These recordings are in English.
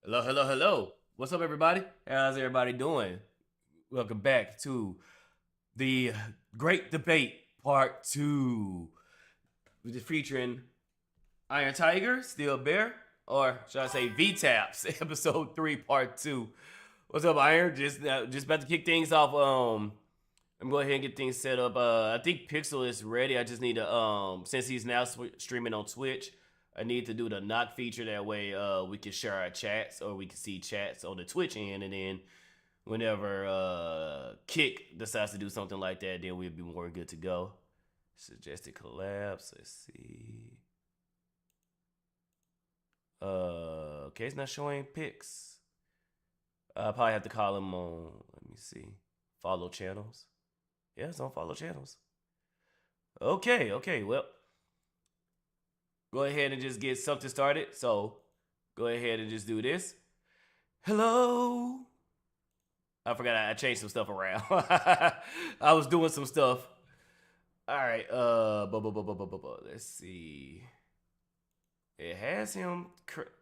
Hello, hello, hello. What's up, everybody? How's everybody doing? Welcome back to the Great Debate Part 2. Which is featuring Iron Tiger, Steel Bear, or should I say V-Taps, Episode 3, Part 2. What's up, Iron? Just about to kick things off. I'm going ahead and get things set up. I think Pixel is ready. I just need to, since he's now streaming on Twitch, I need to do the knock feature. That way, we can share our chats or we can see chats on the Twitch end. And then whenever Kick decides to do something like that, then we'll be more good to go. Suggested collapse. Let's see. Okay, it's not showing pics. I probably have to call him on. Let me see. Follow channels. Yeah, it's on follow channels. Okay. Well, go ahead and just get something started. So go ahead and just do this. Hello. I forgot I changed some stuff around. I was doing some stuff. All right. Let's see. It has him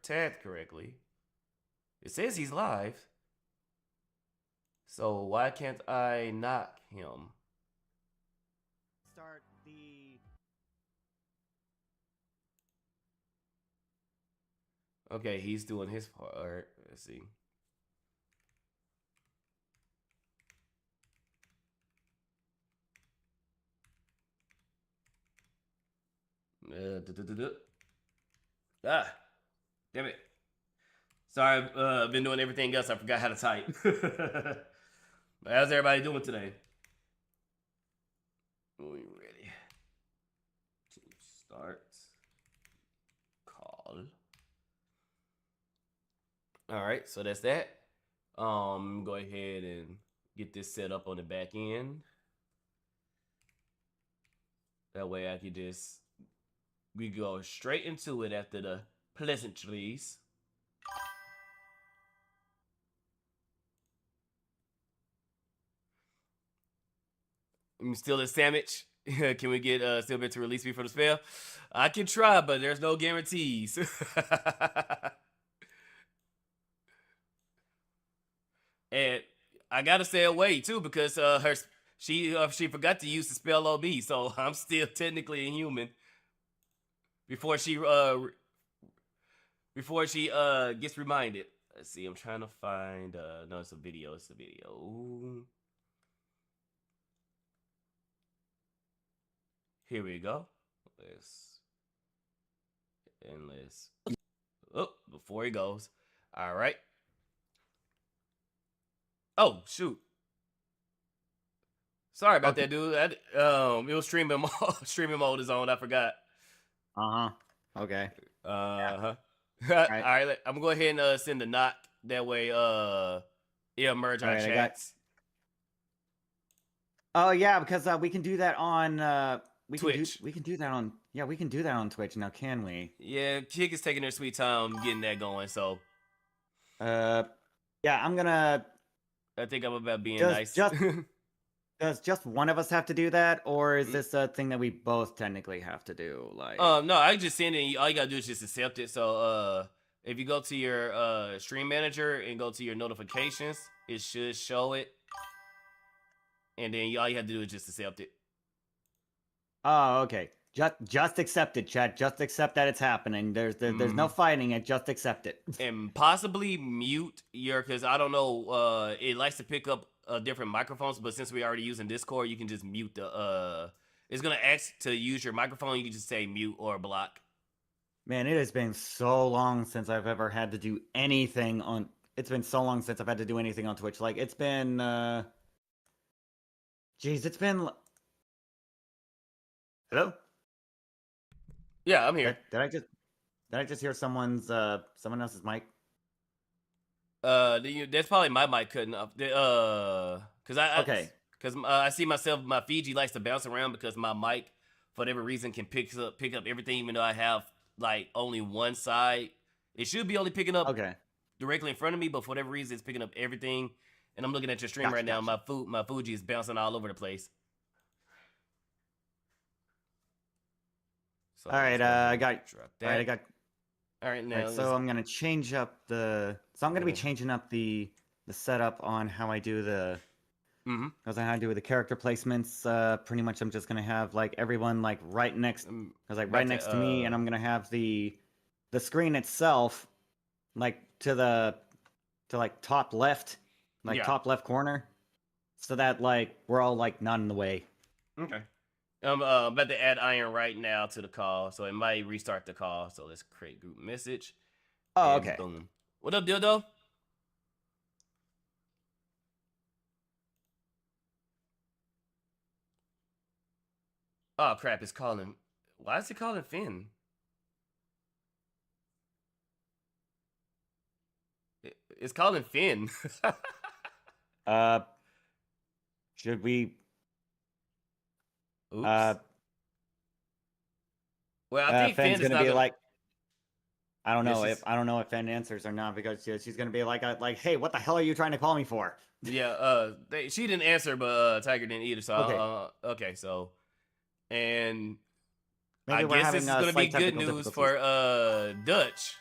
tagged correctly. It says he's live. So why can't I knock him? Start the Okay, he's doing his part. All right, let's see. Ah, damn it. Sorry, I've been doing everything else. I forgot how to type. How's everybody doing today? We ready to start call. All right, so that's that. Go ahead and get this set up on the back end. That way I can just we go straight into it after the pleasantries. I'm still a sandwich. Can we get Stillbit to release me from the spell? I can try, but there's no guarantees. And I gotta stay away too because she forgot to use the spell on me, so I'm still technically a human before she gets reminded. Let's see. I'm trying to find. No, it's a video. It's a video. Ooh. Here we go. Let's. Oh, before he goes. All right. Oh shoot. Sorry about that, dude. It was streaming mode. Streaming mode is on. I forgot. Okay. All Right. right. I'm gonna go ahead and send the knock. That way, it'll merge our chats. Oh yeah, because we can do that on Twitch. we can do that on we can do that on Twitch now, can we? Yeah, Kick is taking their sweet time getting that going. So, yeah, I'm gonna. I think I'm about being Does nice. does just one of us have to do that, or is this a thing that we both technically have to do? Like, no, I just send it. All you gotta do is just accept it. So, if you go to your stream manager and go to your notifications, it should show it. And then all you have to do is just accept it. oh, okay. Just accept it, chat. Just accept that it's happening. There's no fighting it. Just accept it. And possibly mute your, because I don't know, it likes to pick up different microphones, but since we're already using Discord, you can just mute the it's gonna ask to use your microphone. You can just say mute or block. Man, it has been so long since I've ever had to do anything on. It's been so long since I've had to do anything on Twitch. Like, it's been jeez, it's been. Hello? Yeah, I'm here. Did I just hear someone else's mic? That's probably my mic cutting off. Cause Okay. Cause I see myself, my Fiji likes to bounce around because my mic, for whatever reason, can pick up everything, even though I have like only one side. It should be only picking up directly in front of me, but for whatever reason, it's picking up everything. And I'm looking at your stream right now. My Fuji is bouncing all over the place. So all right, I got. All right, All right, now so let's. I'm gonna change up the. So I'm gonna be Yeah. changing up the setup on how I do the. Mm-hmm. Because I how I do with the character placements. Pretty much, I'm just gonna have like everyone like right next, I'm because like right about to. next to me, and I'm gonna have the screen itself like to like top left, like Yeah. top left corner, so that like we're all like not in the way. Okay. I'm about to add Iron right now to the call, so it might restart the call. So let's create group message, Oh, and okay. boom. What up, Dildo? Oh crap! It's calling. Why is it calling Finn? It's calling Finn. Uh, should we? Uh, Oops. Well, I think Fenn's Finn is gonna not be gonna. like, This is I don't know if Fenn answers or not, because she's gonna be like, hey, what the hell are you trying to call me for? yeah. She didn't answer, but Tiger didn't either. So Okay, okay. So and I maybe we're guess this having is gonna be slight good technical news difficulties. for Dutch,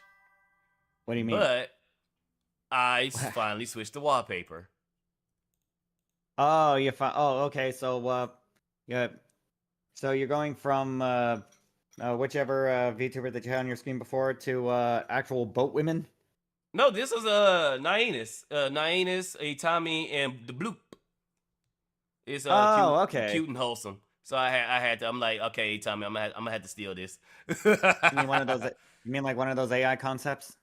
What do you mean? but I finally switched the wallpaper. Oh, oh, okay. So, yeah. So you're going from whichever VTuber that you had on your screen before to actual boat women. No, this was Nyanus, Itami, and the Bloop. It's Oh, okay. cute and wholesome. So I had to. I'm like, okay, Itami, I'm gonna have to steal this. You mean one of those? You mean like one of those AI concepts?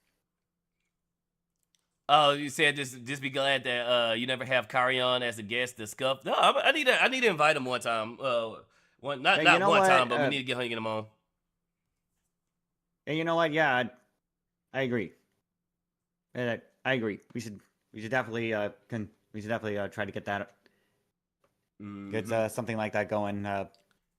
Oh, you said just be glad that you never have Carrion as a guest to scuff. No, I need to invite him one time. One Hey, you not know one time, what? but we need to get him on. Hey, you know what? Yeah, I agree. I agree. We should definitely we should definitely try to get Hmm. something like that going.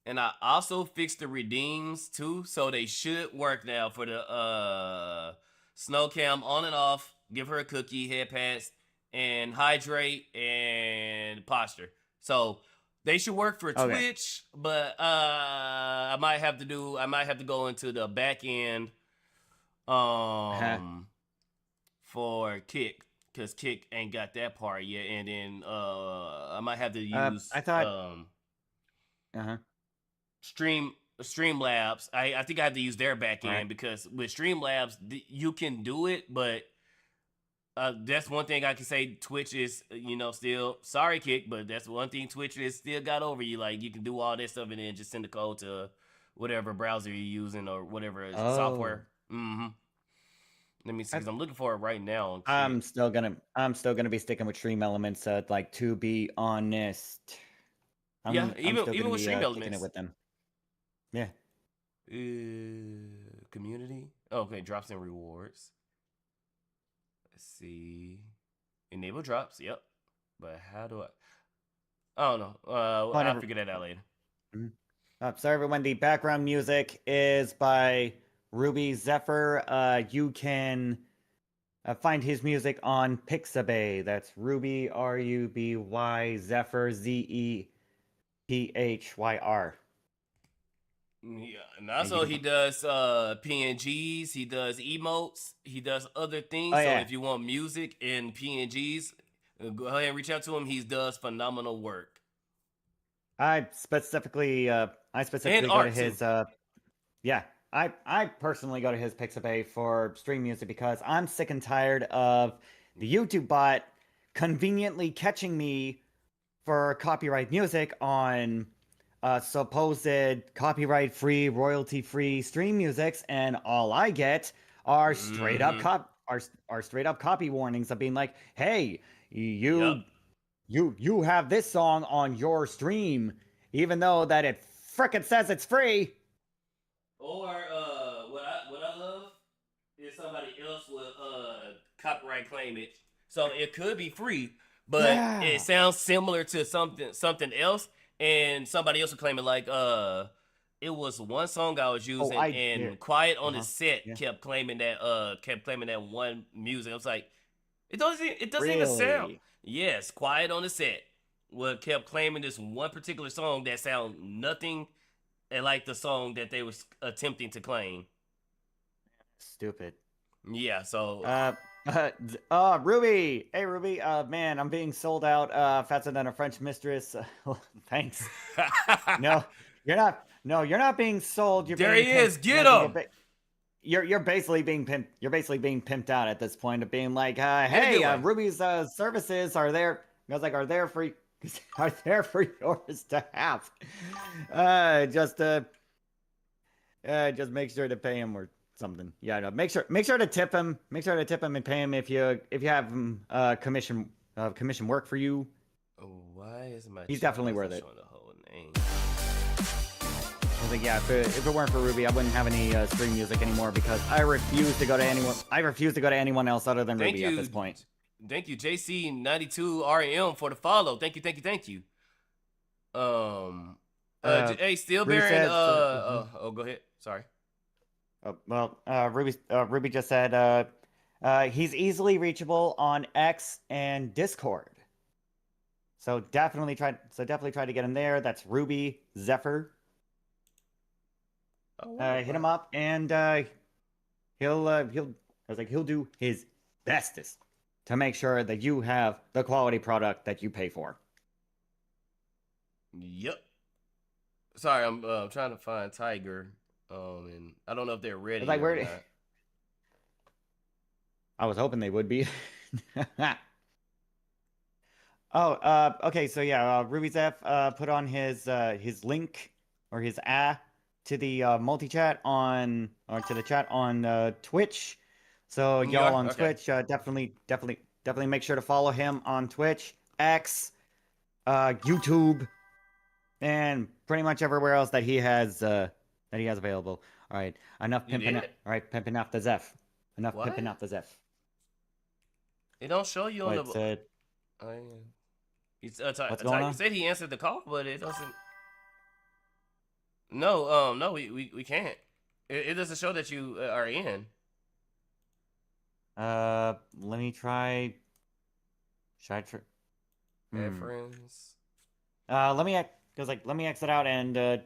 And I also fixed the redeems too, so they should work now for the snow cam on and off. Give her a cookie, head pats, and hydrate and posture. So they should work for Okay. Twitch, but I might have to go into the back end Uh-huh. for Kick, because Kick ain't got that part yet, and then I might have to use I thought. Uh-huh. Stream Streamlabs. I think I have to use their back All right. end, because with Streamlabs you can do it, but that's one thing I can say. Twitch is, still sorry, Kick, but that's one thing Twitch is still got over you. Like, you can do all this stuff and then just send the code to whatever browser you're using or whatever Oh. software. Mm-hmm. Let me see, I, because I'm looking for it right now on Kick. I'm still gonna be sticking with Stream Elements. Like, to be honest, Yeah, I'm still even gonna with be Stream kicking it Elements. with them. Yeah. Community. Oh, okay, drops and rewards. Let's see. Enable drops. Yep. But how do I? I don't know. I'll Whatever. figure that out later. Mhm. So everyone, the background music is by Ruby Zephyr. You can find his music on Pixabay. That's Ruby Ruby Zephyr Zephyr. Yeah, and And you also can. he does PNGs. He does emotes. He does other Oh things. So yeah, if you want music and PNGs, go ahead and reach out to him. He does phenomenal work I and specifically go to art too. his yeah. I personally go to his Pixabay for stream music because I'm sick and tired of the YouTube bot conveniently catching me for copyright music on supposed copyright free, royalty free stream musics, and all I get are Mm-hmm. straight up copy warnings of being like, "Hey, Yep. you have this song on your stream, even though that it frickin' says it's free." Or what I love is somebody else will copyright claim it. So it could be free, but it Yeah. sounds similar to something else, and somebody else will claim it. Like it was one song I was Oh, using, I did. and Quiet on Uh the huh. Set Yeah. kept claiming that one music. I was like, it doesn't even sound. Really? Yes, Quiet on the Set. What kept claiming this one particular song that sound nothing like the song that they was attempting to claim. Stupid. Yeah, so Ruby. Hey, Ruby. Man, I'm being sold out faster than a French mistress. Thanks. No, you're not. No, you're not being sold. You're there being he pimped. is. Get him. You're basically being pimped. You're basically being pimped out at this point of being like, In a good hey, way. Ruby's services are there. I was like, are there for are there for yours to have? Just make sure to pay him or something. Yeah, no, make sure to tip him. Make sure to tip him and pay him if you have him commission work for you. Oh, why is my He's chat definitely not worth it. showing the whole name? I was like, yeah, if it weren't for Ruby, I wouldn't have any stream music anymore because I refuse to go to anyone. I refuse to go to anyone else other than Thank Ruby you. at this point. Thank you, JC92RM for the follow. Thank you. Hey, still Ruby bearing. says, Oh, go ahead. Sorry. Ruby just said, he's easily reachable on X and Discord. So definitely try to get him there. That's Ruby Zephyr. Oh, Hit him up, and he'll do his bestest to make sure that you have the quality product that you pay for. Yep. Sorry, I'm trying to find Tiger. And I don't know if they're ready Like, or not. I was hoping they would be. Okay. So yeah, Ruby's F put on his link or his to the multi chat on to the chat on Twitch. So y'all on Okay. Twitch, definitely make sure to follow him on Twitch, X, YouTube, and pretty much everywhere else that he has available. All right, enough You pimping. did? All right, pimping off the Zeph. Enough What? pimping off the Zeph. It don't show you on the. What's Oh, yeah. what's going Tiger on? said he answered the call, but it doesn't. No, we can't. It doesn't show that you are in. Let me try. Should I try? Add friends. Let me exit out and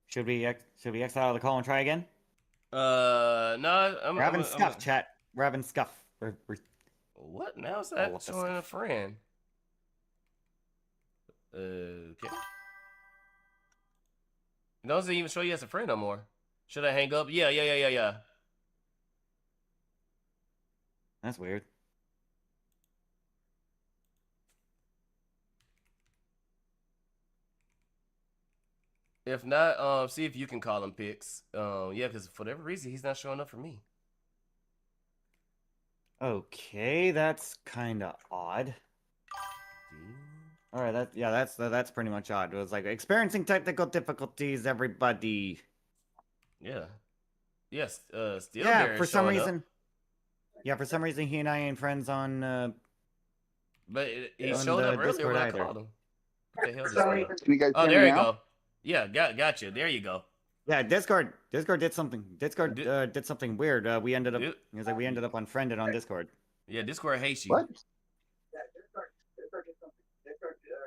should we exit out of the call and try again? No, We're having scuff, chat. We're having scuff. We're What? Now is that showing a friend? Okay. It doesn't even show you as a friend no more. Should I hang up? Yeah. That's weird. If not, see if you can call him Pix. Yeah, because for whatever reason he's not showing up for me. Okay, that's kind of odd. All right, that's pretty much odd. It was like experiencing technical difficulties, everybody. Yeah. Yes. Still Yeah, there. for some reason. Yeah, for some reason he and I ain't friends on. But he showed up earlier Discord when I either. called him. What the hell just now? Can you guys Oh, hear there me you now? go. Yeah, got you. There you go. Yeah, Discord did something. Discord did something weird. We ended up. It was like we ended up unfriended on Discord. Yeah, Discord hates you. What?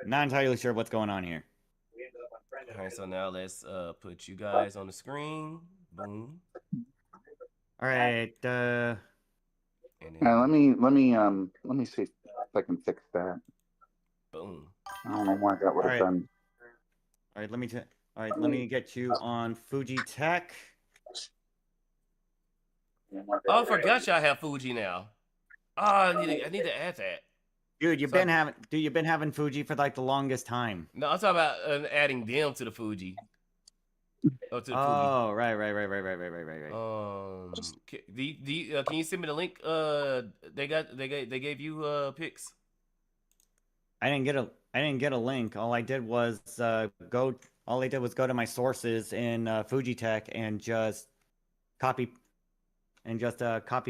Not entirely sure what's going on here. All right, so now let's put you guys on the screen. Boom. All right. And let me see if I can fix that. boom. I don't know why that would have done. All right, let me get you on Fuji Tech. Oh, I forgot y'all have Fuji now. Oh, I need to add that. Dude, you've been having Fuji for like the longest time. No, I'm talking about adding them to the Fuji. Oh, to the Fuji. Oh, right. Can you send me the link? They gave you pics. I didn't get a link. All I did was go to my sources in Fuji Tech and just copy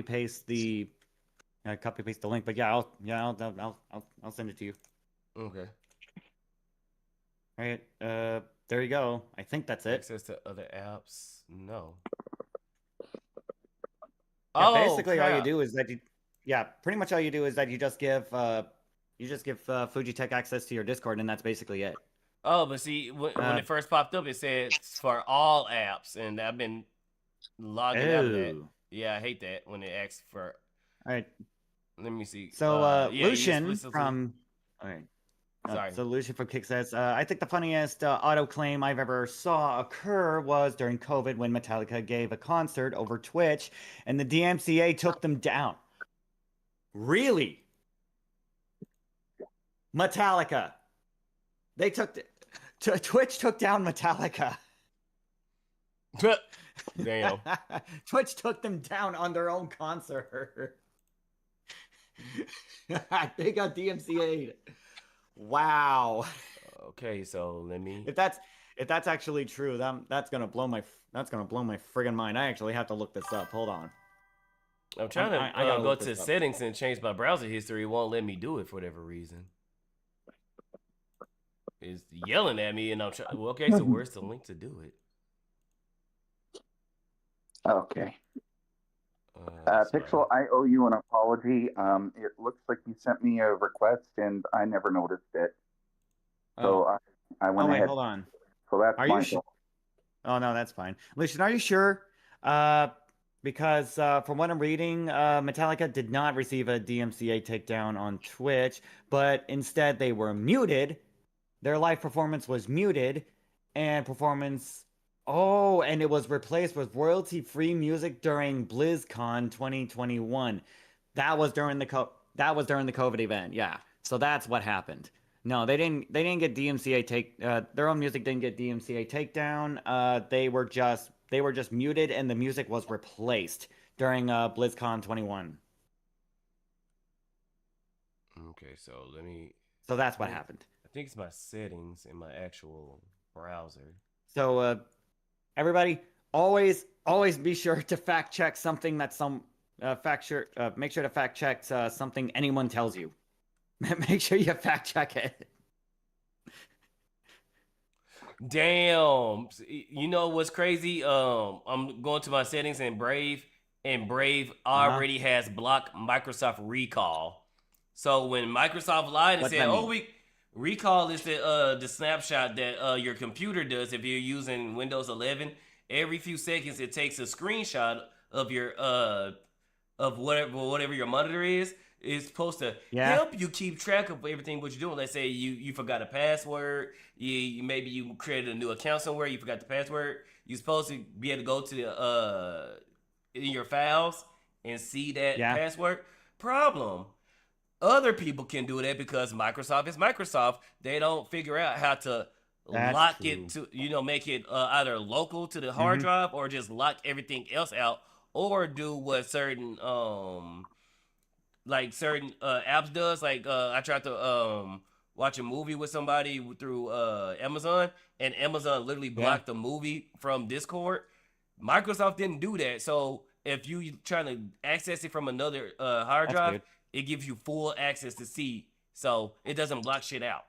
paste the link. But yeah, I'll send it to you. Okay. All right. There you go. I think that's it. Access to other apps? No. Yeah, basically all you do is that pretty much all you do is that you just give Fuji Tech access to your Discord, and that's basically it. Oh, but see, when it first popped up, it said for all apps, and I've been logging out of that. Yeah, I hate that when it asks for. All right. Let me see. So Yeah, you Lucian explicitly. from. All right. Sorry. So Lucian from Kick says, I think the funniest auto claim I've ever saw occur was during COVID when Metallica gave a concert over Twitch and the DMCA took them down. Really? Metallica. They took Twitch took down Metallica. Damn. Twitch took them down on their own concert. They got DMCA'd. Wow. Okay, so let me. If that's actually true, that's gonna blow my friggin' mind. I actually have to look this up. Hold on. I'm trying to I gotta go look to this up. settings and change my browser history. It won't let me do it for whatever reason. It's yelling at me, and I'm trying. Well, okay, so where's the link to do it? Okay. Sorry. Pixel, I owe you an apology. It looks like you sent me a request and I never noticed it. So I went ahead. Hold on. So that's Are my you sure? fault. Oh no, that's fine. Lucian, are you sure? Because from what I'm reading, Metallica did not receive a DMCA takedown on Twitch, but instead they were muted. Their live performance was muted, and performance. Oh, and it was replaced with royalty-free music during BlizzCon 2021. That was during the COVID event. Yeah, so that's what happened. No, they didn't. They didn't get DMCA take. Their own music didn't get DMCA takedown. They were just muted, and the music was replaced during BlizzCon 21. Okay, so let me. So that's what happened. I think it's my settings in my actual browser. So everybody, always be sure to fact check something that make sure to fact check something anyone tells you. Make sure you fact check it. Damn. You know what's crazy? I'm going to my settings in Brave, and Brave already has blocked Microsoft Recall. So when Microsoft lied and What's said, that "Oh, mean? we recall is the snapshot that your computer does if you're using Windows 11. Every few seconds, it takes a screenshot of your of whatever your monitor is supposed to Yeah. help you keep track of everything what you're doing. Let's say you forgot a password, maybe you created a new account somewhere, you forgot the password. You're supposed to be able to go to in your files and see that Yeah. password. Problem. Other people can do that because Microsoft is Microsoft. They don't figure out how to That's lock true. it to make it either local to the hard drive or just lock everything else out, or do what certain certain apps does. Like I tried to watch a movie with somebody through Amazon, and Amazon literally blocked the movie from Discord. Microsoft didn't do that. So if you trying to access it from another hard drive, good. it gives you full access to see. So it doesn't block shit out.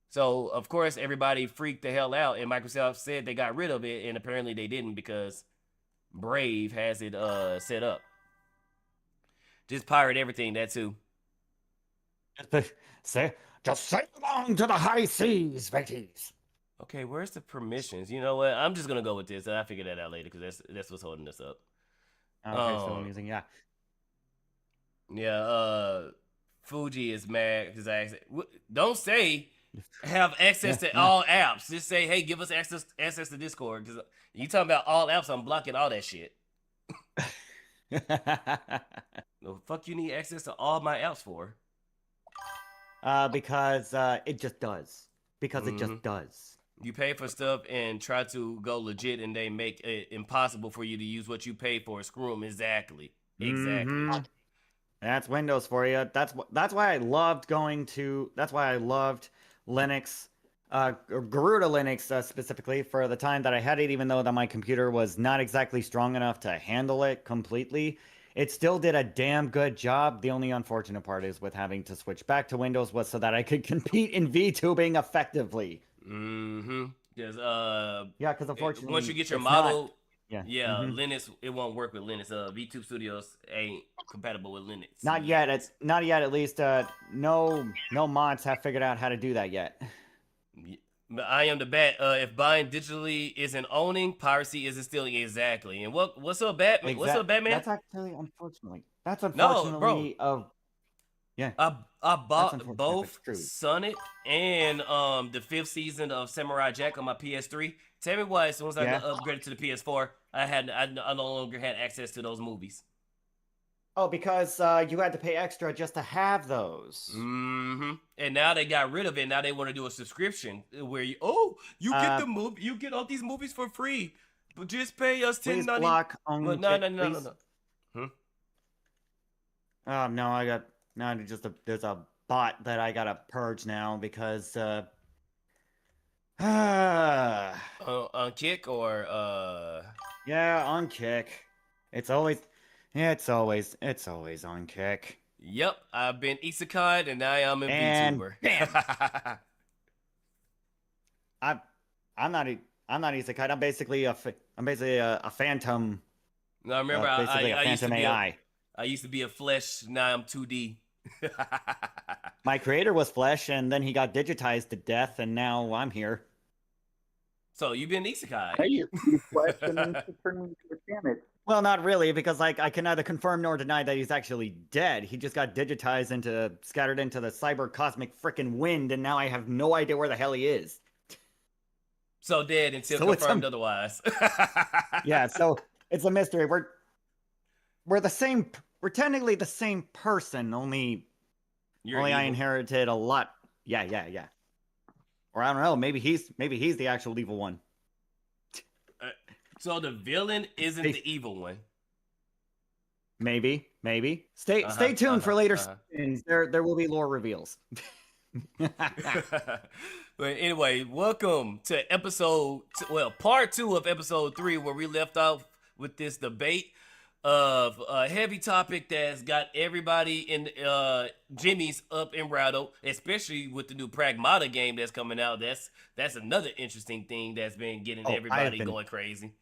So of course everybody freaked the hell out, and Microsoft said they got rid of it, and apparently they didn't because Brave has it set up. Just pirate everything, that too. Just sail along to the high seas, mateys. Okay, where's the permissions? You know what? I'm just gonna go with this. I figure that out later because that's what's holding us up. Okay, so I'm using Yeah, Fuji is mad because don't say have access to all apps. Just say, hey, give us access to Discord, because you talking about all apps. I'm blocking all that shit. The fuck you need access to all my apps for? Because it just does. Because it just does. You pay for stuff and try to go legit, and they make it impossible for you to use what you pay for. Screw them. Exactly. That's Windows for you. That's why I loved Linux, Garuda Linux specifically for the time that I had it, even though that my computer was not exactly strong enough to handle it completely. It still did a damn good job. The only unfortunate part is with having to switch back to Windows was so that I could compete in VTubing effectively. Because because unfortunately, once you get your model, mm-hmm. Linux, it won't work with Linux. VTube Studios ain't compatible with Linux. Not yet. It's not yet. At least, no mods have figured out how to do that yet. I am the bat. If buying digitally isn't owning, piracy isn't stealing. Exactly. And what's up, Batman? What's up, Batman? That's actually unfortunately. That's No, bro. unfortunately yeah. I That's bought unfortunate, but both true. Sonic and the 5th season of Samurai Jack on my PS3. Tell me why, as soon as I upgraded to the PS4, I no longer had access to those movies. Oh, because you had to pay extra just to have those. Mm-hmm. And now they got rid of it. Now they want to do a subscription where you get the movie, you get all these movies for free, but just pay us Please $10.90. block But no. No, there's a bot that I gotta purge now because On Kick or yeah, on Kick. It's always on Kick. Yep, I've been isekai and now I'm a VTuber. I'm not isekai. I'm basically a phantom. No, remember I used to be AI. I used to be a flesh. Now I'm 2D. My creator was flesh, and then he got digitized to death, and now I'm here. So you've been isekai. Hey, you flesh and then turn into a planet. Well, not really, because I can neither confirm nor deny that he's actually dead. He just got digitized scattered into the cyber cosmic frickin' wind, and now I have no idea where the hell he is. So dead until confirmed otherwise. Yeah, so it's a mystery. We're the same. We're technically the same person, only I inherited a lot. Yeah. Or I don't know. Maybe he's the actual evil one. So the villain isn't the evil one. Maybe. Stay tuned for later scenes. There will be lore reveals. But anyway, welcome to part 2 of episode 3, where we left off with this debate of a heavy topic that's got everybody in Jimmy's up and rattled, especially with the new Pragmata game that's coming out. That's another interesting thing that's been getting everybody going crazy.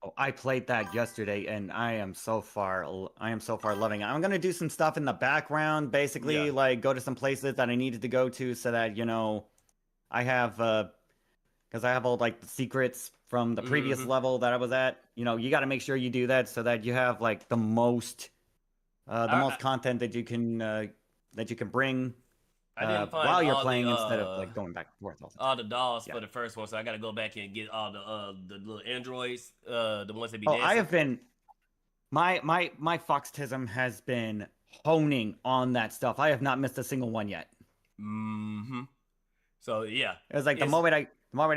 Oh, I played that yesterday, and I am so far loving it. I'm gonna do some stuff in the background, basically, like go to some places that I needed to go to, so that I have because I have all like the secrets from the previous level that I was at. You got to make sure you do that so that you have like the most content that you can bring while you're playing instead of like going back and forth all the dolls for the first one. So I got to go back and get all the little androids, the ones that be dancing. I have been my foxtism has been honing on that stuff. I have not missed a single one yet. So yeah, it was like the moment I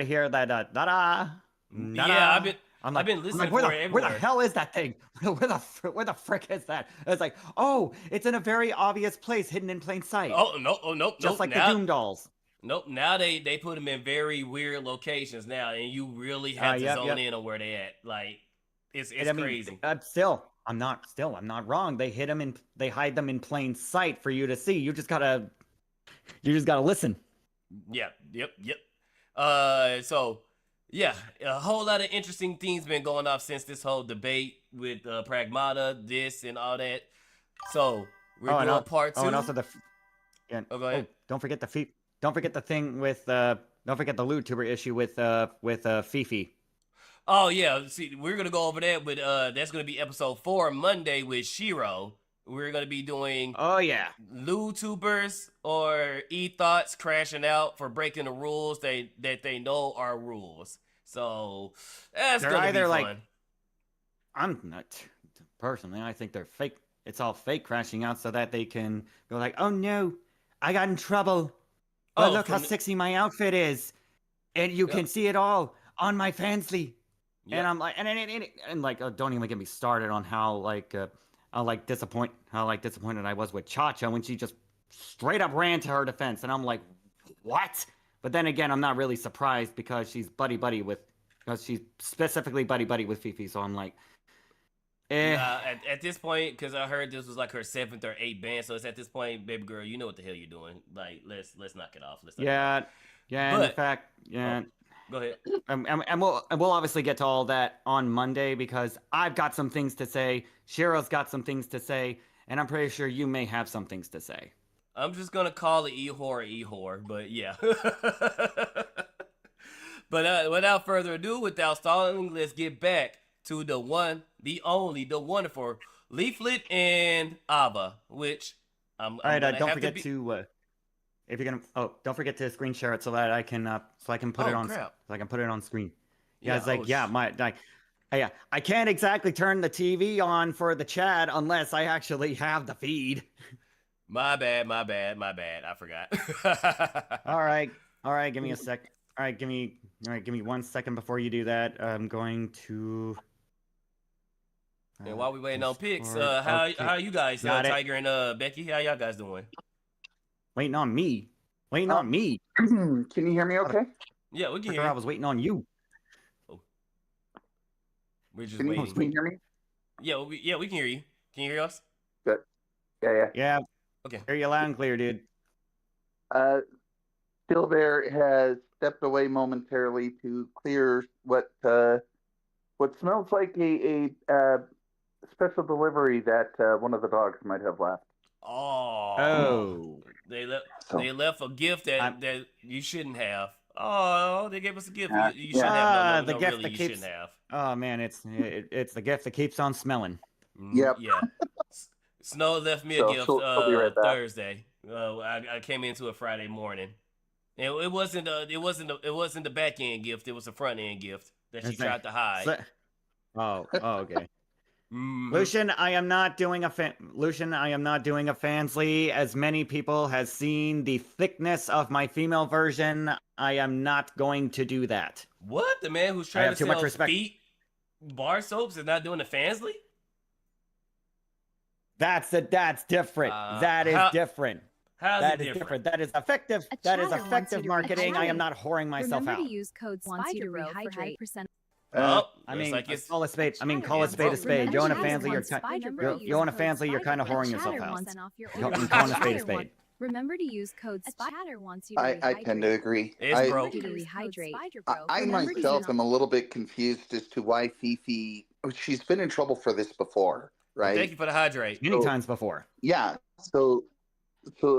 hear that da-da. Yeah, I've been listening for it everywhere. Where the hell is that thing? Where the frick is that? It's like, oh, it's in a very obvious place, hidden in plain sight. Nope. Just like the Doom dolls. Nope. Now they put them in very weird locations now, and you really have to zone in on where they at. Like it's crazy. I'm not wrong. They hide them in plain sight for you to see. You just gotta listen. Yep. So yeah, a whole lot of interesting things been going off since this whole debate with Pragmata, this and all that. So we're doing part 2. Oh, and also go ahead. Don't forget the thing with don't forget the loot tuber issue with Fifi. Oh yeah, see, we're gonna go over that, but that's gonna be episode 4 Monday with Shiro. We're gonna be doing LewTubers or e-thoughts crashing out for breaking the rules that they know are rules. So that's gonna be fun. I'm not personally. I think they're fake. It's all fake crashing out so that they can go like, oh no, I got in trouble. But look how sexy my outfit is, and you can see it all on my fansly. And I'm like, and like, don't even get me started on how disappointed I was with Cha-Cha when she just straight up ran to her defense, and I'm like, what? But then again, I'm not really surprised because she's she's specifically buddy with Fifi, so I'm like, at this point, because I heard this was like her 7th or 8th band, so it's at this point, baby girl, you know what the hell you're doing. Like, let's knock it off. In fact. Go ahead. And we'll obviously get to all that on Monday because I've got some things to say. Shiro's got some things to say, and I'm pretty sure you may have some things to say. I'm just gonna call it e-whore, but yeah. But without further ado, without stalling, let's get back to the one, the only, the wonderful Leaflet and Ava, which I'm All right, gonna don't have to forget be. to if you're gonna don't forget to screen share it so that I can put it Oh on crap! screen. Yeah, Yeah. it's like yeah, I can't exactly turn the TV on for the chat unless I actually have the feed. My bad. I forgot. All right, give me a sec. All right, give me 1 second before you do that. I'm going to. And while we waiting on picks, Discord. Okay, how you guys, got it. Tiger and Becky, how y'all guys doing? Waiting on me. Waiting on me. Can you hear me okay? Yeah, we can hear I you. was waiting on you. Oh. We're just Can you waiting. hear me? Yeah, we can hear you. Can you hear us? Good. Yeah. Yeah, Okay. hear you loud and clear, dude. Spydr has stepped away momentarily to clear what smells like a special delivery that one of the dogs might have left. Oh. They left. So- They left a gift that you shouldn't have. Oh, they gave us a gift. Yeah. You shouldn't have. The No, gift really, that you keeps. shouldn't have. Oh man, it's the gift that keeps on smelling. Yep. Yeah. Snow left me a So gift she'll be right back. Thursday. I came into it Friday morning. It wasn't the back end gift. It was a front end gift that she tried to hide. Oh, okay. Mhm. Lucian, I am not doing a fansly. As many people has seen the thickness of my female version, I am not going to do that. What? The man who's I trying have to too much sell respect. feet bar soaps is not doing the Fansly? That's different. That is different. How's That it is different? different. That is effective. A That is chatter wants effective you to marketing. I am rehydrate. not whoring myself Remember out. to use code Spydr-Bro for 100%. Oh, I looks mean, like it's call a spade. I mean, Chatter call a wants spade a you- spade. You own a Remember fansly, to you're use Spydr-Bro, you use own a code fansly, you're kind of Spydr-Bro. whoring A yourself chatter out. wants off your You order. calling a spade a Chatter spade. wants- Remember to use code Chatter wants you to I tend to rehydrate. agree. It's broke. To rehydrate. I Remember to myself use- am a little bit confused as to why Fifi. She's been in trouble for this before, right? Thank you for the hydrate. Many times before. Yeah. So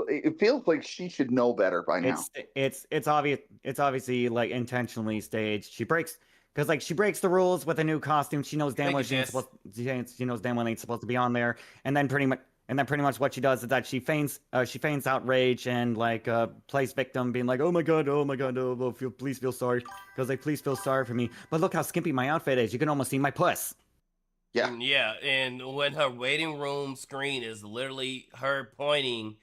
it feels like she should know better by now. It's obvious. It's obviously like intentionally staged. She breaks the rules with a new costume. She knows damn Thank well you, she ain't Jess. supposed. She knows damn well ain't supposed to be on there. And then pretty much what she does is that she feigns outrage and plays victim, being like, oh my god, please feel sorry, because please feel sorry for me. But look how skimpy my outfit is. You can almost see my puss. Yeah. Yeah, and when her waiting room screen is literally her pointing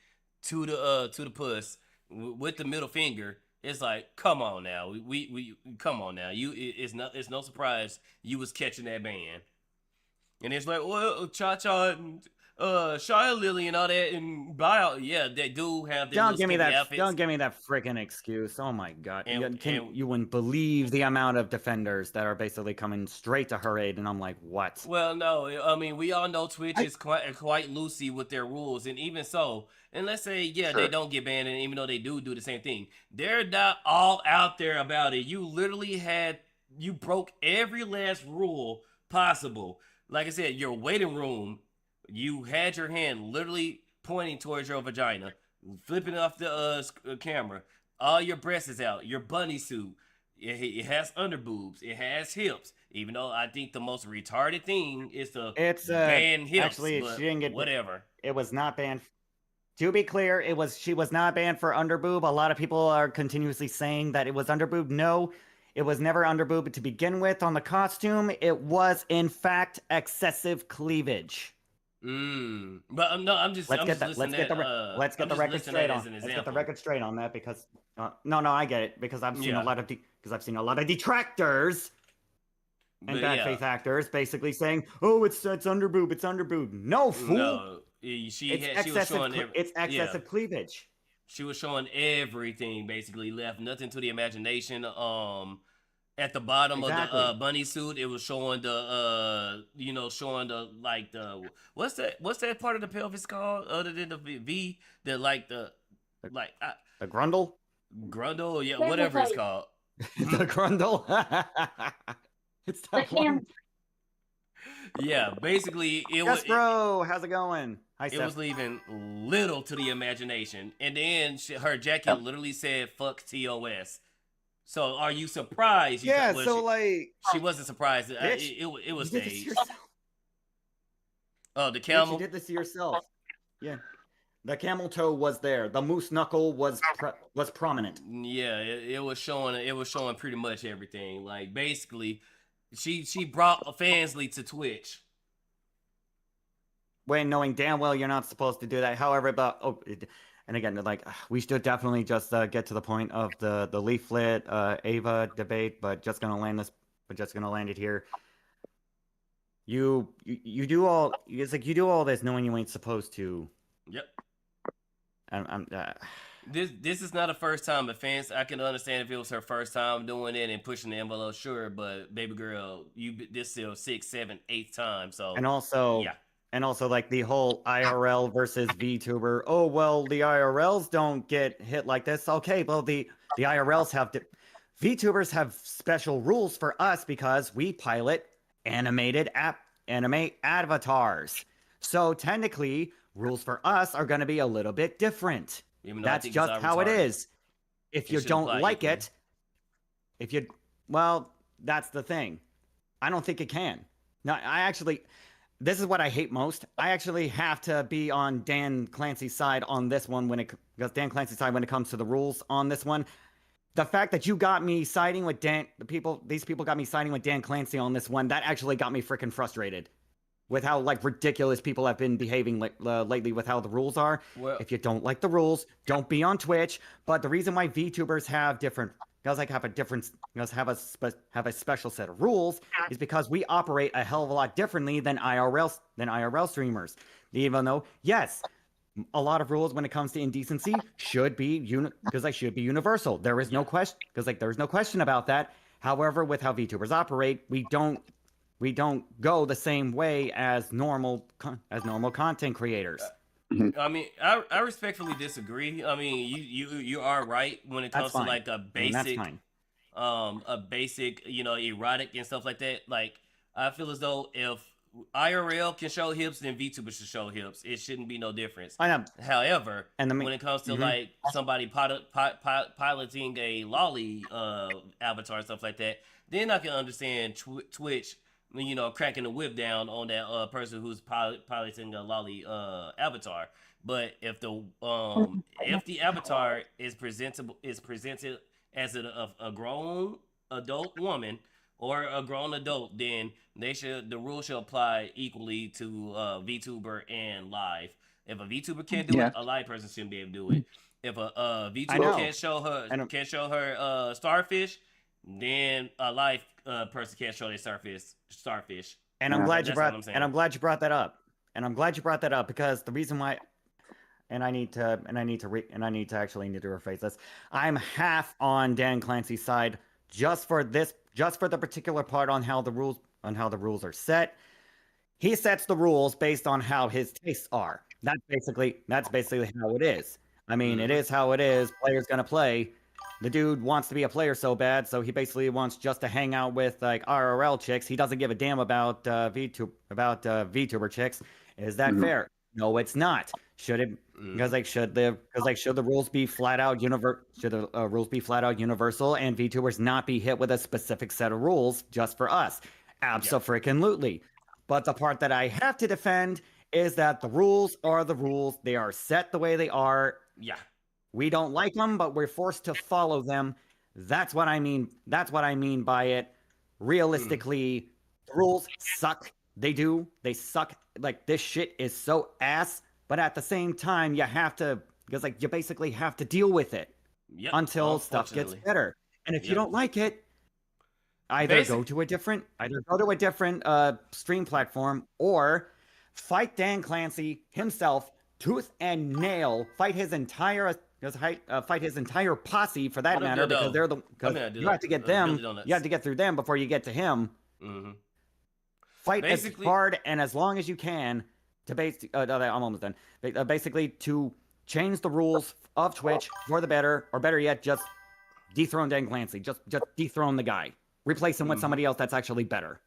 to the puss with the middle finger, it's like, come on now, we come on now. It's no surprise you was catching that band, and it's like, well, Cha-Cha and Shia Lily and all that and buyout, yeah, they do have their Don't little give me skimpy that. outfits. Don't give me that freaking excuse. Oh my god! And- You wouldn't believe the amount of defenders that are basically coming straight to her aid, and I'm like, what? Well, no, I mean, we all know Twitch is quite loosey with their rules, and even so, and let's say, yeah, Sure. they don't get banned, and even though they do the same thing, they're not all out there about it. You literally you broke every last rule possible. Like I said, your waiting room, you had your hand literally pointing towards your vagina, flipping off the camera. All your breasts is out. Your bunny suit, it has underboobs. It has hips. Even though I think the most retarded thing is to ban hips. Actually, but she didn't get whatever. It was not banned. To be clear, she was not banned for underboob. A lot of people are continuously saying that it was underboob. No, it was never underboob to begin with on the costume. It was in fact excessive cleavage. But no, Let's get the record straight on. Let's get the record straight on that, because no, I get it, because I've seen a lot of detractors and bad faith actors basically saying, "Oh, it's underboob, it's underboob." No, fool. No, she was showing it's excessive cleavage. She was showing everything, basically, left nothing to the imagination. At the bottom of the bunny suit, it was showing the what's that part of the pelvis called other than the V? The grundle? Grundle, yeah, whatever it's called. The grundle. It's that one. Yeah, basically it was. Bro, how's it going? Hi, It Steph. was leaving little to the imagination, and then her jacket literally said "fuck TOS." So are you surprised? Yeah, Well, so she wasn't surprised. bitch, It was you did this to staged. yourself. Oh, the Bitch, camel. you did this to yourself. Yeah. The camel toe was there. The moose knuckle was prominent. Yeah, it was showing. It was showing pretty much everything. Like basically, she brought Fansly to Twitch. When knowing damn well you're not supposed to do that. However, and again, like we should definitely just get to the point of the leaflet Ava debate, but just gonna land it here. You do all. It's like you do all this knowing you ain't supposed to. Yep. I'm This is not a first time offense. I can understand if it was her first time doing it and pushing the envelope, sure. But baby girl, this is your 6th, 7th, 8th time. So and also yeah. And also, like, the whole IRL versus VTuber. Oh, well, the IRLs don't get hit like this. Okay, well, the IRLs have... VTubers have special rules for us because we pilot anime avatars. So, technically, rules for us are going to be a little bit different. That's just how it is. If you don't like it... Well, that's the thing. I don't think it can. No, this is what I hate most. I actually have to be on Dan Clancy's side on this one because Dan Clancy's side when it comes to the rules on this one. The fact that you got me siding with these people got me siding with Dan Clancy on this one, that actually got me freaking frustrated with how like ridiculous people have been behaving lately with how the rules are. Well, if you don't like the rules, don't be on Twitch. But the reason why VTubers have different have a special set of rules is because we operate a hell of a lot differently than IRL streamers. Even though, yes, a lot of rules when it comes to indecency should be universal. There is no question there's no question about that. However, with how VTubers operate, we don't go the same way as normal content creators. I mean, I respectfully disagree. I mean, you are right when it comes to like a basic, erotic and stuff like that. Like, I feel as though if IRL can show hips, then VTubers should show hips. It shouldn't be no difference. I know. However, when it comes to like somebody piloting a lolly avatar and stuff like that, then I can understand Twitch. Cracking the whip down on that person who's piloting a lolly avatar. But if the avatar is presented as a grown adult woman or a grown adult, then the rule should apply equally to VTuber and live. If a VTuber can't do it, a live person shouldn't be able to do it. If a VTuber can't show her starfish, then a live person can't show their starfish. And I'm glad you brought that up. And I'm glad you brought that up because the reason why, I need to rephrase this. I'm half on Dan Clancy's side just for the particular part on how the rules are set. He sets the rules based on how his tastes are. That's basically how it is. I mean, it is how it is. Player's gonna play. The dude wants to be a player so bad, so he basically wants just to hang out with like IRL chicks. He doesn't give a damn about VTuber chicks. Is that fair? No, it's not. Should it? Because should the rules be flat out universal? Should the rules be flat out universal and VTubers not be hit with a specific set of rules just for us? Abso-freaking-lutely. But the part that I have to defend is that the rules are the rules. They are set the way they are. Yeah. We don't like them, but we're forced to follow them. That's what I mean. That's what I mean by it. Realistically, the rules suck. They do. They suck. Like, this shit is so ass. But at the same time, you basically have to deal with it until stuff gets better. And if you don't like it, either go to a different stream platform or fight Dan Clancy himself, tooth and nail, fight his entire posse for that matter, because you have to get them. You have to get through them before you get to him. Fight as hard and as long as you can to I'm almost done. Basically, to change the rules of Twitch for the better, or better yet, just dethrone Dan Clancy. Just dethrone the guy. Replace him with somebody else that's actually better.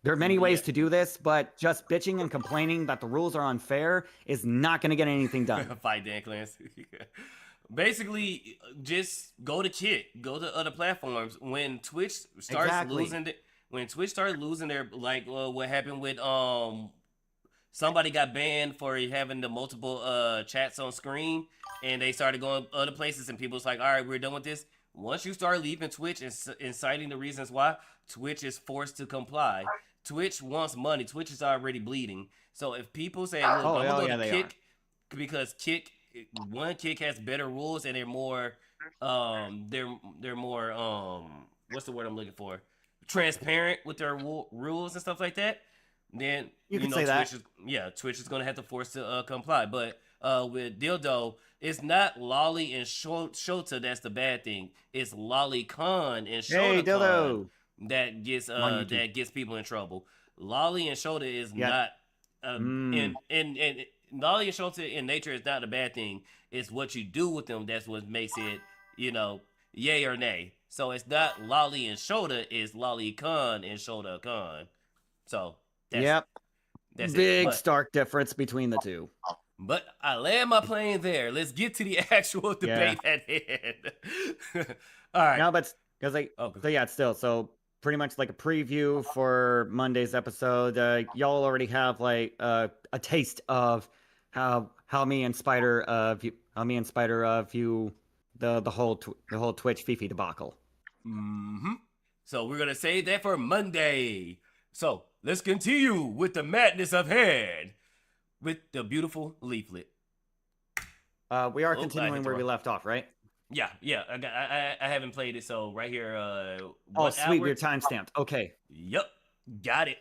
There are many ways to do this, but just bitching and complaining that the rules are unfair is not going to get anything done. Fight Dan Clancy. basically, just go to Kick, go to other platforms. When Twitch starts Exactly. losing, when Twitch started losing their like what happened with somebody got banned for having the multiple chats on screen, and they started going other places, and people was like, all right, we're done with this. Once you start leaving Twitch and citing the reasons why, Twitch is forced to comply. Twitch wants money. Twitch is already bleeding. So if people say, look, I'm gonna go to they Kick because Kick has better rules and they're more they're more what's the word I'm looking for? Transparent with their rules and stuff like that. Then You can know say Twitch that. is Twitch is gonna have to force to comply. But with Dildo, it's not Lolly and Shota that's the bad thing. It's Lolly Khan and Hey, Shota Khan Dildo. that gets people in trouble. Lolly and Shota is Yeah. not Mm. and Lolly and Shota in nature is not a bad thing. It's what you do with them that's what makes it, yay or nay. So it's not Lolly and Shota, it's Lolly Khan and Shota Khan. So that's it. Big stark difference between the two. But I land my plane there. Let's get to the actual debate at hand. All right. No, but because so pretty much like a preview for Monday's episode. Y'all already have like a taste of how me and Spydr view the whole Twitch Fifi debacle. Mm-hmm. So we're gonna save that for Monday. So let's continue with the madness of hand with the beautiful leaflet. We are continuing where we left off, right? Yeah. I haven't played it, so right here. Sweet, you're time stamped. Okay. Yep, got it.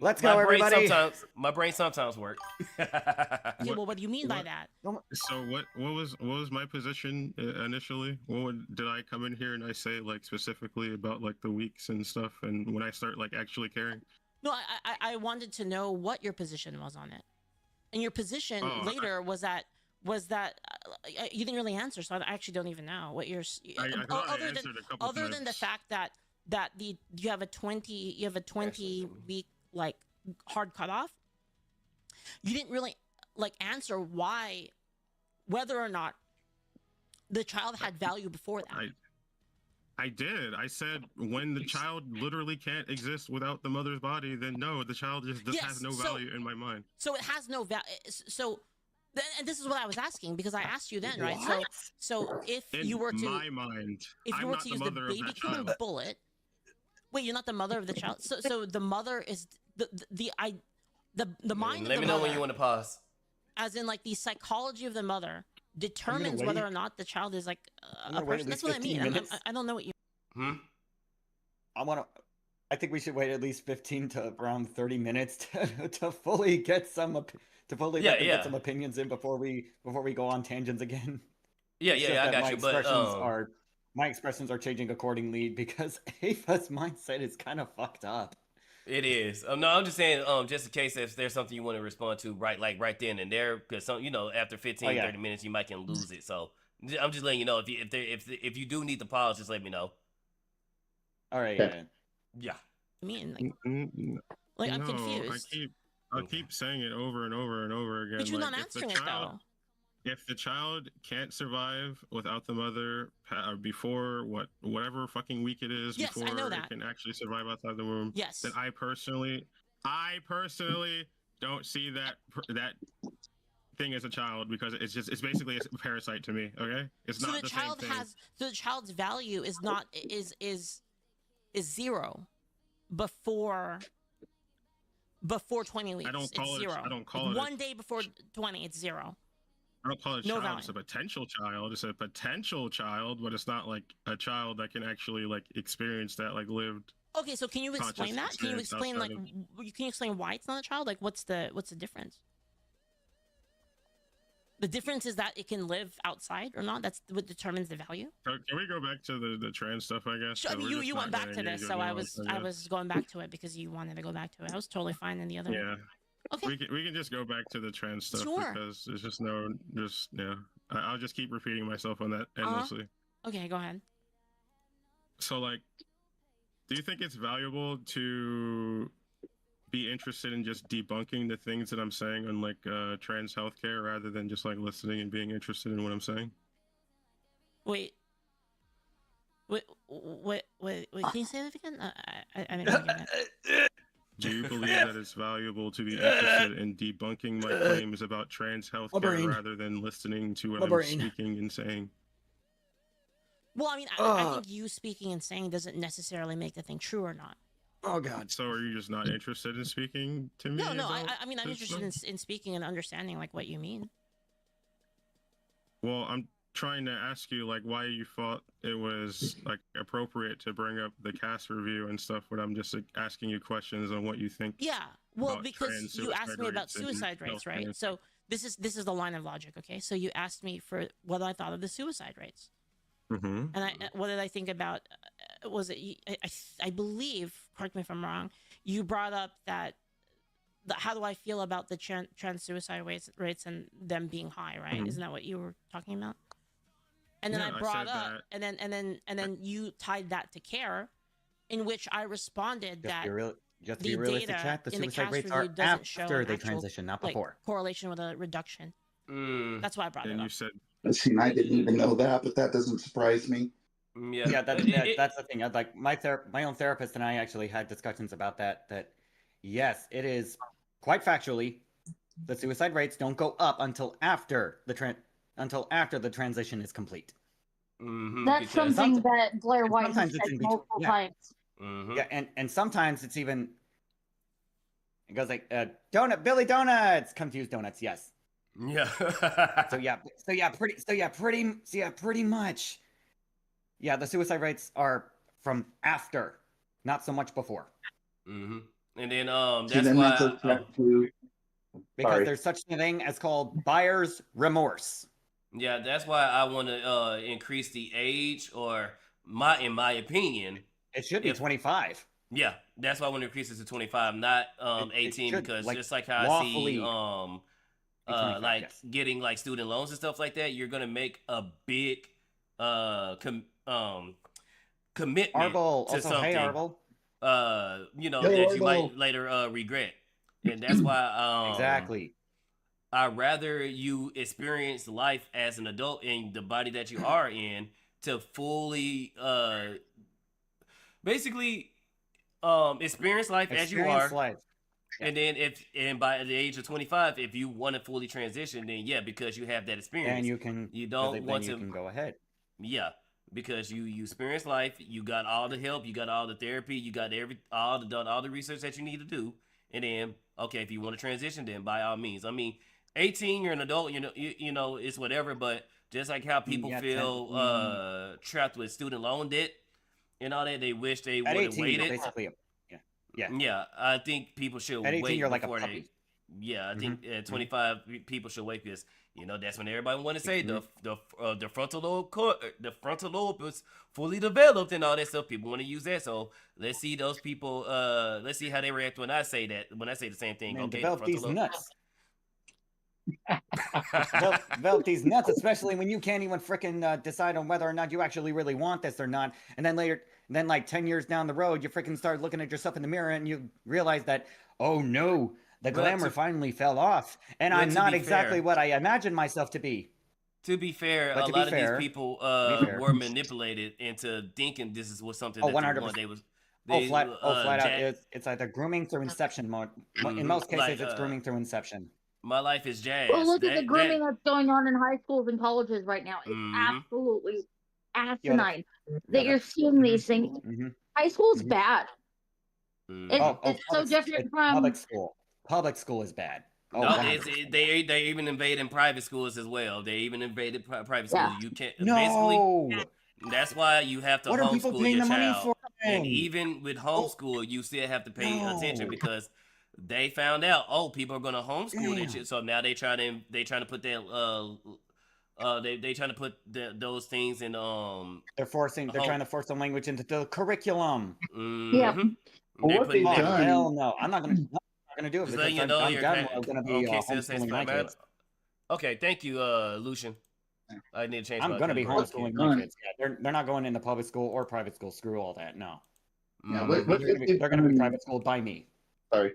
Let's go, everybody. My brain sometimes works. Yeah, well, what do you mean by that? So what was my position initially? Did I come in here and I say like specifically about like the weeks and stuff, and when I start like actually caring? No, I wanted to know what your position was on it, and your position later was that you didn't really answer, so I actually don't even know what you're. Other than the fact that you have a 20 week like hard cutoff, you didn't really like answer whether or not the child had value before that. I did. I said when the child literally can't exist without the mother's body, then no, the child just has no value in my mind. So it has no value. So, and this is what I was asking, because I asked you then, right? So if you were to, my mind, if you were to use the baby killing bullet, wait, you're not the mother of the child. So the mother is the mind. Let me know when you want to pause. As in, like, the psychology of the mother determines whether or not the child is like a person. That's what I mean. I don't know what you. I think we should wait at least 15 to around 30 minutes to fully get some get some opinions in before we go on tangents again. Yeah, I got you. But my expressions are changing accordingly because Ava's mindset is kind of fucked up. It is. No, I'm just saying, just in case if there's something you want to respond to right then and there, because after 15, 30 minutes you might can lose it. So I'm just letting you know if you do need to pause, just let me know. All right. Yeah. I mean, like I'm confused. I keep saying it over and over and over again. But you're not answering it though. If the child can't survive without the mother before whatever fucking week it is, before it can actually survive outside the womb, then I personally don't see that thing as a child, because it's basically a parasite to me. Okay, it's not the same thing. So the child's value is not is zero before 20 weeks. I don't call it zero. I don't call it one day before 20. It's zero. I don't call it a no child. value. It's a potential child. It's a potential child, but it's not like a child that can actually like experience that like lived. Okay, so can you explain that? Can you explain can you explain why it's not a child? Like what's the difference? The difference is that it can live outside or not. That's what determines the value. Can we go back to the trans stuff? I guess. Sure, you went back to this, so I was going back to it because you wanted to go back to it. I was totally fine in the other. Yeah. Okay. We can just go back to the trans stuff because there's just I'll just keep repeating myself on that endlessly. Okay, go ahead. So like, do you think it's valuable to be interested in just debunking the things that I'm saying on like trans healthcare rather than just like listening and being interested in what I'm saying? Wait. Can you say that again? I didn't get it. Do you believe that it's valuable to be interested in debunking my claims about trans healthcare rather than listening to what I'm speaking and saying? Well, I mean, I think you speaking and saying doesn't necessarily make the thing true or not. Oh God. So are you just not interested in speaking to me? No. I mean, I'm interested in speaking and understanding like what you mean. Well, I'm trying to ask you like why you thought it was like appropriate to bring up the cast review and stuff when I'm just like, asking you questions on what you think. Yeah. Well, because you asked me about suicide rates, right? So this is the line of logic, okay? So you asked me for what I thought of the suicide rates. Mm-hmm. And what did I think about? Was it? I believe. Correct me if I'm wrong. You brought up that. How do I feel about the trans suicide rates and them being high? Right? Mm-hmm. Isn't that what you were talking about? And then I brought up, and then you tied that to care, in which I responded that just be realistic, chat. The suicide rates are after they transition, not before. Correlation with a reduction. That's why I brought it up. You said. See, I didn't even know that, but that doesn't surprise me. Yeah, that's the thing. Like my own therapist and I actually had discussions about that. That yes, it is quite factually, the suicide rates don't go up until after the transition is complete. Mm-hmm, that's something that Blair White has said multiple times. Mm-hmm. Yeah, and sometimes it's even it goes like Billy Donuts, come to use donuts, yes. Yeah. pretty much. Yeah, the suicide rates are from after, not so much before. Mm-hmm. And then that's why because there's such a thing as called buyer's remorse. Yeah, that's why I want to increase the age, or in my opinion, it should be 25. Yeah, that's why I want to increase it to 25, not 18, because just like how I see like getting like student loans and stuff like that, you're gonna make a big commitment to something. Hey, Arbol. That you might later regret, and that's why exactly. I'd rather you experience life as an adult in the body that you are in to fully basically experience life as you are. Life. And then by the age of 25, if you want to fully transition, then yeah, because you have that experience, and you can go ahead. Yeah, because you experience life, you got all the help, you got all the therapy, you got all the research that you need to do, and then okay, if you want to transition, then by all means. I mean, 18, you're an adult, you know, it's whatever. But just like how people feel trapped with student loan debt and all that, they wish they would have waited. Basically, yeah. I think people should at 18, wait you're before like a puppy. I think at 25 people should wait, because that's when everybody want to say the frontal lobe is fully developed and all that stuff. People want to use that, so let's see those people. Let's see how they react when I say that. When I say the same thing, man, okay, develop these nuts. Develop these nuts, especially when you can't even freaking decide on whether or not you actually really want this or not. And then later, like 10 years down the road, you freaking start looking at yourself in the mirror and you realize that, oh no, the glamour finally fell off, and I'm not exactly what I imagined myself to be. To be fair, a lot of these people were manipulated into thinking this is something that 100%. They was. Flat out, it's either grooming through inception mode. In most cases, it's grooming through inception. My life is jazz. Well, look at the grooming that's going on in high schools and colleges right now. It's absolutely asinine that you're seeing these things. High school's bad. It's so different from public school. Public school is bad. Oh, no, they even invading private schools as well. They even invaded private schools. You can't basically. That's why you have to homeschool your child. And even with homeschool, you still have to pay attention, because they found out, people are gonna homeschool their shit. So now they trying to put that they trying to put those things in they're trying to force the language into the curriculum. Yeah. What they've done? Hell no, I'm not gonna do it, because I'm gonna be homeschooling my kids. Okay, thank you, Lucian. I need to change. I'm gonna be homeschooling my kids. Yeah, they're not going into public school or private school. Screw all that. No. Yeah, they're gonna be private schooled by me. Sorry.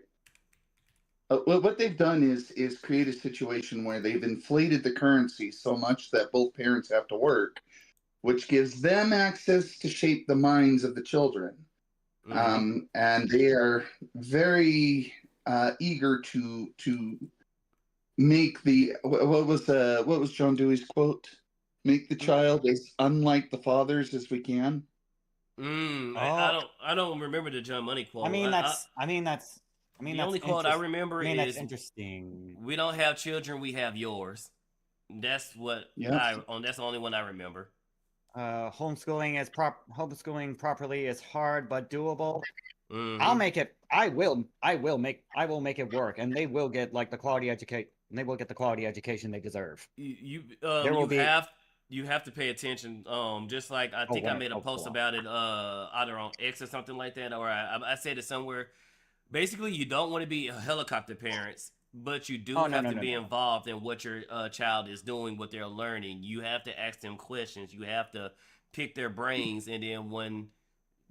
What they've done is create a situation where they've inflated the currency so much that both parents have to work, which gives them access to shape the minds of the children. And they are very eager to make the what was John Dewey's quote? Make the child as unlike the fathers as we can. I don't remember the John Money quote. The only quote I remember is that's interesting. We don't have children, we have yours. That's what that's the only one I remember. Homeschooling properly is hard but doable. I'll make it. I will make it work, and they will get like the quality education. They will get the quality education they deserve. You have to pay attention. Just like I think I made a post about it either on X or something like that, or I said it somewhere. Basically, you don't want to be helicopter parents, but you do have to be involved in what your child is doing, what they're learning. You have to ask them questions. You have to pick their brains, and then when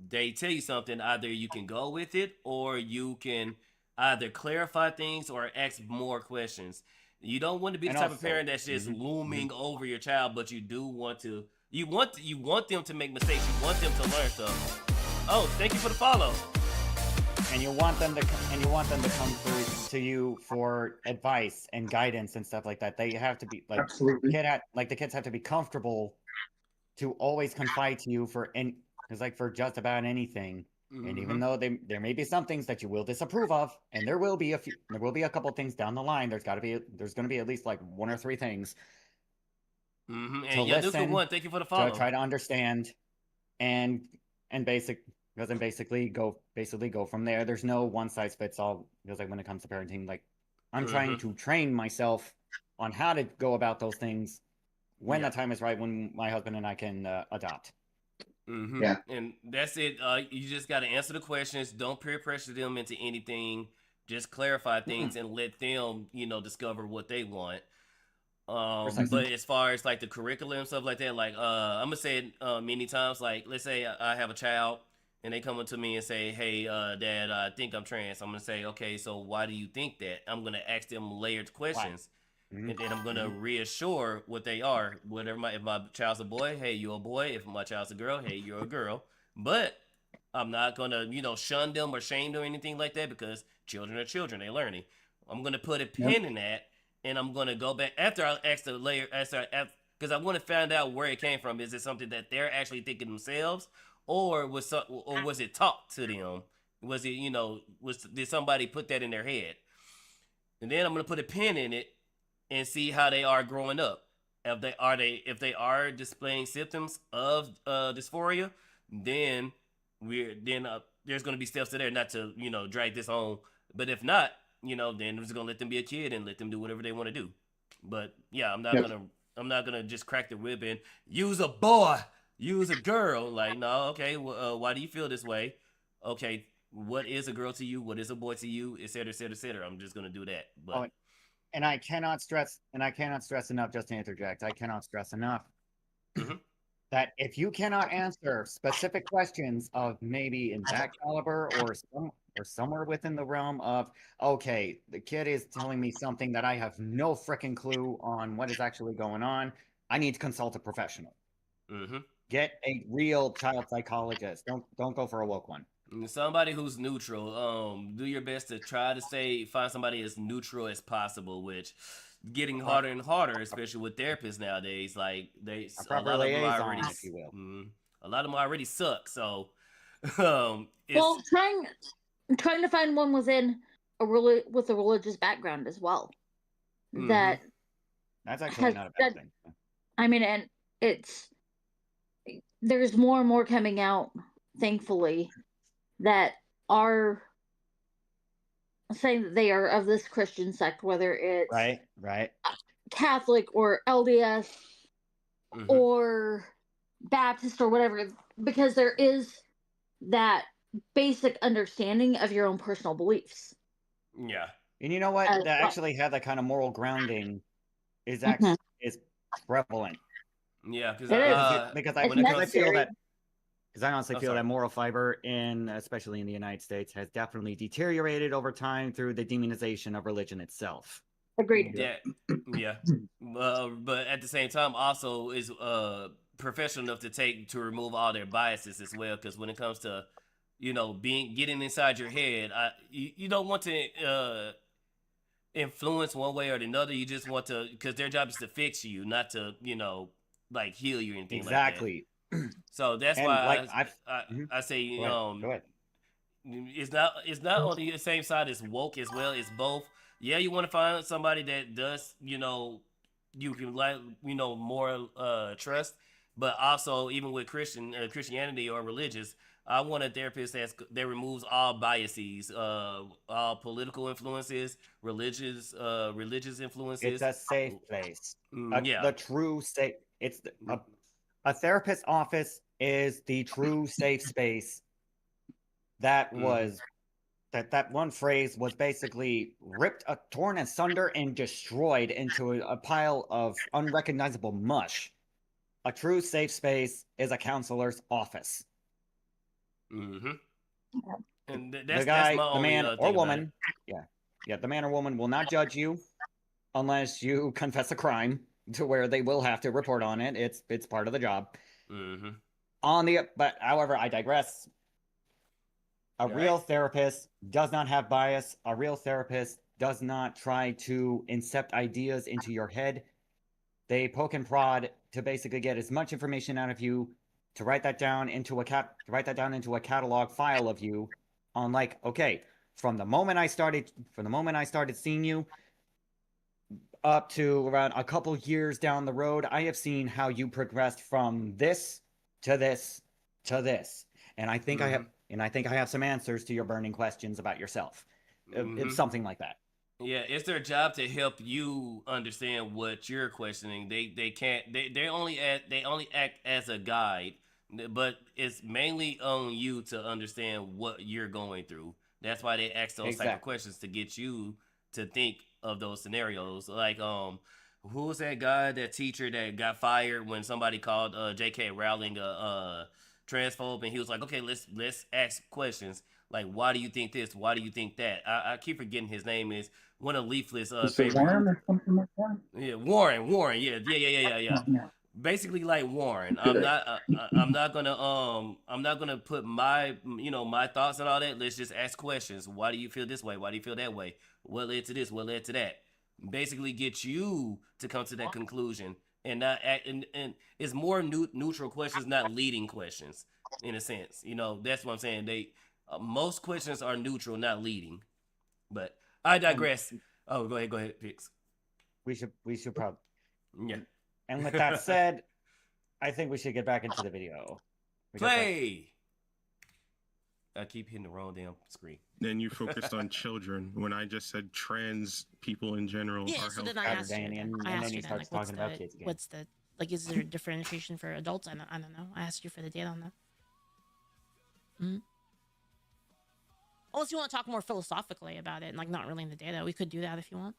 they tell you something, either you can go with it or you can either clarify things or ask more questions. You don't want to be the type of parent that's just looming over your child, but you do want to. You want them to make mistakes. You want them to learn stuff. Oh, thank you for the follow. And you want them to come through to you for advice and guidance and stuff like that. They have to be like Absolutely. The kids have to be comfortable to always confide to you for just about anything. And even though there may be some things that you will disapprove of, and there will be a couple things down the line. There's going to be at least like 1 or 3 things. And listen, thank you for the follow. To try to understand, and basically go from there. There's no one size fits all. Because like when it comes to parenting, like I'm trying to train myself on how to go about those things when the time is right, when my husband and I can adopt. Yeah, and that's it. You just got to answer the questions. Don't peer pressure them into anything. Just clarify things and let them, discover what they want. But as far as like the curriculum and stuff like that, like I'm gonna say it many times. Like let's say I have a child and they come up to me and say, "Hey, Dad, I think I'm trans." I'm gonna say, "Okay, so why do you think that?" I'm gonna ask them layered questions. And then I'm gonna reassure what they are. If my child's a boy, hey, you're a boy. If my child's a girl, hey, you're a girl. But I'm not gonna, shun them or shame them or anything like that, because children are children. They're learning. I'm gonna put a pin in that, and I'm gonna go back after I ask the layer, because I want to find out where it came from. Is it something that they're actually thinking themselves, or was it taught to them? Was it, did somebody put that in their head? And then I'm gonna put a pin in it and see how they are growing up. If they are displaying symptoms of dysphoria, then there's going to be steps to there, not to drag this on. But if not, then we're just going to let them be a kid and let them do whatever they want to do. But yeah, I'm not gonna just crack the whip and use a boy, use a girl. Like, no, okay, why do you feel this way? Okay, what is a girl to you? What is a boy to you? Et cetera, et cetera, et cetera. I'm just gonna do that. But And I cannot stress enough, just to interject, I cannot stress enough that if you cannot answer specific questions of maybe in that caliber or somewhere within the realm of, okay, the kid is telling me something that I have no freaking clue on what is actually going on, I need to consult a professional. Get a real child psychologist. Don't go for a woke one. Somebody who's neutral. Do your best to try to find somebody as neutral as possible, which getting harder and harder, especially with therapists nowadays. Like a lot of them already, if you will. A lot of them already suck. So, trying to find one with a religious background as well. That's actually not a bad thing. I mean, and there's more and more coming out, thankfully, that are saying that they are of this Christian sect, whether it's right Catholic or LDS or Baptist or whatever, because there is that basic understanding of your own personal beliefs. Yeah. And you know what? That actually have that kind of moral grounding is prevalent. Yeah, because I feel that Because I honestly feel that moral fiber, especially in the United States, has definitely deteriorated over time through the demonization of religion itself. Agreed. Yeah. But at the same time, also is professional enough to remove all their biases as well. Because when it comes to, getting inside your head, you don't want to influence one way or another. You just want to, because their job is to fix you, not to, like heal you or anything like that. Exactly. So that's why I say, go ahead. It's not on the same side as woke as well. It's both. Yeah, you want to find somebody that does, you can more trust, but also even with Christianity or religious, I want a therapist that removes all biases, all political influences, religious influences. It's a safe place. Yeah, the true safe. It's a therapist's office is the true safe space. That was that one phrase was basically ripped, torn asunder, and destroyed into a pile of unrecognizable mush. A true safe space is a counselor's office. And the guy, the man or woman, the man or woman will not judge you unless you confess a crime to where they will have to report on it. It's part of the job. But however, I digress. A real therapist does not have bias. A real therapist does not try to incept ideas into your head. They poke and prod to basically get as much information out of you, to write that down into a catalog file of you on, like, okay, from the moment I started seeing you up to around a couple years down the road, I have seen how you progressed from this to this to this. And I think I have some answers to your burning questions about yourself. It's something like that. Yeah, it's their job to help you understand what you're questioning. They only act as a guide, but it's mainly on you to understand what you're going through. That's why they ask those type of questions, to get you to think of those scenarios. Like, who was that guy, that teacher that got fired when somebody called J.K. Rowling a transphobe, and he was like, okay, let's ask questions. Like, why do you think this? Why do you think that? I keep forgetting his name. Is one of Leaflet's favorite. Warren or something like that? Yeah, Warren. Yeah. Basically, like Warren. I'm not gonna put my my thoughts and all that. Let's just ask questions. Why do you feel this way? Why do you feel that way? What led to this? What led to that? Basically, get you to come to that conclusion, and not and it's more neutral questions, not leading questions, in a sense. That's what I'm saying. They most questions are neutral, not leading. But I digress. Go ahead, Pix. We should probably. Yeah. And with that said, I think we should get back into the video. Play. I keep hitting the wrong damn screen. Then you focused on children when I just said trans people in general. Yeah, so then I asked you. And then he starts talking about kids again. What's the, like, is there a differentiation for adults? I don't know. I asked you for the data on that. Unless you want to talk more philosophically about it and, like, not really in the data, we could do that if you want.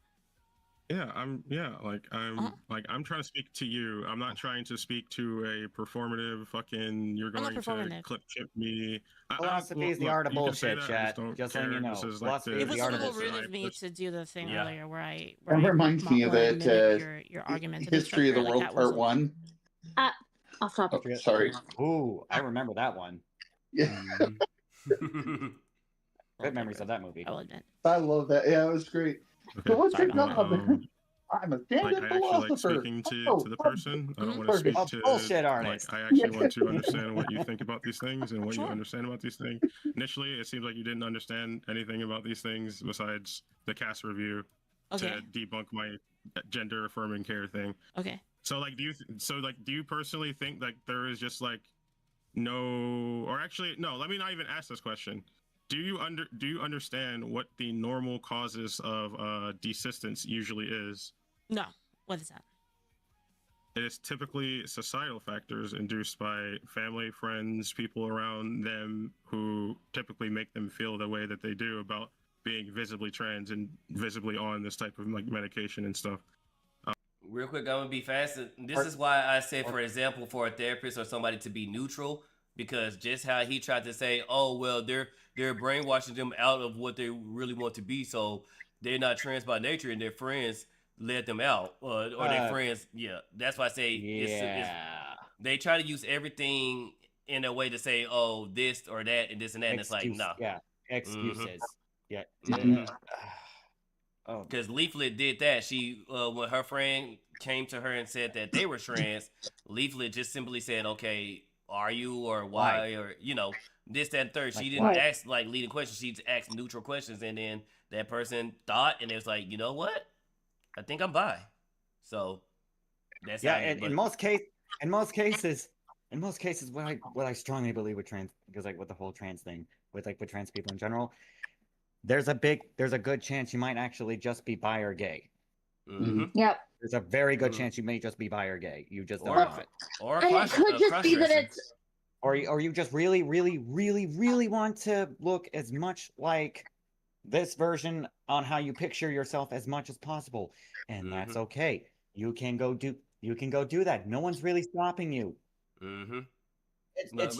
Yeah, I'm trying to speak to you. I'm not trying to speak to a performative fucking, you're going to clip chip me. Philosophy is the art of bullshit, chat. Just so you know. Philosophy is the art of bullshit. It was a little rude of me to do the thing earlier where I reminds me of that your argument. History of the World Part 1. Off topic. Oh, sorry. Ooh, I remember that one. Yeah. Good memories of that movie. I love that. Yeah, it was great. So what's your job? I'm a stand-up philosopher. Speaking to the person. I don't want to speak to bullshit artist. I actually want to understand what you think about these things and what you understand about these things. Initially, it seems like you didn't understand anything about these things besides the cast review to debunk my gender affirming care thing. Okay. So like, do you personally think like there is just like no, or actually no? Let me not even ask this question. Do you understand what the normal causes of desistance usually is? No. What is that? It is typically societal factors induced by family, friends, people around them who typically make them feel the way that they do about being visibly trans and visibly on this type of like medication and stuff. Real quick, I'm gonna be fast. This is why I say, for example, for a therapist or somebody to be neutral. because just how he tried to say, oh well, they're brainwashing them out of what they really want to be, so they're not trans by nature, and their friends let them out, or their friends. Yeah, that's why I say it's they try to use everything in a way to say, oh, this or that and this and that, and it's like, nah. Yeah, excuses. Yeah. Oh, because Leaflet did that. She when her friend came to her and said that they were trans, Leaflet just simply said, okay, are you, or why? Or this, that, and third. She didn't ask like leading questions. She asked neutral questions, and then that person thought, and it was like, you know what? I think I'm bi. So that's in most cases, what I strongly believe with trans, because like with the whole trans thing, with trans people in general, there's a good chance you might actually just be bi or gay. Yep. There's a very good chance you may just be bi or gay. You just don't know it. Or it could just be that it's. Or you just really, really, really, really want to look as much like this version on how you picture yourself as much as possible, and that's okay. You can go do that. No one's really stopping you. It's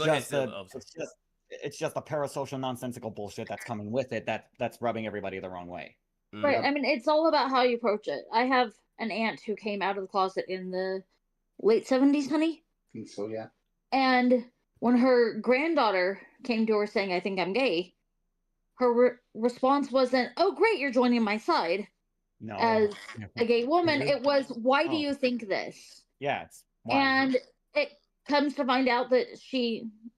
just a parasocial nonsensical bullshit that's coming with it that's rubbing everybody the wrong way. Right. I mean, it's all about how you approach it. I have an aunt who came out of the closet in the late 70s, honey. I think so, yeah. And when her granddaughter came to her saying, I think I'm gay, her response wasn't, oh, great, you're joining my side. No. As a gay woman, it was, why do you think this? Yeah. And it comes to find out that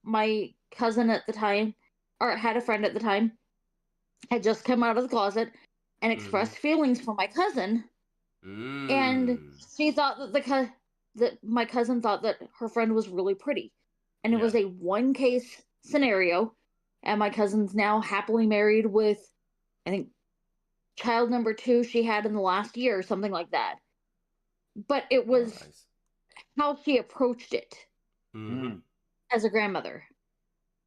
my cousin at the time, or had a friend at the time, had just come out of the closet and expressed feelings for my cousin. And she thought that my cousin thought that her friend was really pretty. And it was a one case scenario. And my cousin's now happily married with, I think, child number 2 she had in the last year or something like that. But it was how she approached it as a grandmother.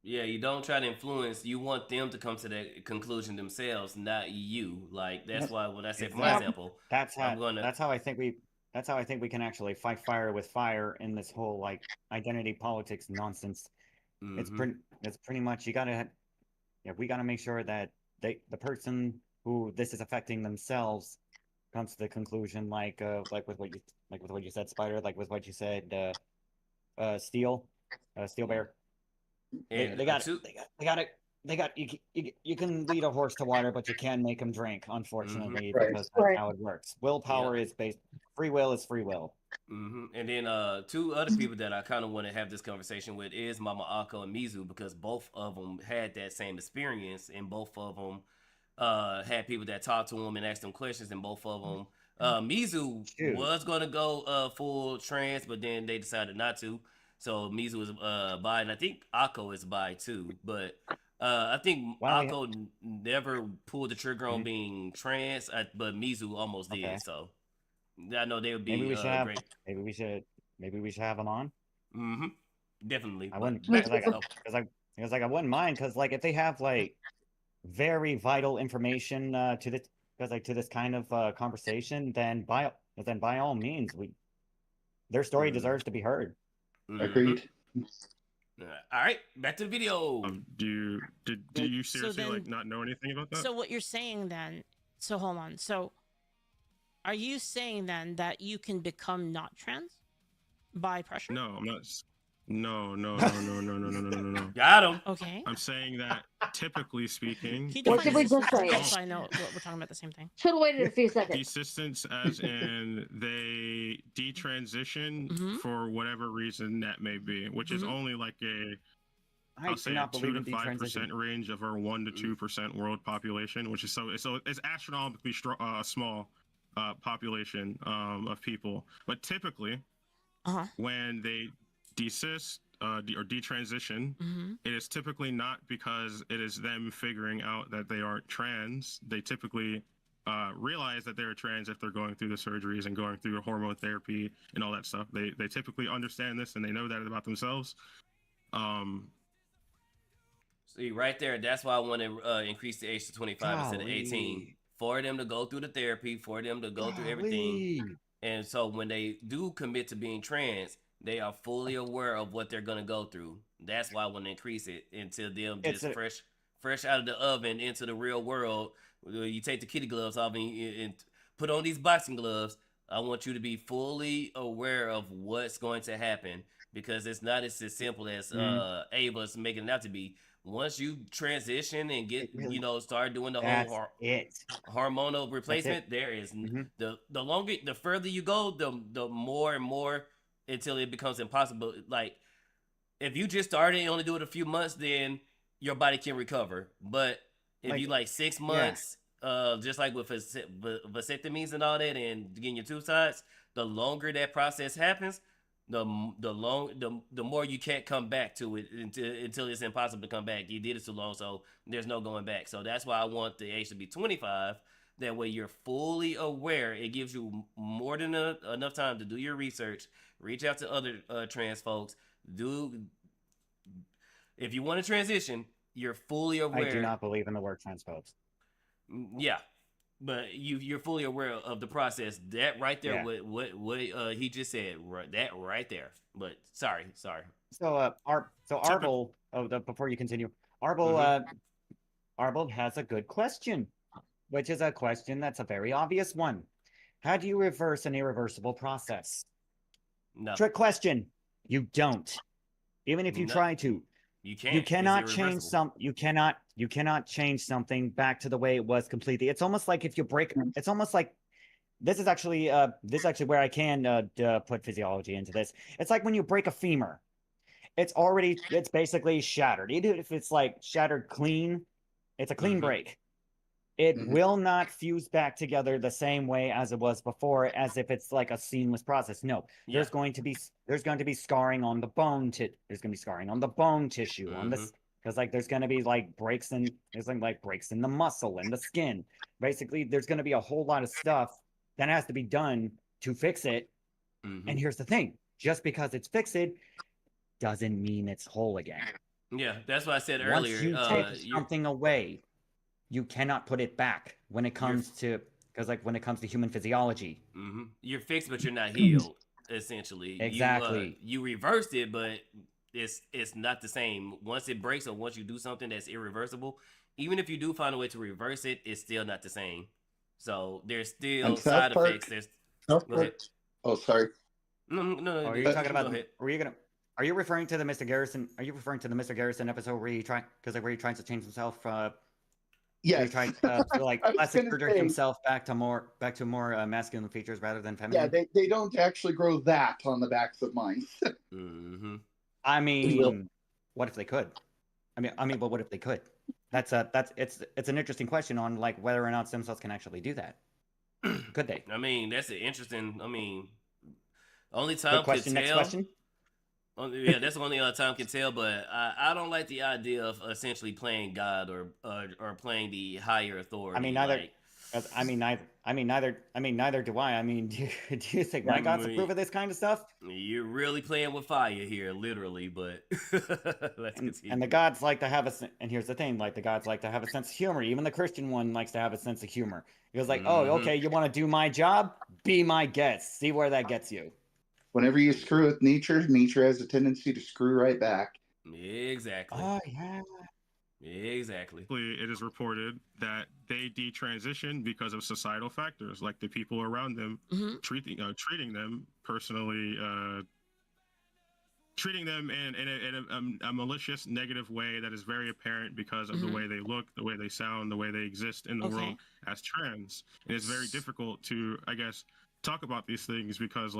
Yeah, you don't try to influence. You want them to come to that conclusion themselves, not you. Like that's why when I say for my example, that's how I think we can actually fight fire with fire in this whole like identity politics nonsense. It's pretty much we gotta make sure that the person who this is affecting themselves comes to the conclusion like with what you said, Spydr, like with what you said, Steel Bear. They got you can lead a horse to water, but you can make him drink, unfortunately, because that's how it works. Willpower is free will is free will. And then 2 other people that I kind of want to have this conversation with is Mama Akko and Mizu, because both of them had that same experience, and both of them had people that talked to them and asked them questions, and both of them Mizu was going to go full trans, but then they decided not to. So Mizu is bi, and I think Akko is bi too. But I think Akko never pulled the trigger on being trans, but Mizu almost did. So I know they would be great. Maybe we should have them on. Definitely. I wouldn't because I wouldn't mind, because like if they have like very vital information to this kind of conversation, then by all means, their story deserves to be heard. Agreed. All right, back to the video. Do you seriously not know anything about that? So what you're saying then? So hold on. So are you saying then that you can become not trans by pressure? No, I'm not. No. Got him. Okay. I'm saying that typically speaking. What did we just say? So I know we're talking about the same thing. Should have waited a few seconds. Desistance, as in they detransition for whatever reason that may be, which is only like I'll say a 2 to 5% range of our 1 to 2% world population, which is it's astronomically small population of people. But typically, when they desist or detransition, it is typically not because it is them figuring out that they aren't trans. They typically realize that they're trans if they're going through the surgeries and going through hormone therapy and all that stuff. They typically understand this and they know that about themselves. See, right there, that's why I want to increase the age to 25 instead of 18. For them to go through the therapy, for them to go through everything. And so when they do commit to being trans, they are fully aware of what they're going to go through. That's why I want to increase it until them just fresh out of the oven into the real world. You take the kitty gloves off and put on these boxing gloves. I want you to be fully aware of what's going to happen, because it's not as simple as Ava's making it out to be. Once you transition and get, start doing the whole hormonal replacement, there is the further you go, the more and more until it becomes impossible. Like, if you just started and only do it a few months, then your body can recover. But if you 6 months, just like with vasectomies and all that, and getting your two sides, the longer that process happens, the more you can't come back to it until it's impossible to come back. You did it too long, so there's no going back. So that's why I want the age to be 25. That way you're fully aware. It gives you more than enough time to do your research, reach out to other trans folks. If you want to transition, you're fully aware. I do not believe in the word transphobes. Yeah, but you're fully aware of the process. That right there, what he just said, that right there. But sorry. So Arbol. Before you continue, Arbol has a good question, which is a question that's a very obvious one. How do you reverse an irreversible process? No. Trick question. You don't. Even if you try to. You can't. You cannot change you cannot change something back to the way it was completely. It's almost like if you break, it's almost like this is actually where I can put physiology into this. It's like when you break a femur. It's basically shattered. Even if it's shattered clean, it's a clean break. It will not fuse back together the same way as it was before, as if it's like a seamless process. No, there's going to be scarring on the bone. There's going to be scarring on the bone tissue on this, because there's going to be breaks in breaks in the muscle and the skin. Basically, there's going to be a whole lot of stuff that has to be done to fix it. And here's the thing: just because it's fixed doesn't mean it's whole again. Yeah, that's what I said earlier. Once you take something away, you cannot put it back when it comes to human physiology. You're fixed, but you're not healed. Essentially, exactly. You reversed it, but it's not the same. Once it breaks, or once you do something that's irreversible, even if you do find a way to reverse it, it's still not the same. So there's still side effects. Go ahead. Oh, sorry. No. Are you talking about? Are you referring to the Mr. Garrison? Are you referring to the Mr. Garrison episode where he tries to change himself? Yes. He tried to plastic surgery himself back to more masculine features rather than feminine. Yeah, they don't actually grow that on the backs of mice. I mean, what if they could? But what if they could? It's an interesting question on whether or not stem cells can actually do that. Could they? That's an interesting. Only time could tell. Next question. Yeah, that's the only time can tell. But I don't like the idea of essentially playing God or playing the higher authority. Neither do I. Do you think my gods approve of this kind of stuff? You're really playing with fire here, literally. But let's continue. And the gods like to have and here's the thing: the gods like to have a sense of humor. Even the Christian one likes to have a sense of humor. He goes "Oh, okay, you want to do my job? Be my guest. See where that gets you." Whenever you screw with nature has a tendency to screw right back. Exactly. Oh yeah. Exactly. It is reported that they detransition because of societal factors, like the people around them treating them personally, treating them in a malicious, negative way that is very apparent because of the way they look, the way they sound, the way they exist in the world as trans. And it's very difficult to, I guess, talk about these things because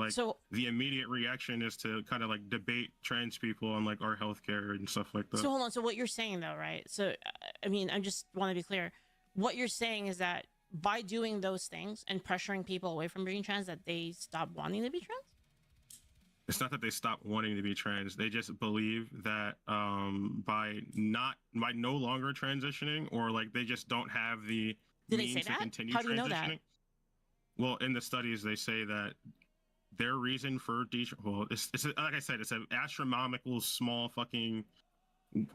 the immediate reaction is to kind of debate trans people on our healthcare and stuff like that. So hold on. So what you're saying though, right? So I just want to be clear. What you're saying is that by doing those things and pressuring people away from being trans, that they stop wanting to be trans? It's not that they stop wanting to be trans. They just believe that by no longer transitioning, or they just don't have the means to continue transitioning. How do you know that? Well, in the studies, they say that their reason for it's like I said, it's an astronomical small fucking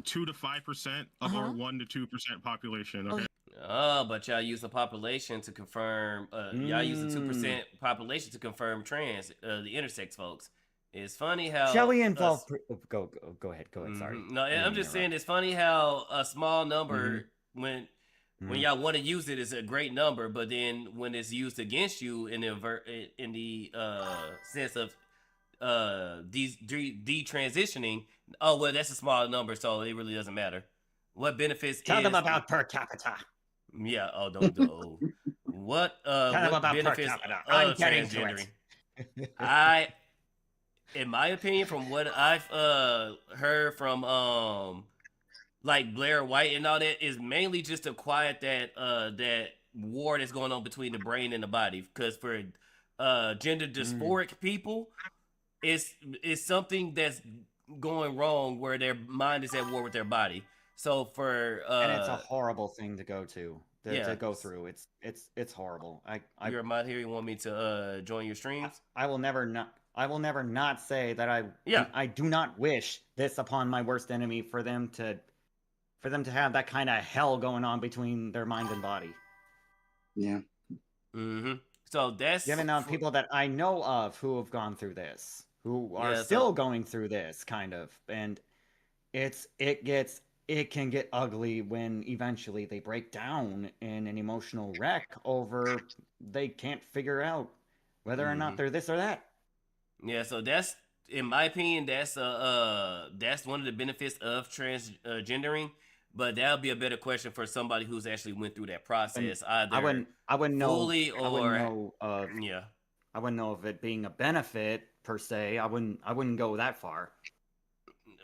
2 to 5% of our 1 to 2% population. Okay. But y'all use the population to confirm. Y'all use the 2% population to confirm trans, the intersex folks. It's funny how shall we involve? Go ahead. Sorry. No, I'm just saying it's funny how a small number when y'all want to use it is a great number, but then when it's used against you in the sense of detransitioning, oh well, that's a small number, so it really doesn't matter. What benefits? Tell them about per capita. Yeah. Oh, don't do. What Tell them what about benefits per capita. of I'm getting transgendering? to it. In my opinion, from what I've heard from like Blair White and all that, is mainly just to quiet that war that's going on between the brain and the body. Because for gender dysphoric people, it's something that's going wrong where their mind is at war with their body. So for and it's a horrible thing to go to go through. It's horrible. You're a mod here. You want me to join your streams? I will never not say that I do not wish this upon my worst enemy for them to have that kind of hell going on between their mind and body. Yeah. So that's given out people that I know of who have gone through this, who are still going through this kind of, and it can get ugly when eventually they break down in an emotional wreck over they can't figure out whether or not they're this or that. Yeah, so that's, in my opinion, that's one of the benefits of transgendering. But that'll be a better question for somebody who's actually went through that process. Either I wouldn't know fully or I wouldn't know of it being a benefit per se. I wouldn't go that far.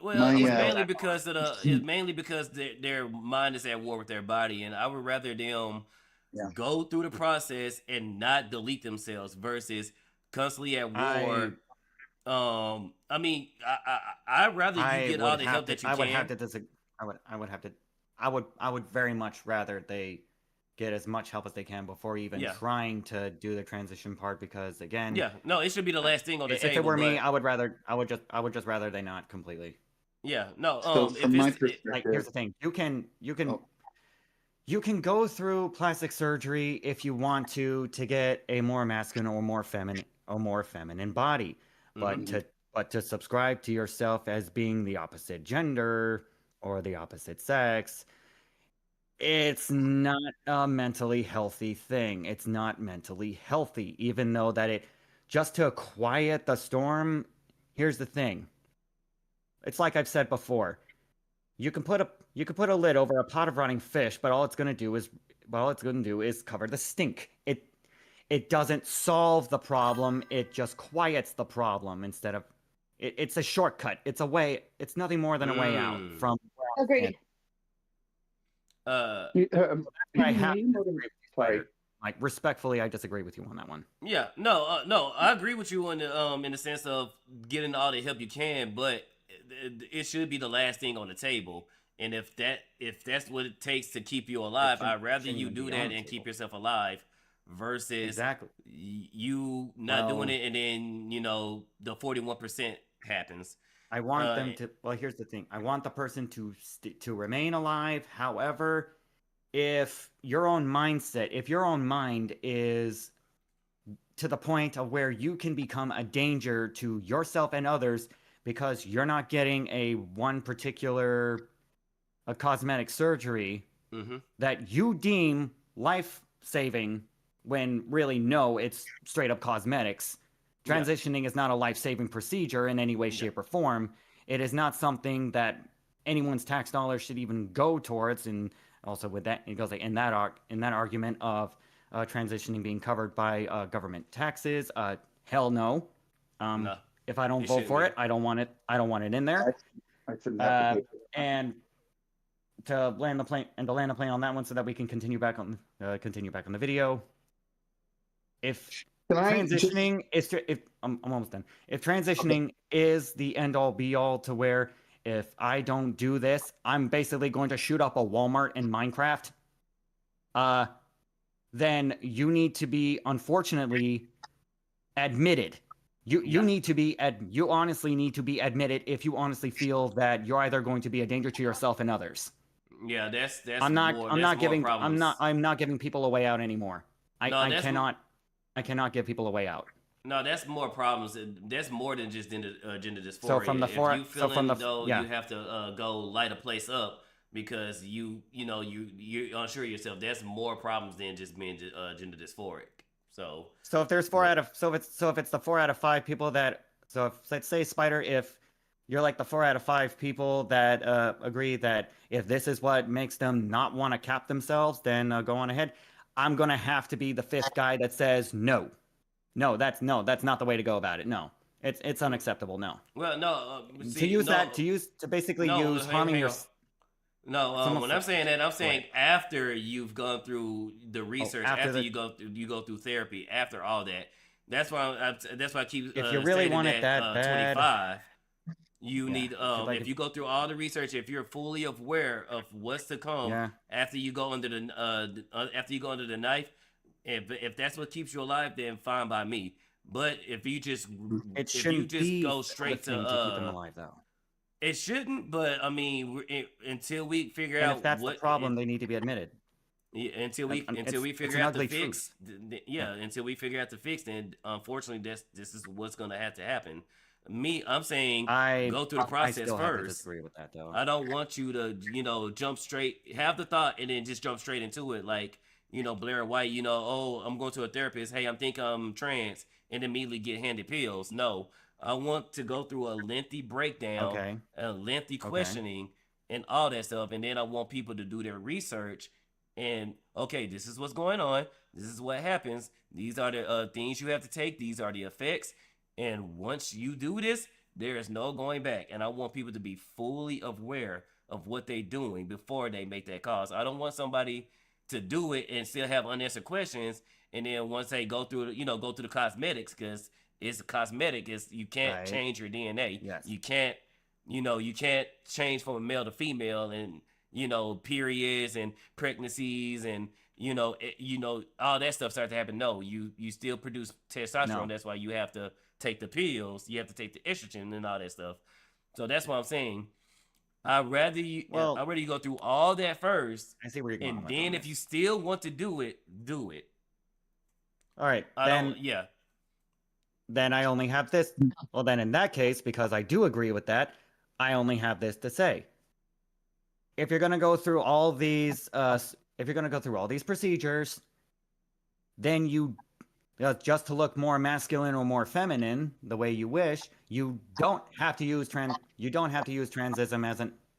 Well, it's mainly because their mind is at war with their body, and I would rather them go through the process and not delete themselves versus constantly at war. I mean, I'd rather you get all the help that you can. I would very much rather they get as much help as they can before even trying to do the transition part, because again, it should be the last thing on the table. If it were me, I would just rather they not completely. Yeah, no. So from my perspective, here's the thing: you can go through plastic surgery if you want to get a more masculine or more feminine body, but to subscribe to yourself as being the opposite gender or the opposite sex, it's not a mentally healthy thing. It's not mentally healthy, even though that it just to quiet the storm. Here's the thing. It's like I've said before. You can put a lid over a pot of rotting fish, but all it's going to do is cover the stink. It doesn't solve the problem. It just quiets the problem instead of it's a shortcut. It's a way. It's nothing more than a way out from. Agreed. Like respectfully, I disagree with you on that one. Yeah, no, I agree with you in the sense of getting all the help you can, but it should be the last thing on the table. And if that's what it takes to keep you alive, I'd rather you do that and keep yourself alive versus you not doing it and then the 41% happens. I want them to. Well, here's the thing. I want the person to remain alive. However, if your own mind is to the point of where you can become a danger to yourself and others because you're not getting one particular cosmetic surgery that you deem life-saving, when really no, it's straight up cosmetics. Transitioning is not a life-saving procedure in any way, shape, or form. It is not something that anyone's tax dollars should even go towards. And also with that, it goes like in that argument of transitioning being covered by government taxes. Hell no. No. If I don't vote for it, I don't want it. I don't want it in there. And to land the plane on that one, so that we can continue back on the video. If transitioning I'm almost done. If transitioning is the end all be all to where if I don't do this, I'm basically going to shoot up a Walmart in Minecraft, then you need to be, unfortunately, admitted. You honestly need to be admitted if you honestly feel that you're either going to be a danger to yourself and others. Yeah, that's I'm not giving people a way out anymore. I cannot give people a way out. No, that's more problems. That's more than just gender dysphoria. So from the if you feeling though you have to go light a place up because you're unsure of yourself, that's more problems than just being gender dysphoric. So if there's if it's the 4 out of 5 people that if let's say Spydr, if you're like the 4 out of 5 people that agree that if this is what makes them not want to cap themselves, then go on ahead. I'm gonna have to be the 5th guy that says no. That's not the way to go about it. No, it's unacceptable. No. Well, no. To basically use harming your. No, when I'm saying that, I'm saying after you've gone through the research, after you go through therapy, after all that. That's why I keep. If you really want it that bad, 25. You need if you go through all the research, if you're fully aware of what's to come after you go under the knife, if that's what keeps you alive, then fine by me. But if you just go straight to keep them alive though. It shouldn't, but I mean, until we figure out if that's the problem, they need to be admitted. Yeah, until we figure out the fix. Until we figure out the fix, then unfortunately, this is what's going to have to happen. I'm saying go through the process first. Have to disagree with that, though. I don't want you to jump straight, have the thought, and then just jump straight into it, like Blair White. I'm going to a therapist. Hey, I think I'm trans, and immediately get handed pills. No. I want to go through a lengthy breakdown, a lengthy questioning, and all that stuff. And then I want people to do their research. And, this is what's going on. This is what happens. These are the things you have to take. These are the effects. And once you do this, there is no going back. And I want people to be fully aware of what they're doing before they make that call. So I don't want somebody to do it and still have unanswered questions. And then once they go through the cosmetics, because it's cosmetic. You can't change your DNA. Yes. You can't change from a male to female, and periods and pregnancies and all that stuff starts to happen. No, you still produce testosterone. No. That's why you have to take the pills. You have to take the estrogen and all that stuff. So that's what I'm saying. I'd rather you go through all that first. I see where you're going. And then if you still want to do it, do it. All right. Then I only have this. Well, then in that case, because I do agree with that, I only have this to say. If you're going to go through all these, procedures, then just to look more masculine or more feminine, the way you wish, you don't have to use transism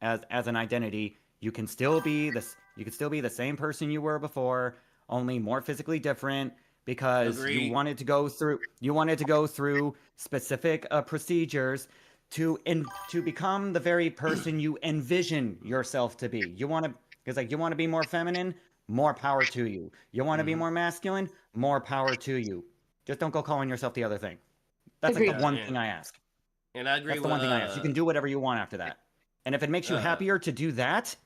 as an identity. You can still be the same person you were before, only more physically different. Because you wanted to go through specific procedures to become the very person you envision yourself to be. You want to be more feminine, more power to you. You want to be more masculine, more power to you. Just don't go calling yourself the other thing. That's like the one thing I ask. And I agree. That's the one thing I ask. You can do whatever you want after that. And if it makes you happier to do that,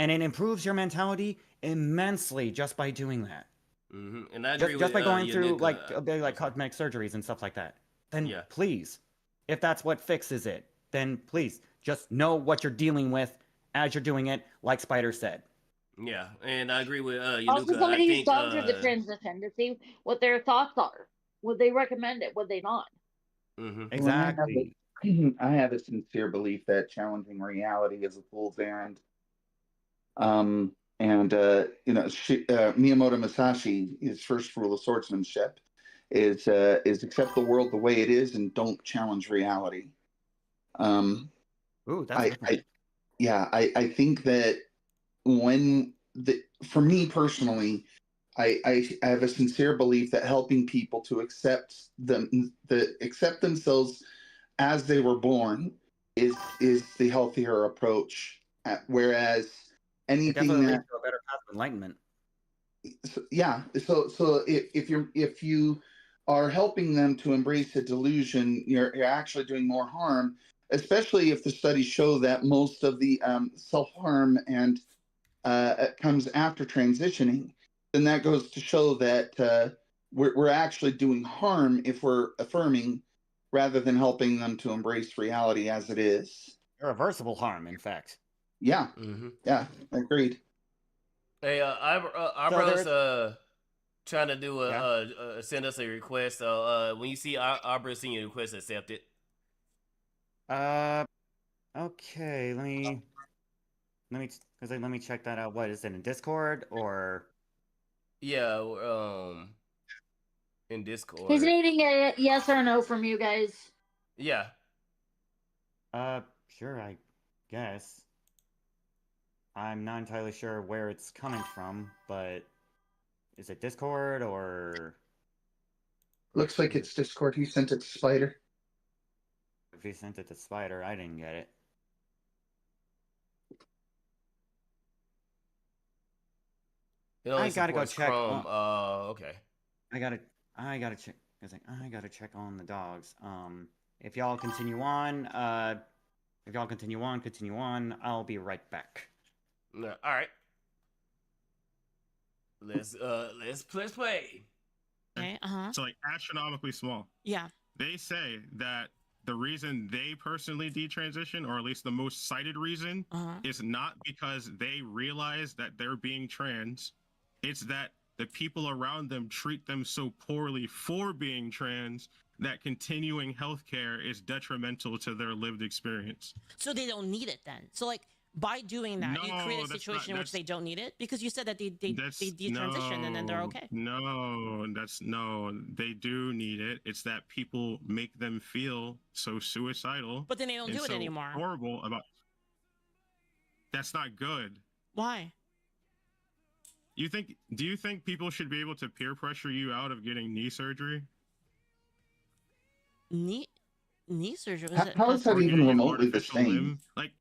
and it improves your mentality immensely just by doing that. Mm-hmm. And I agree just by going through like cosmetic surgeries and stuff like that. Then please, if that's what fixes it, then please just know what you're dealing with as you're doing it, like Spydr said. Yeah, and I agree with also somebody who's gone through the transition to see what their thoughts are. Would they recommend it? Would they not? Mm-hmm. Exactly. I have a sincere belief that challenging reality is a fool's errand. Miyamoto Musashi, his first rule of swordsmanship is accept the world the way it is and don't challenge reality. Ooh, that's I think that for me personally, I have a sincere belief that helping people to accept themselves as they were born is the healthier approach. Whereas anything that leads to a better path of enlightenment. So if you are helping them to embrace a delusion, you're actually doing more harm. Especially if the studies show that most of the self-harm and comes after transitioning, then that goes to show that we're actually doing harm if we're affirming rather than helping them to embrace reality as it is. Irreversible harm, in fact. Yeah. Mm-hmm. Yeah, agreed. Hey, Eyebrows trying to do a send us a request. So when you see Arbor send you a request, accept it. Okay. Let me check that out. What is it in Discord or? Yeah, in Discord. He's needing a yes or no from you guys. Yeah. Sure, I guess. I'm not entirely sure where it's coming from, but is it Discord or? Looks like it's Discord. He sent it to Spydr. If he sent it to Spydr, I didn't get it. I gotta go check. Chrome. Okay. I gotta check. I gotta check on the dogs. If y'all continue on, continue on. I'll be right back. All right. Let's play. Okay. So like astronomically small. Yeah. They say that the reason they personally detransition, or at least the most cited reason, is not because they realize that they're being trans. It's that the people around them treat them so poorly for being trans that continuing healthcare is detrimental to their lived experience. So they don't need it then. So like by doing that, you create a situation in which they don't need it, because you said that they detransition and then they're okay. No, they do need it. It's that people make them feel so suicidal. But then they don't do it anymore. Horrible about. That's not good. Why? Do you think people should be able to peer pressure you out of getting knee surgery? Knee surgery? How is that even remotely the same? Like,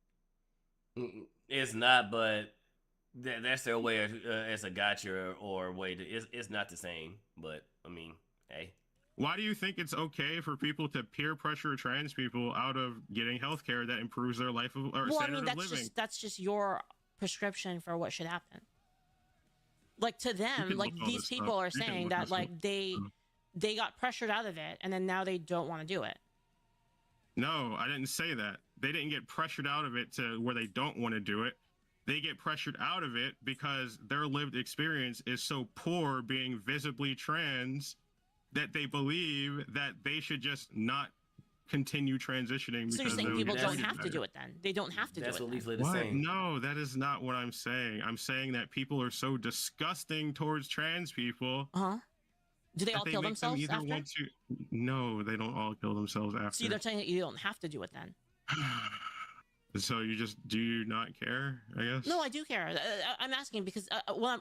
it's not, but that's their way of, as a gotcha or way to. It's not the same, but I mean, hey. Why do you think it's okay for people to peer pressure trans people out of getting healthcare that improves their life or standard of living? That's just your prescription for what should happen. Like to them, like these people are saying that like they got pressured out of it and then now they don't want to do it. No, I didn't say that. They didn't get pressured out of it to where they don't want to do it. They get pressured out of it because their lived experience is so poor being visibly trans that they believe that they should just not continue transitioning. So you're saying people don't have to do it then? They don't have to do it. That's what Leaflet is saying. No, that is not what I'm saying. I'm saying that people are so disgusting towards trans people. Do they all kill themselves after? No, they don't all kill themselves after. So you're saying that you don't have to do it then? So do you not care, I guess? No, I do care. I'm asking because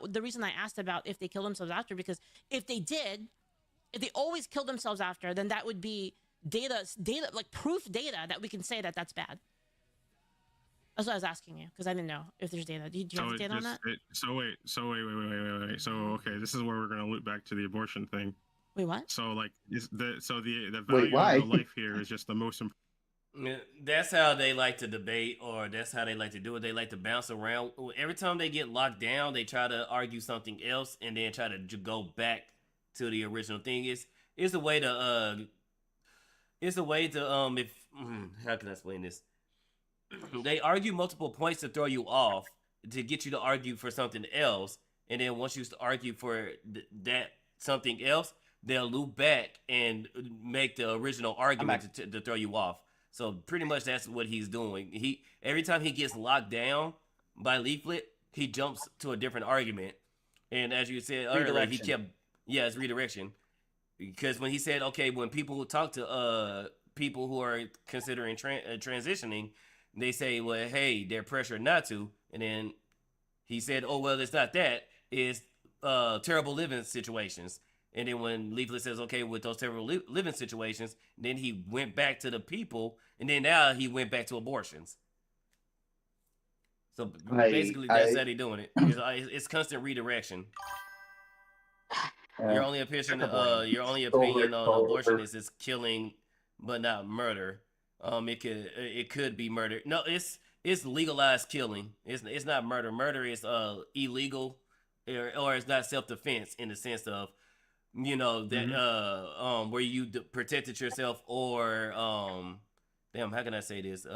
the reason I asked about if they kill themselves after, because if they always kill themselves after, then that would be data, like proof data that we can say that that's bad. That's what I was asking you, because I didn't know if there's data. Do you have data on that? So wait. So okay, this is where we're gonna loop back to the abortion thing. Wait, what? So like, the value of the life here is just the most important. That's how they like to debate, or that's how they like to do it. They like to bounce around. Every time they get locked down, they try to argue something else and then try to go back to the original thing. It's a way to how can I explain this? They argue multiple points to throw you off, to get you to argue for something else, and then once you argue for that something else, they'll loop back and make the original argument to throw you off. So pretty much that's what he's doing. Every time he gets locked down by Leaflet, he jumps to a different argument. And as you said earlier, he kept it's redirection. Because when he said, okay, when people talk to people who are considering transitioning, they say, well, hey, they're pressured not to. And then he said, oh, well, it's not that. It's terrible living situations. And then when Leaflet says, okay, with those terrible living situations, then he went back to the people, and then now he went back to abortions. So basically, that's how they're doing it. It's constant redirection. Your only opinion on abortion is killing, but not murder. It could be murder. No, it's legalized killing. It's not murder. Murder is illegal, or it's not self-defense in the sense of, that where you protected yourself, or how can I say this?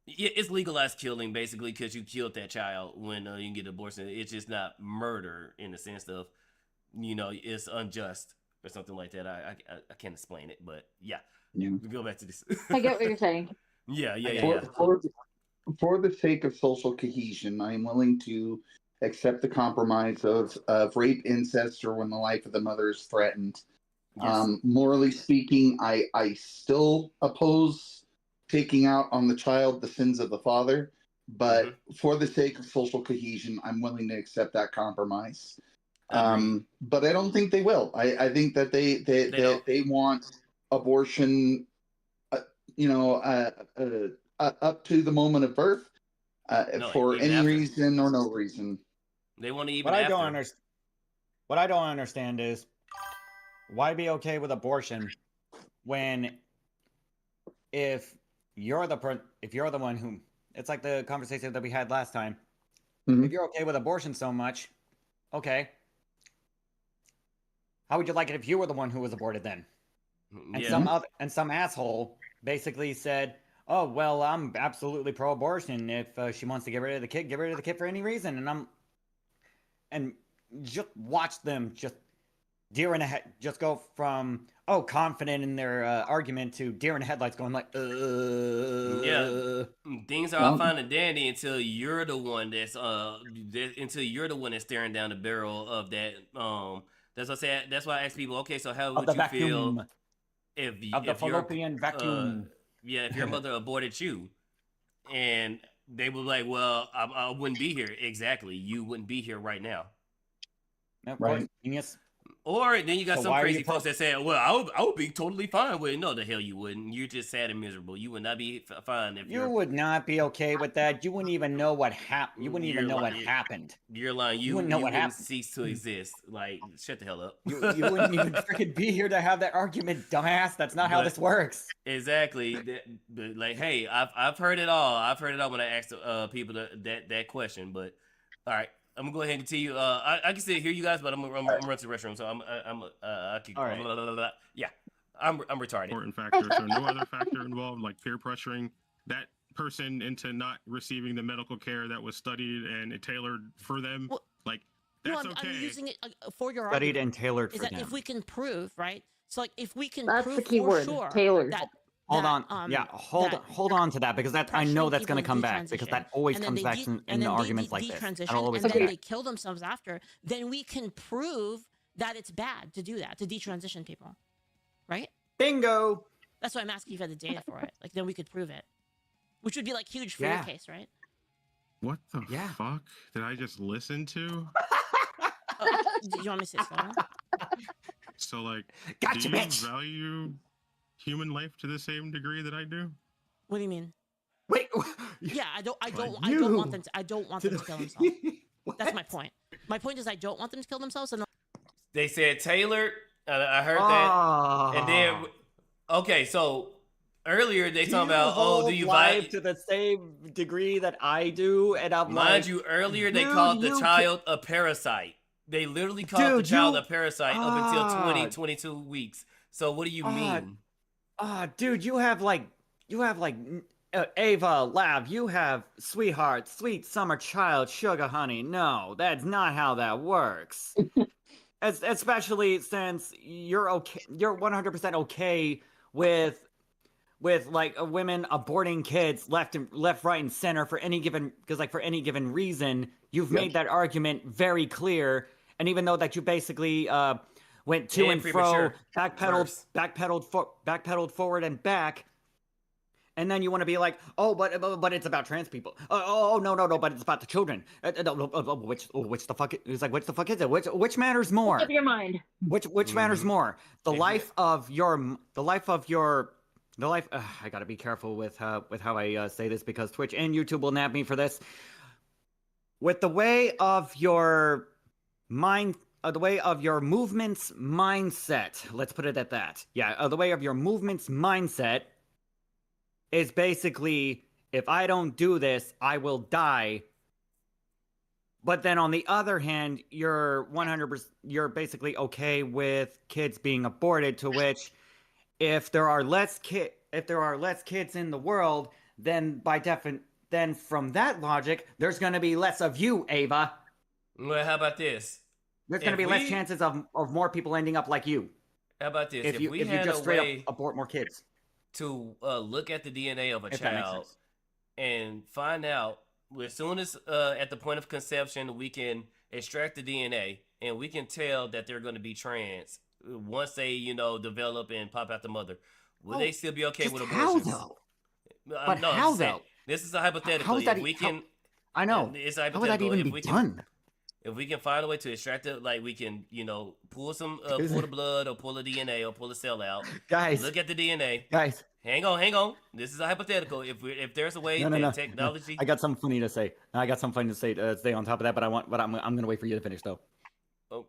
It's legalized killing basically because you killed that child when you can get an abortion. It's just not murder in the sense of it's unjust or something like that. I can't explain it, but yeah. Yeah. We go back to this. I get what you're saying. Yeah. For the sake of social cohesion, I am willing to accept the compromise of rape, incest, or when the life of the mother is threatened. Yes. Morally speaking, I still oppose taking out on the child the sins of the father, but for the sake of social cohesion, I'm willing to accept that compromise. But I don't think they will. I think that they want abortion, up to the moment of birth, for any reason or no reason. They want to even. What I don't understand is why be okay with abortion when if you're the one who, it's like the conversation that we had last time. Mm-hmm. If you're okay with abortion so much, okay, how would you like it if you were the one who was aborted then? And some asshole basically said, "Oh well, I'm absolutely pro-abortion. If she wants to get rid of the kid, get rid of the kid for any reason." And just watch them just deer in the head, just go from confident in their argument to deer in the headlights, going like, Yeah, things are all fine and dandy until you're the one that's staring down the barrel of that. That's what I say. That's why I ask people. Okay, so how would you feel if the fallopian vacuum? If your mother aborted you, and they were like, "Well, I wouldn't be here." Exactly, you wouldn't be here right now. Right. Genius. Or then you got some crazy folks that say, "Well, I would be totally fine with it." No, the hell you wouldn't. You're just sad and miserable. You would not be fine if you would not be okay with that. You wouldn't even know what happened. You wouldn't even know what happened. You're lying. You wouldn't know what happened. Cease to exist. Like, shut the hell up. You wouldn't even freaking be here to have that argument, dumbass. That's not how this works. Exactly. Like, hey, I've heard it all. I've heard it all when I asked people that question. But all right. I'm gonna go ahead and continue. I can still hear you guys, but I'm running to the restroom, so I keep. All right. Yeah, I'm retarded. Important factor. So no other factor involved, like peer pressuring that person into not receiving the medical care that was studied and tailored for them. Well, like that's okay. I'm using it for your studied and tailored for them. If we can prove, right? So like if we can that's prove the key word, sure tailored. Hold on. Hold on to that, because I know that's going to come back, because that always comes back in the arguments like this. And then they kill themselves after. Then we can prove that it's bad to do that, to detransition people, right? Bingo. That's why I'm asking if you had the data for it. Like then we could prove it, which would be like huge for your case, right? What the fuck did I just listen to? Do you want me to say so? So like, gotcha, do you value human life to the same degree that I do? What do you mean? Wait. Yeah, I don't want them to kill themselves. That's my point. My point is I don't want them to kill themselves. And they said Taylor. I heard that. And then okay, so earlier they talking about do you value to the same degree that I do? And I'm mind you, earlier they called the child a parasite. They literally called the child a parasite up until 22 weeks. So what do you mean? Dude, you have Ava, Lav, you have sweetheart, sweet summer child, sugar honey. No, that's not how that works. Especially since you're 100% okay with like women aborting kids left, right, and center for any given reason. You've made that argument very clear, and even though that you basically went to and fro, backpedaled forward and back, and then you want to be like, but it's about trans people. No, but it's about the children. Which the fuck is like? Which the fuck is it? Which matters more? Make up your mind. Which matters more? The life of your. I gotta be careful with how I say this, because Twitch and YouTube will nab me for this. With the way of your mind. The way of your movement's mindset. Let's put it at that. Yeah, the way of your movement's mindset is basically, if I don't do this, I will die. But then on the other hand, you're 100%, you're basically okay with kids being aborted, to which if there are less kids in the world, then from that logic, there's going to be less of you, Ava. Well, how about this? There's going to be less chances of more people ending up like you. How about this? If you just straight up abort more kids. To look at the DNA of a child and find out, as soon as at the point of conception, we can extract the DNA and we can tell that they're going to be trans once they, develop and pop out the mother. Will they still be okay with abortions? How though? But no, how though? This is a hypothetical. How is that? I know. It's how would that even be done? If we can find a way to extract it, like we can, pull the blood or pull the DNA or pull the cell out. Guys, look at the DNA. Guys, hang on. This is a hypothetical. If there's a way that technology, I got something funny to say. Stay on top of that, but I'm gonna wait for you to finish though.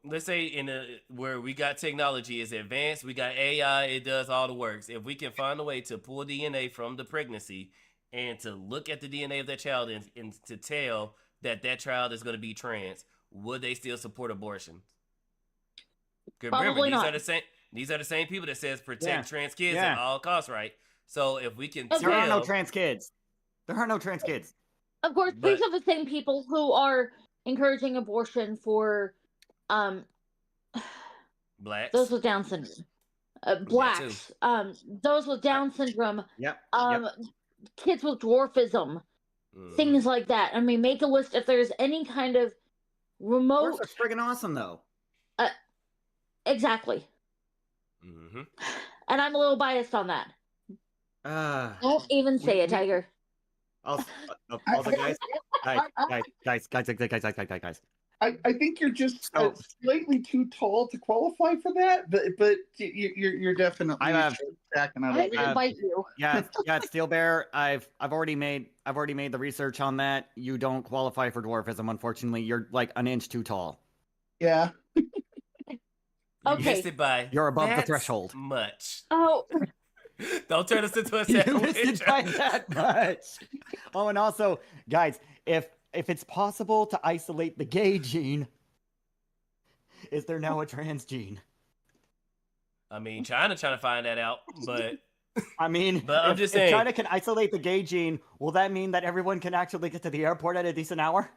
Let's say where we got technology is advanced, we got AI, it does all the works. If we can find a way to pull DNA from the pregnancy and to look at the DNA of that child and to tell that child is going to be trans, would they still support abortion? Remember, these are the same people that says protect trans kids at all costs, right? So if we can there are no trans kids. There are no trans kids. Of course, these are the same people who are encouraging abortion for blacks, those with Down syndrome, blacks, those with Down syndrome, kids with dwarfism, things like that. I mean, make a list if there's any kind of remote. Dwarfs are friggin' awesome, though. Exactly. And I'm a little biased on that. Don't even say it, Tiger. Also, guys. I think you're just slightly too tall to qualify for that, but you're definitely stacking out. I invite you. Yeah, Steel Bear. I've already made the research on that. You don't qualify for dwarfism, unfortunately. You're like an inch too tall. Yeah. You missed it by you're above the threshold. Much. Oh. Don't turn us into a sandwich. You missed it by that much. Oh, and also, guys, if it's possible to isolate the gay gene, is there now a trans gene? I mean, China trying to find that out, but I'm just saying, if China can isolate the gay gene, will that mean that everyone can actually get to the airport at a decent hour?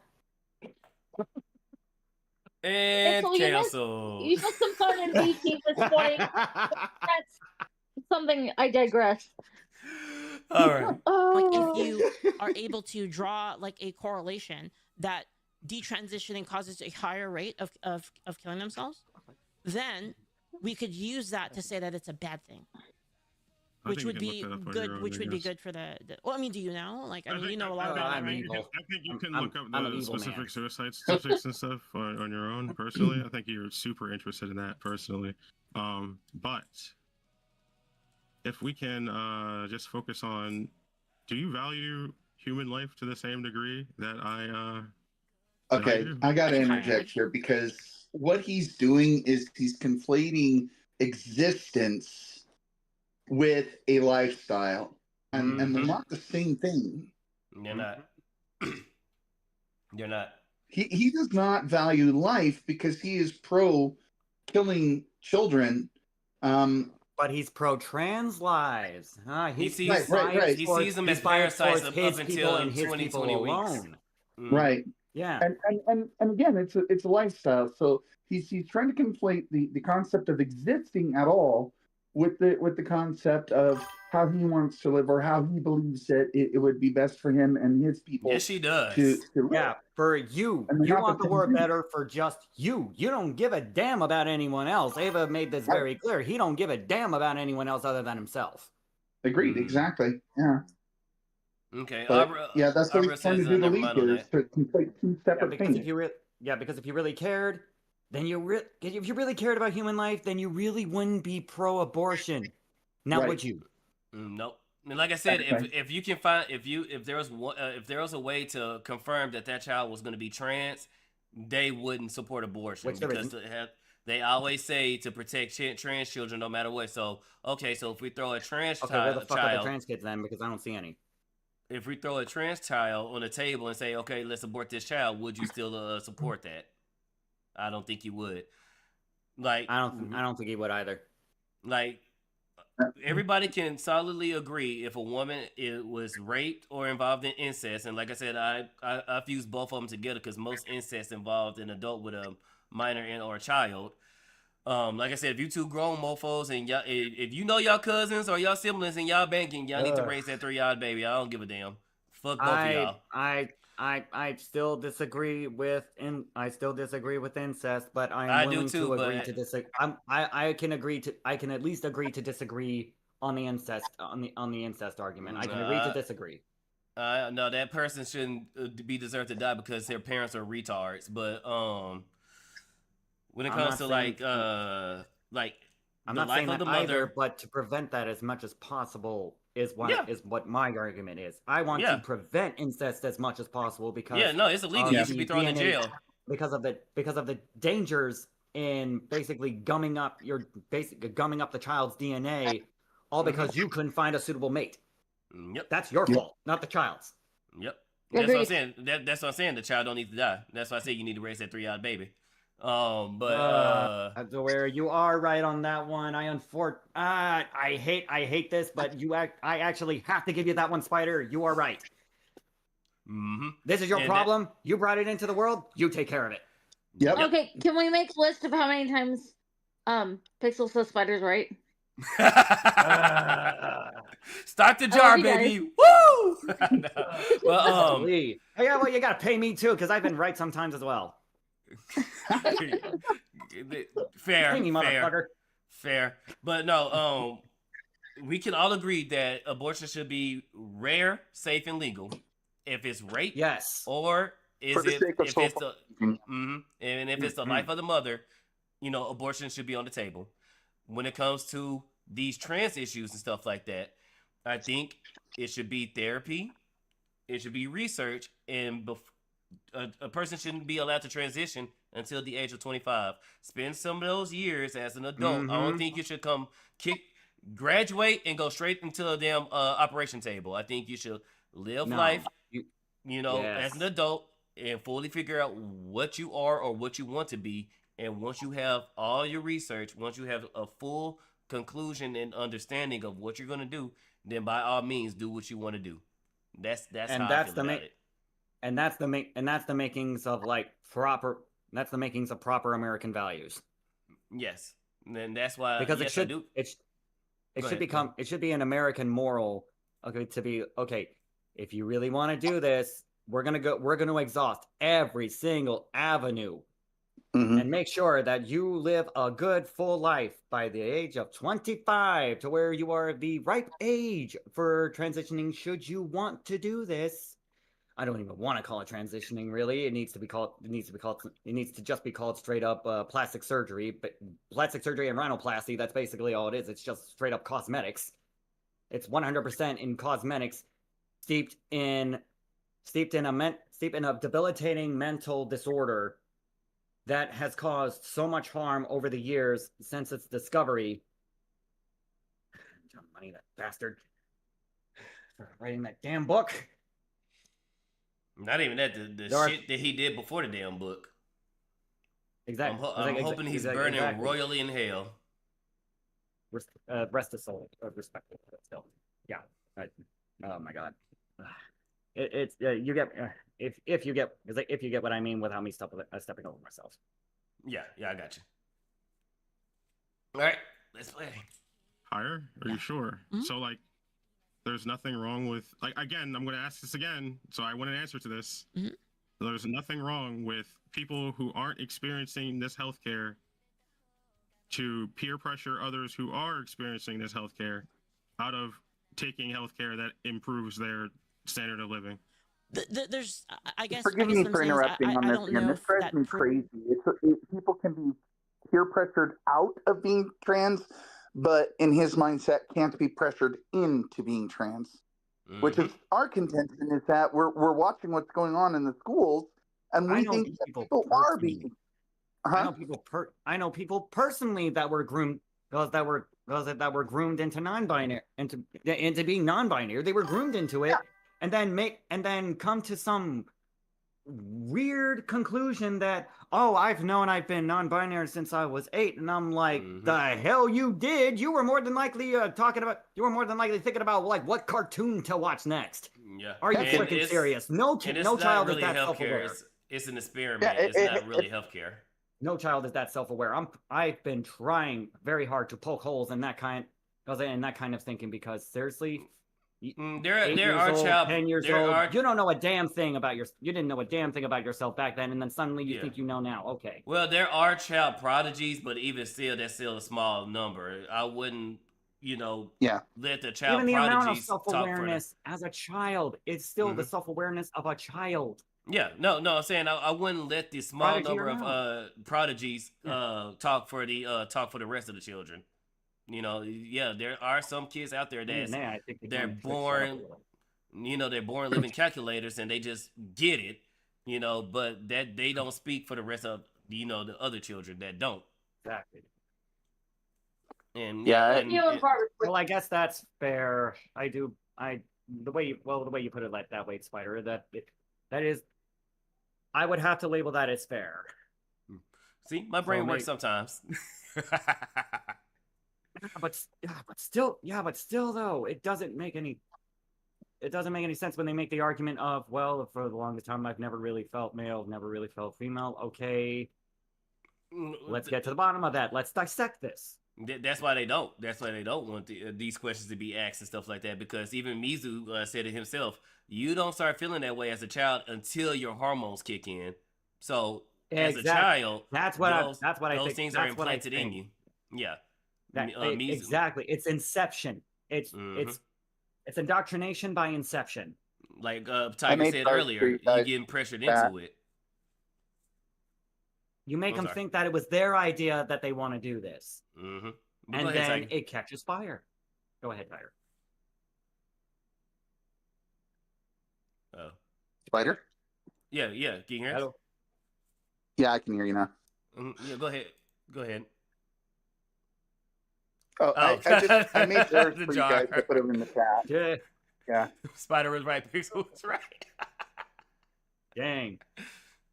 And cancel. You missed some fun in BT this morning. That's something. I digress. All right. Like if you are able to draw like a correlation that detransitioning causes a higher rate of killing themselves, then we could use that to say that it's a bad thing. Which would be good. Which would be good for the. Well, I mean, do you know? Like, I mean, you know a lot about that, right? I think you can look up the specific suicide statistics and stuff on your own. Personally, I think you're super interested in that personally. But if we can just focus on, do you value human life to the same degree that I? Okay, I got to interject here because what he's doing is he's conflating existence with a lifestyle, and they're not the same thing. They're not. They're not. He does not value life because he is pro killing children. But he's pro trans lives. He sees them as parasites up until 2020 weeks. Right. Yeah. And again, it's a lifestyle. So he's trying to conflate the concept of existing at all with the concept of how he wants to live or how he believes that it would be best for him and his people. Yes, he does. To yeah, for you. You want the world better for just you. You don't give a damn about anyone else. Ava made this very clear. He don't give a damn about anyone else other than himself. Agreed. Exactly. Yeah. Okay. But, that's what he's trying to do. The league here is to complete two separate things. Because if you really cared, then if you really cared about human life, then you really wouldn't be pro-abortion. Now would you? Nope. And like I said, if you can find if there was a way to confirm that child was going to be trans, they wouldn't support abortion because they always say to protect trans children no matter what. So if we throw a trans child, where the fuck are the trans kids then? Because I don't see any. If we throw a trans child on the table and say, okay, let's abort this child, would you still support that? I don't think you would. Like, I don't think he would either. Like, everybody can solidly agree if a woman was raped or involved in incest, and like I said, I fuse both of them together because most incest involved an adult with a minor and or child. Like I said, if you two grown mofos and y'all, if you know y'all cousins or y'all siblings and y'all banking, y'all need to raise that 3-year-old baby. I don't give a damn. Fuck both of y'all. I still disagree with incest, but I'm willing to agree to disagree. I can at least agree to disagree on the incest argument. I can agree to disagree. No, that person shouldn't be deserved to die because their parents are retards. But when it comes to like I'm not saying that either, but to prevent that as much as possible is what my argument is. I want to prevent incest as much as possible because it's illegal. You should be thrown in jail because of the dangers in basically gumming up the child's DNA, all because you couldn't find a suitable mate. Yep, that's your fault, not the child's. Yep, that's what I'm saying. That's what I'm saying. The child don't need to die. That's why I say you need to raise that 3-year-old baby. Where you are right on that one. I hate this, but I actually have to give you that one, Spydr. You are right. This is your problem. You brought it into the world. You take care of it. Yep. Okay, can we make a list of how many times Pixel says Spydr's right? Start the jar, baby. Woo! Well, yeah, well, you gotta pay me too, because I've been right sometimes as well. Fair. But no, we can all agree that abortion should be rare, safe, and legal. If it's rape, yes, or if it's the life of the mother, abortion should be on the table. When it comes to these trans issues and stuff like that, I think it should be therapy, it should be research, and a person shouldn't be allowed to transition until the age of 25. Spend some of those years as an adult. I don't think you should graduate and go straight into a damn operation table. I think you should live life, as an adult and fully figure out what you are or what you want to be. And once you have all your research, once you have a full conclusion and understanding of what you're going to do, then by all means do what you want to do. That's how I feel about it. And that's the makings of proper American values. Yes, and that's why because it should be an American moral. If you really want to do this, we're gonna exhaust every single avenue. And make sure that you live a good full life by the age of 25 to where you are the ripe age for transitioning should you want to do this. I don't even want to call it transitioning, really. It needs to just be called straight up plastic surgery. But plastic surgery and rhinoplasty, that's basically all it is. It's just straight up cosmetics. It's 100% in cosmetics, steeped in a debilitating mental disorder that has caused so much harm over the years since its discovery. John Money, that bastard, for writing that damn book. Not even that, the shit that he did before the damn book. Exactly. I'm hoping he's burning royally in hell. Rest his soul, respectful, but still. Yeah. Oh my God. You get if you get what I mean without me stepping over myself. Yeah, I got you. All right, let's play. Higher? Are you sure? So there's nothing wrong with again. I'm going to ask this again, so I want an answer to this. There's nothing wrong with people who aren't experiencing this healthcare to peer pressure others who are experiencing this healthcare out of taking healthcare that improves their standard of living. There's, I guess. Forgive me for interrupting on this again. This drives me crazy. People can be peer pressured out of being trans, but in his mindset, can't be pressured into being trans. Which is our contention is that we're watching what's going on in the schools, and we think that people are being. I know people personally that were groomed that were groomed into non-binary into being non-binary. They were groomed into it. And then come to some weird conclusion that, I've been non-binary since I was 8, and I'm like, the hell you did? You were more than likely thinking about what cartoon to watch next. Yeah, are you freaking serious? No child is that self-aware. It's an experiment. It's not really healthcare. no child is that self-aware. I've been trying very hard to poke holes in that kind of thinking, because seriously, there 8 years are old, child 10 years there old, are you don't know a damn thing about you didn't know a damn thing about yourself back then, and then suddenly you Yeah. think you know now. Okay. Well, there are child prodigies, but even still, that's still a small number. I wouldn't, Yeah. let the child Even the amount of prodigies talk for them. self-awareness as a child is still the self-awareness of a child. Yeah, no, I'm saying I wouldn't let the small Prodigy number or of no. prodigies talk for the rest of the children. Yeah, there are some kids out there that I think they're born, they're born living calculators and they just get it, but that they don't speak for the rest of the other children that don't. Exactly. And well, I guess that's fair. The way you put it like that way, Spydr, that is, I would have to label that as fair. See, my brain works sometimes. But still, though, it doesn't make any sense when they make the argument of, well, for the longest time I've never really felt male, never really felt female. Okay, let's get to the bottom of that. Let's dissect this. That's why they don't. That's why they don't want these questions to be asked and stuff like that. Because even Mizu said it himself. You don't start feeling that way as a child until your hormones kick in. So as a child, that's what I those think. things are implanted in you. Yeah. Exactly. It's inception. It's indoctrination by inception. Like Tiger said earlier, you getting pressured into it. You make them think that it was their idea that they want to do this. Mm-hmm. And then it catches fire. Go ahead, Tiger. Spydr? Yeah. Can you hear us? Hello? Yeah, I can hear you now. Yeah, go ahead. Oh, I made yours for you guys to put them in the chat. Yeah. Spydr was right. Pixel was right. Dang.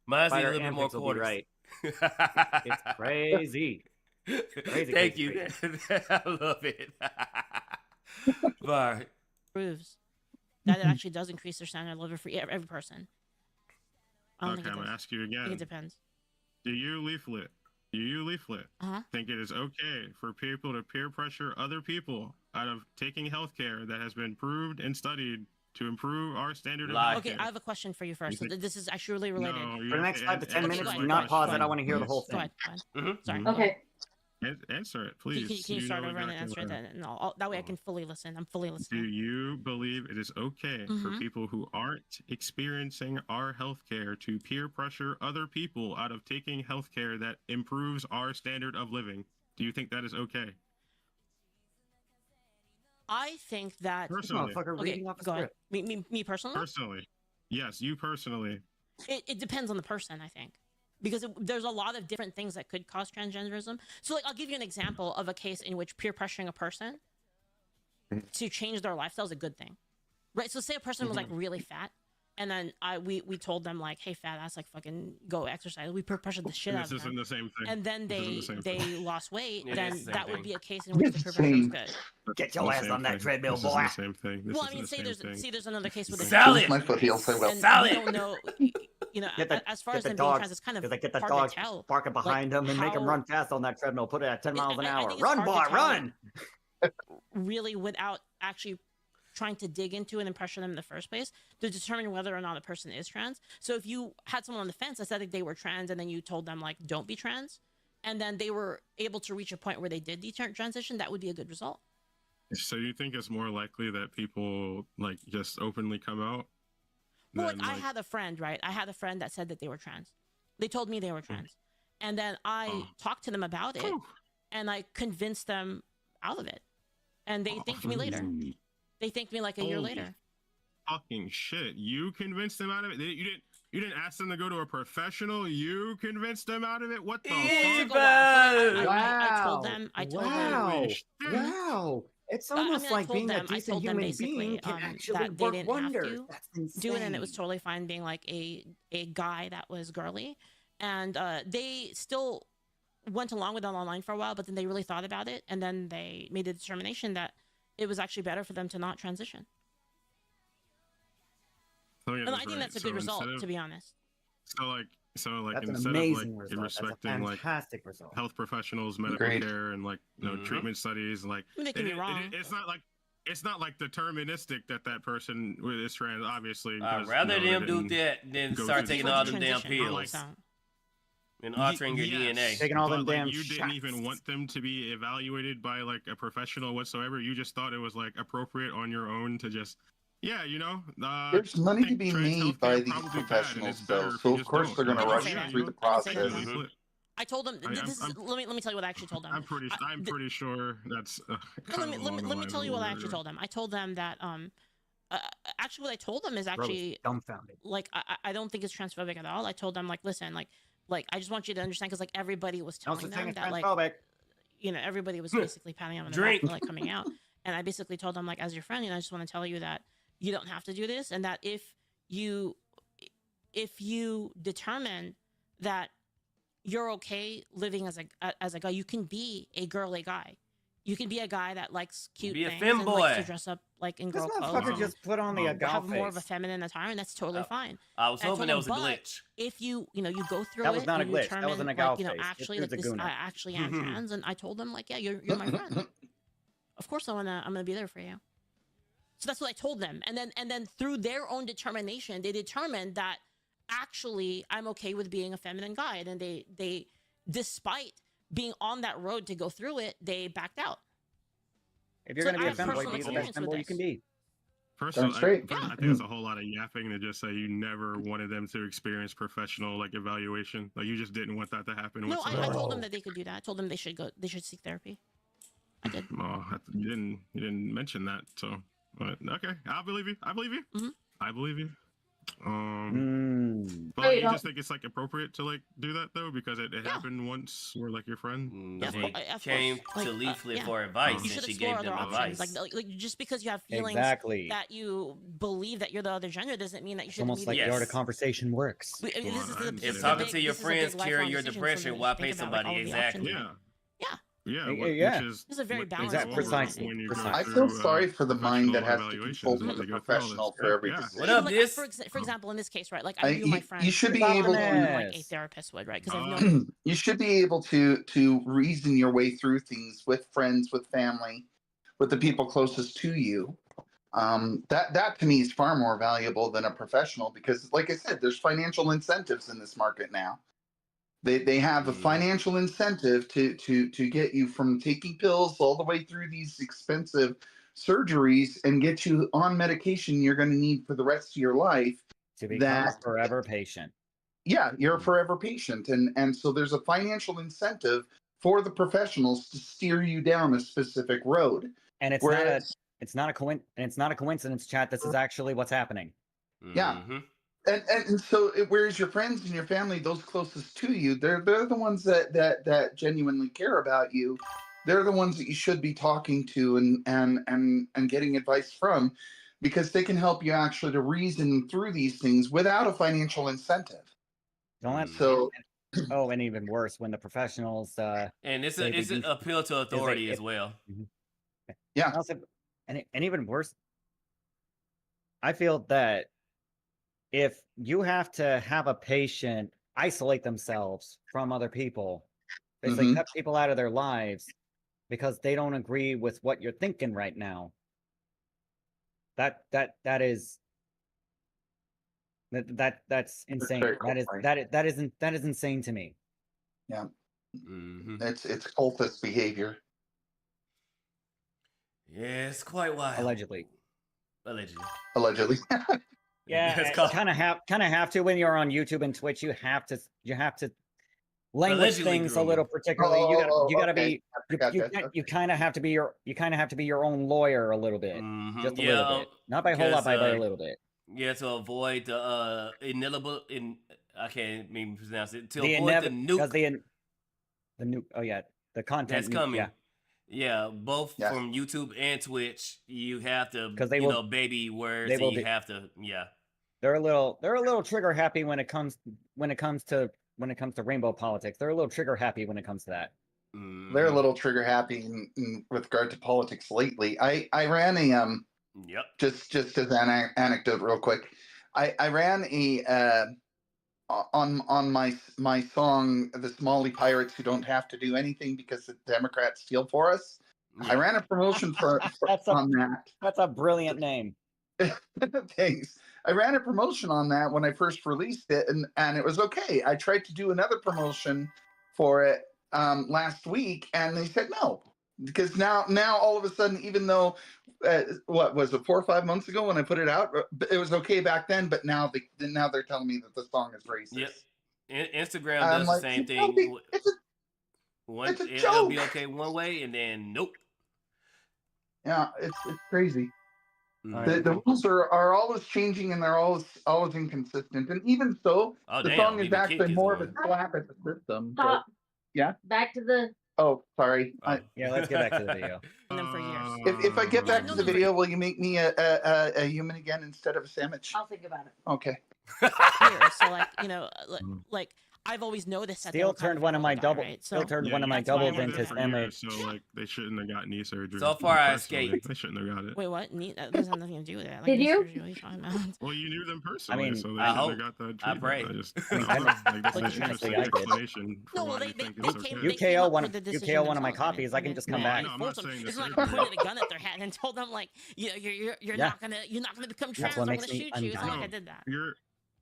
Mine's a little bit more quarters. Right. It's crazy. Thank you. I love it. But proves that it actually does increase their standard of living for every person. Okay, I'm gonna ask you again. I think it depends. Do you leaflet think it is okay for people to peer pressure other people out of taking healthcare that has been proved and studied to improve our standard of healthcare? Okay, I have a question for you first. This is actually really related. For the next 5 to 10 minutes, do not pause it. I want to hear the whole thing. Go ahead. Sorry. Okay. Answer it, please. Can you start over and answer it? No, that way I can fully listen. I'm fully listening. Do you believe it is okay for people who aren't experiencing our healthcare to peer pressure other people out of taking healthcare that improves our standard of living? Do you think that is okay? I think that personally. Okay, go ahead. Me personally? Personally, yes, you personally. It depends on the person, I think. Because there's a lot of different things that could cause transgenderism. So, I'll give you an example of a case in which peer pressuring a person to change their lifestyle is a good thing, right? So, say a person was really fat, and then we told them hey, fat ass, fucking go exercise. We peer pressured the shit out of them. This isn't the same thing. And then they lost weight. Then that would be a case in which the peer pressure is good. Get your ass on that treadmill, boy. This is the same thing. Well, I mean, there's another case with salad. My foothills. I will. Salad. We don't know. As far as them being trans, it's kind of get the hard dog to tell. barking behind him and make him run fast on that treadmill. Put it at 10 miles an hour. Run, boy, run! Really, without actually trying to dig into it and pressure them in the first place to determine whether or not a person is trans. So if you had someone on the fence that said that they were trans and then you told them don't be trans, and then they were able to reach a point where they did transition, that would be a good result. So you think it's more likely that people just openly come out? Well, I had a friend, right? I had a friend that said that they were trans. They told me they were trans. And then I talked to them about it and I convinced them out of it. And they thanked me later. They thanked me a year later. Fucking shit. You convinced them out of it? You didn't ask them to go to a professional? You convinced them out of it? What the fuck? I told them. Wow. It's almost like being a decent human being can actually work wonders. That's insane. Do it, and it was totally fine being a guy that was girly. And they still went along with it online for a while, but then they really thought about it, and then they made the determination that it was actually better for them to not transition. And I think that's a good result, to be honest. So So like That's an instead of like amazing result. That's a respecting like fantastic result. health professionals, medical Great. care, and like treatment studies, like Don't get me wrong. it's not like deterministic that person with is trans. Obviously, I'd because, rather you know, them do that than go start through taking the all them transition. damn pills and altering your DNA. Taking all them but, like, damn you didn't shots. even want them to be evaluated by like a professional whatsoever. You just thought it was like appropriate on your own to just, you know. There's money to think be trans made healthcare by is these probably bad, and professionals, it's better though. if So you of just course don't. they're going to I didn't rush say you that. through the I didn't say that, process. no. I told them. Let me tell you what I actually told them. I'm pretty sure that's. Let me tell you what I actually told them. I told them that actually what I told them is actually dumbfounded. Like I don't think it's transphobic at all. I told them like, listen, like I just want you to understand, because like everybody was telling them that like, you know, everybody was basically patting them on the back for like coming out, and I basically told them like, as your friend, you know, I just want to tell you that you don't have to do this, and that if you determine that you're okay living as a guy, you can be a girly guy. You can be a guy that likes cute Be a things and femboy. likes to dress up like in girl This clothes. motherfucker just put on the gal have more of a face. feminine attire, and that's totally fine. I was And hoping that was a told them, glitch. but if you you go through That was it, not a and you glitch. That determine, wasn't a like, gal you know, face. actually, This like dude's a this, I gooner. actually am trans, and I told them like, yeah, you're my friend. Of course, I'm gonna be there for you. So that's what I told them, and then through their own determination, they determined that actually I'm okay with being a feminine guy, and then they despite being on that road to go through it, they backed out. If you're So going to be I a have femboy, personal be the best experience with femboy you can this. be. First Darn of all, straight. I think it's a whole lot of yapping to just say you never wanted them to experience professional like evaluation. Like you just didn't want that to happen. No, I whatsoever. told them that they could do that. I told them they should seek therapy. I did. Oh, you didn't mention that. So, but, okay, I believe you. Mhm. I believe you. But Hey, you just think it's like appropriate to like do that though because it happened once where like your friend. Yeah, They of came course. to Like, Leaflet yeah. for advice, You and should she explore gave them other options. advice. Like just because you have feelings Exactly. that you believe that you're the other gender doesn't mean that you It's should almost like Yes. the art of conversation works. I mean, Well, this is I the, didn't this say is If a that. talking big- to your this is a friends big lifelong curing your decision, so depression, you why should pay think about, somebody? all of the Exactly. options. Yeah, Yeah. which This is a very what they balanced go over Precisely. when you go I through, feel sorry for the mind that professional has to evaluations consult and with a they go through all this. professional for every Yeah. decision. What up, Like, this? for example, in this case, right? Like I view my friend You should be Stop able more to. than like a Yes. therapist would, right? Because I've known You should be able to reason your way through things with friends, with family, with the people closest to you. That to me is far more valuable than a professional because, like I said, there's financial incentives in this market now. They have a financial incentive to get you from taking pills all the way through these expensive surgeries and get you on medication you're going to need for the rest of your life. To become a That forever patient. yeah, you're a forever patient, and so there's a financial incentive for the professionals to steer you down a specific road. And it's not a coincidence, chat. This is actually what's happening. Yeah. And so whereas your friends and your family, those closest to you, they're the ones that genuinely care about you. They're the ones that you should be talking to and getting advice from, because they can help you actually to reason through these things without a financial incentive. Don't let So and even worse when the professionals And it's say an that appeal to authority as well. yeah. Also, and even worse, I feel that if you have to have a patient isolate themselves from other people, basically cut people out of their lives because they don't agree with what you're thinking right now, that's insane. That is insane to me. Yeah. It's cultist behavior. Yeah, it's quite wild. Allegedly. Yeah, kind of have to when you're on YouTube and Twitch. You have to language Allegedly things grooming. a little particularly. You gotta okay. be you kind of have to be your own lawyer a little bit, just a little bit, not by a whole lot, by a little bit. Yeah, to avoid the I can't even pronounce it. To The avoid the nuke. The nuke. Oh yeah, the content that's coming. Yeah, both from YouTube and Twitch. You have to, baby words. Have to. Yeah. They're a little trigger happy when it comes to rainbow politics. They're a little trigger happy when it comes to that. They're a little trigger happy with regard to politics lately. I ran a just as an anecdote real quick. I ran on my song, the Somali Pirates Who Don't Have to Do Anything Because the Democrats Steal For Us. Yeah. I ran a promotion on that. That's a brilliant name. Thanks. I ran a promotion on that when I first released it, and it was okay. I tried to do another promotion for it last week, and they said no, because now all of a sudden, even though what was it 4 or 5 months ago when I put it out, it was okay back then, but now they're telling me that the song is racist. Yep. Instagram does the same thing. It's a it'll joke. be okay one way, and then nope. Yeah, it's crazy. Right. The rules are always changing, and they're always inconsistent. And even so, the song is actually more of a slap at the system. So, yeah. Back to the. Oh, sorry. Yeah, let's get back to the video. Them for years. If I get back to the video, will you make me a human again instead of a sandwich? I'll think about it. Okay. Here, so like like I've always noticed that Steel turned one of my double. right? Steel turned one of my that's why I doubles wanted into to- sandwich. So like they shouldn't have got knee surgery. So far, I Personally, escaped. They shouldn't have got it. Wait, what? That doesn't have nothing to do with it. Like, Did you? What are you talking about? Well, you knew them personally, mean, so they I shouldn't hope. have got that I treatment. pray. I just, I mean, I don't know, like, that's Like, an interesting I did. explanation for No, why well, you think they it's came- okay. they You came KO up one. with the You decision KO one of my themselves, copies. I can just come No, back. No, I'm force not them. saying It's this like is- pointed a gun at their head and told them like, you're Yeah. not gonna become That's trans. what I'm makes gonna me shoot you. It's not like No, I did that.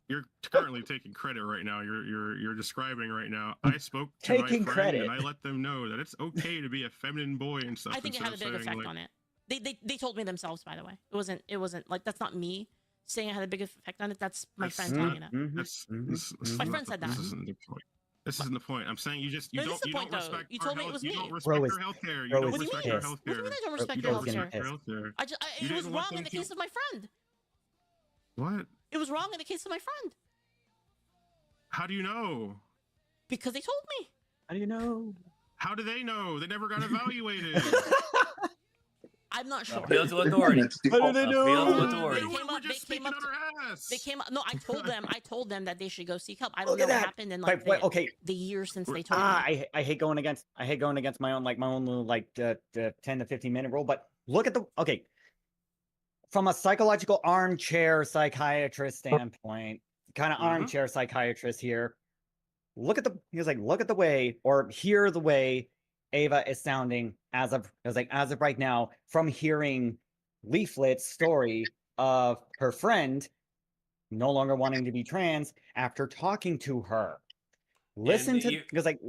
You're currently taking credit right now. You're describing right now. I spoke to my Taking friend credit. and I let them know that it's okay to be a feminine boy and stuff. I think it had a big effect on it. They told me themselves, by the way. It wasn't like that's not me saying it had a big effect on it. That's my That's- friend telling me that. My friend said that. This isn't the point. This isn't the point. I'm saying you No, don't this is the you point, don't though. respect You our told me it health. was You me. don't Bro respect is- our healthcare. You Bro don't is What do you respect mean? our pissed. What do you healthcare. mean I don't respect You your don't Bro's healthcare? respect our healthcare. It You was didn't want wrong in them the to- case of my friend. What? It was wrong in the case of my friend How do you know? because they told me. How do you know? How do they know? They never got evaluated. I'm not sure. Appeal to authority. How Appeal did to They authority. were They just came speaking up out our ass. They came up. No, I told them that they should go seek help. I don't Look know at what that. happened in like Wait, okay. the years since they told me. I hate going against my own little like 10 to 15 minute rule, but look at from a psychological armchair psychiatrist standpoint, kind of armchair psychiatrist here. Look at the way or hear the way Ava is sounding as of right now from hearing Leaflet's story of her friend no longer wanting to be trans after talking to her. Listen to because like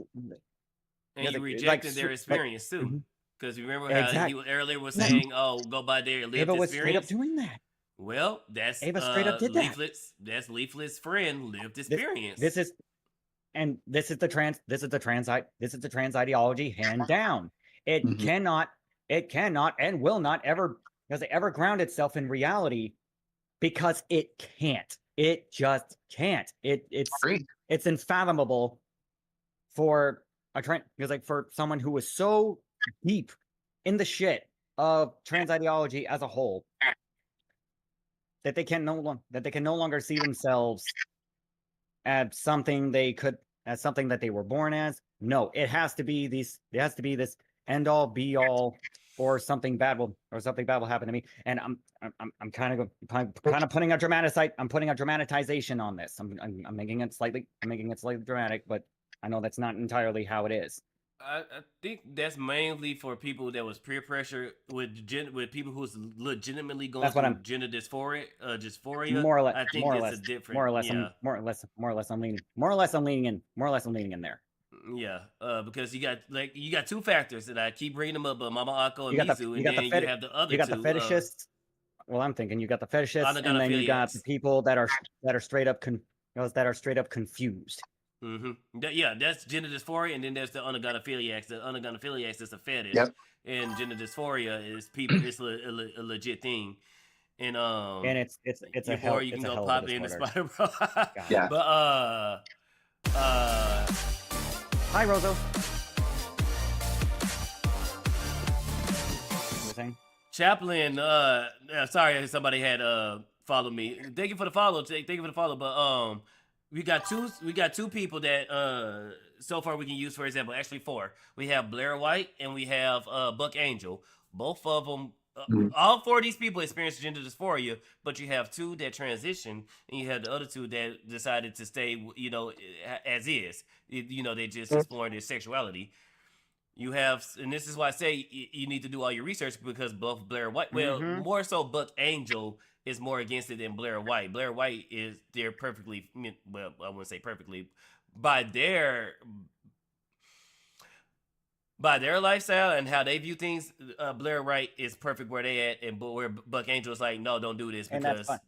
and you like, rejected their experience too. Because remember how he earlier was saying, "Oh, go by their lived Ava was experience." straight up doing that. Well, that's Ava straight up did that. That's Leaflet's friend lived experience. This is the trans ideology hand down. It cannot and will not ever ground itself in reality because it can't. It just can't. It's unfathomable for for someone who was so deep in the shit of trans ideology as a whole that they can no longer see themselves as something that they were born as. No, it has to be this end all be all, or something bad will happen to me. And I'm kind of putting a dramatization on this. I'm making it slightly dramatic, but I know that's not entirely how it is. I think that's mainly for people that was peer pressure with people who's legitimately going through gender dysphoria. More or less, I think it's a different. More or less, I'm leaning in there. Yeah, because you got two factors that I keep bringing them up, but Mama Akko and Mizu, and then you have the other two. You got the fetishists. Well, I'm thinking you got the fetishists, and then you got the people that are straight up confused. Yeah, that's gender dysphoria, and then there's the unagonophiliacs. The unagonophiliacs is a fetish, and gender dysphoria is people. It's a legit thing, and it's a hell. You can it's a go hell pop of a in the disorder. Spydr-Bro. Yeah. But hi, Rozo. Anything? Chaplain, sorry somebody had followed me. Thank you for the follow. Thank you for the follow. But we got two people that so far we can use, for example, actually 4. We have Blair White and we have Buck Angel. Both of them all 4 of these people experience gender dysphoria, but you have 2 that transition, and you have the other 2 that decided to stay, as is. They just exploring their sexuality. You have, and this is why I say you need to do all your research, because both Blair White, well, more so Buck Angel is more against it than Blair White. Blair White they're perfectly, well, I wouldn't say perfectly, by their lifestyle and how they view things, Blair White is perfect where they at, and where Buck Angel is like, no, don't do this, because and that's fine.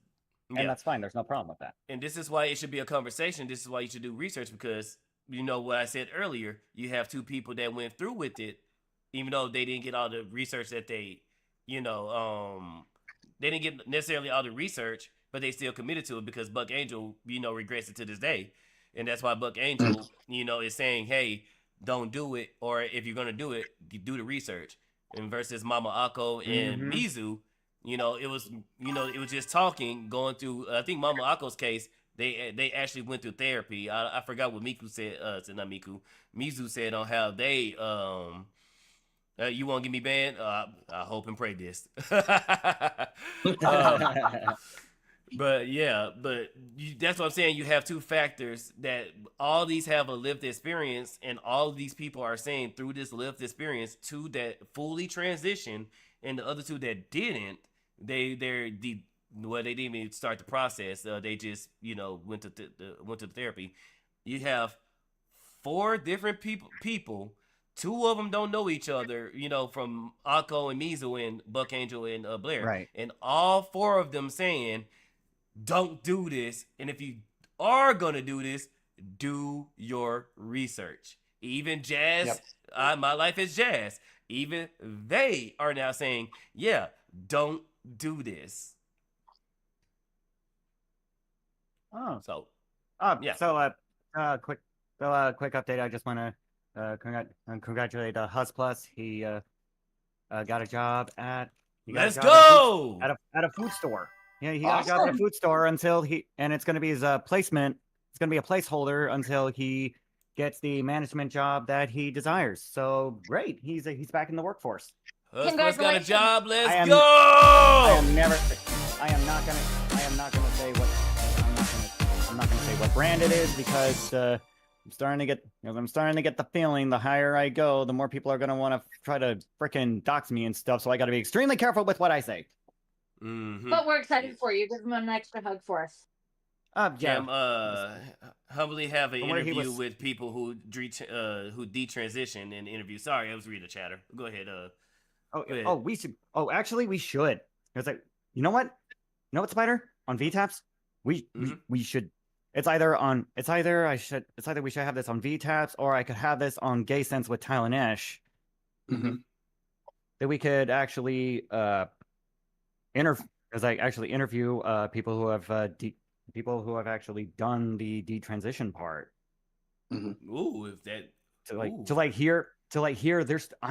And that's fine. There's no problem with that. And this is why it should be a conversation. This is why you should do research, because what I said earlier, you have 2 people that went through with it, even though they didn't get all the research that they didn't get necessarily all the research, but they still committed to it, because Buck Angel, regrets it to this day. And that's why Buck Angel, is saying, hey, don't do it, or if you're going to do it, do the research. And versus Mama Akko and Mizu, it was just talking, going through, I think Mama Akko's case, they actually went through therapy. I forgot what Miku said, not Miku, Mizu said on how they, you won't get me banned? I hope and pray this. But yeah, that's what I'm saying. You have 2 factors that all these have a lived experience, and all of these people are saying through this lived experience, 2 that fully transitioned, and the other 2 that didn't. They didn't even start the process. They just went to the therapy. You have 4 different people. 2 of them don't know each other, from Akko and Mizu and Buck Angel and Blair. Right. And all 4 of them saying, don't do this. And if you are going to do this, do your research. Even Jazz, My Life is Jazz, even they are now saying, yeah, don't do this. Oh. So, yeah. So, quick update. I just want to congratulate Hus Plus. He got a job at Let's go at a food store. Yeah, he got a job at a food store until it's going to be his placement. It's going to be a placeholder until he gets the management job that he desires. So great, he's back in the workforce. Hus Plus got a job. Let's go. I am not gonna say what brand it is, because I'm starting to get the feeling the higher I go, the more people are going to want to try to frickin' dox me and stuff. So I got to be extremely careful with what I say. But we're excited for you. Give him an extra hug for us. Jam, humbly have an interview with people who detransition and interview. Sorry, I was reading the chatter. Go ahead. We should. Oh, actually, we should. It's like, you know what, Spydr? On VTaps, we should. It's either we should have this on VTaps, or I could have this on Gay Sense with Tylen Esh. That we could actually interview people who have actually done the detransition part. Ooh, if that I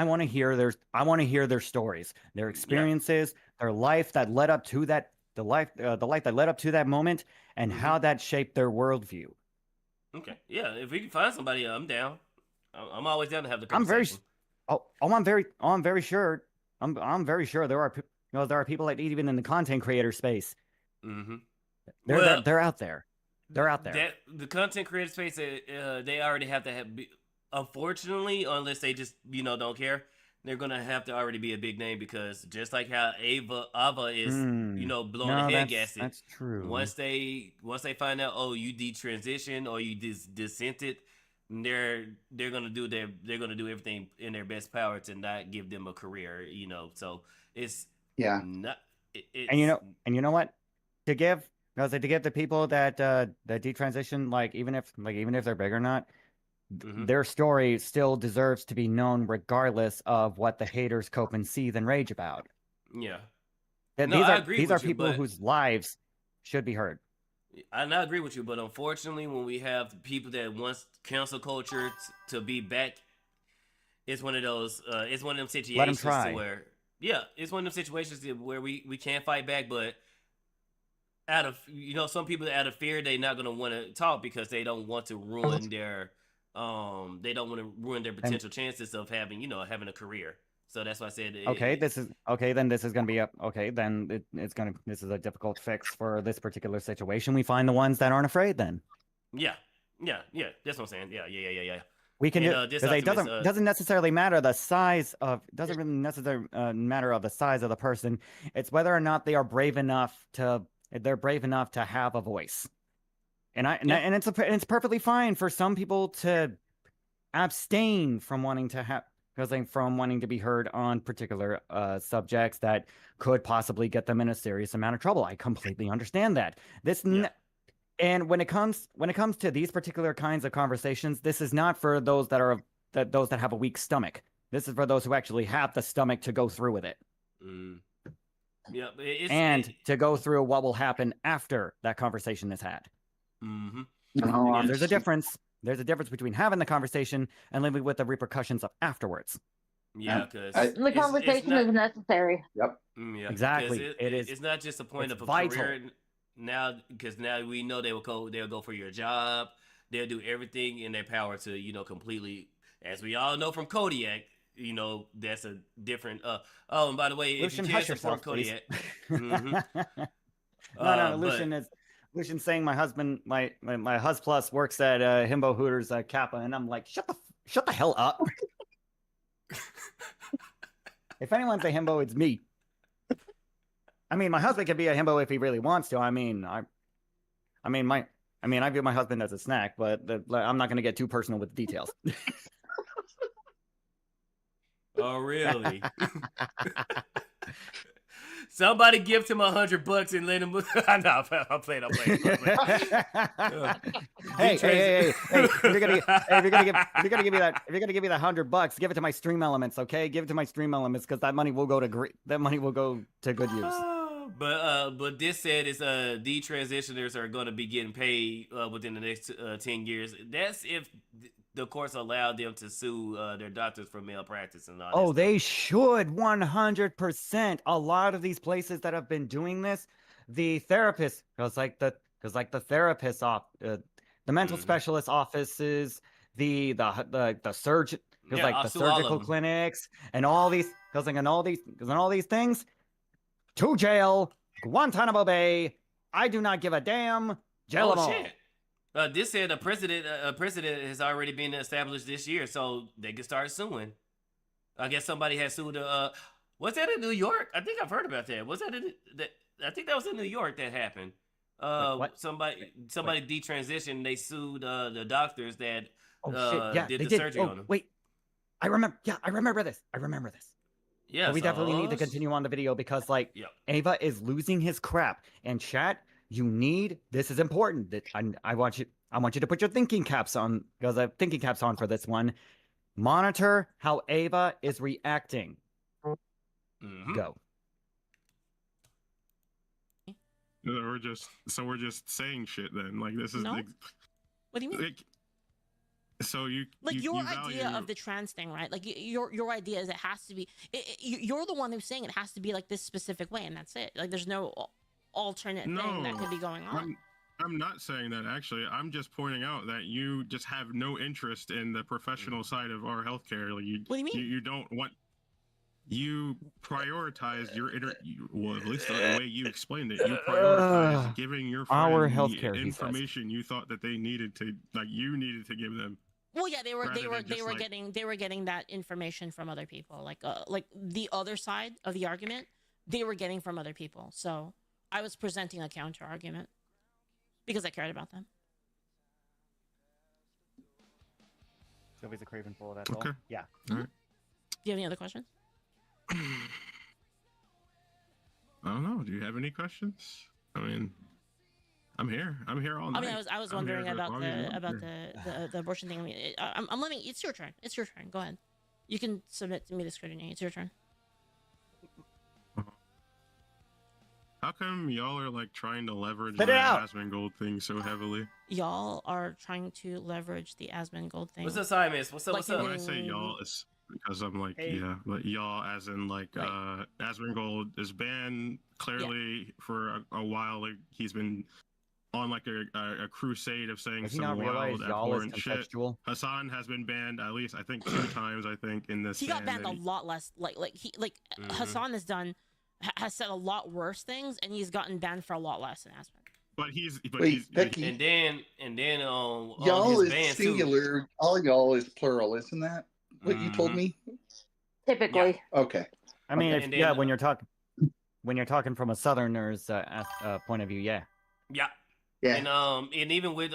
want to hear their stories, their experiences, their life that led up to that, the life that led up to that moment, and how that shaped their worldview. Okay, yeah, if we can find somebody, I'm down. I'm always down to have the conversation. I'm very sure there are people like even in the content creator space. They're out there. The content creator space, they already have to have. Unfortunately, unless they just don't care, they're gonna have to already be a big name, because just like how Ava is blowing the head gasket. That's true. Once they find out, oh, you detransition or you dissented, they're gonna do everything in their best power to not give them a career. So it's not. And you know what? To give the people that detransition, even if they're big or not, their story still deserves to be known, regardless of what the haters cope and seethe and rage about. Yeah. These are people whose lives should be heard. I agree with you, but unfortunately, when we have people that wants cancel culture to be back, it's one of those. It's one of them situations Let them try. It's one of them situations where we can't fight back, but out of some people out of fear, they're not gonna want to talk because they don't want to ruin their potential chances of having a career. So that's why I said. Okay, this is okay. Then this is gonna be okay. Then this is a difficult fix for this particular situation. We find the ones that aren't afraid. Then. Yeah. That's what I'm saying. Yeah. We can And, do because it doesn't necessarily matter the size of doesn't really necessarily matter of the size of the person. It's whether or not they are brave enough to have a voice. And it's perfectly fine for some people to abstain from wanting to be heard on particular subjects that could possibly get them in a serious amount of trouble. I completely understand that. And when it comes to these particular kinds of conversations, this is not for those that have a weak stomach. This is for those who actually have the stomach to go through with it. Yeah, to go through what will happen after that conversation is had. There's a difference. There's a difference between having the conversation and living with the repercussions of afterwards. Yeah, because the conversation is necessary. Yep. Yeah, exactly. It's not just a point of a vital. career now, because now we know they'll go for your job. They'll do everything in their power to completely, as we all know from Kodiak. That's a different. Oh, and by the way, Lucian, if you can't support Kodiak, no, Lucian's saying my husband, my hus plus works at Himbo Hooters Kappa, and I'm like, shut the hell up. If anyone's a himbo, it's me. I mean, my husband can be a himbo if he really wants to. I view my husband as a snack, but I'm not going to get too personal with the details. Oh, really? Somebody gift him $100 and let him. No, I'm playing. Hey! If you're gonna give me that $100, give it to my stream elements, okay? Give it to my stream elements because that money will go to good use. But this said is detransitioners are going to be getting paid within the next 10 years. That's if the courts allow them to sue their doctors for malpractice and all that stuff. They should 100%. A lot of these places that have been doing this, the therapists, because like the therapists off, the mental specialist offices, the surgeon, the surgical clinics, and all these, all these things, to jail, Guantanamo Bay. I do not give a damn. Jail them all. Shit. This said a precedent has already been established this year, so they can start suing. I guess somebody has sued. Was that in New York? I think I've heard about that. Was that I think that was in New York that happened. What? Somebody detransitioned. They sued the doctors that did the did. surgery on them. Wait, I remember. Yeah, I remember this. Yeah, but we definitely need to continue on the video because Ava is losing his crap. And chat, this is important. I want you to put your thinking caps on, because I have thinking caps on for this one. Monitor how Ava is reacting. Go. We're just saying shit then. Like this is no? What do you mean? Your idea of the trans thing, right? Like your idea is it has to be. You're the one who's saying it has to be like this specific way, and that's it. Like there's no alternate thing that could be going on. I'm not saying that actually. I'm just pointing out that you just have no interest in the professional side of our healthcare. Like what do you mean? You don't want. You prioritize well, at least the way you explained it, you prioritize giving your friend our healthcare information you thought that they needed to, you needed to give them. Well, yeah, they were getting that information from other people, like the other side of the argument, they were getting from other people. So I was presenting a counter argument because I cared about them. Sylvie's a craven full of that. Okay. Yeah. All right. Do you have any other questions? I don't know. Do you have any questions? I mean, I'm here all night. I mean, I was wondering about the abortion thing. I mean, I'm letting. It's your turn. It's your turn. Go ahead. You can submit to me the scrutiny. It's your turn. How come y'all are like trying to leverage the Asmongold thing so heavily? Y'all are trying to leverage the Asmongold thing. What's up, Simon? What's up? When I say y'all, it's because I'm like, but y'all as in like Asmongold is banned clearly for a while. Like he's been on like a crusade of saying Does he some not realize wild, y'all is abhorrent shit. contextual? Hassan has been banned at least, I think, 2 times. I think in this. He got banned a lot less. Hassan has said a lot worse things, and he's gotten banned for a lot less than Aspen. But he's Becky, and then on y'all his is band singular. too. All y'all is plural, isn't that what you told me? Typically. Yeah. Okay. I mean, Okay. if, yeah, when you're talking from a Southerner's point of view, yeah. Yeah. Yeah. And even with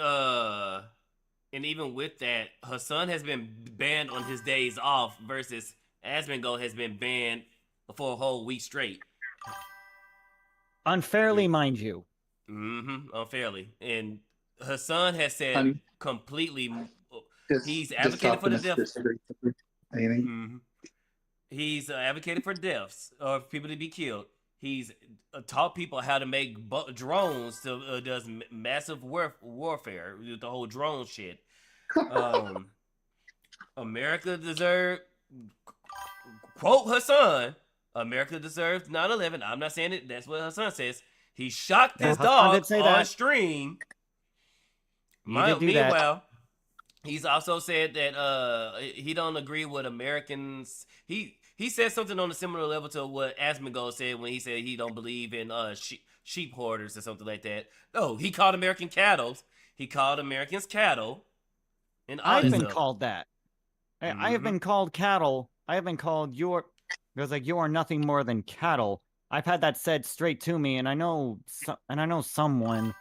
that, Hassan has been banned on his days off versus Asmongold has been banned for a whole week straight. Unfairly, mind you. Unfairly. And Hassan has said completely he's advocated for the death. He's advocated for deaths or people to be killed. He's taught people how to make drones to does massive warfare with the whole drone shit. America deserved, quote Hassan, America deserved 9/11. I'm not saying it. That's what Hassan says. He shocked his dog on stream. Meanwhile, he's also said that he don't agree with Americans. He said something on a similar level to what Asmongold said when he said he don't believe in sheep hoarders or something like that. No, he called American cattle. He called Americans cattle. And I've been called that. I have been called cattle. I have been called you are nothing more than cattle. I've had that said straight to me, and I know someone.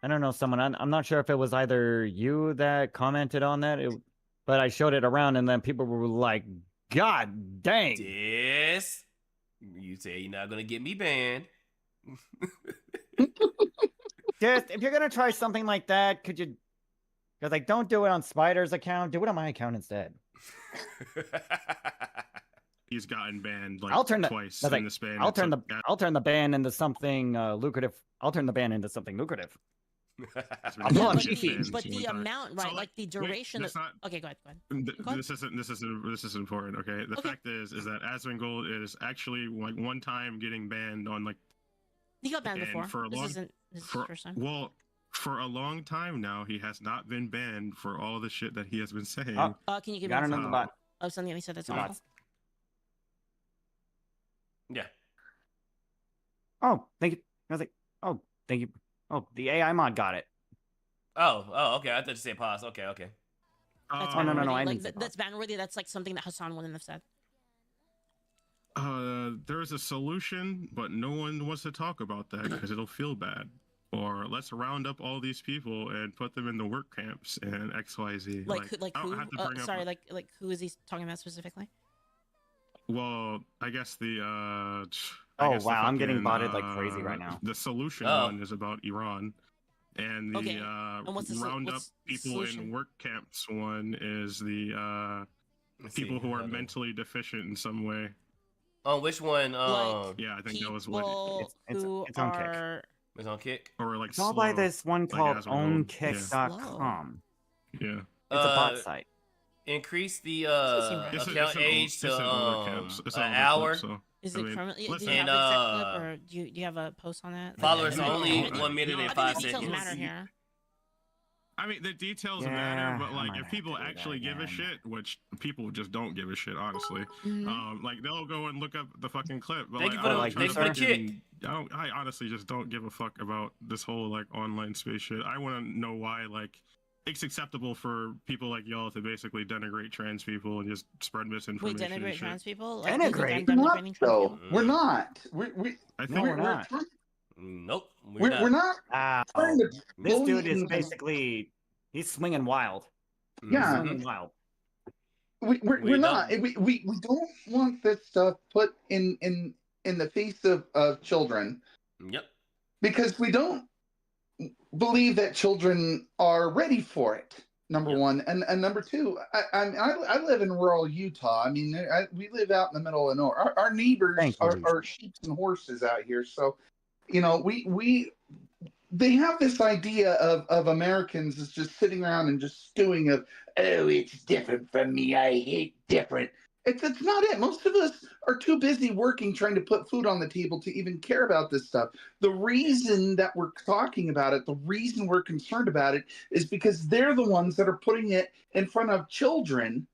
I don't know someone. I'm not sure if it was either you that commented on that, but I showed it around, and then people were like, "God dang!" Yes, you say you're not gonna get me banned. Just if you're gonna try something like that, could you? Because like, don't do it on Spydr's account. Do it on my account instead. He's gotten banned like twice in the span. I'll turn the ban into something lucrative. I'll turn the ban into something lucrative. But the amount, right? So, like the duration. Okay, go ahead. This is important. Okay, the fact is that Asmongold is actually like one time getting banned on like. He got banned before. This isn't his first time. Well, for a long time now, he has not been banned for all the shit that he has been saying. Can you give me another bot? Oh, something he said that's awful. Yeah. Oh, thank you. I was like, oh, thank you. Oh, the AI mod got it. Oh, okay. I thought you said pause. Okay. That's no. That's ban-worthy. That's like something that Hassan wouldn't have said. There's a solution, but no one wants to talk about that because it'll feel bad. Or let's round up all these people and put them in the work camps and XYZ. Like who? Sorry, like who is he talking about specifically? Well, I guess the I'm getting botted like crazy right now. The solution one is about Iran, and the round up people in work camps one is the people who are mentally deficient in some way. Oh, which one? Yeah, I think that was what it's on Kick. It's on Kick. Or like it's all by this one called ownkick.com. Yeah. It's a bot site. Increase the account age to an hour. Is it permanently? Do you have an exact clip, or do you have a post on that? Followers only 1 minute and 5 seconds. Details matter here. I mean, the details matter, but like if people actually give a shit, which people just don't give a shit, honestly, like they'll go and look up the fucking clip. But thank you for the kick. I honestly just don't give a fuck about this whole like online space shit. I want to know why like it's acceptable for people like y'all to basically denigrate trans people and just spread misinformation. Wait, denigrate trans people? Like, denigrate? We're not. We're not. Nope. We're not. This dude is basically he's swinging wild. Yeah, swinging wild. We're not. We don't want this stuff put in the face of children. Yep. Because we don't believe that children are ready for it. Number one, and number two, I live in rural Utah. I mean, we live out in the middle of nowhere. Our neighbors are sheep and horses out here. So, you know, they have this idea of Americans as just sitting around and just stewing of, oh, it's different from me. I hate different. That's not it. Most of us are too busy working, trying to put food on the table to even care about this stuff. The reason that we're talking about it, the reason we're concerned about it, is because they're the ones that are putting it in front of children,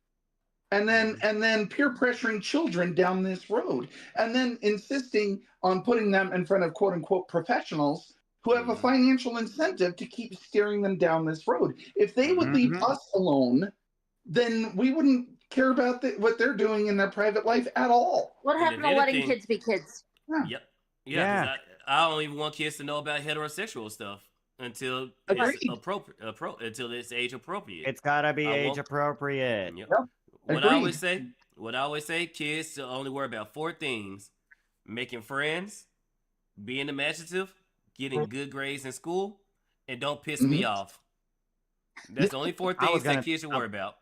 and then peer pressuring children down this road, and then insisting on putting them in front of quote unquote professionals who have a financial incentive to keep steering them down this road. If they would leave us alone, then we wouldn't care about what they're doing in their private life at all. What happened to letting kids be kids? Yep. Yeah. I don't even want kids to know about heterosexual stuff until it's appropriate. Until it's age appropriate. It's gotta be age appropriate. Yep. What I always say, kids should only worry about 4 things: making friends, being imaginative, getting good grades in school, and don't piss me off. That's the only 4 things that kids should worry about.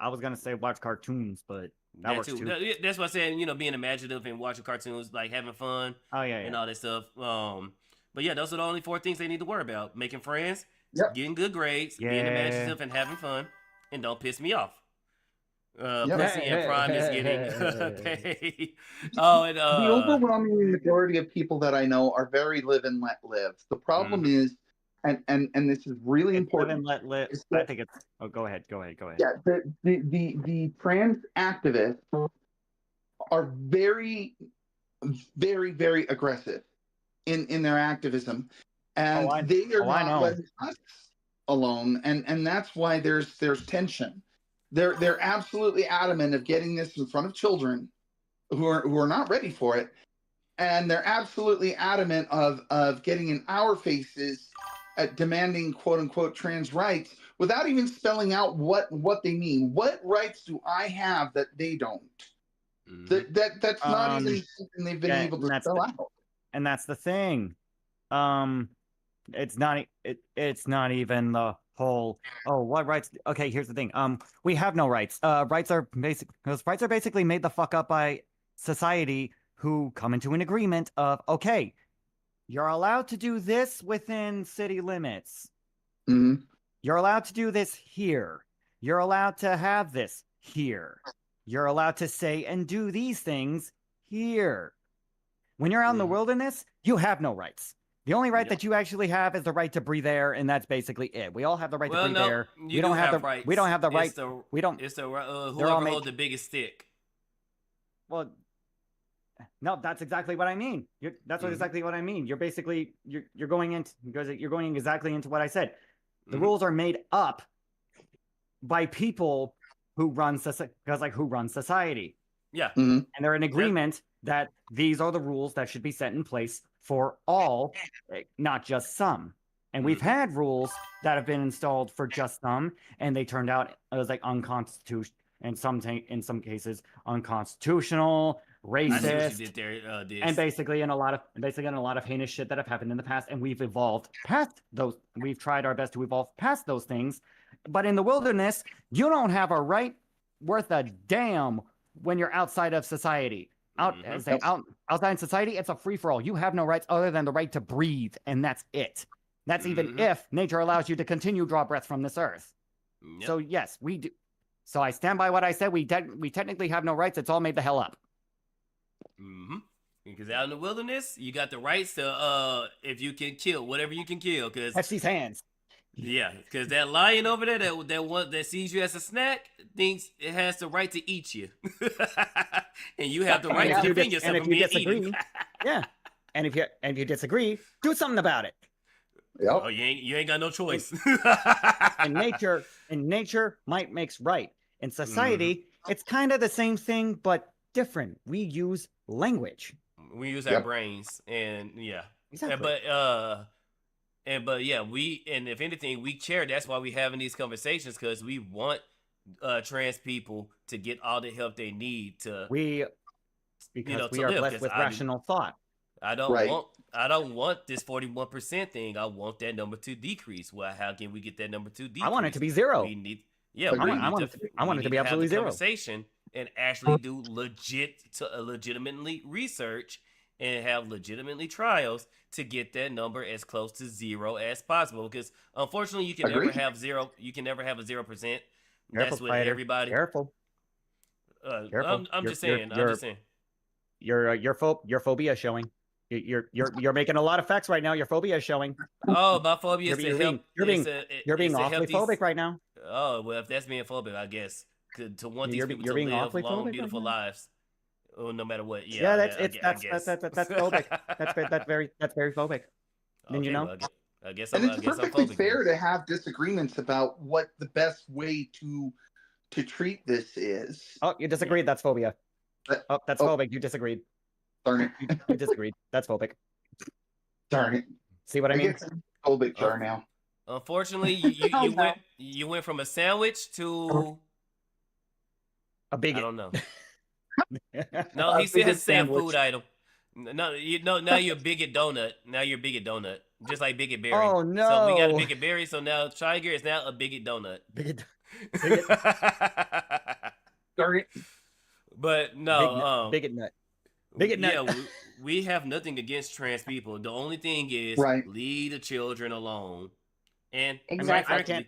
I was gonna say watch cartoons, but that works too. That's what I said. You know, being imaginative and watching cartoons, like having fun. And all that stuff. But yeah, those are the only 4 things they need to worry about: making friends, getting good grades, being imaginative, and having fun, and don't piss me off. Pussy and Prime is getting paid. And the overwhelming majority of people that I know are very live and let live. The problem is, and this is really important. Live and let live. I think it's. Oh, go ahead. Yeah, the trans activists are very, very, very aggressive in their activism, and they are not letting us alone, and that's why there's tension. They're absolutely adamant of getting this in front of children who are not ready for it, and they're absolutely adamant of getting in our faces at demanding quote unquote trans rights without even spelling out what they mean. What rights do I have that they don't? That's not even something they've been able to spell out. And that's the thing. It's not even the whole what rights. Okay, here's the thing. We have no rights. Rights are basically made the fuck up by society, who come into an agreement of, okay, you're allowed to do this within city limits. You're allowed to do this here. You're allowed to have this here. You're allowed to say and do these things here. When you're out in the wilderness, you have no rights. The only right that you actually have is the right to breathe air, and that's basically it. We all have the right to breathe air. We don't have the right. We don't. It's the whoever holds the biggest stick. Well, no, that's exactly what I mean. That's exactly what I mean. You're basically you're going exactly into what I said. The rules are made up by people who run society. Yeah, and they're in agreement that these are the rules that should be set in place for all, not just some. And we've had rules that have been installed for just some, and they turned out as like unconstitutional, and in some cases unconstitutional, racist, and basically in a lot of heinous shit that have happened in the past. And we've evolved past those. We've tried our best to evolve past those things. But in the wilderness, you don't have a right worth a damn when you're outside of society. Outside in society, it's a free-for-all. You have no rights other than the right to breathe, and that's it. That's even if nature allows you to continue draw breath from this earth. So yes, we do. So I stand by what I said. We technically have no rights. It's all made the hell up. Because out in the wilderness, you got the rights to if you can kill whatever you can kill. Because FC's hands. Yeah, because that lion over there that sees you as a snack thinks it has the right to eat you, and you have the right to defend yourself from being eaten. And if you disagree, do something about it. Oh, you ain't got no choice. and nature might makes right. In society, it's kind of the same thing but different. We use language. We use our brains, and exactly. But if anything, we care. That's why we're having these conversations, because we want trans people to get all the help they need to. We are blessed with rational thought. I don't want this 41% thing. I want that number to decrease. Well, how can we get that number to decrease? I want it to be zero. I want it to be absolutely zero. Conversation and actually do legitimately research and have legitimately trials to get that number as close to zero as possible. Because unfortunately, you can never have zero. You can never have a 0%. That's what everybody. Careful. Careful. I'm just saying. I'm just saying. Your phobia is showing. You're making a lot of facts right now. Your phobia is showing. Oh, my phobia is You're being awfully phobic right now. Oh, well, if that's being phobic, I guess to want these people to being live awfully long, phobic beautiful right now. lives, no matter what. Yeah, Yeah, that's phobic. That's very phobic. Then Okay, you know. well, I guess And I'm it's perfectly phobic. fair to have disagreements about what the best way to treat this is. Oh, you disagreed. That's phobia. Oh, that's phobic. You disagreed. Darn it. You disagreed. That's phobic. Darn it. See what I mean? Phobic jar now. Unfortunately, you went from a sandwich to a bigot. I don't know. No, he still has the same food item. No, now you're a bigot donut. Now you're a bigot donut, just like Bigot Berry. Oh no! So we got a Bigot Berry. So now Tiger is now a bigot donut. Bigot. Darn it. But no, bigot nut. Bigot nut. Yeah, we have nothing against trans people. The only thing is leave the children alone. And exactly. I can't.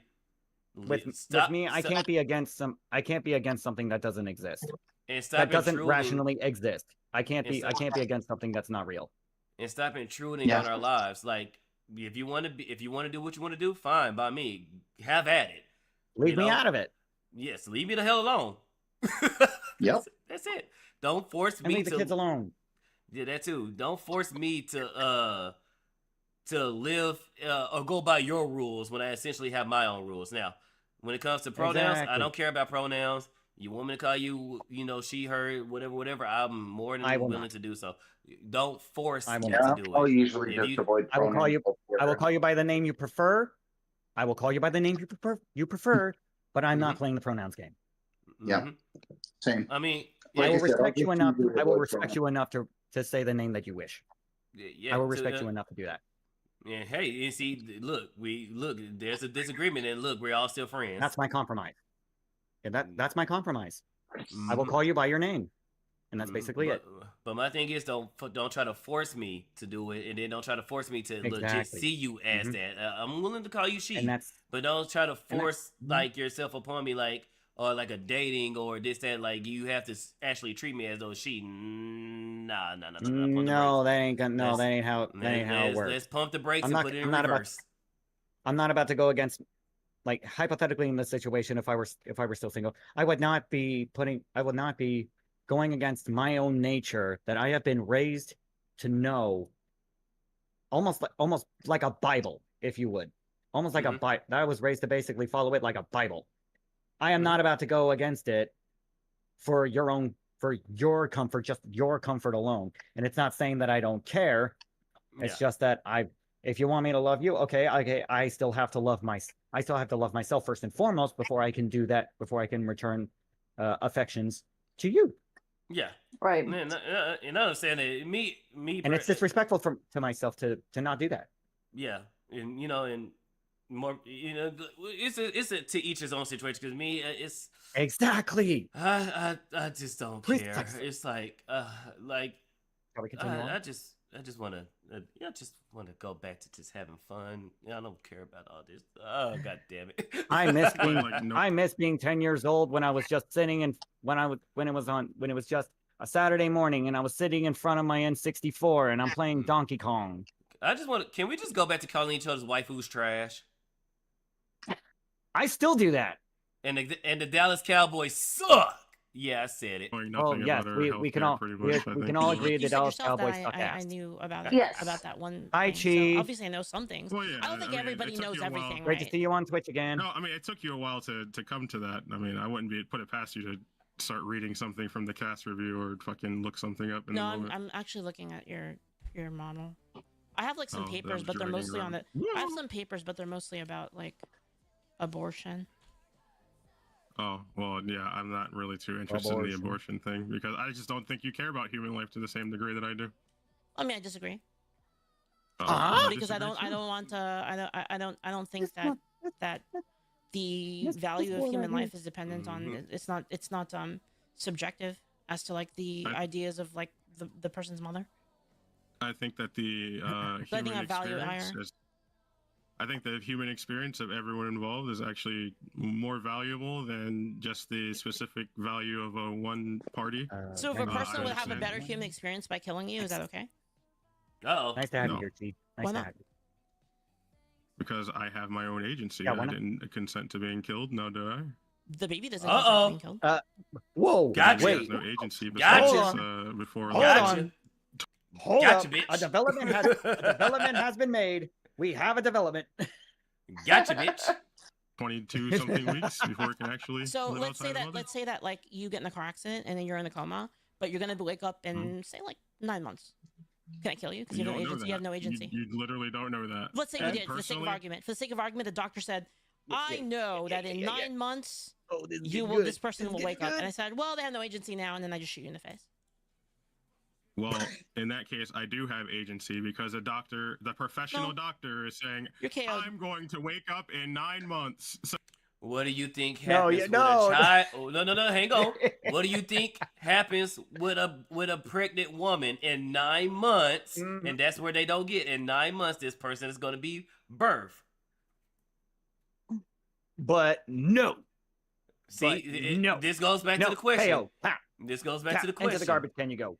With me, I can't be against something that doesn't exist. And that doesn't rationally exist. I can't be against something that's not real. And stop intruding on our lives. Like if you want to do what you want to do, fine by me. Have at it. Leave me out of it. Yes, leave me the hell alone. Yep. That's it. Don't force me leave the kids alone. Yeah, that too. Don't force me to live or go by your rules when I essentially have my own rules. Now, when it comes to pronouns, I don't care about pronouns. You want me to call you, she, her, whatever. I'm more than willing to do so. Don't force me to do it. I'll usually just avoid pronouns. I will call you by the name you prefer. But I'm not playing the pronouns game. Yeah. Same. I mean, I will respect you enough. I will respect you enough to say the name that you wish. Yeah, I will respect you enough to do that. Yeah, hey, you see, look, there's a disagreement, and look, we're all still friends. That's my compromise. Yeah, that's my compromise. I will call you by your name, and that's basically it. But my thing is, don't try to force me to do it, and then don't try to force me to legit see you as that. I'm willing to call you she, but don't try to force like yourself upon me, like or like a dating or this that. Like you have to actually treat me as though she. Nah. No, that ain't how it works. Let's pump the brakes and put it in reverse. I'm not about to go against. Like hypothetically in this situation, if I were still single, I would not be going against my own nature that I have been raised to know, almost like a Bible, if you would, almost like a Bible. I was raised to basically follow it like a Bible. I am not about to go against it for your comfort, just your comfort alone. And it's not saying that I don't care. It's just that if you want me to love you, okay, I still have to love myself first and foremost before I can do that, before I can return affections to you. Yeah. Right. And I understand that me and it's disrespectful to myself to not do that. Yeah. And and more it's to each his own situation, because me it's exactly I just don't care. It's like Shall we continue on? I just want to go back to just having fun. I don't care about all this. Oh, god damn it! I miss being 10 years old when I was just sitting in when it was just a Saturday morning and I was sitting in front of my N64 and I'm playing Donkey Kong. Can we just go back to calling each other's waifus trash? I still do that. And the Dallas Cowboys suck. Yeah, I said it. Oh yes, we can all agree the Dallas Cowboys suck ass. I knew about that one. Hi, Chi. So obviously, I know some things. Well, yeah, I don't think everybody knows everything. Great to see you on Twitch again. No, I mean it took you a while to come to that. I mean I wouldn't put it past you to start reading something from the cast review or fucking look something up. No, I'm actually looking at your model. I have like some papers, but they're mostly on it. I have some papers, but they're mostly about like abortion. Oh, well, yeah, I'm not really too interested in the abortion thing because I just don't think you care about human life to the same degree that I do. I mean, I disagree. Because I don't think that the value of human life is dependent on it's not subjective as to like the ideas of like the person's mother. I think that the human experience is I think the human experience of everyone involved is actually more valuable than just the specific value of a one party. So if a person would have a better human experience by killing you, is that okay? Uh-oh. Nice to have you here, Chief. Nice to have you. Because I have my own agency. Yeah, I didn't consent to being killed, now do I? The baby doesn't consent to being killed. Whoa, Gotcha. He wait. has no agency Gotcha. before. Hold Gotcha. on. Hold Gotcha, up. bitch. A development has been made. We have a development. Gotcha, bitch. 22 something weeks before it can actually. So live let's say outside that of mother? let's say that like you get in a car accident and then you're in a coma, but you're gonna wake up in say like 9 months. Can I kill you? Because you have no don't know agency. You have no agency. You literally don't know that. Let's say you And did, for the sake of argument. For the sake of argument, the doctor said, I know that in 9 months, this person will wake up. And I said, well, they have no agency now, and then I just shoot you in the face. Well, in that case, I do have agency because the professional doctor is saying, I'm going to wake up in 9 months. So What do you think happens with a child? Oh, no, hang on. What do you think happens with a pregnant woman in 9 months? And that's where they don't get. In 9 months, this person is going to be birthed. But no. See, no. This goes back to the question. This goes back to the question. Into the garbage can you go.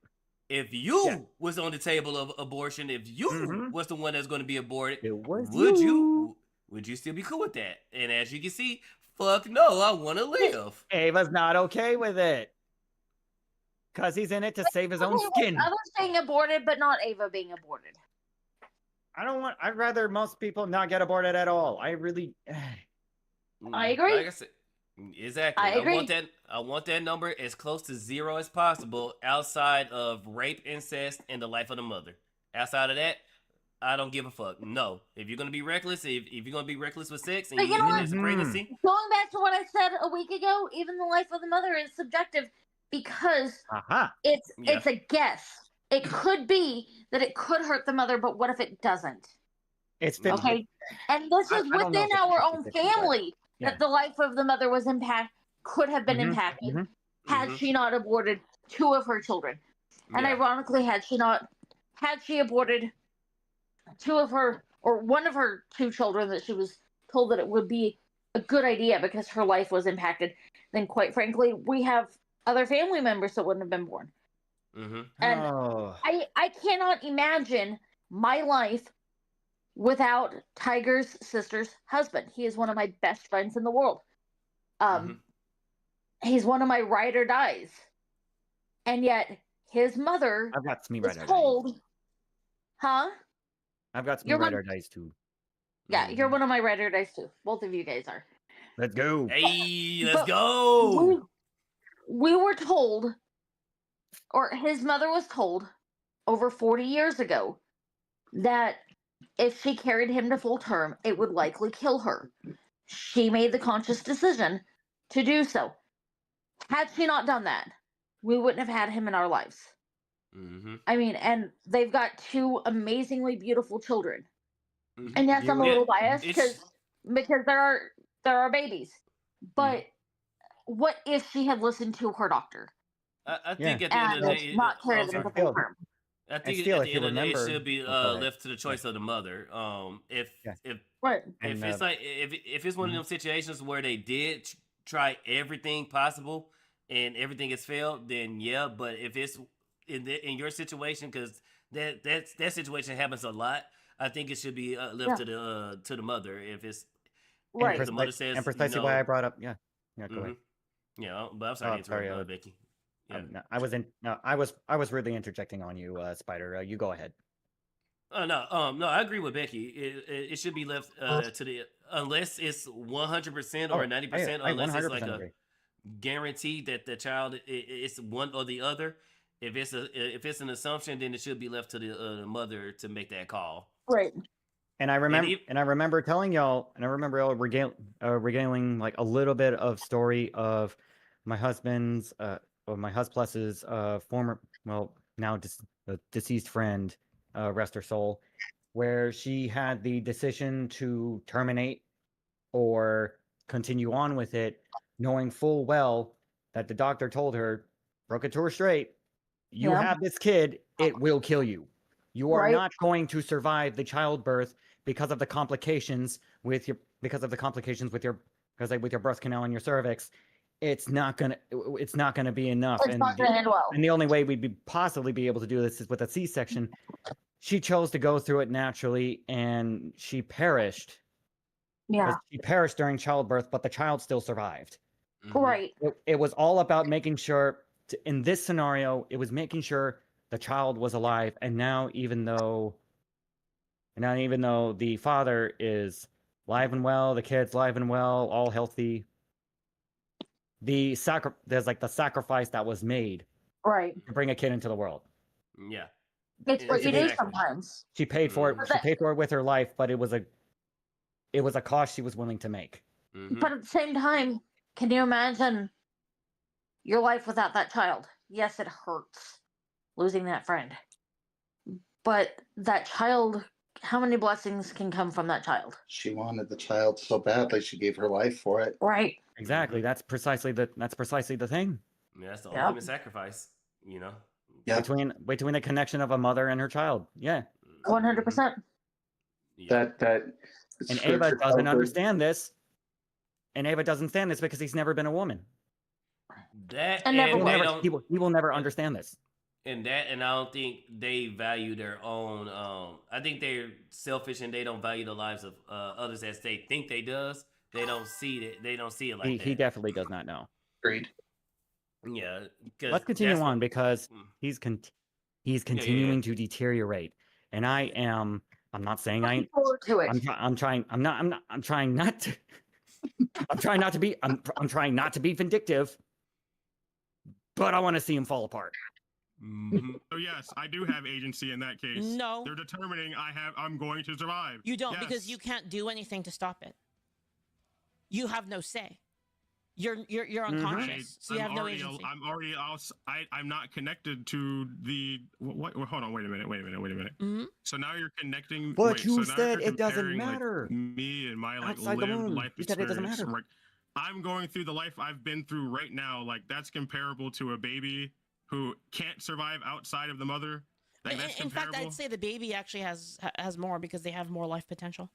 If you was on the table of abortion, if you was the one that's going to be aborted, would you still be cool with that? And as you can see, fuck no, I want to live. Ava's not okay with it. Because he's in it to save his own skin. I was saying aborted, but not Ava being aborted. I'd rather most people not get aborted at all. I really... I agree. Like I said, exactly. I agree. I want that number as close to 0 as possible outside of rape, incest, and the life of the mother. Outside of that, I don't give a fuck. No. If you're going to be reckless, if you're going to be reckless with sex and you know pregnancy. Going back to what I said a week ago, even the life of the mother is subjective because it's a guess. It could be that it could hurt the mother, but what if it doesn't? It's okay. And this is within our own family that the life of the mother was could have been impacted had she not aborted 2 of her children. And ironically, had she aborted 2 of her, or 1 of her 2 children that she was told that it would be a good idea because her life was impacted, then quite frankly, we have other family members that wouldn't have been born. And I cannot imagine my life without Tiger's sister's husband. He is one of my best friends in the world. He's one of my ride or dies. And yet his mother was told, I've got some ride or dies too. Yeah, you're one of my ride or dies too. Both of you guys are. Let's go. Hey, let's go. We were told, or his mother was told over 40 years ago that if she carried him to full term, it would likely kill her. She made the conscious decision to do so. Had she not done that, we wouldn't have had him in our lives. I mean, and they've got 2 amazingly beautiful children. And yes, I'm a little biased because there are babies. But what if she had listened to her doctor? I think at the end of the day, not carry them to full term. I think at the end of the day, it should be left to the choice of the mother. If it's one of them situations where they did try everything possible and everything has failed, then yeah. But if it's in your situation, because that situation happens a lot, I think it should be left to the mother. If it's right, the mother says, and precisely why I brought up, go ahead. Yeah, but I'm sorry to interrupt, Becky. Yeah. I was really interjecting on you, Spydr. You go ahead. No, I agree with Becky. It should be left to the unless it's 100% or 90%, unless it's like a guarantee that the child it's one or the other. If it's an assumption, then it should be left to the mother to make that call. Right. And I remember telling y'all, and I remember y'all regaling like a little bit of story of my husband's, my husband's former, now deceased friend, rest her soul, where she had the decision to terminate or continue on with it, knowing full well that the doctor told her, broke it to her straight, you have this kid, it will kill you. You are not going to survive the childbirth because of the complications with your birth canal and your cervix, it's not gonna be enough. It's not gonna end well. And the only way we'd possibly be able to do this is with a C-section. She chose to go through it naturally, and she perished. Yeah. She perished during childbirth, but the child still survived. Right. It was all about making sure, in this scenario, it was making sure the child was alive. And now, even though the father is live and well, the kid's live and well, all healthy, there's like the sacrifice that was made Right. to bring a kid into the world. Yeah. It is Exactly. sometimes. She paid for it. But She paid for it with her life, but it was a cost she was willing to make. But at the same time, can you imagine your life without that child? Yes, it hurts losing that friend. But that child, how many blessings can come from that child? She wanted the child so badly, she gave her life for it. Right. Exactly. That's precisely the thing. Yeah, that's the ultimate sacrifice, you know. Yeah. Between the connection of a mother and her child. Yeah. 100%. Yeah. And Ava doesn't understand this. And Ava doesn't understand this because he's never been a woman. That And never He will never understand this. And I don't think they value their own. I think they're selfish and they don't value the lives of others as they think they does. They don't see it. They don't see it like that. He definitely does not know. Agreed. Yeah. Let's continue on because he's continuing to deteriorate, and I'm not saying Looking forward to it. I'm trying not to be vindictive, but I want to see him fall apart. So yes, I do have agency in that case. No. They're determining I'm going to survive. You don't, Yes. because you can't do anything to stop it. You have no say. You're unconscious, so you have no agency. I'm not connected to the what? Hold on, wait a minute. Mm-hmm. So now you're connecting. But you so now said you're it doesn't comparing, like, matter. me and my Outside the womb. life You said it doesn't experience. matter. Like, I'm going through the life I've been through right now. Like, that's comparable to a baby who can't survive outside of the mother. Like, that's In fact, comparable. I'd say the baby actually has more because they have more life potential.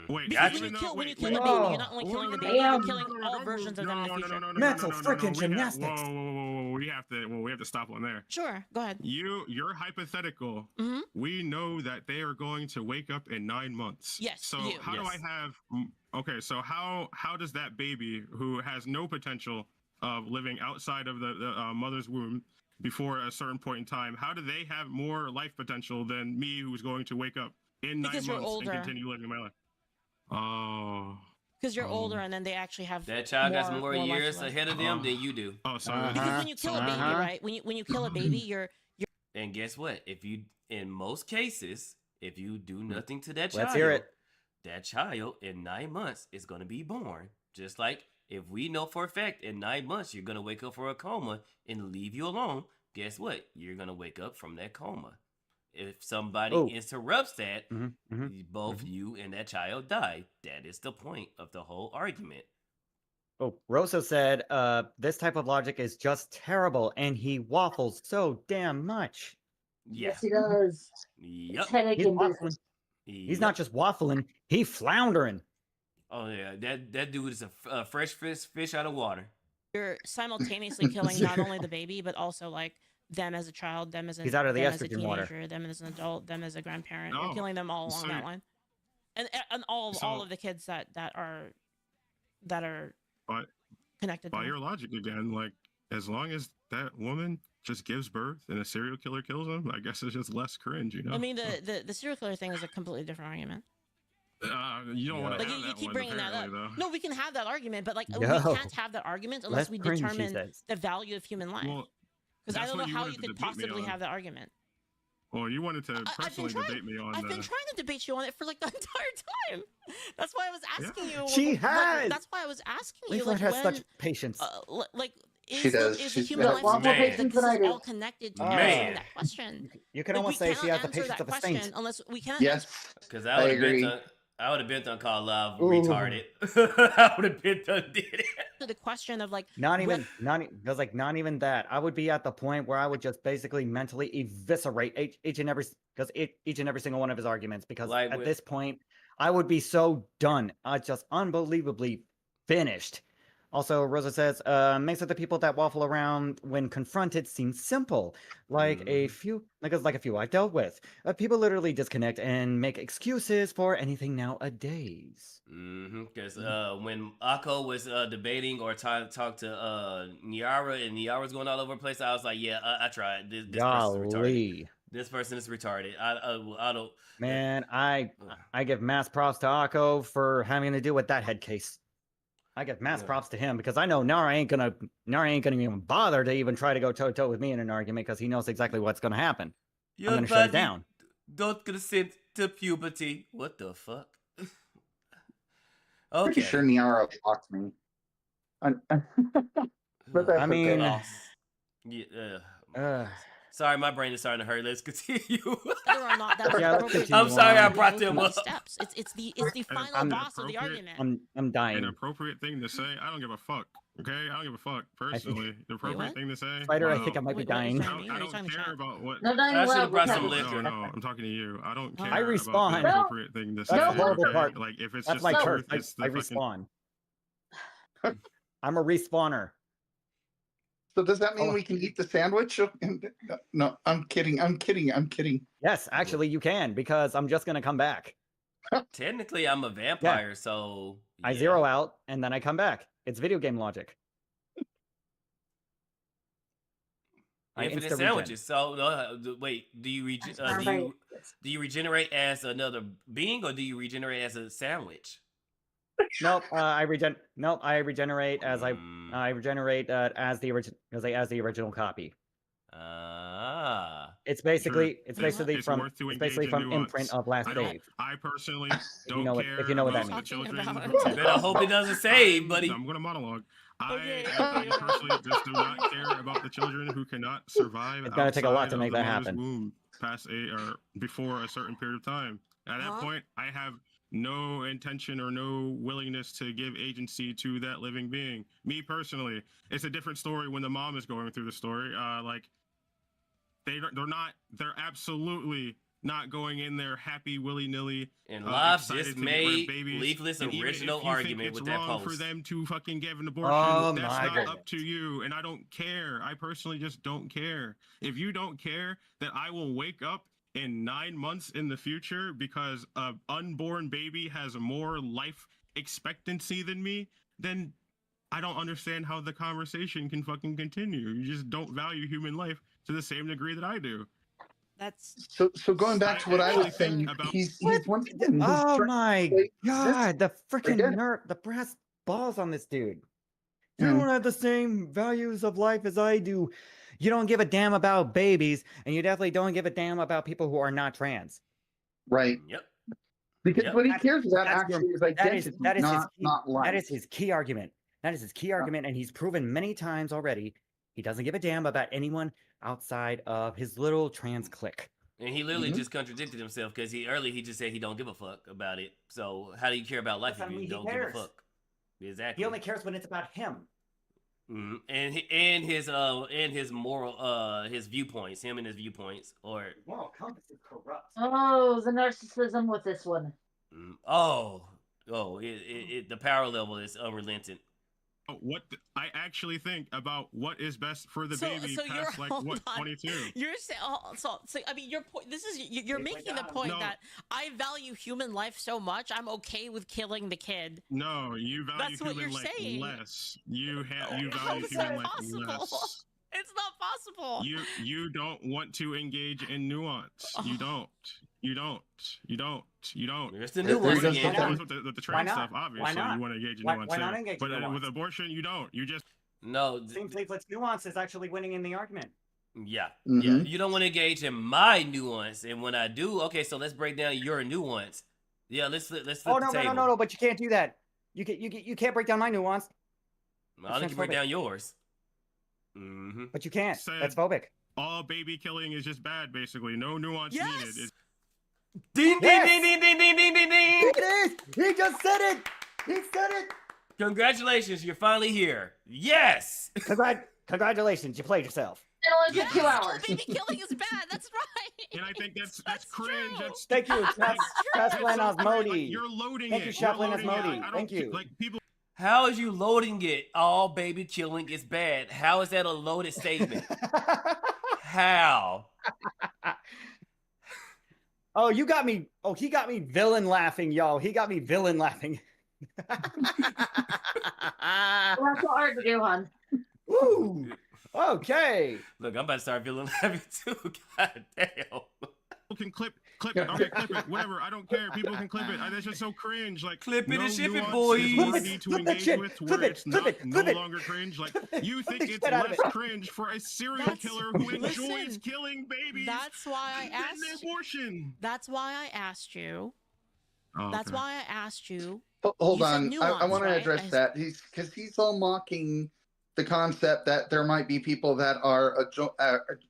Wait, Because even though- when you wait, kill wait. a baby, you're not only killing the baby, you're killing all versions of them in the future. Mental frickin' gymnastics. Whoa, we have to stop on there. Sure, go ahead. You're hypothetical. Mhm. We know that they are going to wake up in 9 months. Yes, So you. how do I have? Okay, so how does that baby who has no potential of living outside of the mother's womb before a certain point in time, how do they have more life potential than me, who's going to wake up in 9 Because you're months older. and continue living my life? Oh. Because you're older, and then they actually have That child got some more life years left. ahead of them than you do. Oh, sorry. Because when you kill a baby, right? When you kill a baby, you're And guess what? In most cases, if you do nothing to that Let's child, hear it. that child in 9 months is going to be born. Just like if we know for a fact in 9 months you're going to wake up for a coma and leave you alone, guess what? You're going to wake up from that coma. If somebody interrupts that, both you and that child die. That is the point of the whole argument. Oh, Rosa said, this type of logic is just terrible, and he waffles so damn much. Yeah. Yes, he does. Yep. It's headache He's and waffling. business. He's not just waffling, he's floundering. Oh yeah, that dude is a fresh fish out of water. you're simultaneously killing not only the baby, but also like them as a child, them as a He's out of the them as a estrogen water. teenager, them as an adult, them as a grandparent. No. You're killing them all along So- that line, and all of the kids that are But connected. by to your them. logic again, like, as long as that woman just gives birth and a serial killer kills him, I guess it's just less cringe, you know? I mean, the serial killer thing is a completely different argument. You don't want to Like have you that keep one, bringing that up. apparently, though. No, we can have that argument, but like No. we can't have that argument unless Less we cringe, she determine says. the value of human life. Well, Because I that's don't know what you how wanted you to could debate me possibly on. have that argument. Well, you wanted to I've been personally trying- debate me on I've been trying to debate you on it for like the entire time. That's why I was asking you. She has! That's why I was asking you. Leaflet Like has when, such patience. like, She is does. the She's human got life a lot more something patience that than I this is do. all connected to Man. answering that question? You can Like, almost we say she cannot has the answer patience that of a question saint. unless we cannot. Yes. Because I agree. I would have been done called love Ooh. retarded. I would have been done did it. To the question of like not even that. I would be at the point where I would just basically mentally eviscerate each and every single one of his arguments, because Like at with- this point I would be so done. Just unbelievably finished. Also, Rosa says, makes it the people that waffle around when confronted seem simple. Like a few I've dealt with. People literally disconnect and make excuses for anything nowadays. Because when Akko was debating or trying to talk to Niara, and Niara was going all over the place, I was like, yeah, I tried. This person is retarded. This person is retarded. I don't. Man, I give mass props to Akko for having to deal with that head case. I give mass props to him, because I know Nara ain't gonna even bother to even try to go toe to toe with me in an argument, because he knows exactly what's gonna happen. Your I'm gonna shut it down. Don't consent to puberty. What the fuck? Pretty sure Niara blocked me. But that's I mean, sorry, my brain is starting to hurt. Let's continue. Whether or not that's Yeah, let's appropriate. continue I'm sorry, I on. brought them up. Steps. It's the final boss of the argument. I'm dying. An appropriate thing to say. I don't give a fuck. Okay, I don't give a fuck personally. The appropriate thing to say. Spydr, I think I might be dying. I don't care about what. No, I should have brought some No, liquor. no, I'm talking to you. I don't care I respawn. about the appropriate thing to say. That's the horrible okay? part. Like if it's That's just my the curse. truth, it's the I fucking. respawn. I'm a respawner. So does that mean we can eat the sandwich? No, I'm kidding. Yes, actually you can, because I'm just gonna come back. Technically, I'm a vampire, so I zero out and then I come back. It's video game logic. Infinite sandwiches. So wait, do you regenerate as another being, or do you regenerate as a sandwich? Nope. I regenerate as I regenerate as the original copy. It's basically from imprint of last save. I personally don't care. If you know what that about means. the children. Then I hope it doesn't save, buddy. I'm gonna monologue. I personally just do not care about the children who cannot survive. It's gonna take a lot to make that happen. Womb past before a certain period of time. At that point, I have no intention or no willingness to give agency to that living being. Me personally, it's a different story when the mom is going through the story. They're absolutely not going in there happy willy-nilly. And Live just made Leafless original argument with that post. For them to fucking give an abortion, that's not up to you, and I don't care. I personally just don't care. If you don't care that I will wake up in 9 months in the future because an unborn baby has more life expectancy than me, then I don't understand how the conversation can fucking continue. You just don't value human life to the same degree that I do. That's so going back to what I was saying. He's once again. Oh my god! The freaking nerve, the brass balls on this dude. You don't have the same values of life as I do. You don't give a damn about babies, and you definitely don't give a damn about people who are not trans. Right. Yep. Because what he cares about actually is identity, not life. That is his key argument. That is his key argument, and he's proven many times already he doesn't give a damn about anyone outside of his little trans clique. And he literally just contradicted himself, because he just said he don't give a fuck about it. So how do you care about life if you don't give a fuck? Exactly. He only cares when it's about him. And his moral his viewpoints, him and his viewpoints, or moral compass is corrupt. Oh, the narcissism with this one. The power level is unrelenting. What I actually think about what is best for the baby past 22. You're saying so I mean your point. This is you're making the point that I value human life so much I'm okay with killing the kid. No, you value human life less. You value human life less. It's not possible. You don't want to engage in nuance. You don't. There's the nuance again. With the trans stuff, obviously, you want to engage in nuance. Why not engage in nuance? nuance? With abortion, you don't. You just Seems like nuance is actually winning in the argument. Yeah, yeah. You don't want to engage in my nuance, and when I do, okay, so let's break down your nuance. Yeah, let's flip the table. No, but you can't do that. You can't break down my nuance. I'll let you break down yours. But you can't. That's phobic. All baby killing is just bad, basically. No nuance needed. Ding, ding, ding, ding, ding, ding, ding, ding, ding. It it! He just said it! He said it! Congratulations, you're finally here. Yes! Congratulations, you played yourself. It only took 2 hours. Baby killing is bad. That's right. And I think that's cringe. true. That's Thank you, Like, Chaplain that's so Osmodi. like, you're loading Thank it. you, You're Chaplain loading it. Osmodi. I don't Thank you. Like people. How is you loading it? All baby killing is bad. How is that a loaded statement? How? Oh, you got me. Oh, he got me villain laughing, y'all. He got me villain laughing. Well, that's so hard to do, hon. Woo! Okay. Look, I'm about to start feeling heavy too. God damn. People can clip it. Okay, clip it. Whatever. I don't care. People can clip it. That's just so cringe. Like Clip it no and ship it, nuance boys. is what I need to Flip that engage shit. with Flip where it. it's Flip not it. no Flip it. longer cringe. Like you Flip think the it's shit out of less it. cringe for a serial That's- killer who enjoys listen, killing babies That's why I than asked. abortion. That's why I asked you. Oh, That's okay. why I asked you. Hold You said on, I nuance, want to right? address that. He's all mocking the concept that there might be people that are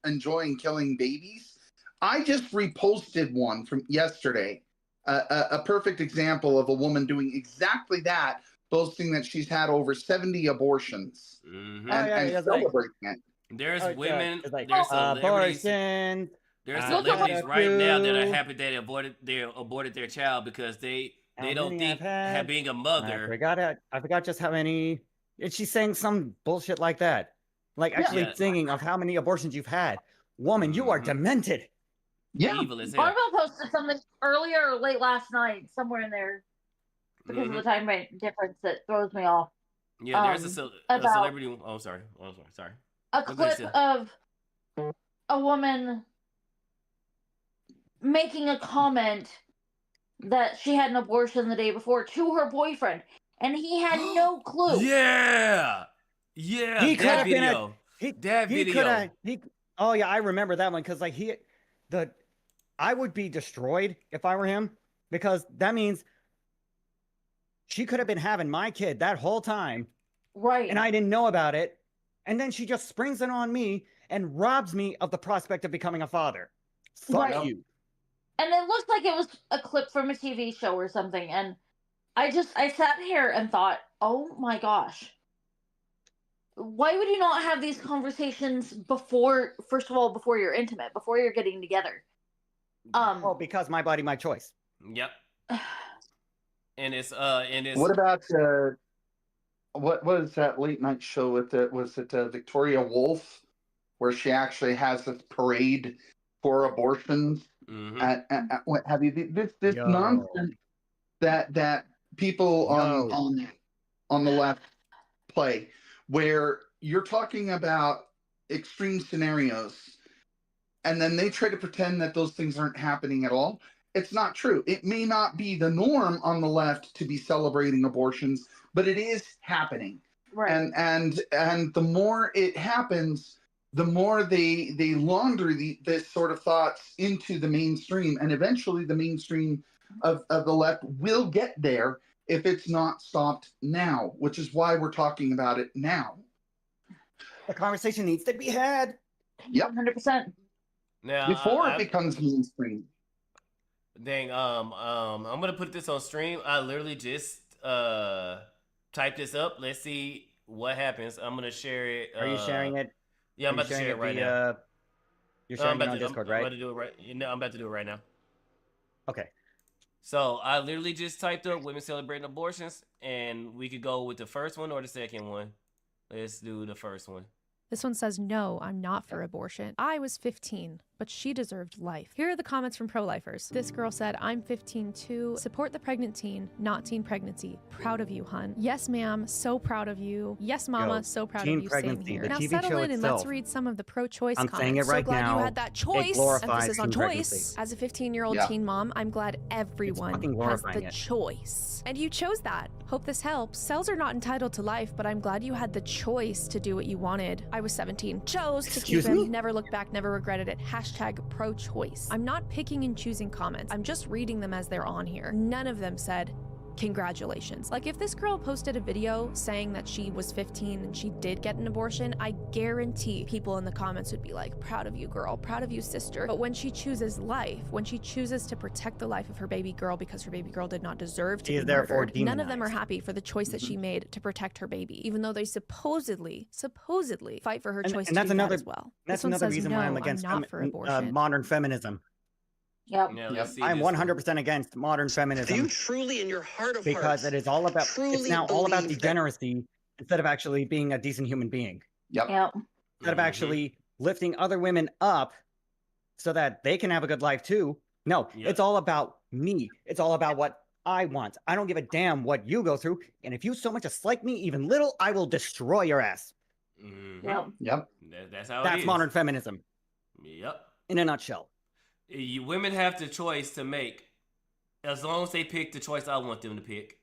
enjoying killing babies. I just reposted one from yesterday, a perfect example of a woman doing exactly that, boasting that she's had over 70 abortions Mhm. and celebrating it. There's Oh, women, it's like, there's celebrities. abortion. There's I celebrities love right now that are you. happy they aborted their child because they How don't many think I've had. being a I mother. forgot just how many. And she's saying some bullshit like that. Like actually Yeah. singing of how many abortions you've had. Woman, you are Mhm. demented. Yeah, Evil as hell. Marvel posted something earlier or late last night, somewhere in there, because of the time difference that throws me off. Yeah, there's a about- celebrity. Oh, sorry. Sorry. A Go ahead, clip Sil. of a woman making a comment that she had an abortion the day before to her boyfriend, and he had no clue. Yeah. Yeah. He could that have been a- video. That He video. could have. Oh yeah, I remember that one because like I would be destroyed if I were him because that means she could have been having my kid that whole time, Right. and I didn't know about it, and then she just springs it on me and robs me of the prospect of becoming a father. Fuck Right. you. And it looked like it was a clip from a TV show or something, and I sat here and thought, oh my gosh. Why would you not have these conversations before, first of all, before you're intimate, before you're getting together? Oh, because my body, my choice. Yep. And it's What about what was that late night show with was it Victoria Wolf, where she actually has this parade for abortions? At what have you this Yo. nonsense that people on the left play, where you're talking about extreme scenarios and then they try to pretend that those things aren't happening at all. It's not true. It may not be the norm on the left to be celebrating abortions, but it is happening. Right. And the more it happens, the more they launder this sort of thoughts into the mainstream, and eventually the mainstream of the left will get there if it's not stopped now, which is why we're talking about it now. The conversation needs to be had. Yep. 100%. now Before it becomes mainstream. Dang, I'm gonna put this on stream. I literally just typed this up. Let's see what happens. I'm gonna share it. Are you sharing it? Yeah, I'm about to share it right now. You're No, sharing it on Discord, right? I'm about to do it right. I'm about to do it right now. Okay. So I literally just typed up women celebrating abortions, and we could go with the first one or the second one. Let's do the first one. This one says, no, I'm not for abortion. I was 15, but she deserved life. Here are the comments from pro-lifers. This girl said, I'm 15 too. Support the pregnant teen, not teen pregnancy. Proud of you, hun. Yes, ma'am. So proud of you. Yes, mama. Yo, so proud teen of you. Same pregnancy, here. the Now TV settle show in and let's itself. read some of the pro-choice I'm comments. saying it right so glad now. you had that choice. glorifies Emphasis on teen choice. pregnancy. As a 15-year-old Yeah. teen mom, I'm glad everyone fucking has glorifying the it. choice. And you chose that. Hope this helps. Cells are not entitled to life, but I'm glad you had the choice to do what you wanted. I was 17. Chose to keep Excuse him. me? Never looked back, never regretted it. Hashtag pro-choice. I'm not picking and choosing comments. I'm just reading them as they're on here. None of them said, congratulations. Like, if this girl posted a video saying that she was 15 and she did get an abortion, I guarantee people in the comments would be like, proud of you, girl, proud of you, sister. But when she chooses life, when she chooses to protect the life of her baby girl because her baby girl did not deserve to be murdered, none of them are happy for the choice that she made to protect her baby, even though they supposedly fight for her choice to do that as well. That's another reason why I'm against modern feminism. Yep. I'm 100% against modern feminism. Do you truly, in your heart of because hearts, it is all about it's now all about degeneracy instead of actually being a decent human being. Yep. Instead of actually lifting other women up so that they can have a good life too. No, it's all about me. It's all about what I want. I don't give a damn what you go through. And if you so much as like me even little, I will destroy your ass. Yep. That's how That's modern feminism. Yep. In a nutshell. Women have the choice to make, as long as they pick the choice I want them to pick.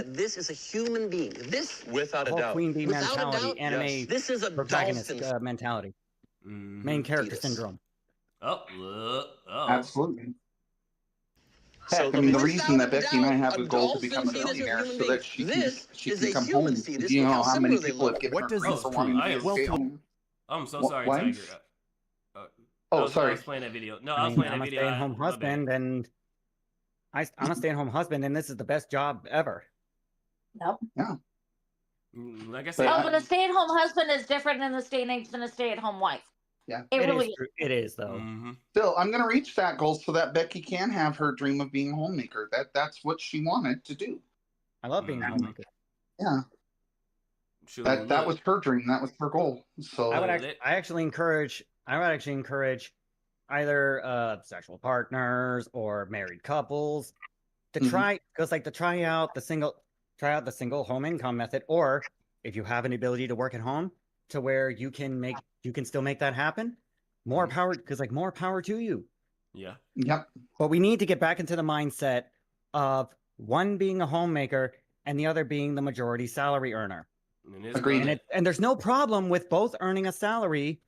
This is a human being. This, without a whole doubt, queen bee without mentality, a doubt, anime this is a protagonist dolphin mentality, main character syndrome. Absolutely. So I mean, the reason that Becky and I have a goal to become a millionaire so that she can come home. You know how many people have given her for wanting to stay home. I'm so sorry, Tiger. Sorry. I was playing that video. No, I was playing that video. I'm a stay-at-home husband, and I'm a stay-at-home husband, and this is the best job ever. Yeah. Like I said, but a stay-at-home husband is different in this day and age than a stay-at-home wife. Yeah, it really is. It is though. Still, I'm gonna reach that goal so that Becky can have her dream of being a homemaker. That's what she wanted to do. I love being a homemaker. Yeah. That was her dream. That was her goal. So I would actually encourage either sexual partners or married couples to try out the single home income method, or if you have an ability to work at home to where you can still make that happen. More power, because more power to you. Yeah. Yep. But we need to get back into the mindset of one being a homemaker and the other being the majority salary earner. Agreed. And there's no problem with both earning a salary.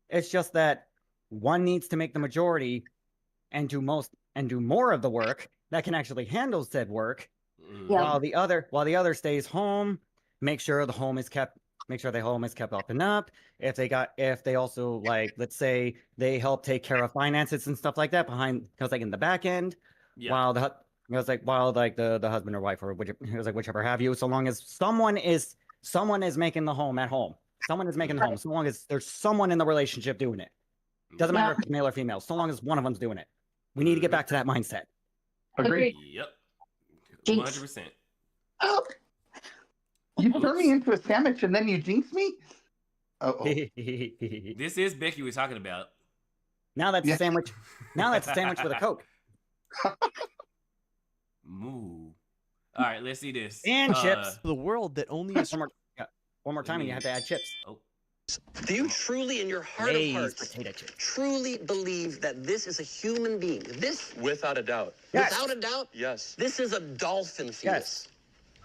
It's just that one needs to make the majority and do more of the work that can actually handle said work, while the other stays home, make sure the home is kept up and up. If they also, like, let's say they help take care of finances and stuff like that in the back end, while the husband or wife or whichever have you, so long as someone is making the home at home. Someone is making the home. So long as there's someone in the relationship doing it. Doesn't matter if it's male or female. So long as one of them's doing it. We need to get back to that mindset. Agreed. Yep. 100%. Oh. You turn me into a sandwich and then you jinx me? This is Becky we're talking about. Now that's a sandwich. Now that's a sandwich with a Coke. Move. All right, let's see this. And chips. The world that only is one more time and you have to add chips. Do you truly, in your heart of hearts, truly believe that this is a human being? This, without a doubt. Yes. Without a doubt? Yes. This is a dolphin fetus. Yes.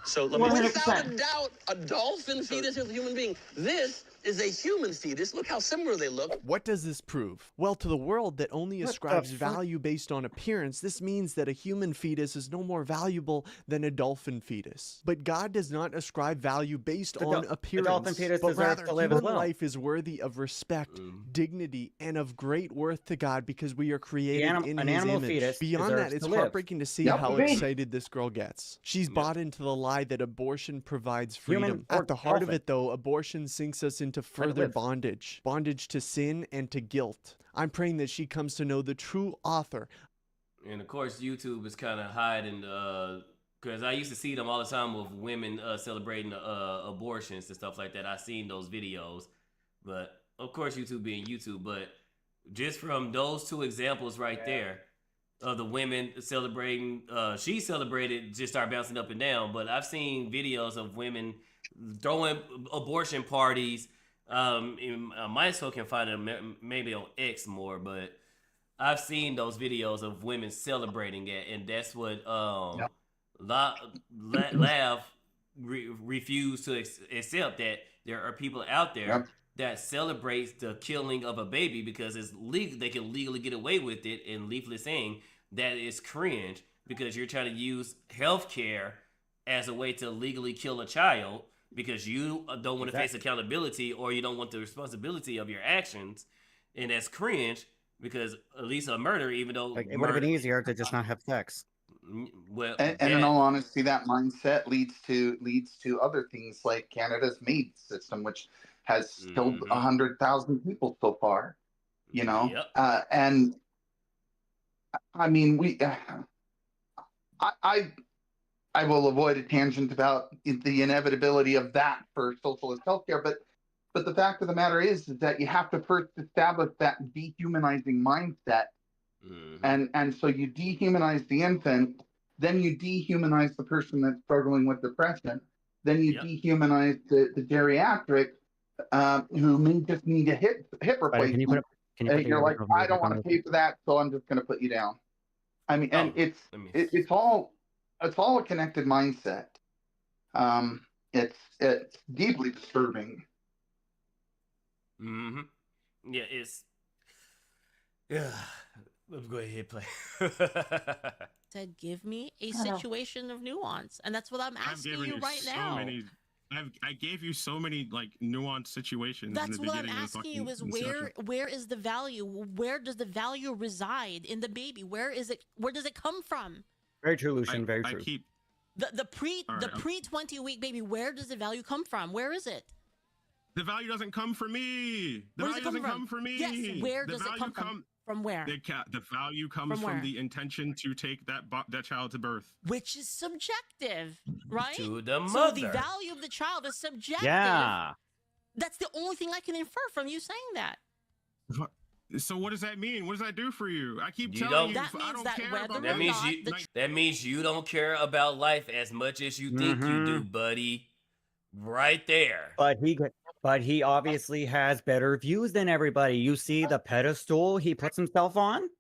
So let me. Without a doubt, a dolphin fetus is a human being. This is a human fetus. Look how similar they look. What does this prove? Well, to the world that only ascribes value based on appearance, this means that a human fetus is no more valuable than a dolphin fetus. But God does not ascribe value based on appearance, dolphin fetus but deserves rather to live as human well. life is worthy of respect, dignity, and of great worth to God because we are created in an His animal image. fetus Beyond that, deserves it's to live. heartbreaking to see how excited this girl gets. She's bought into the lie that abortion provides freedom. At the heart of it, though, abortion sinks us into further bondage to sin and to guilt. I'm praying that she comes to know the true author. And of course, YouTube is kind of hiding, because I used to see them all the time with women celebrating abortions and stuff like that. I seen those videos, but of course, YouTube being YouTube. But just from those two examples right there of the women celebrating, she celebrated, just started bouncing up and down. But I've seen videos of women throwing abortion parties. Might still can find it maybe on X more, but I've seen those videos of women celebrating it, and that's what Lav refused to accept, that there are people out there that celebrates the killing of a baby because it's legal. They can legally get away with it, and Leaflet saying that is cringe. because you're trying to use healthcare as a way to legally kill a child because you don't want to face accountability or you don't want the responsibility of your actions, and that's cringe because at least a murder, even though Like, it would have been easier to just not have sex. Well, and in all honesty, that mindset leads to other things like Canada's MAID system, which has killed 100,000 people so far. You know, and I mean, I will avoid a tangent about the inevitability of that for socialist healthcare, but the fact of the matter is that you have to first establish that dehumanizing mindset. And so you dehumanize the infant, then you dehumanize the person that's struggling with depression, then you dehumanize the geriatric who may just need a hip replacement. And you're like, I don't want to pay for that, so I'm just going to put you down. I mean, and it's all a connected mindset. It's deeply disturbing. Yeah, it's. Let's go ahead and play. Said, give me a situation of nuance, and that's what I'm asking you right now. I gave you so many like nuanced situations. That's in the what I'm beginning asking you is where is the value? Where does the value reside in the baby? Where is it? Where does it come from? Very true, Lucian. Very true. The pre 20-week baby. Where does the value come from? Where is it? The value doesn't come from me. The value doesn't come from me. Yes. Where does it come from? From where? The value comes from the intention to take that child to birth, which is subjective, right? To the mother. So the value of the child is subjective. Yeah. That's the only thing I can infer from you saying that. So what does that mean? What does that do for you? I keep telling you, I don't care about that means you don't care about life as much as you think you do, buddy. Right there. But he obviously has better views than everybody. You see the pedestal he puts himself on?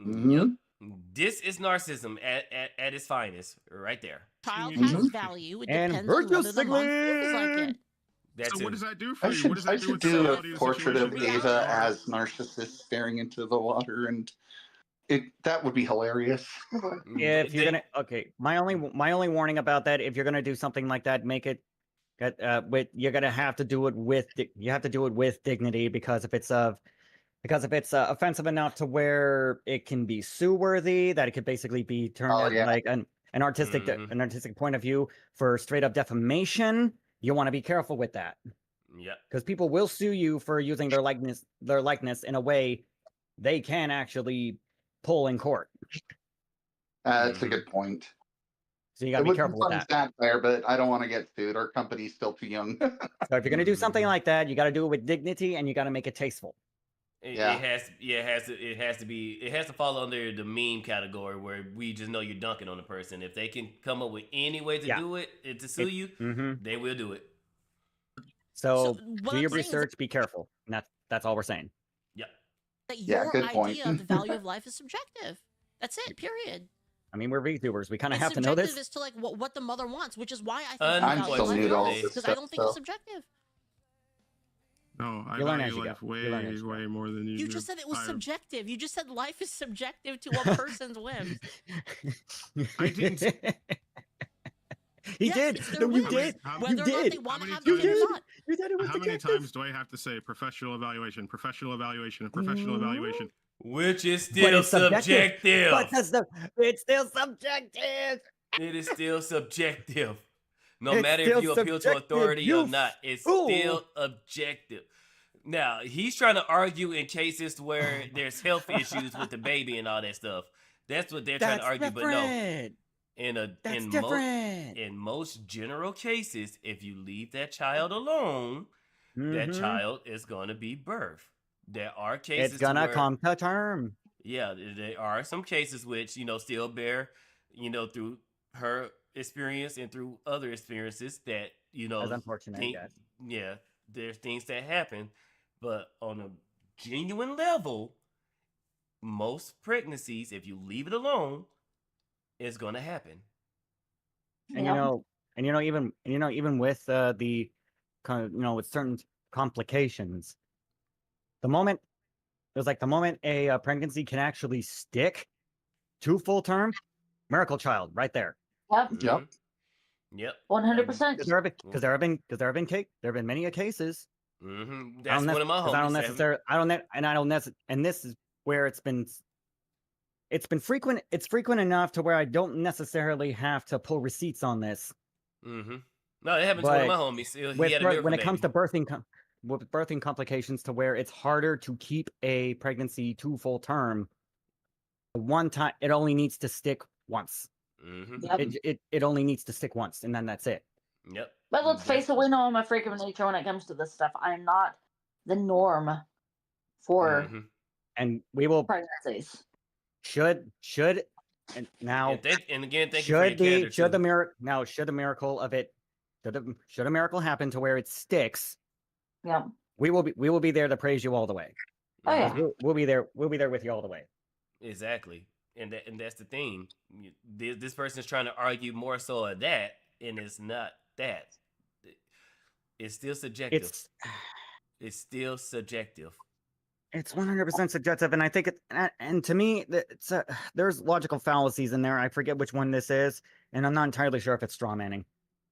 Yep. This is narcissism at its finest, right there. Child has value. It depends on whether the mom feels like it. So what does that do for you? What does that I should do a portrait of Ava as narcissist staring into the water, and that would be hilarious. If you're gonna, my only warning about that, if you're gonna do something like that, make it. You're gonna have to do it with dignity, because if it's offensive enough to where it can be sue worthy, that it could basically be turned as like an artistic point of view for straight up defamation. You want to be careful with that. Yeah, because people will sue you for using their likeness in a way they can actually pull in court. That's a good point. So you got to be careful with that. Satire, but I don't want to get sued. Our company's still too young. So if you're going to do something like that, you got to do it with dignity, and you got to make it tasteful. It has to fall under the meme category where we just know you're dunking on the person. If they can come up with any way to do it and to sue you, they will do it. So do your research, be careful. And that's all we're saying. Yeah. That your idea of the value of life is subjective. That's it, period. I mean, we're VTubers. We kind of have to know this. Subjective is to like what the mother wants, which is why I think I'm still new to all this because I don't think it's subjective. No, I value life way more than you. You just said it was subjective. You just said life is subjective to a person's whims. I didn't. He did. No, you did. Whether or not they want to have the kid or not. You said it was How many times do I have to say professional evaluation, professional evaluation, professional evaluation? Which is still subjective. But it's still subjective. It is still subjective. No matter if you appeal to authority or not, it's still objective. Now, he's trying to argue in cases where there's health issues with the baby and all that stuff. That's what they're trying to argue, but no. In most general cases, if you leave that child alone, that child is going to be birthed. There are cases it's gonna come to term. Yeah, there are some cases which, still bear, through her experience and through other experiences that, That's unfortunate, I guess. Yeah, there's things that happen. But on a genuine level, most pregnancies, if you leave it alone, it's gonna happen. And even with the with certain complications, the moment a pregnancy can actually stick to full term, Miracle child, right there. Yep. Yep. Yep. 100%. Because there have been many cases. That's one of my homies. I don't necessarily. And this is where it's been frequent. It's frequent enough to where I don't necessarily have to pull receipts on this. No, it happened to one of my homies. He had a miracle when it baby. comes to birthing complications, to where it's harder to keep a pregnancy to full term. One time, it only needs to stick once. Yep. It only needs to stick once, and then that's it. Yep. But let's face it, we know I'm a freak of nature when it comes to this stuff. I'm not the norm for and we will pregnancies. Should and now and again, thank you for your candor, should the miracle of it should a miracle happen to where it sticks, we will be there to praise you all the way. Oh yeah, we'll be there with you all the way. Exactly. And that's the thing. This person is trying to argue more so of that, and it's not that. It's still subjective. It's still subjective. It's 100% subjective, and I think and to me, there's logical fallacies in there. I forget which one this is, and I'm not entirely sure if it's straw manning.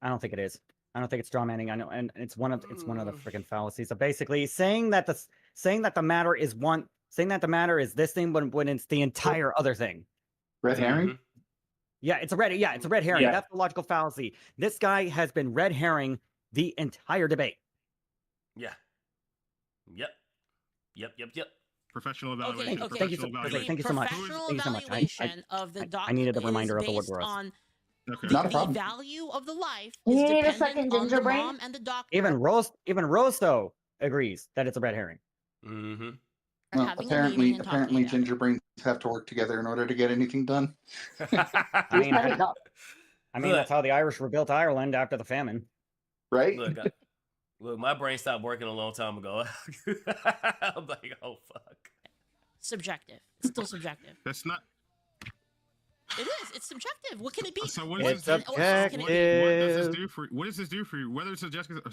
I don't think it is. I don't think it's straw manning. I know, and it's one of the freaking fallacies. So basically, saying that the matter is this thing when it's the entire other thing. Red herring. Yeah, it's a red herring. Yeah. That's the logical fallacy. This guy has been red herring the entire debate. Yeah. Yep. Professional evaluation. Okay. Thank you so much. Professional evaluation of the doctor. I needed a reminder of the word based growth. on Not a the problem. value of the life You is need a dependent second on ginger the brain? mom and the doctor. Even Rosto agrees that it's a red herring. Well, having a meeting and talking apparently, about it. ginger brains have to work together in order to get anything done. I mean, that's how the Irish rebuilt Ireland after the famine. Right? Look, my brain stopped working a long time ago. I'm like, oh fuck. Subjective. It's still subjective. That's not. It is. It's subjective. What can it be? So what It's does subjective. what does this do for? What does this do for you? Whether it's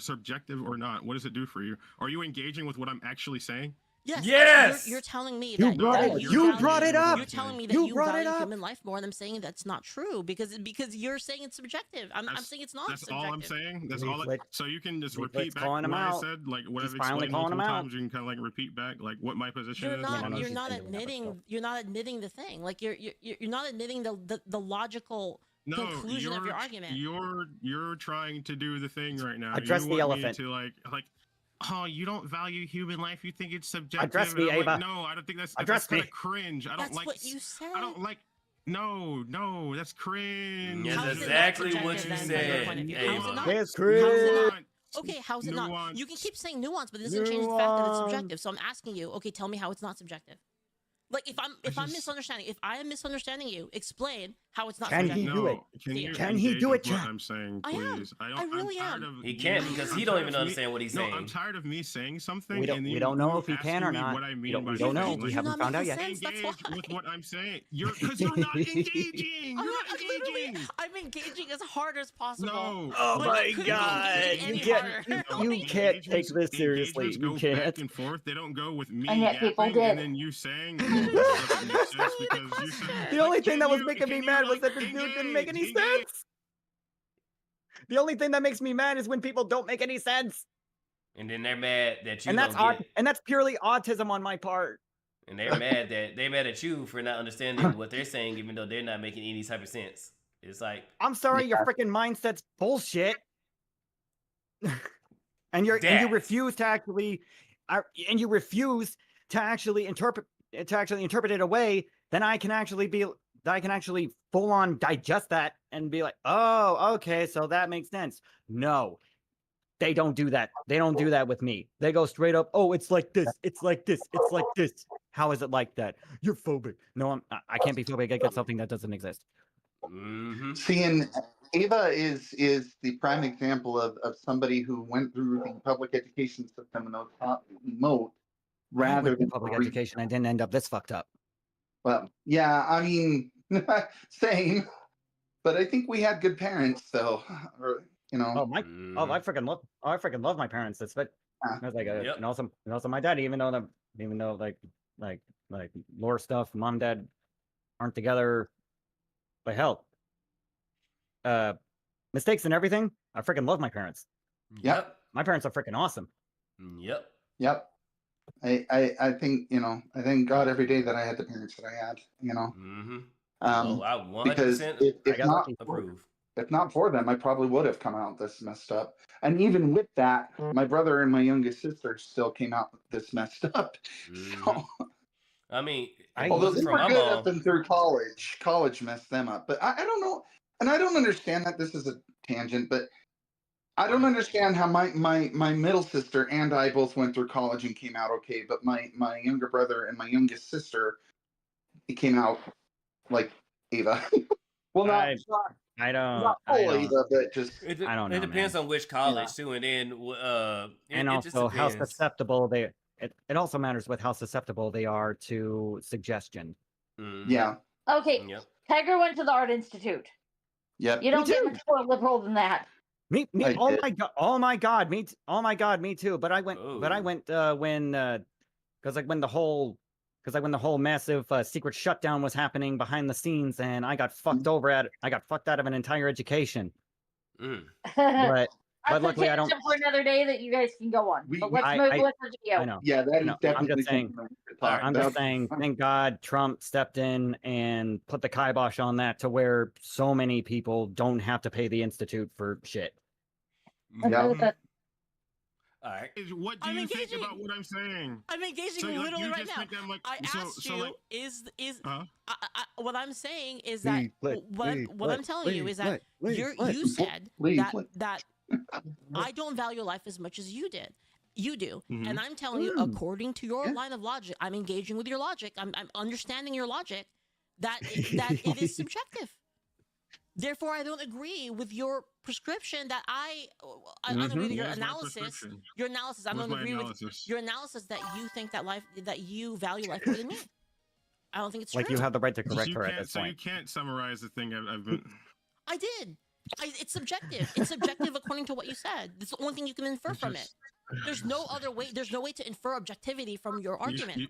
subjective or not, what does it do for you? Are you engaging with what I'm actually saying? Yes. You're telling me You that brought it up. You're telling me that You you brought it value up. human life more, and I'm saying that's not true because you're saying it's subjective. I'm saying it's not That's subjective. all I'm saying. That's all. So you can just Leaflet's repeat back calling what him I out. said, like what He's I've finally explained calling multiple him out. times. You can kind of like repeat back like what my position You're is. not. You're she's not thinking about admitting. You're not admitting the thing. Like you're not admitting the logical conclusion of your argument. You're trying to do the thing right now. Address you the want elephant. Me to like. Oh, you don't value human life. You think it's subjective. Address me, And I'm Ava. like, no, I don't think that's Address kind me. of cringe. I don't That's like. what you said. I don't like. No, that's cringe. That's How is it exactly not what subjective you then, from your said. point of view? Ava. How is it not? Yes, How is it Chris. not? Okay, how's it not? Nuance. You can keep saying nuance, but it doesn't change the fact that it's subjective. So I'm asking you, okay, tell me how it's not subjective. Like if I'm misunderstanding, if I am misunderstanding you, explain how it's not Can subjective. he do it? Can he engage do with it, what Jack? I'm saying, I am. please. I really I'm tired am. of He can't you- because I'm he don't tired even of me- understand what he's No, saying. I'm tired of me saying something. We don't- and we then don't know you if he can asking or me not. What I We mean don't- by we don't know. saying, We like, haven't found out yet. Sense, that's engage why. with what I'm saying. Because you're not engaging. You're not engaging. I'm engaging as hard as possible. No. Oh Like, my I couldn't God. engage You any can't- harder. you can't take this seriously. Engagements You go can't. back and forth. They don't go with me And yet people yapping did. and then you saying, well, this doesn't make sense because you said. The only Like, thing that was can making me you, mad was like, that this dude didn't make any engage? sense. The only thing that makes me mad is when people don't make any sense. And then they're mad that you And that's don't get. and that's purely autism on my part. And they're mad at you for not understanding what they're saying, even though they're not making any type of sense. It's like, I'm sorry, your freaking mindset's bullshit. and you refuse to actually interpret it away. Then I can actually full on digest that and be like, oh, okay, so that makes sense. No, they don't do that. They don't do that with me. They go straight up. Oh, it's like this. It's like this. It's like this. How is it like that? You're phobic. No, I can't be phobic against something that doesn't exist. See, and Ava is the prime example of somebody who went through the public education system and was taught to emote rather than public education. I didn't end up this fucked up. Well, yeah, I mean, same. But I think we had good parents, so you know. I freaking love my parents. That's but I was like, and also my dad. Even though like lore stuff, mom and dad aren't together. But hell, mistakes and everything. I freaking love my parents. Yep. My parents are freaking awesome. Yep. Yep. I think, I thank God every day that I had the parents that I had, Mm-hmm. I 100% if not for them, I probably would have come out this messed up. And even with that, my brother and my youngest sister still came out this messed up. Mm-hmm. So, I mean, although they were good up and through college messed them up. But I don't know, and I don't understand that. This is a tangent, but I don't understand how my middle sister and I both went through college and came out okay, but my younger brother and my youngest sister, he came out like Ava. Well, I don't. Not full Ava, but just I don't know. It depends on which college too, and then and also how susceptible they. It also matters with how susceptible they are to suggestion. Mm-hmm. Yeah. Okay. Yep. Tiger went to the Art Institute. Yep. You don't get much more liberal than that. Me. Oh my god. Me too. But I went. Ooh. But I went when when the whole massive secret shutdown was happening behind the scenes, and I got fucked I got fucked out of an entire education. Mm. But luckily I don't. For another day that you guys can go on. But let's move with the video. I know. Yeah, that is definitely. I'm just saying. Thank God Trump stepped in and put the kibosh on that to where so many people don't have to pay the institute for shit. Yeah. All right. What do you think about what I'm saying? I'm engaging literally right now. I asked you, what I'm saying is that what I'm telling you is that you said that I don't value life as much as you did. You do. Mm-hmm. And I'm telling you, according to your line of logic, I'm engaging with your logic. I'm understanding your logic that it is subjective. Therefore, I don't agree with your prescription that I don't agree with your analysis. Your analysis. I don't agree with your analysis that you think that you value life more than me. I don't think it's like true. You have the right to correct her at this point. So you can't summarize the thing I've been. I did. It's subjective. It's subjective according to what you said. It's the only thing you can infer from it. There's no other way. There's no way to infer objectivity from your argument.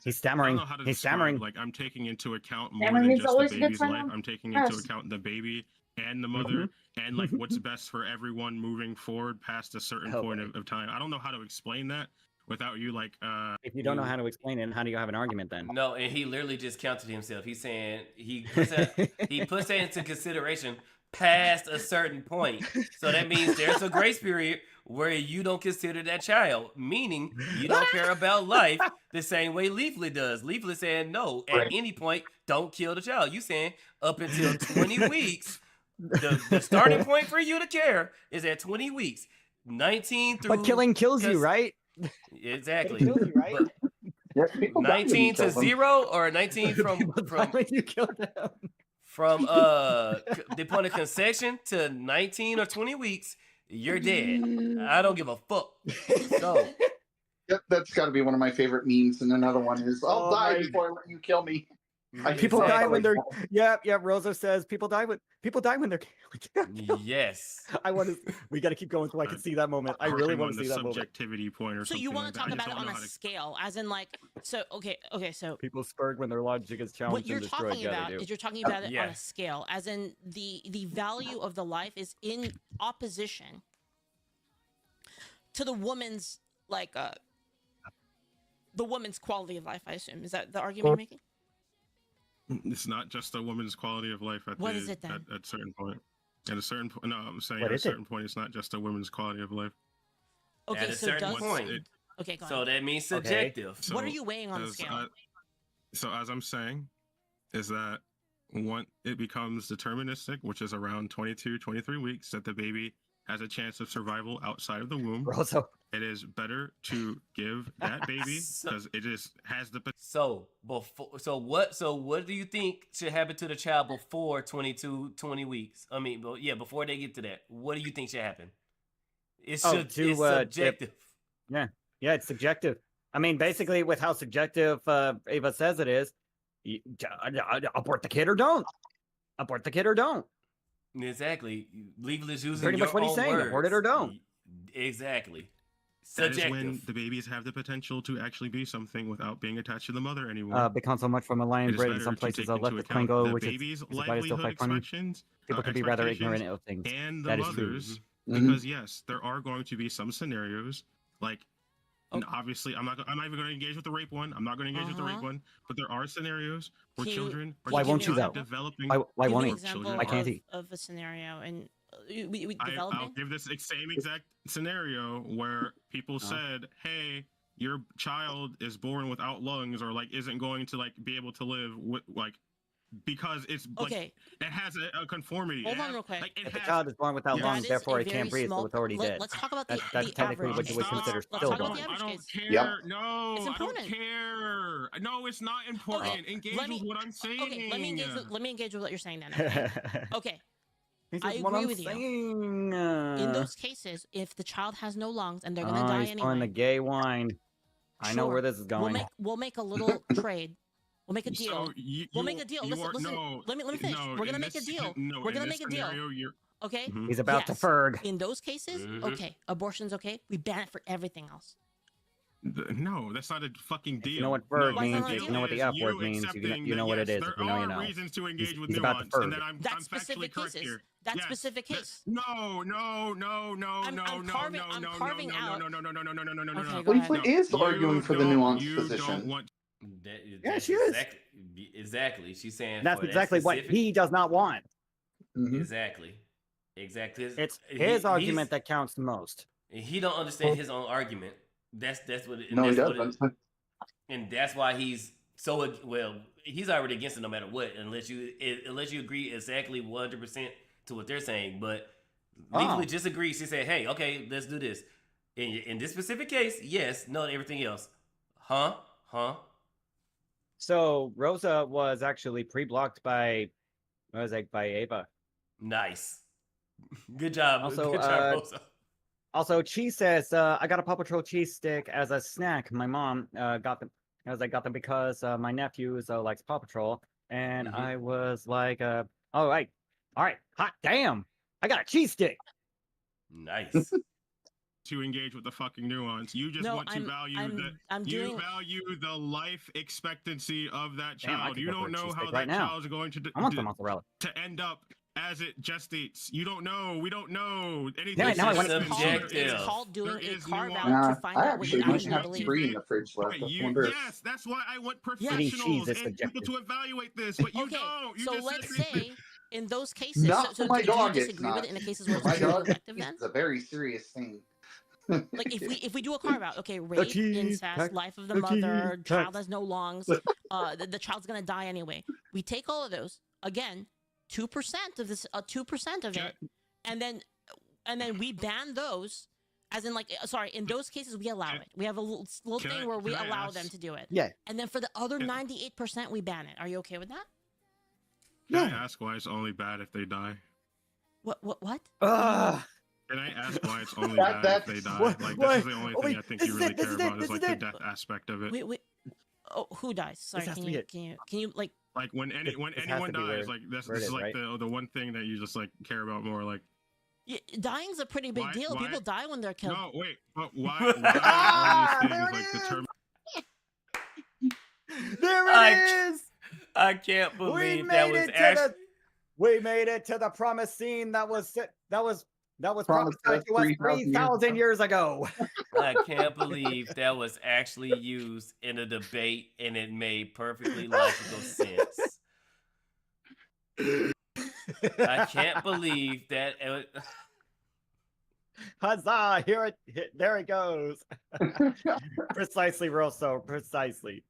He's stammering. I don't know how to He's describe, stammering. Like I'm taking into account more than just the baby's life. I'm taking into account the baby and the mother and like what's best for everyone moving forward past a certain point of time. I don't know how to explain that without you like. If you don't know how to explain it, how do you have an argument then? No, and he literally just counted himself. He's saying he puts that into consideration past a certain point. So that means there's a grace period where you don't consider that child, meaning you don't care about life the same way Leaflet does. Leaflet saying no, at any point, don't kill the child. You saying up until 20 weeks, the starting point for you to care is at 20 weeks. 19 through... But killing kills you, right? Exactly. Kills you, right? Yes, 19 to 0 or 19 from you killed them. From the point of conception to 19 or 20 weeks, you're dead. I don't give a fuck. So that's got to be one of my favorite memes. And another one is, I'll die before I let you kill me. People die when they're Rosa says people die when they're yes. We got to keep going so I can see that moment. I really want to see that subjectivity point or so something. You want to like talk about it on a scale, as in like so people spurg when their logic is challenged. What you're talking about is you're talking about it on a scale, as in the value of the life is in opposition to the woman's the woman's quality of life. I assume is that the argument you're making? It's not just a woman's quality of life at is it then? At a certain point. At a certain point, no, I'm saying at a certain point, it's not just a woman's quality of life. Okay, at a certain point. Okay, go on. So that means subjective. Okay. What are you weighing on the scale? So as I'm saying, is that it becomes deterministic, which is around 22, 23 weeks that the baby has a chance of survival outside of the womb. Also, it is better to give that baby because it has the. So what do you think should happen to the child before 20 weeks? I mean, before they get to that, what do you think should happen? It's subjective. Yeah, it's subjective. I mean, basically, with how subjective Ava says it is, abort the kid or don't. Abort the kid or don't. Exactly. Legal is using pretty much what he's saying. Words. Abort it or don't. Exactly. That is when the babies have the potential to actually be something without being attached to the mother anymore. Because so much from a lion It is breed in better some to places take are into left with account Quingo, the which is baby's quite still livelihood quite funny. expectations, People can be rather ignorant expectations, of things. and the That is true. mothers, because yes, there are going to be some scenarios like. And obviously, I'm not even going to engage with the rape one. I'm not going to engage with the rape one. But there are scenarios where children are Why won't you though? developing. Why won't he? Children Why can't he? Of a scenario and I'll give this same exact scenario where people said, "Hey, your child is born without lungs, or like isn't going to like be able to live with like." Because it's like, it has a conformity. Hold on real quick. Like, If the child is born without lungs, therefore he can't breathe, so it's already dead. Let's talk about that's the technically what average you would case. consider Let's still talk about dying. the average case. No, It's important. I don't care. No, it's not important. Engage with what I'm saying. Okay, let me engage with what you're saying then. Okay. I agree with you. In those cases, if the child has no lungs and they're gonna die he's anyway, pouring the gay wine. I know where this is going. We'll make a little trade. We'll make a deal. So we'll make a deal. Listen. Let me finish. We're gonna make a deal. We're gonna make a deal. Okay. He's about to ferg. In those cases, okay, abortion's okay. We ban it for everything else. No, that's not a fucking deal. You know what ferg means. You know what the F word means. You know what it is. If you know, you know. Reasons to engage with he's about to nuance, ferg. and then I'm specific factually correct cases. here. That specific case. No. I'm carving out. No. Leaflet is arguing for the nuanced position. Yeah, she is. Exactly. She's saying that's exactly what he does not want. Exactly. It's his argument that counts the most. He don't understand his own argument. That's what. No, he doesn't. And that's why he's so well. He's already against it no matter what, unless you agree exactly 100% to what they're saying. But Leaflet just agrees. She said, "Hey, okay, let's do this." In this specific case, yes. No, everything else, huh? So Rosa was actually pre-blocked by Ava. Nice. Good job. Also, good job, Rosa. Also, Cheese says, I got a Paw Patrol cheese stick as a snack. My mom got them. I got them because my nephew likes Paw Patrol. And I was like, all right, hot damn. I got a cheese stick. Nice. To engage with the fucking nuance. You just want to value value the life expectancy of that child. You don't know how that child is going to end up as it gestates. You don't know. We don't know anything. It's called doing a carve out to find out what you actually believe. Three in the fridge left. Yes, that's why I want professionals and people to evaluate this. But you don't. So let's say in those cases, not so my do dog. you disagree with it in the cases where my it's dog effective? Then it's a very serious thing. Like if we do a carve out, okay, rape, incest, life of the mother, child has no lungs, the child's gonna die anyway. We take all of those again, 2% of this, 2% of it, and then we ban those. As in, like, sorry, in those cases we allow it. We have a little thing where we allow them to do it. Yeah. And then for the other 98%, we ban it. Are you okay with that? Can I ask why it's only bad if they die? What? Can I ask why it's only bad if they die? Like, this is the only thing I think you really care about is like the death aspect of it. Wait. Oh, who dies? Sorry, can you like when anyone dies, like this is like the one thing that you just like care about more, like. Yeah, dying's a pretty big deal. People die when they're killed. No, wait, but why are these things like determined? There it is! I can't believe that was actually. We made it to the promised scene that was prophesied to us 3,000 years ago. I can't believe that was actually used in a debate, and it made perfectly logical sense. I can't believe that. Huzzah! There it goes. Precisely, Rosso. Precisely.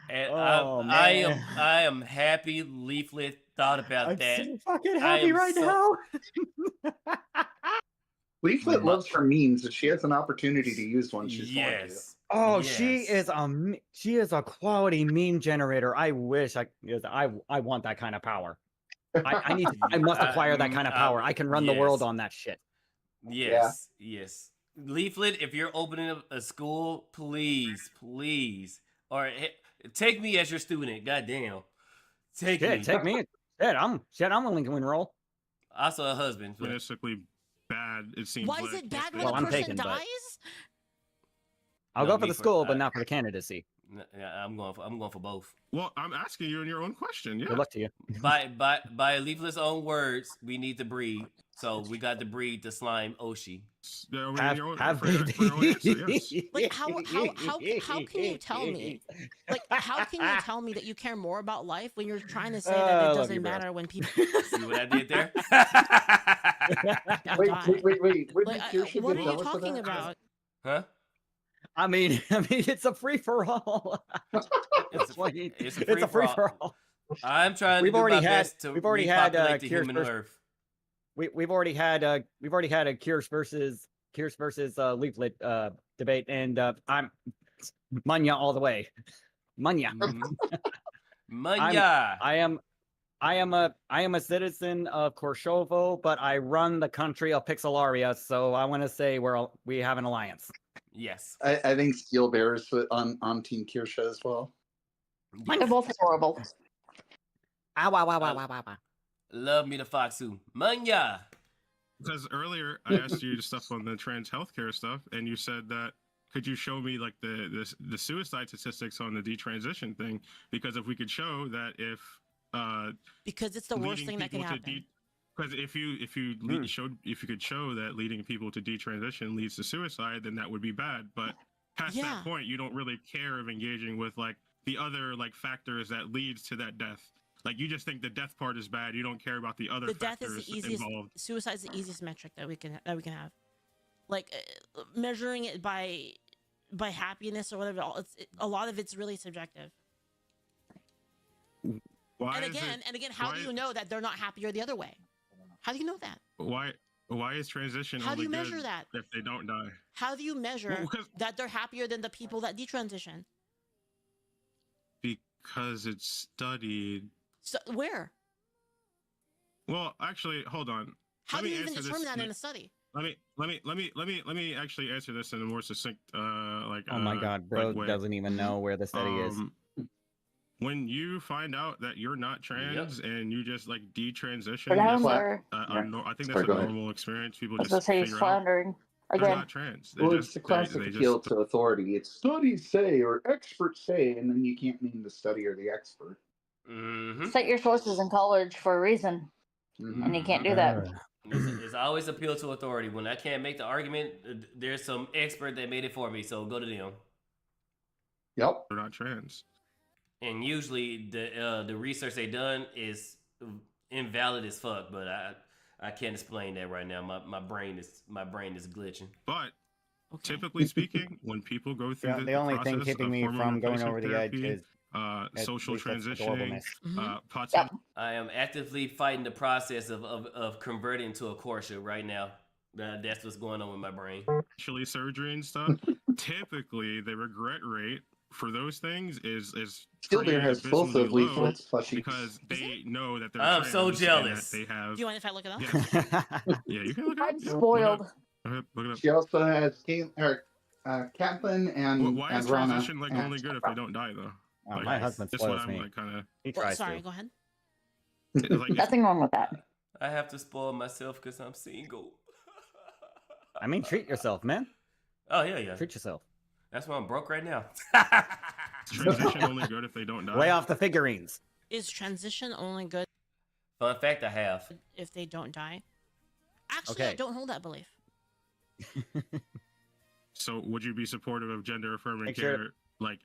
And I am happy Leaflet thought about that. I'm so fucking happy right now. Leaflet loves her memes. If she has an opportunity to use one, she's going to. Oh, yes. She is a quality meme generator. I wish I want that kind of power. I must acquire that kind of power. I can run the world on that shit. Yes. Leaflet, if you're opening up a school, please, or take me as your student. Goddamn, take me. Take me. I'm willing to enroll. Also, a husband. Realistically bad. It seems. Why is it bad when a person dies? I'll No, go for me the for- school, but not for the candidacy. Yeah, I'm going for both. Well, I'm asking you in your own question. Yeah. Good luck to you. By Leaflet's own words, we need to breed. So we got to breed the slime Oshi. Have for your own answer, yes. Like how can you tell me? Like how can you tell me that you care more about life when you're trying to say that I it love doesn't you, bro. matter when people See what I did there? Wait. Wouldn't Like, Kirsha what get are you jealous of talking that? about? Huh? I mean, it's a free for all. It's It's a a free for all. I'm trying We've to do already my had- best to we've already had, repopulate the Cures human versus- Earth. We've already had a Cures versus Leaflet debate, and I'm Munya all the way. Munya. Munya. I am a citizen of Korshovo, but I run the country of Pixelaria, so I want to say we have an alliance. Yes. I think Steel Bear is on Team Kirsha as well. They're both horrible. Ow. Love me the Foxu. Munya. Because earlier I asked you stuff on the trans healthcare stuff, and you said that could you show me like the suicide statistics on the detransition thing? Because if we could show that if Because it's the worst thing that can happen. Because if you could show that leading people to detransition leads to suicide, then that would be bad. But past that point, you don't really care of engaging with like the other like factors that leads to that death. Like you just think the death part is bad. You don't care about the other Death factors is the easiest. involved. Suicide is the easiest metric that we can have. Like measuring it by happiness or whatever. A lot of it's really subjective. And again, how do you know that they're not happier the other way? How do you know that? Why is transition How do only you measure good that? if they don't die? How do you measure that they're happier than the people that detransition? Because it's studied. So where? Well, actually, hold on. How do you even determine that in a study? Let me actually answer this in a more succinct like. Oh my God, bro way. doesn't even know where the study is. When you find out that you're not trans and you just like detransition, I think that's a normal experience. People just say he's figure out floundering they're again. not trans. Well, it's the classic appeal to authority. It's studies say or experts say, and then you can't name the study or the expert. Cite your sources in college for a reason, and you can't do that. It's always appeal to authority. When I can't make the argument, there's some expert that made it for me, so go to them. Yep. They're not trans. And usually the research they done is invalid as fuck, but I can't explain that right now. My brain is glitching. But typically speaking, when people go through the only thing keeping me from going over the edge is social transitioning. I am actively fighting the process of converting to a Korsha right now. That's what's going on with my brain. Actually, surgery and stuff. Typically, the regret rate for those things is Steel Bear has both of Leaflet's plushies because they know that they're I'm trans so and jealous. that they have. Do you mind if I look it up? Yeah, you can look it up. I'm spoiled. Look it up. She also has Catelyn and Why is Rana transition like only good if they don't die though? Oh, Like, my husband that's what spoils I'm me. like kind of. He tries Sorry, to. go ahead. Nothing wrong with that. I have to spoil myself because I'm single. I mean, treat yourself, man. Oh yeah. Treat yourself. That's why I'm broke right now. Transition only good if they don't die. Lay off the figurines. Is transition only good Fun fact I have. if they don't die? Actually, I don't hold that belief. So, would you be supportive of gender affirming Make care? Sure. Like,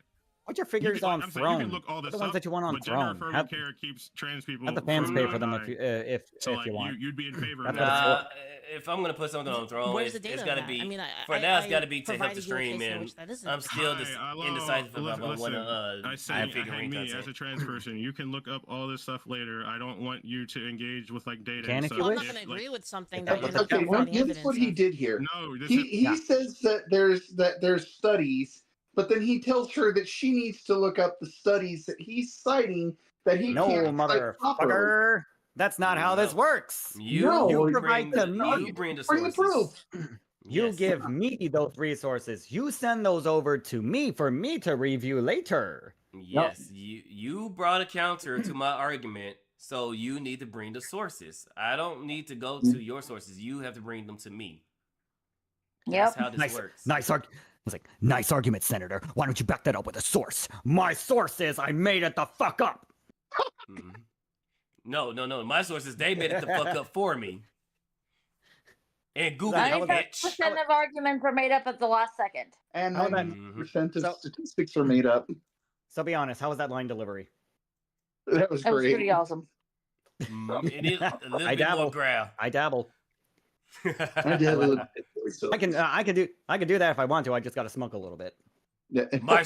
put your figures on I'm saying, throne. you can look all this the ones up, that you want on but throne. gender affirming care keeps trans people. Have the fans from pay not for them dying. if So, if like, you want. you'd be in favor of That's that. what it's If I'm gonna put something on throne, Where's the it's data gotta on be. that? I mean, for now, it's I gotta be to help provided the you a stream, case in and which that isn't. I'm still Hi, indecisive about what I listen, want I to say, figurine me content. as a trans person, you can look up all this stuff later. I don't want you to engage with like data. Can and if stuff. you I'm wish. not going to agree with something That's that you're not Okay, well, providing here's evidence what he of. did here. No, this He is, says that there's studies, but then he tells her that she needs to look up the studies that he's citing that he No, can't cite properly. motherfucker. That's not how this works. You provide to me. You bring the Bring the sources. proof. You Yes. give me those resources. You send those over to me for me to review later. Yes, you brought a counter to my argument, so you need to bring the sources. I don't need to go to your sources. You have to bring them to me. That's how this works. It's like, nice argument, Senator. Why don't you back that up with a source? My source is I made it the fuck up. No. My source is they made it the fuck up for me. And Google it, 95% of arguments are made up at the last second. And 90% of statistics are made up. So be honest, how was that line delivery? That was great. That was pretty awesome. It is a little I bit more dabble. growl. I dabble. I dabble. I can do that if I want to. I just got to smoke a little bit. My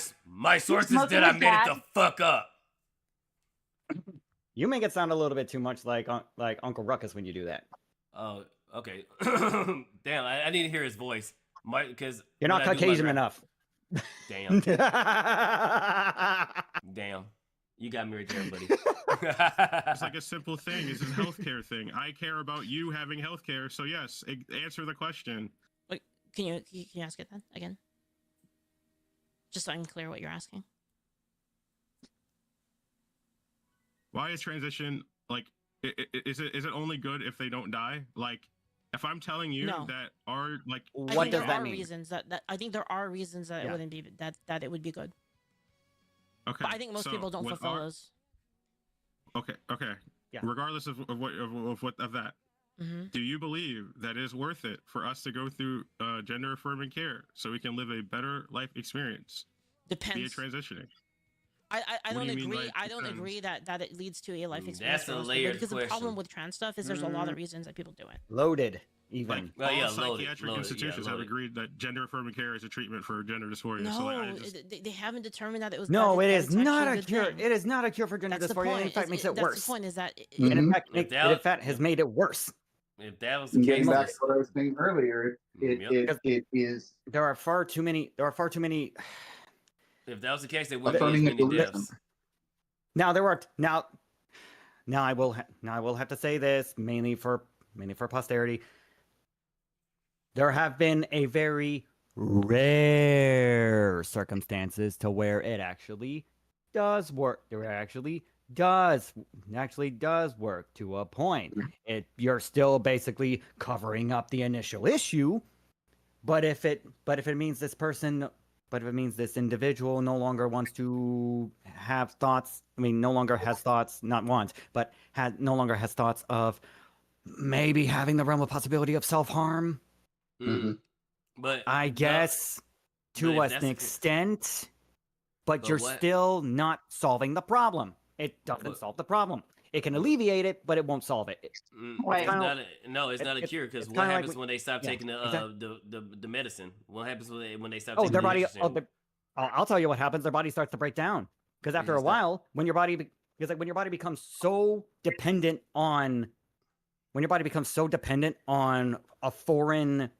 sources Smoking that I is made bad. it the fuck up. You make it sound a little bit too much like Uncle Ruckus when you do that. Oh, okay. Damn, I need to hear his voice. Because You're not Caucasian enough. Damn. Damn. You got me right there, buddy. It's like a simple thing. It's a healthcare thing. I care about you having healthcare, so yes, answer the question. Wait, can you ask it then again? Just so I can clear what you're asking. Why is transition like? Is it only good if they don't die? Like, if I'm telling you that are like, what does that mean? Reasons that I think there are reasons that it wouldn't be that it would be good. Okay. But I think most people don't fulfill those. Okay. Yeah. Regardless of that, do you believe that it is worth it for us to go through gender affirming care so we can live a better life experience? Depends. Via transitioning. I don't do you mean, agree. like, I don't agree that it leads to a life experience. That's a for most layered people, because the problem question. with trans stuff is there's a lot of reasons that people do it. Loaded, even. Like, Well, all loaded, psychiatric institutions have agreed that gender affirming care is a treatment for gender dysphoria. No, so like, they haven't determined that it was. No, that it it's is not actually a good cure. thing. It is not a cure for gender That's the dysphoria. point. In fact, makes it That's worse. the point. Is that And in fact, it in fact has made it worse. If that was the Getting case, back to what I was saying earlier, it is. There are far too many. if that was the case, they wouldn't Affirming be as many illusion. deaths. Now there are now I will have to say this mainly for posterity. There have been a very rare circumstances to where it actually does work. There actually does work to a point. You're still basically covering up the initial issue, but if it means this individual no longer wants to have thoughts, no longer has thoughts, not wants, but no longer has thoughts of maybe having the realm of possibility of self-harm. But I guess to an extent, but you're still not solving the problem. It doesn't solve the problem. It can alleviate it, but it won't solve it. It's not a cure, because what happens when they stop taking the medicine? What happens when they stop taking their the body. medicine? I'll tell you what happens. Their body starts to break down, because after a while, when your body becomes so dependent on a foreign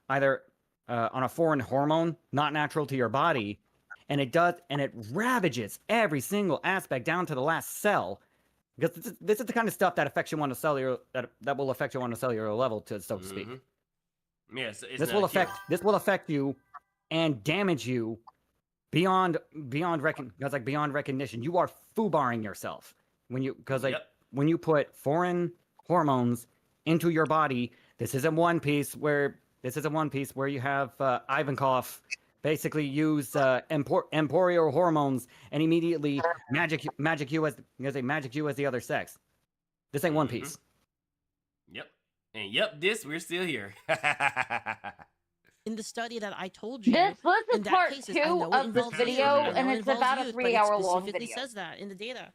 either on a foreign hormone not natural to your body, and it ravages every single aspect down to the last cell, because this is the kind of stuff that affects you on a cellular that will affect you on a cellular level, so to speak. Yes, this will affect you and damage you beyond recognition. You are foobarring yourself when you put foreign hormones into your body. This isn't one piece where you have Ivankov basically use emporial hormones and immediately magic you as the other sex. This ain't One Piece. We're still here. In the study that I told you, this was in that part case, 2 of this video, and it's about a 3-hour long video. It video. says that in the data.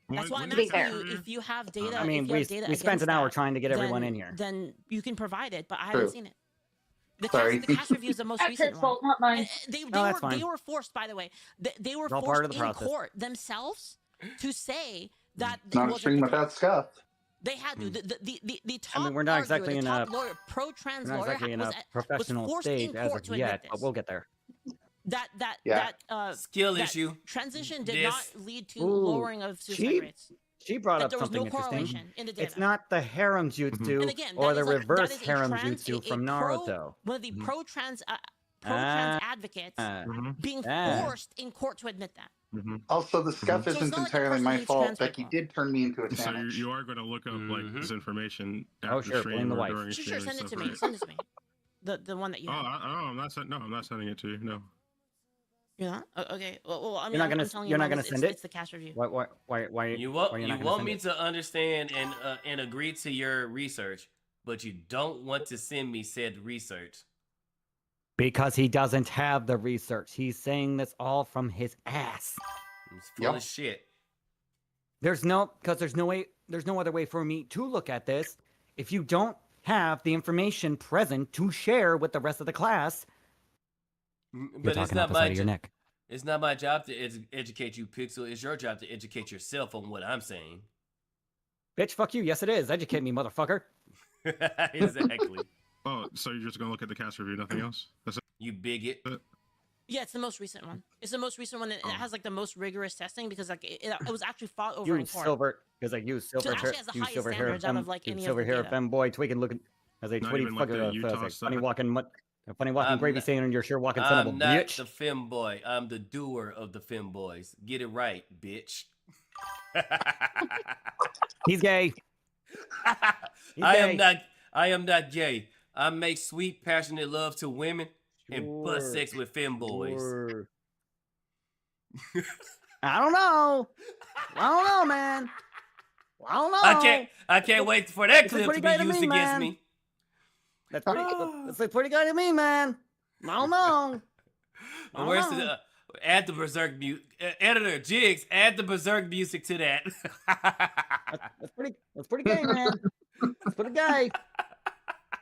That's why I'm Be asking fair. you if you have data. We spent an hour trying to get everyone in here. Then you can provide it, but I haven't seen it. The cast review is the most That's recent his fault, not mine. They were forced, by the way. They were forced in court themselves to say that not a string without scuff. They had to. The top we're not exactly in a pro-trans we're not lawyer exactly in a professional stage as of yet, but we'll get there. Skill that issue. Transition did not lead to lowering of suicide rates. She brought up there was something no interesting. correlation in the data. It's not the harem jutsu or the reverse harem jutsu from Naruto. One of the pro-trans advocates being forced in court to admit that. Also, the scuff isn't entirely my fault. Becky did turn me into a sandwich. So you are going to look up like this information after Oh, sure, stream blame the or wife. during Sure, stream send it and to stuff, me. Send it to me. the one that you have. I'm not sending. No, I'm not sending it to you. No. You're not? Okay. Well, I mean, You're not gonna. I'm telling You're not Mom, gonna send it. It's the cast review. Why? You why you're not gonna want send me it? to understand and agree to your research, but you don't want to send me said research. Because he doesn't have the research. He's saying this all from his ass. It's full of shit. There's no other way for me to look at this. If you don't have the information present to share with the rest of the class, but it's not my job. It's not my job to educate you, Pixel. It's your job to educate yourself on what I'm saying. Bitch, fuck you. Yes, it is. Educate me, motherfucker. Exactly. Oh, so you're just gonna look at the cast review, nothing else? That's it? You bigot. Yeah, it's the most recent one. It's the most recent one. It has like the most rigorous testing because like it was actually fought over in court. Because like you silver So it actually has the you highest silver hair standards out of like any of silver the hair data. femboy tweaking looking as a Not twitty even like the fucker Utah funny stuff. walking gravy stain on your sure walking son of a I'm not bitch. the femboy. I'm the doer of the femboys. Get it right, bitch. He's gay. I am not gay. I make sweet, passionate love to women and bust sex with femboys. Sure. I don't know, man. I don't know. I can't wait for that clip to be used against me. That's pretty good to me, man. I don't know. Where's the add the berserk music? Editor Jigs, add the berserk music to that. That's pretty gay, man. That's pretty gay.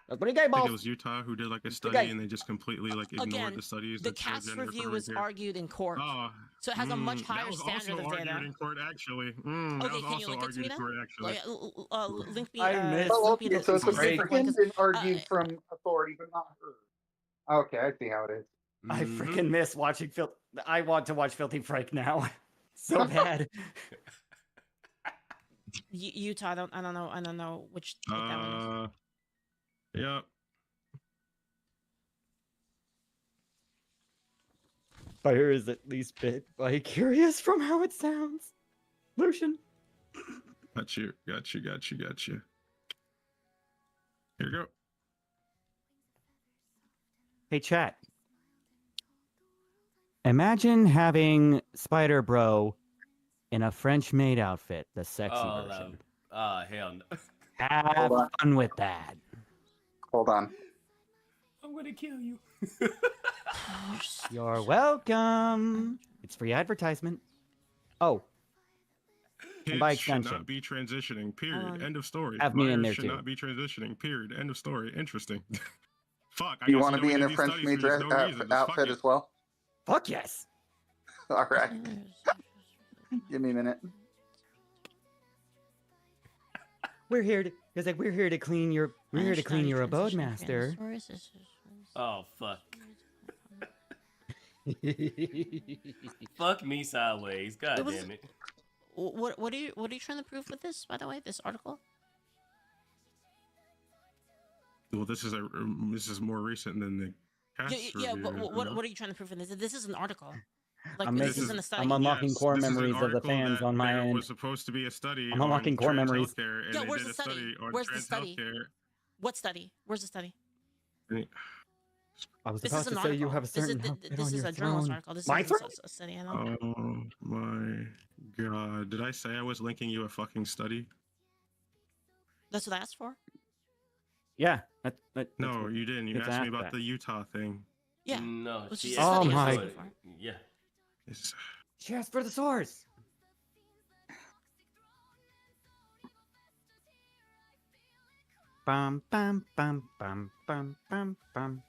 That's pretty gay, I boss. think it was Utah who did like a study and they just completely like ignored the studies. The cast review was argued in court, so it has a much higher standard of data. Argued in court, actually. Okay, can you link it to me then? Link me. I missed. So it's a Mexican been argued from authority, but not her. Okay, I see how it is. I freaking miss watching I want to watch Filthy Frank now, so bad. Utah, I don't know which. That one is. Yeah. Fire is at least bit by curious from how it sounds. Lucian. Got you. Here you go. Hey, chat. Imagine having Spydr-Bro in a French maid outfit, the sexy version. Hell no. Have fun with that. Hold on. I'm gonna kill you. You're welcome. It's free advertisement. Oh. And by extension. Should not be transitioning, period. End of story. Have me in there should too. not be transitioning, period. End of story. Interesting. Fuck. You want to be in a French maid outfit as well? Fuck yes. All right. Give me a minute. We're here to clean your abode, master. Oh fuck. Fuck me sideways. God damn it. What are you trying to prove with this, by the way, this article? Well, this is more recent than the cast review, but what are you trying to prove in this? This is an article. Like this isn't a study. I'm unlocking core memories of the fans on my end. It was supposed to be a study. I'm unlocking core memories. Yeah, where's the study? Where's the study? What study? Where's the study? I was about to say you have a certain this is a journalist article. This is a study. Oh my god! Did I say I was linking you a fucking study? That's what I asked for. Yeah. No, you didn't. You asked me about the Utah thing. Yeah. No. Oh my. Yeah. She asked for the source. Bum bum bum bum bum bum bum.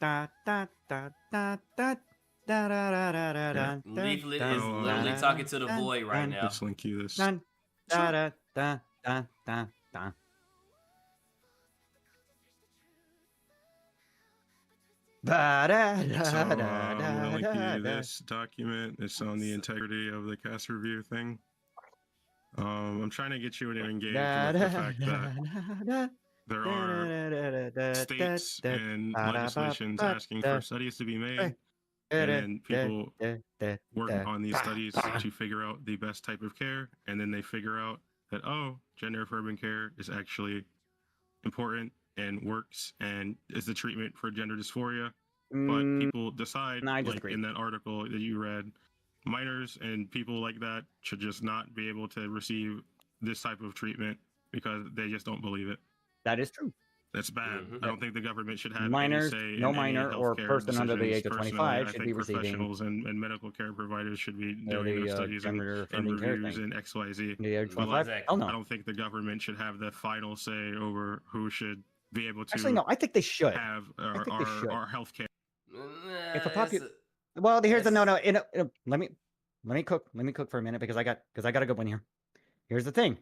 Da da da da da da da da da da. Leaflet is literally talking to the void right now. Let's link you this. Da da da da da da. So I'm gonna link you this document. It's on the integrity of the cast review thing. I'm trying to get you to engage with the fact that there are states and legislations asking for studies to be made, and people work on these studies to figure out the best type of care, and then they figure out that, oh, gender affirming care is actually important and works and is the treatment for gender dysphoria. But people decide, like in that article that you read, minors and people like that should just not be able to receive this type of treatment because they just don't believe it. That is true. That's bad. I don't think the government should have minors, any say no in minor any or healthcare person under the decisions. age of Personally, 25 I should think be receiving professionals and medical care providers should be doing the those studies and reviews and XYZ. The age of But 25? Hell no. I don't think the government should have the final say over who should be able to. Actually, no. I think they should have our healthcare. If a well, here's the no. Let me cook for a minute because I got a good one here. Here's the thing.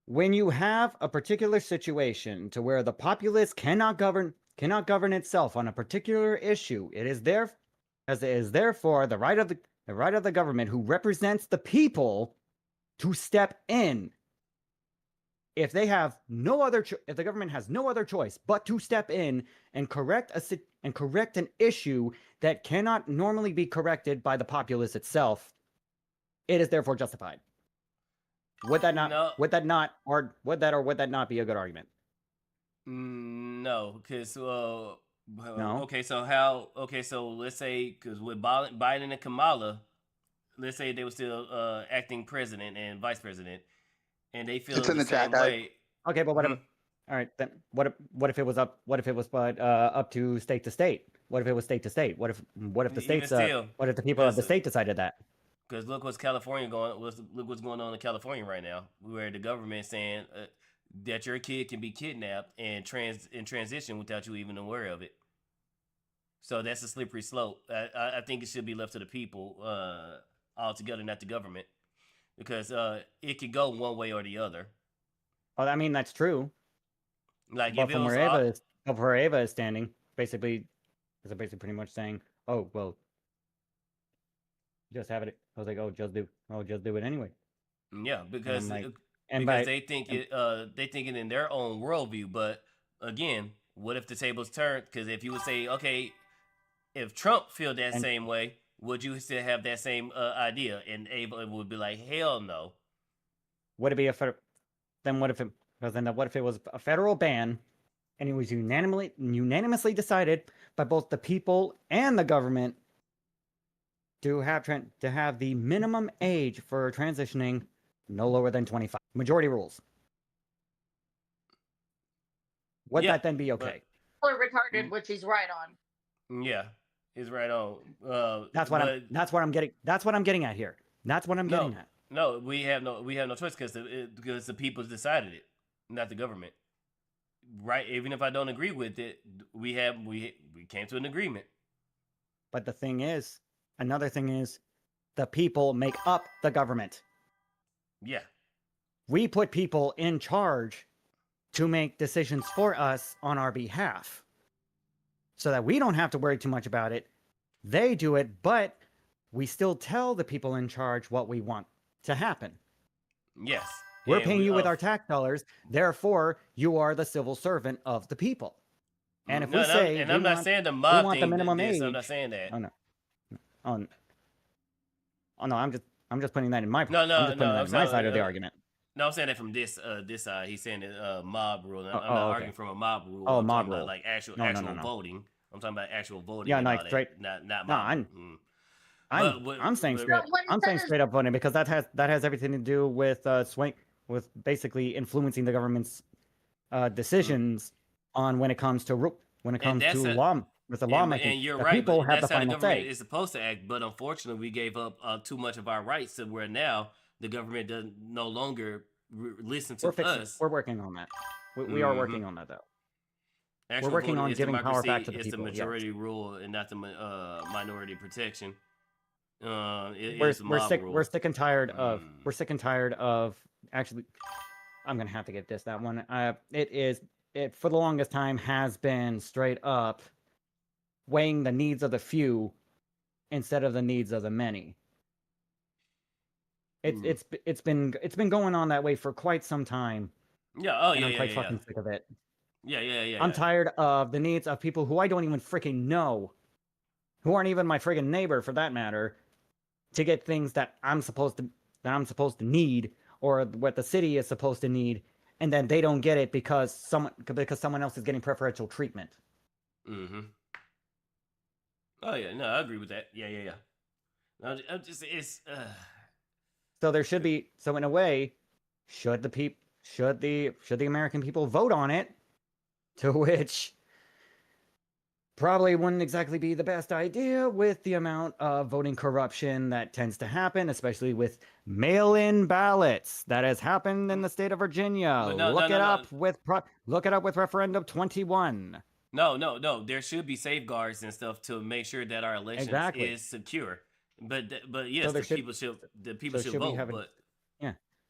When you have a particular situation to where the populace cannot govern itself on a particular issue, it is therefore the right of the government who represents the people to step in. If they have no other, if the government has no other choice but to step in and correct an issue that cannot normally be corrected by the populace itself, it is therefore justified. Would that not be a good argument? No, because no. Okay, so let's say because with Biden and Kamala, let's say they were still acting president and vice president, and they feel the same way. Okay, but whatever. All right, then what if it was up to state to state? What if it was state to state? What if the states? What if the people of the state decided that? Because look what's look what's going on in California right now, where the government is saying that your kid can be kidnapped and transition without you even aware of it. So that's a slippery slope. I think it should be left to the people altogether, not the government, because it could go one way or the other. Well, I mean that's true. Like but from where Ava is standing, basically pretty much saying, "Oh well, just have it." I was like, "Oh, just do it anyway." Yeah, because they think it in their own worldview. But again, what if the tables turned? Because if you would say, okay, if Trump feel that same way, would you still have that same idea? And Ava would be like, hell no. Would it be what if it was a federal ban, and it was unanimously decided by both the people and the government to have the minimum age for transitioning no lower than 25. Majority rules. Would that then be okay? Or retarded, which he's right on. Yeah, he's right on. That's what I'm getting at here. That's what I'm getting at. No, we have no choice because the people decided it, not the government. Right? Even if I don't agree with it, we came to an agreement. But another thing is, the people make up the government. Yeah. We put people in charge to make decisions for us on our behalf, so that we don't have to worry too much about it. They do it, but we still tell the people in charge what we want to happen. Yes. We're paying you with our tax dollars, therefore you are the civil servant of the people. And if I'm not saying the mob want the minimum age, I'm not saying that. Oh no, I'm just putting that in my side of the argument. No, I'm saying that from this side. He's saying that mob rule. I'm not arguing from a mob rule. Oh, I'm mob rule. About, like actual voting. I'm talking about actual voting. Yeah, like straight. Not mob. I'm saying straight up voting because that has everything to do with with basically influencing the government's decisions on when it comes to law. With the lawmaking, and you're the right. People have that's the how the final government say. is supposed to act. But unfortunately, we gave up too much of our rights, to where now the government doesn't no longer listen to us. We're working on that. We are working on that though. We're working on giving power back to the people. It's the majority rule and not the minority protection. We're sick and tired of. Actually, I'm gonna have to get that one. It for the longest time has been straight up weighing the needs of the few instead of the needs of the many. It's been going on that way for quite some time. Yeah. I'm quite fucking sick of it. Yeah. I'm tired of the needs of people who I don't even freaking know, who aren't even my friggin' neighbor for that matter, to get things that I'm supposed to need, or what the city is supposed to need, and then they don't get it because someone else is getting preferential treatment. Mm-hmm. Oh yeah, no, I agree with that. Yeah. No, I'm just So there should be, so in a way, should the American people vote on it, to which probably wouldn't exactly be the best idea with the amount of voting corruption that tends to happen, especially with mail-in ballots that has happened in the state of Virginia. Look it up with referendum 21. No. There should be safeguards and stuff to make sure that our elections is secure. But yes, So the people should vote.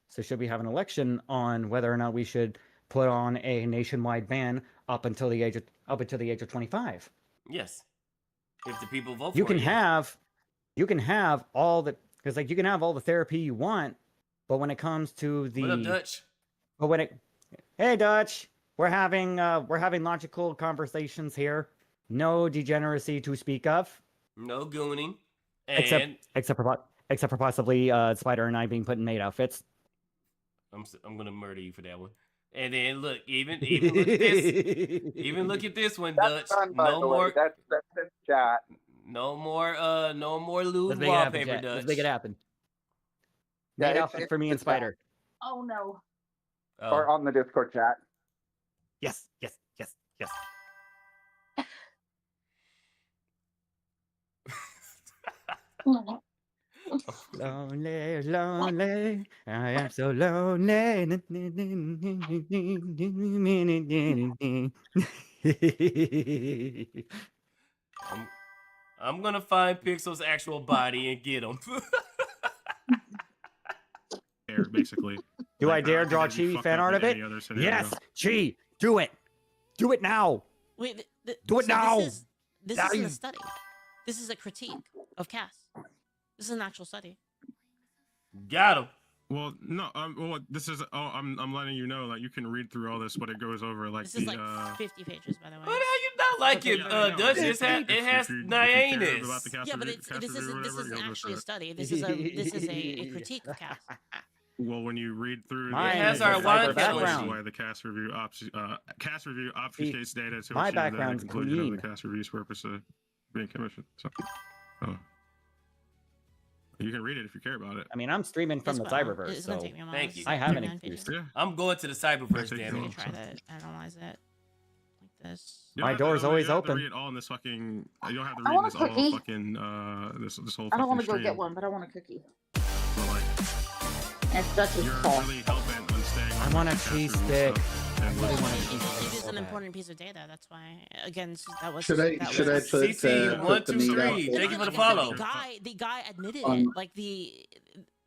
So should we have an election on whether or not we should put on a nationwide ban up until the age of 25? Yes. If the people vote You for can it. you can have all the, because like you can have all the therapy you want, but when it comes to the What up, Dutch? But hey Dutch, we're having logical conversations here. No degeneracy to speak of. No gooning. Except for possibly Spydr and I being put in maid outfits. I'm gonna murder you for that one. And then look, even look at this. Even look at this one, Dutch. No more. That's in chat. No more lewd Let's wallpaper, Dutch. Let's make it happen. Yeah, Maid outfit for me and Spydr. Oh no. Or on the Discord chat. Yes. Lonely, I am so lonely. I'm gonna find Pixel's actual body and get him. Basically. Do I dare draw Chi fan art of it? Yes, Chi, do it. Do it now. Wait, do it now. This isn't a study. This is a critique of Cass. This is an actual study. Got him. Well, no. Well, this is. Oh, I'm letting you know that you can read through all this, but it goes over like this is like 50 pages, by the way. What are you not like it, Dutch? It has Nyanus. Yeah, but this isn't actually a study. This is a critique of Cass. Well, when you read through, it has our line background. Why the Cass review obfuscates data to my achieve background's the conclusion clean. of the Cass review's purpose of being commissioned. So, you can read it if you care about it. I mean, I'm streaming from the Cyberverse, so thank you. I have an excuse. Yeah. I'm going to the Cyberverse, damn Let me it. try to analyze it like this. My door's always open. You don't have to read it all in this fucking. You don't have to read this all fucking. This whole. I don't want to go stream. get one, but I want a cookie. But like, That's Dutch's you're fault. really hell-bent on staying on I want a the cheese Cass stick. review stuff, and really like, want a It cheese stick. is an important piece of data. That's why, again, that was. Should I put CC put the meat out? Thank you for the follow. The guy admitted it. Like the.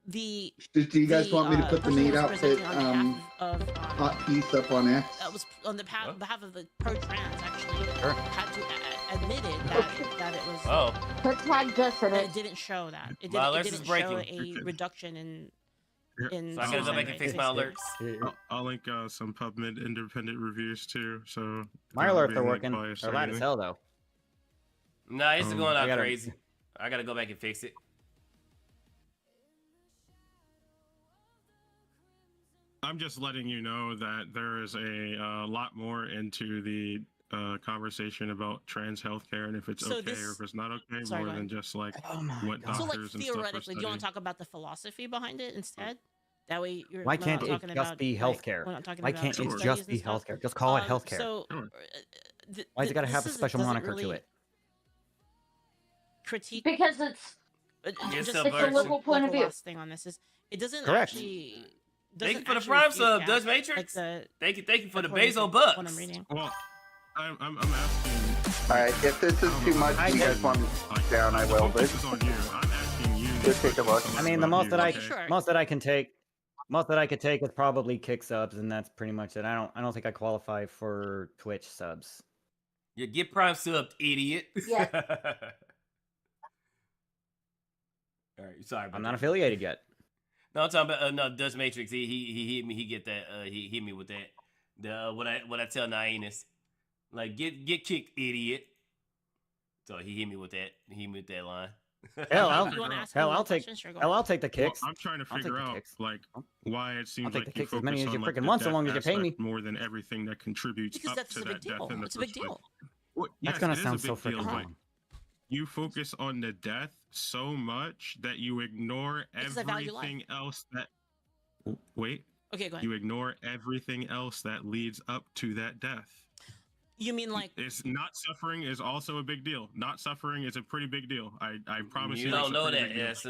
Do you guys want me to put the meat outfit hot piece up on X? That was on the behalf of the pro-trans actually had to admitted that it was. Oh. Protecc just said it didn't show that. It didn't show a reduction in. So I gotta go back and fix my alerts. I'll link some PubMed independent reviews too. So My alerts are working. They're loud as hell though. Nah, it's going out crazy. I gotta go back and fix it. I'm just letting you know that there is a lot more into the conversation about trans healthcare and if it's okay or if it's not okay, more than just like what doctors so like and theoretically, stuff do you want to talk about the philosophy behind it instead? That way, why can't it just be healthcare? Why can't it just be healthcare? Just call it healthcare. So, why has it got to have a special moniker to it? Critique because it's just a local point of view. Last thing on this is it doesn't Correct. actually. Thank you for the prime sub, Dutch Matrix. Thank you for the Basil bucks. What I'm reading. Well, I'm asking. All right, if this is too much, you guys want me to take down, I will. But This is on you. I'm asking you. just take a look. I mean, the most that I can take is probably kick subs, and that's pretty much it. I don't think I qualify for Twitch subs. You get prime subbed, idiot. Yeah. All right, sorry. I'm not affiliated yet. No, I'm talking about no Dutch Matrix. He hit me. He get that. He hit me with that. The what I tell Nyanus, like get kicked, idiot. So he hit me with that. He hit me with that line. I'll take the kicks. Well, I'm trying to figure out like why it seems take like the you kicks as many focus as you on like freaking the want, so death long as you pay me. aspect more than everything that contributes Because up that's to a big that death deal. in the It's a big first place. deal. Well, That's yes, gonna it is a sound so big deal, freaking but wrong. you focus on the death so much that you ignore Because I value life. everything else that. Wait. Okay, go ahead. You ignore everything else that leads up to that death. You mean like it's not suffering is also a big deal. Not suffering is a pretty big deal. I promise you. You don't know that. That's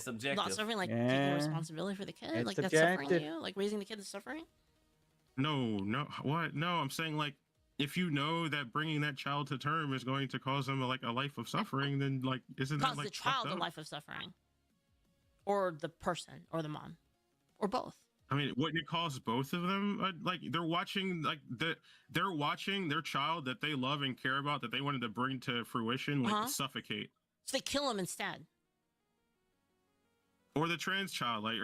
subjective. not suffering, like taking responsibility for the kid, It's like that's subjective. suffering you, like raising the kid is suffering. No, what? No, I'm saying like if you know that bringing that child to term is going to cause them a life of suffering, then like isn't that Cause like the child a life of suffering, or the person, or the mom, or both. I mean, wouldn't it cause both of them? Like they're watching their child that they love and care about that they wanted to bring to fruition suffocate. So they kill him instead. Or the trans child, like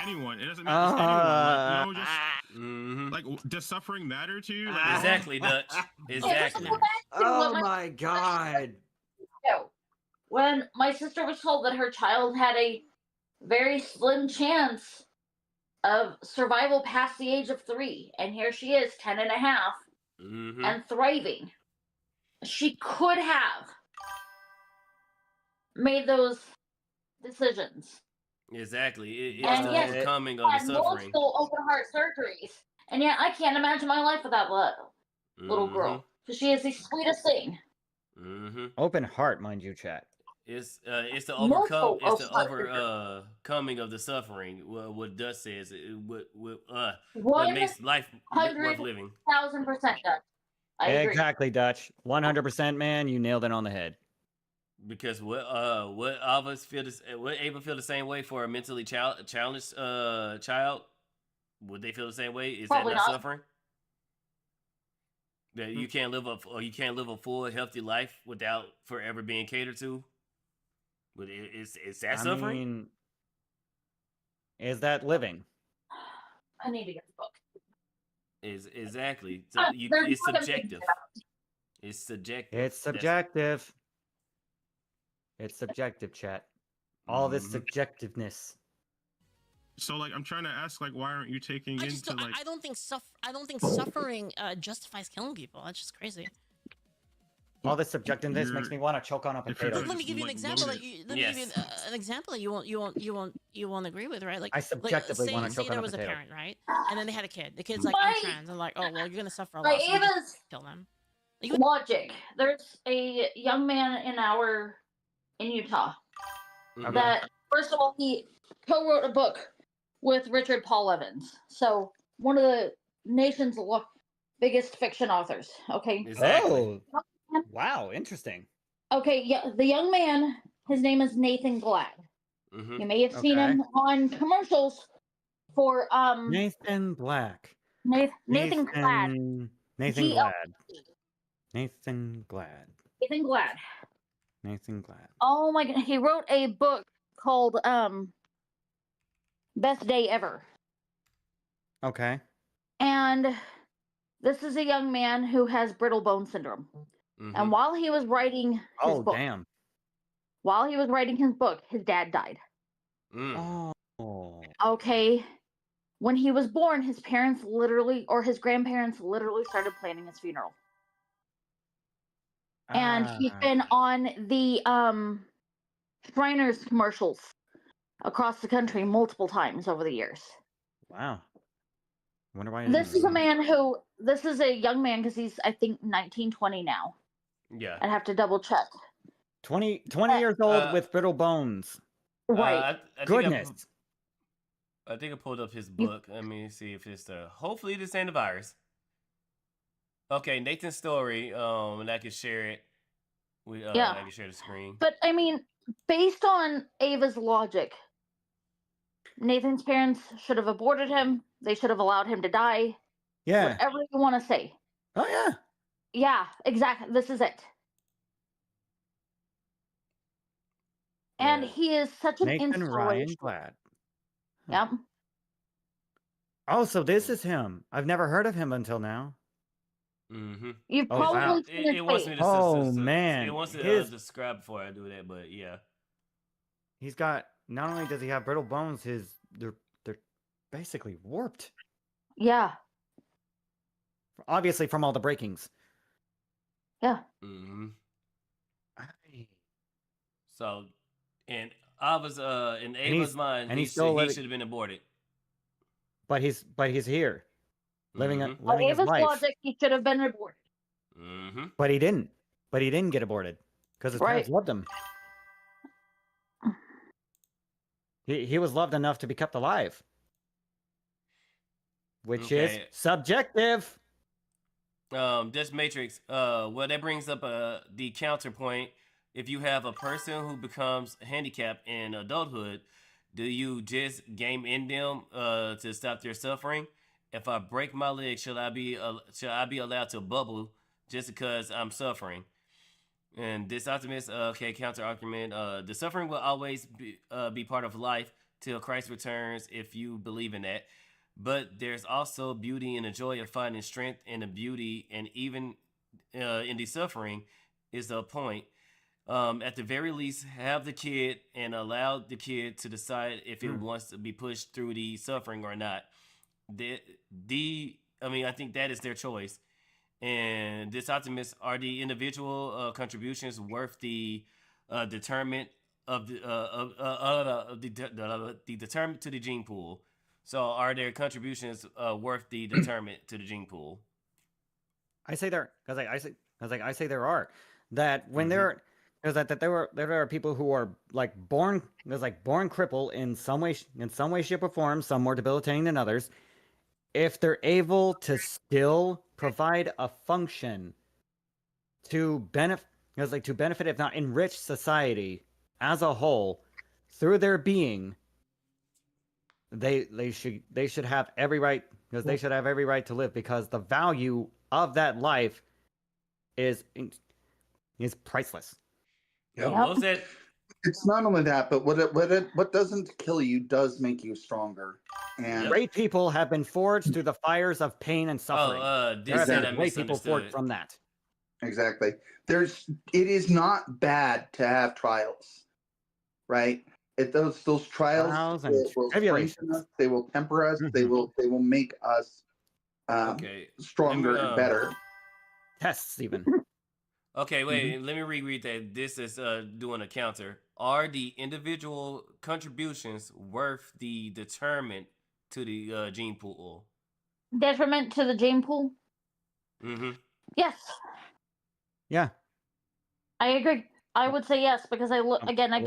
anyone. It doesn't matter. Just anyone. Like, does suffering matter to you? Like, exactly, Dutch. Exactly. Oh my god. When my sister was told that her child had a very slim chance of survival past the age of 3, and here she is, 10 and a half, and thriving. She could have made those decisions. Exactly. It's and the yes, overcoming of the suffering. Multiple open heart surgeries, and yet I can't imagine my life without little girl, because she is the sweetest thing. Open heart, mind you, chat. It's the overcoming of the suffering. What Dutch says, what makes life worth living. 1,000% Dutch. I agree. Exactly, Dutch. 100%, man. You nailed it on the head. Because what all of us feel would Ava feel the same way for a mentally challenged child? Would they feel the same way? Is Probably that not not. suffering? That you can't live a full, healthy life without forever being catered to? Is that suffering? I mean, is that living? I need to get the book. Exactly. So it's subjective. It's subjective. It's subjective. It's subjective, chat. All this subjectiveness. So, like, I'm trying to ask, like, why aren't you taking into like? I don't think suffering justifies killing people. That's just crazy. All this subjectiveness makes me want to choke on a potato. Let me give you an example. You won't agree with, right? Like I subjectively want to choke on a potato. Say there was a parent, right? And then they had a kid. The kid's like, I'm trans. And like, oh well, you're gonna suffer a lot. So Ava's kill them. Logic. There's a young man in Utah that, first of all, he co-wrote a book with Richard Paul Evans. So one of the nation's biggest fiction authors. Okay. Exactly. Oh. Wow, interesting. Okay, yeah, the young man, his name is Nathan Glad. You may have seen him on commercials for Nathan Black. Nathan Glad. Nathan Glad. Nathan Glad. Nathan Glad. Nathan Glad. Oh my god, he wrote a book called Best Day Ever. Okay. And this is a young man who has brittle bone syndrome. And while he was writing his book, while he was writing his book, his dad died. Oh. Okay. When he was born, his parents literally, or his grandparents literally started planning his funeral. And he's been on the Shriners commercials across the country multiple times over the years. Wow. Wonder why. This is a young man, because he's, I think, 19, 20 now. Yeah. I'd have to double check. 20 years old with brittle bones. Right. Goodness. I think I pulled up his book. Let me see if it's hopefully this ain't the virus. Okay, Nathan's story. And I can share it. I can share the screen. But I mean, based on Ava's logic, Nathan's parents should have aborted him. They should have allowed him to die. Yeah. Whatever you want to say. Oh yeah. Yeah, exactly. This is it. And he is such an Nathan inspiration. Ryan Glad. Yep. Oh, so this is him. I've never heard of him until now. You've probably wow. seen his It wants face. me to. Oh, man. It wants to His- describe before I do that, but yeah. He's got. Not only does he have brittle bones, they're basically warped. Yeah. Obviously, from all the breakings. Yeah. So, in Ava's mind, and he he's still living- should have been aborted. But he's here, living Mhm. living his Ava's life. logic, he should have been aborted. But he didn't. But he didn't get aborted because his parents Right. loved him. He was loved enough to be kept alive, which is Okay. subjective. This Matrix. Well, that brings up the counterpoint. If you have a person who becomes handicapped in adulthood, do you just game in them to stop their suffering? If I break my leg, should I be allowed to bubble just because I'm suffering? And this optimist, counter argument. The suffering will always be part of life till Christ returns, if you believe in that. But there's also beauty in the joy of finding strength in the beauty, and even in the suffering is the point. At the very least, have the kid and allow the kid to decide if it wants to be pushed through the suffering or not. I think that is their choice. And this optimist, are the individual contributions worth the determinant of the determinant to the gene pool? So, are their contributions worth the determinant to the gene pool? I say there, because I say there are. That when there, because that there are people who are born crippled in some way, shape, or form. Some more debilitating than others. If they're able to still provide a function to benefit, if not enrich society as a whole through their being, they should have every right, because they should have every right to live, because the value of that life is priceless. Yep. What was that? It's not only that, but what doesn't kill you does make you stronger. And great people have been forged through the fires of pain and suffering. There have been great people forged from that. Exactly. It is not bad to have trials, right? Those trials will strengthen us. They will temper us. They will make us stronger and better. Tests even. Okay, wait. Let me reread that. This is doing a counter. Are the individual contributions worth the determinant to the gene pool? Detriment to the gene pool? Yes. Yeah. I agree. I would say yes, because I look again. I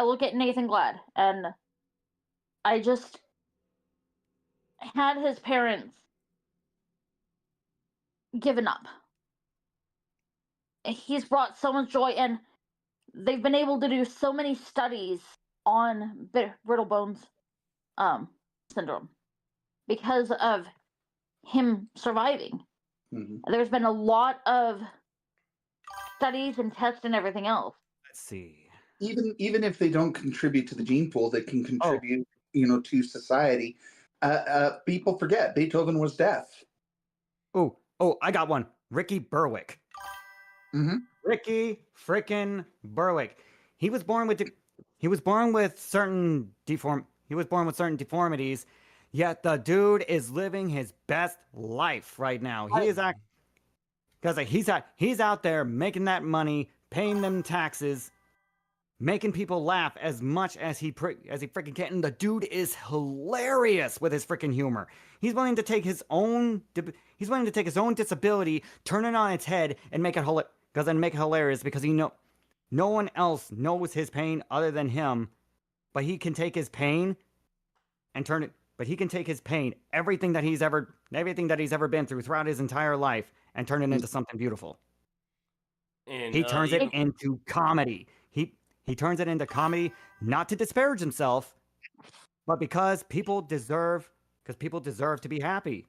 look at Nathan Glad, and I just had his parents given up. He's brought so much joy, and they've been able to do so many studies on brittle bones syndrome because of him surviving. There's been a lot of studies and tests and everything else. Let's see. Even if they don't contribute to the gene pool, they can contribute, to society. People forget Beethoven was deaf. Oh, I got one. Ricky Berwick. Ricky frickin' Berwick. He was born with certain deformities, yet the dude is living his best life right now. He is because he's out there making that money, paying them taxes, making people laugh as much as he freaking can. And the dude is hilarious with his freaking humor. He's willing to take his own disability, turn it on its head, and make it hilarious, because no one else knows his pain other than him, but he can take his pain and turn it. But he can take his pain, everything that he's ever been through throughout his entire life, and turn it into something beautiful. And he turns it into comedy. He turns it into comedy, not to disparage himself, but because people deserve to be happy.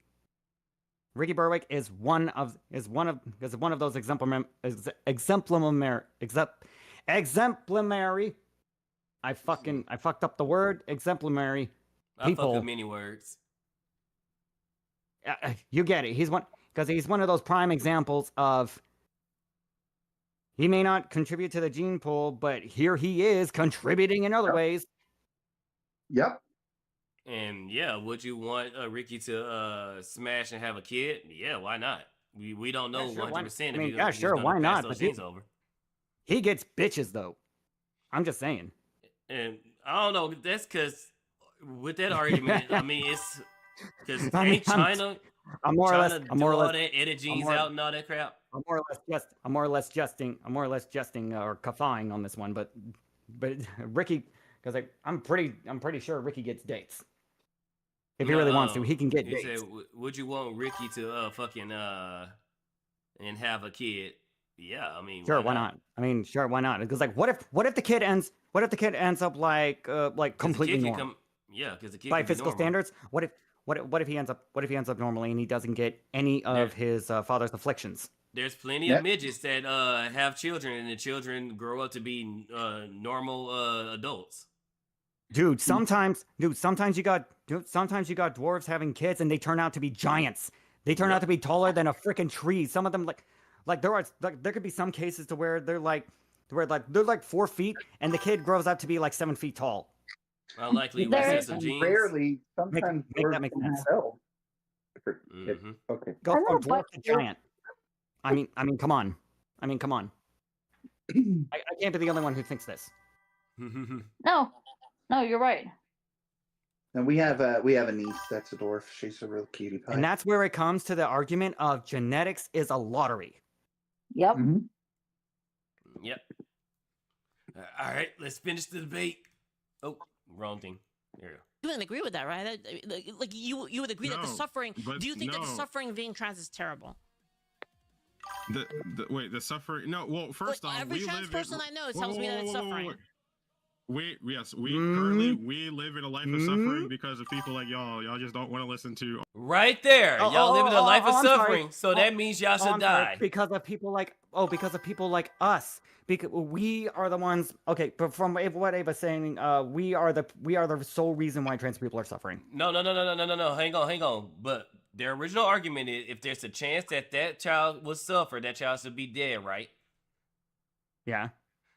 Ricky Berwick is one of those exemplary. I fucked up the word exemplary. I fuck with many words. You get it. He's one he's one of those prime examples of he may not contribute to the gene pool, but here he is contributing in other ways. Yep. And yeah, would you want Ricky to smash and have a kid? Yeah, why not? We don't know 100%. I mean, yeah, sure, why not? But over. He gets bitches though. I'm just saying. And I don't know. That's because with that argument, I mean, it's because ain't China. I'm more or less that edit genes out and all that crap. I'm more or less jesting or kaffing on this one, but Ricky, because I'm pretty sure Ricky gets dates. If he really wants to, he can get dates. Said, would you want Ricky to fucking and have a kid? Yeah, I mean, sure, why not? I mean, sure, why not? Because like, what if the kid ends up like completely normal? Yeah, because the kid by physical standards. What if he ends up normally and he doesn't get any of his father's afflictions? There's plenty of midgets that have children and the children grow up to be normal adults. Dude, sometimes you got dwarves having kids and they turn out to be giants. They turn out to be taller than a freaking tree. Some of them like there could be some cases to where they're like 4 feet and the kid grows up to be like 7 feet tall. Unlikely recessive genes. Rarely, sometimes make that make sense. Okay. Go from dwarf to giant. I mean, come on. I can't be the only one who thinks this. No, you're right. And we have a niece that's a dwarf. She's a real cutie pie. And that's where it comes to the argument of genetics is a lottery. Yep. Mm-hmm. Yep. All right, let's finish the debate. Oh, wrong thing. There you go. You wouldn't agree with that, right? Like you would agree that the suffering. Do you think that the suffering of being trans is terrible? The suffering. No, well, first off, every trans person I know tells me that it's suffering. We currently live in a life of suffering because of people like y'all. Y'all just don't want to listen to. Right there, y'all live in a life of suffering. So that means y'all should die because of people like us. Because we are the ones. Okay, but from what Ava's saying, we are the sole reason why trans people are suffering. No. Hang on. But their original argument is if there's a chance that child will suffer, that child should be dead, right? Yeah.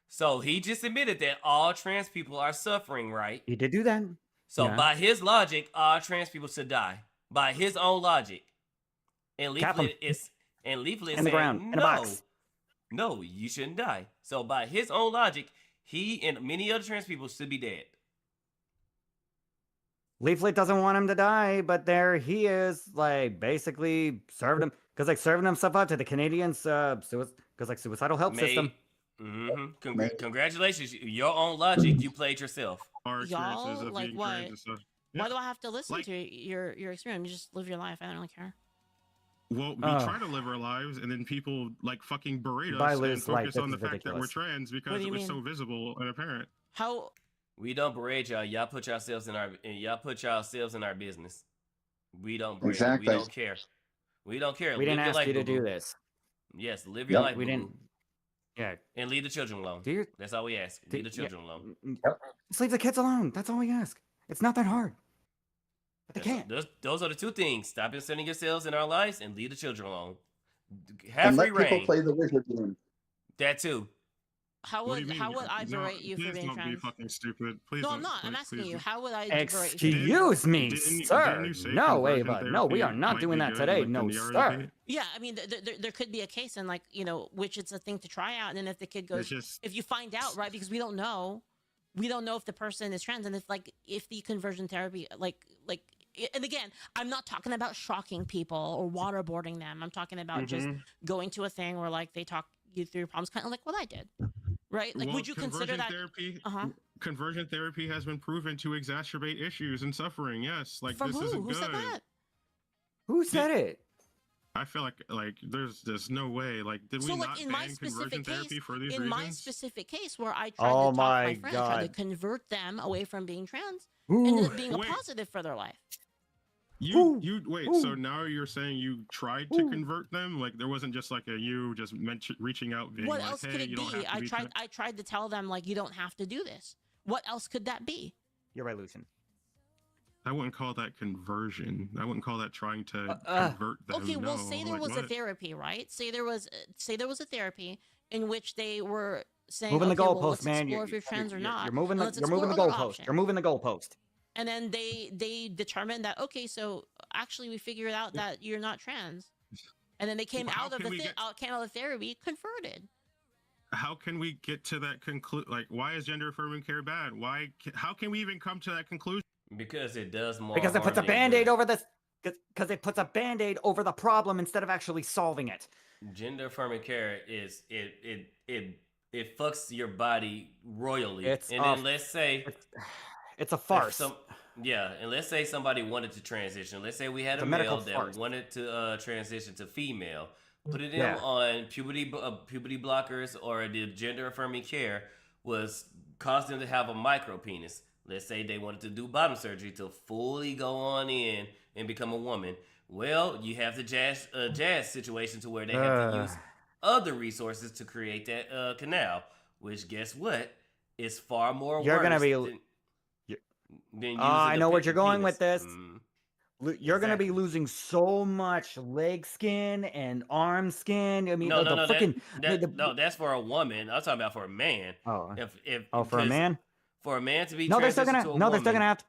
So he just admitted that all trans people are suffering, right? He did do that. So by his logic, all trans people should die. By his own logic. And Leaflet is saying, in the ground, in a box. No, you shouldn't die. So by his own logic, he and many other trans people should be dead. Leaflet doesn't want him to die, but there he is, like basically serving himself out to the Canadian suicidal help system. Mm-hmm. Congratulations. Your own logic, you played yourself. Y'all, like what? Why do I have to listen to your experience? You just live your life. I don't really care. Well, we try to live our lives, and then people like fucking berate us and focus on the fact that we're trans because it was so visible and apparent. How? We don't berate y'all. Y'all put yourselves in our business. We don't berate. Exactly. We don't care. We don't care. We didn't ask you to do this. Yes, live your life. We didn't. Yeah. And leave the children alone. That's all we ask. Leave the children alone. Yep. Just leave the kids alone. That's all we ask. It's not that hard. But they can't. Those are the two things. Stop inserting yourselves in our lives and leave the children alone. Have free reign. People play the wizard game. That too. How would I berate you for being trans? Please don't be fucking stupid. Please no, don't. I'm not. I'm asking you. How would I berate you? Excuse me, sir. No, Ava. No, we are not doing that today. No, sir. Yeah, I mean, there could be a case in which it's a thing to try out, and then if the kid goes, if you find out, right, because we don't know if the person is trans, and if the conversion therapy, and again, I'm not talking about shocking people or waterboarding them. I'm talking about just going to a thing where they talk you through your problems, kind of like what I did. Right? Would you consider that therapy? Conversion therapy has been proven to exacerbate issues and suffering. Yes, from this who? isn't Who good. said that? Who said it? I feel like there's no way. Did we not ban conversion therapy for these reasons? In my specific case, where I tried to talk my friends, tried to convert them away from being trans, ended up being a positive for their life. So now you're saying you tried to convert them? There wasn't just you just reaching out being what else could it you be? don't have to I tried to tell them you don't have to do this. What else could that be? You're right, Lucian. I wouldn't call that conversion. I wouldn't call that trying to convert them. Okay, well, no. say there was a therapy, right? Say there was a therapy in which they were saying, moving the okay, well, goalpost, let's man. explore if you're trans or not. You're moving the goalpost. goalpost. You're moving the goalpost. And then they determined that, okay, so actually we figured out that you're not trans. And then they came out of the therapy converted. How can we get to that conclusion? Like, why is gender affirming care bad? How can we even come to that conclusion? Because it does more. Because it puts a band-aid over this. Because it puts a band-aid over the problem instead of actually solving it. Gender affirming care is it fucks your body royally. Then let's say it's a farce. And let's say somebody wanted to transition. Let's say we had a male that wanted to transition to female. Putting them on puberty blockers or the gender affirming care was caused them to have a micro penis. Let's say they wanted to do bottom surgery to fully go on in and become a woman. Well, you have the jazz situation to where they have to use other resources to create that canal, which guess what? It's far more worse than I know where you're going with this. You're going to be losing so much leg skin and arm skin. I mean, that's for a woman. I'm talking about for a man. For a man? For a man to be they're still gonna have to.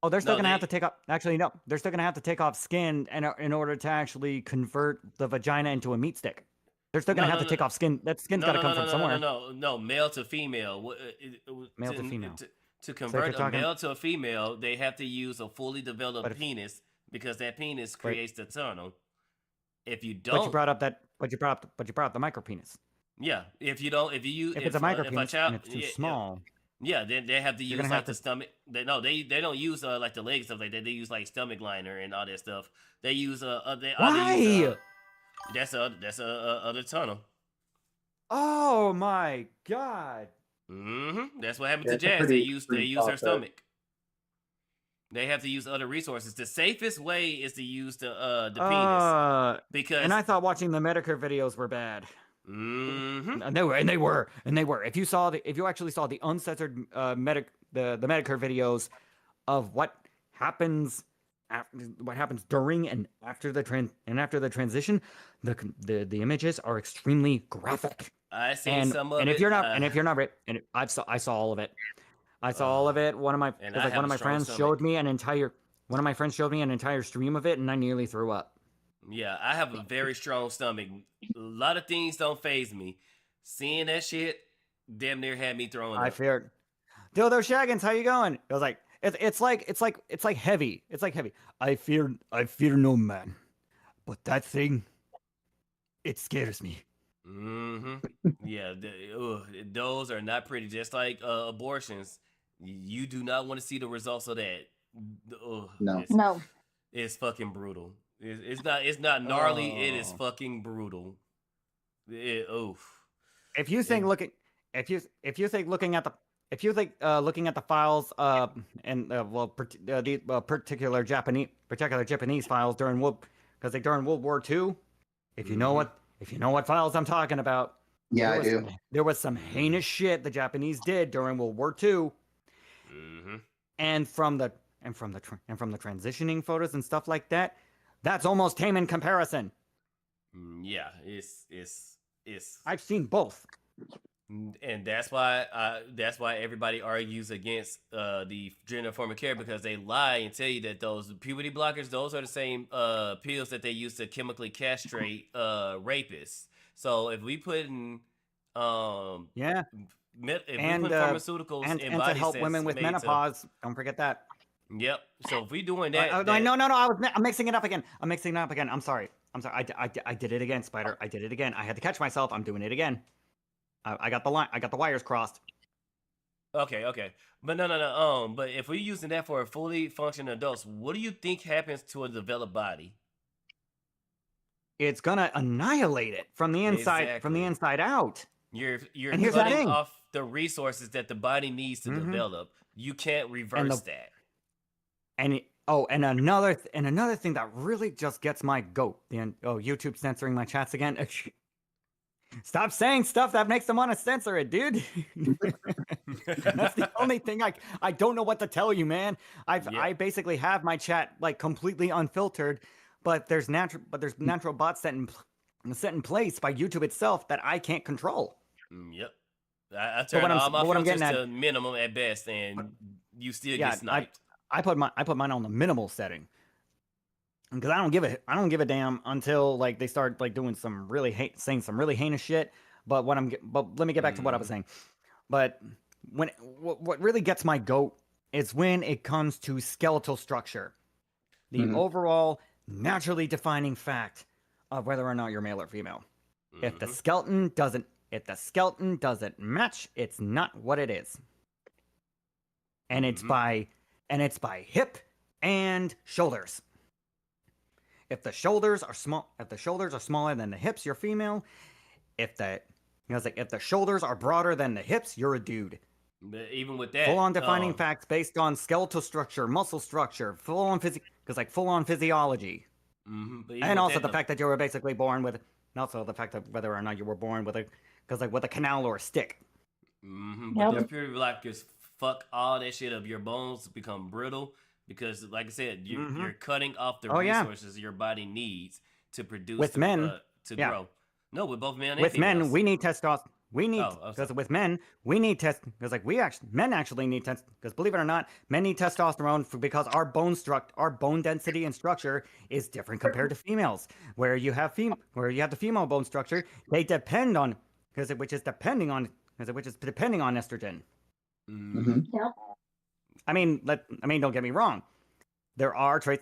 Oh, they're still gonna have to take off. Actually, no, they're still gonna have to take off skin in order to actually convert the vagina into a meat stick. They're still gonna have to take off skin. That skin's gotta come from somewhere. No, male to female. Male to female. To convert a male to a female, they have to use a fully developed penis because that penis creates the tunnel. If you don't, but you brought up the micro penis. Yeah, if you use it's a micro penis and it's too small. Yeah, then they have to use the stomach. They don't use like the leg stuff like that. They use like stomach liner and all that stuff. They use why? That's a other tunnel. Oh my god. That's what happened to Jazz. They use her stomach. They have to use other resources. The safest way is to use the penis because. And I thought watching the Medicare videos were bad. And they were. If you actually saw the uncensored the Medicare videos of what happens during and after the transition, the images are extremely graphic. I see some of it. And if you're not, I saw all of it. I saw all of it. One of my friends showed me an entire stream of it, and I nearly threw up. Yeah, I have a very strong stomach. A lot of things don't faze me. Seeing that shit damn near had me throwing up. I feared. Dildo Shaggins, how you going? It was like it's like heavy. It's like heavy. I fear no man, but that thing, it scares me. Yeah, those are not pretty. Just like abortions, you do not want to see the results of that. No. It's fucking brutal. It's not gnarly. It is fucking brutal. If you think looking at the files particular Japanese files during World War II, if you know what files I'm talking about, I do. There was some heinous shit the Japanese did during World War II, and from the transitioning photos and stuff like that. That's almost tame in comparison. Yeah, it's. I've seen both, and that's why everybody argues against the gender affirming care, because they lie and tell you that those puberty blockers, those are the same pills that they use to chemically castrate rapists. So if we put in we put pharmaceuticals and in to body help sets women with menopause, don't forget that. Yep. So if we doing that, no, I'm mixing it up again. I'm sorry. I did it again, Spydr. I did it again. I had to catch myself. I'm doing it again. I got the wires crossed. Okay. But no. But if we're using that for fully functioning adults, what do you think happens to a developed body? It's gonna annihilate it from the inside, from the inside out. You're cutting off the resources that the body needs to develop. You can't reverse that. And another thing that really just gets my goat. YouTube censoring my chats again. Stop saying stuff that makes them want to censor it, dude. That's the only thing I don't know what to tell you, man. I basically have my chat like completely unfiltered, but there's natural bots set in place by YouTube itself that I can't control. Yep. I turn all my filters to minimum at best, and you still get sniped. I put mine on the minimal setting because I don't give a damn until like they start like doing some saying some really heinous shit. But let me get back to what I was saying. But what really gets my goat is when it comes to skeletal structure, the overall naturally defining fact of whether or not you're male or female. If the skeleton doesn't match, it's not what it is. And it's by hip and shoulders. If the shoulders are smaller than the hips, you're female. If the shoulders are broader than the hips, you're a dude. But even with that, full on defining facts based on skeletal structure, muscle structure, full on physiology. And also the fact that you were basically born with, and also the fact that whether or not you were born with with a canal or a stick. But the pure like is fuck all that shit up. Your bones become brittle because, like I said, you're cutting off the resources your body needs to produce with men to grow. No, with both men and with females. men we need testosterone. Because with men we need men actually need because believe it or not, men need testosterone because our bone density and structure is different compared to females. Where you have the female bone structure, they depend on which is depending on estrogen. Yep. I mean, don't get me wrong. There are trace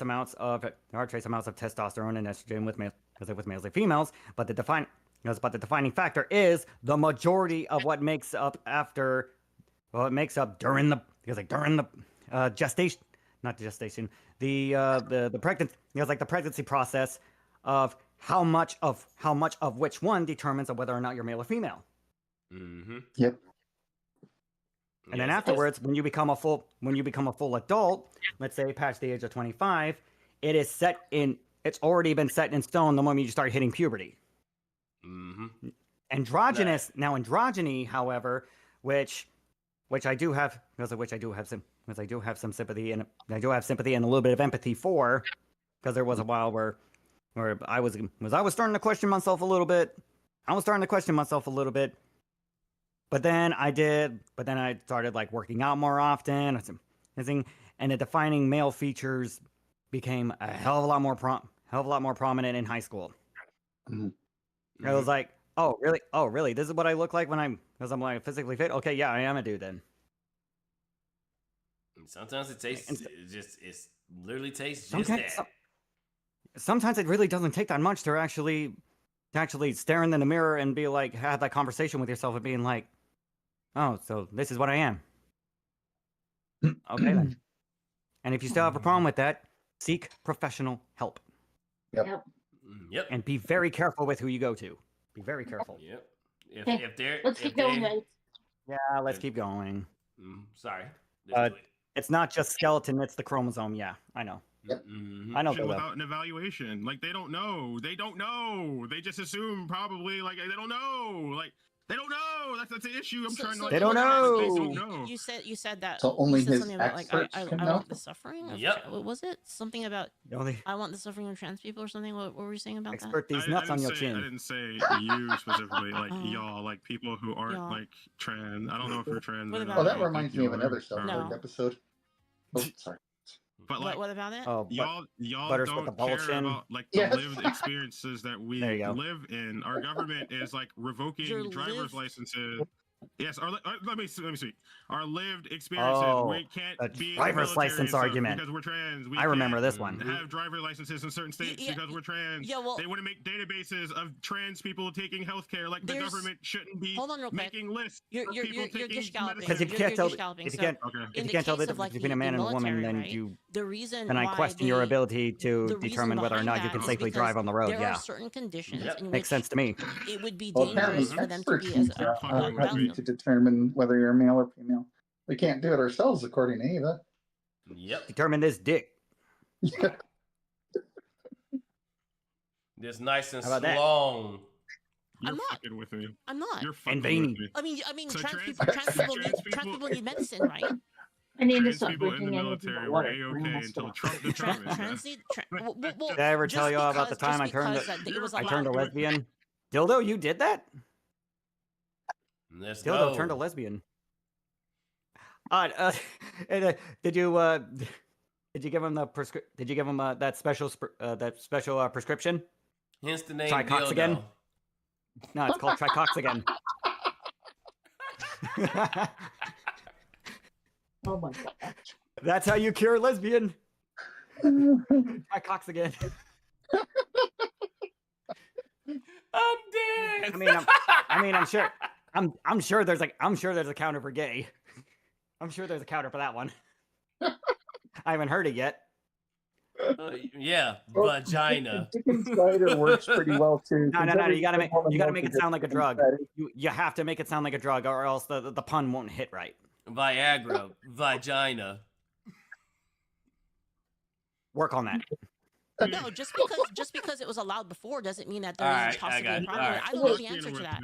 amounts of testosterone and estrogen with males and females, but the defining factor is the majority of what makes up during the gestation, not gestation, the pregnancy, the pregnancy process of how much of which one determines whether or not you're male or female. Yep. And then afterwards, when you become a full adult, let's say past the age of 25, it's already been set in stone the moment you start hitting puberty. Androgyny, however, which I do have some sympathy and a little bit of empathy for, because there was a while where I was starting to question myself a little bit. But then I started like working out more often, and the defining male features became a hell of a lot more prominent in high school. I was like, oh really? This is what I look like I'm like physically fit. Okay, yeah, I am a dude then. Sometimes it literally tastes just that. Sometimes it really doesn't take that much to actually stare in the mirror and be like, have that conversation with yourself and being like, oh, so this is what I am. Okay then. And if you still have a problem with that, seek professional help. Yep. And be very careful with who you go to. Be very careful. Yep. Let's keep going, guys. Yeah, let's keep going. Sorry. It's not just skeleton, it's the chromosome. Yeah, I know. Yep. I know. Without an evaluation, like they don't know. They just assume probably like they don't know. Like they don't know. That's the issue. I'm trying to. They don't know. They don't know. You said that. So only you said his something about like experts I can know? want the suffering. What was it? Something about I want the suffering of trans people or something. What were you saying about Expert these nuts on your chin. I didn't say you specifically, like y'all, like people who aren't like trans. I don't know if you're trans. Oh, that reminds me of another South Park episode. Oh, sorry. But like, what about it? Oh, y'all don't care about like the lived experiences that we live in. Our government is like revoking driver's licenses. Yes, let me see. Our lived experiences. We can't be driver's license argument because we're trans. I remember this one. Have driver licenses in certain states because we're trans. Yeah, well, they want to make databases of trans people taking healthcare. Like the government shouldn't be making lists of people taking medicine. Because if you can't tell the difference between a man and a woman, then I question your ability to determine whether or not you can safely drive on the road. There are certain conditions in makes sense to me. It would be dangerous for them to be as to determine whether you're male or female. We can't do it ourselves, according to Eva. Yep. Determine this dick. This nice and long. I'm not fucking with me. I'm not. You're fucking And veiny. with me. I mean, So trans trans people need medicine, right? I need to Trans stop people in drinking the anything military but were water. a-okay until Trump determined that. Trans need. Did I ever tell you all about the time I turned a lesbian? Dildo, you did that? Let's Dildo go. turned a lesbian. And, did you give him the Did you give him that special prescription? Hence the name Tricox dildo. again? No, it's called Tricox again. Oh my god. That's how you cure a lesbian. Tricox again. I'm dead. I'm sure there's a counter for gay. I'm sure there's a counter for that one. I haven't heard it yet. Yeah, vagina. Chicken spider works pretty well too. No. You gotta make it sound like a drug. You have to make it sound like a drug, or else the pun won't hit right. Viagra, vagina. Work on that. No, just because it was allowed before doesn't mean that there All isn't right, I possibly got a it. problem. All right. I don't know the answer to that.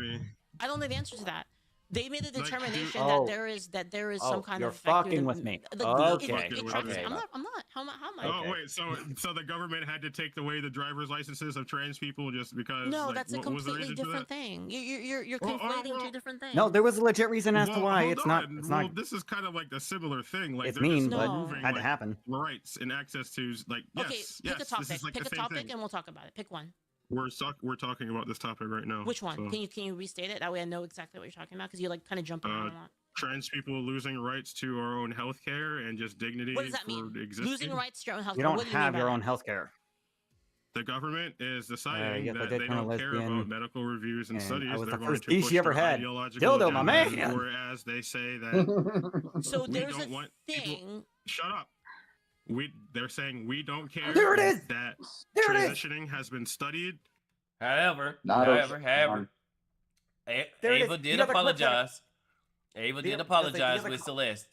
I don't know the answer to that. They made a determination Oh. that there is some kind You're of effect fucking with me. Okay. Okay. I'm not. How am I? Oh wait, so the government had to take away the driver's licenses of trans people just because? No, like, that's a what was the completely reason for different that? thing. You're conflating two different things. No, there was a legit reason as to Well, why hold it's on. not. It's well, not. this is kind of like a similar thing. Like It's they're just mean, but No. removing, had to like, happen. rights and access to like Okay, yes, pick yes, a topic. this is like Pick the a same topic, thing. and we'll talk about it. Pick one. We're talking about this topic right now. Which one? so, Can you restate it? That way I know exactly what you're talking about because you like kind of jumping around a lot. Trans people losing rights to our own healthcare and just dignity What does that for mean? existing. Losing rights to your own health. You don't what do you have mean by your that? own health care. The government is deciding yes, I that did they turn a don't care lesbian, about medical reviews and and studies. I was They're the going first to niche push you ever their had. ideological Dildo, my agenda, man. Whereas they say that So we there's don't a want thing. people. Shut up. They're saying we don't care. There it is. That There it is. transitioning has been studied. However, There it Ava is. did The other clip apologize. Ava did apologize with Celeste.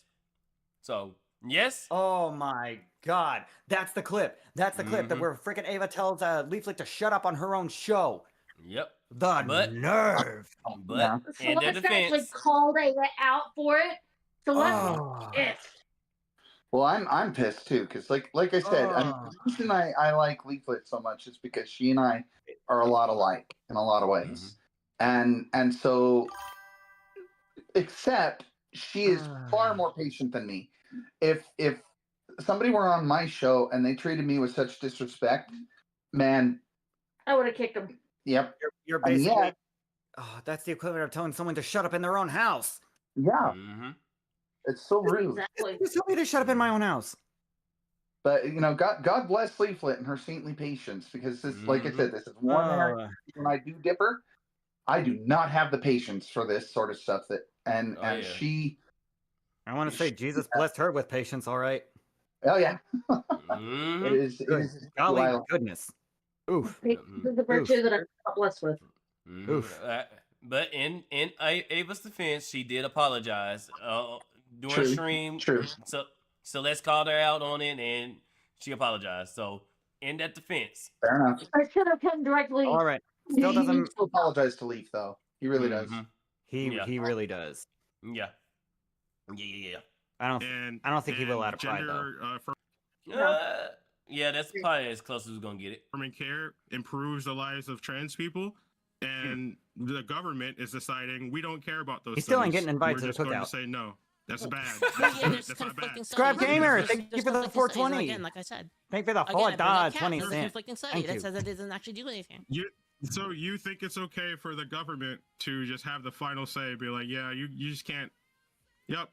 So, yes. Oh my god. That's the clip. That's the clip that where freaking Ava tells Leaflet to shut up on her own show. Yep. The nerve. But in their Celeste actually defense, called Ava out for it. Celeste Oh. pissed. Well, I'm pissed too, because like I said, the reason I like Leaflet so much is because she and I are a lot alike in a lot of ways, and so, except she is far more patient than me. If somebody were on my show and they treated me with such disrespect, man, I would have kicked him. Yep, You're basically. Oh, that's the equivalent of telling someone to shut up in their own house. Yeah. It's so rude. Exactly. You told me to shut up in my own house. But God bless Leaflet and her saintly patience, because this, like I said, this is one area when I do dipper, I do not have the patience for this sort of stuff. She. I want to say Jesus blessed her with patience. All right. Oh yeah. It is. Golly goodness. Oof. This is the virtue that I'm not blessed with. Oof. But in Ava's defense, she did apologize during True. stream. True. So let's call her out on it, and she apologized. So in that defense, fair enough. I should have come directly. All right. Still He doesn't needs to apologize to Leaf, though. He really does. He really does. Yeah. I don't think he will out of pride though. Yeah, that's probably as close as we're gonna get it. Government care improves the lives of trans people, and the government is deciding we don't care about those. He still ain't studies. getting invited We're to the just going cookout. to say no. That's bad. That's not bad. Scrap Gamer, thank you for the There's 420. Again, like I said. Thank you for the Again, I bring up 20 There's a cents. conflicting study Thank that you. says that it doesn't actually do anything. So you think it's okay for the government to just have the final say, be like, yeah, you just can't. Yep.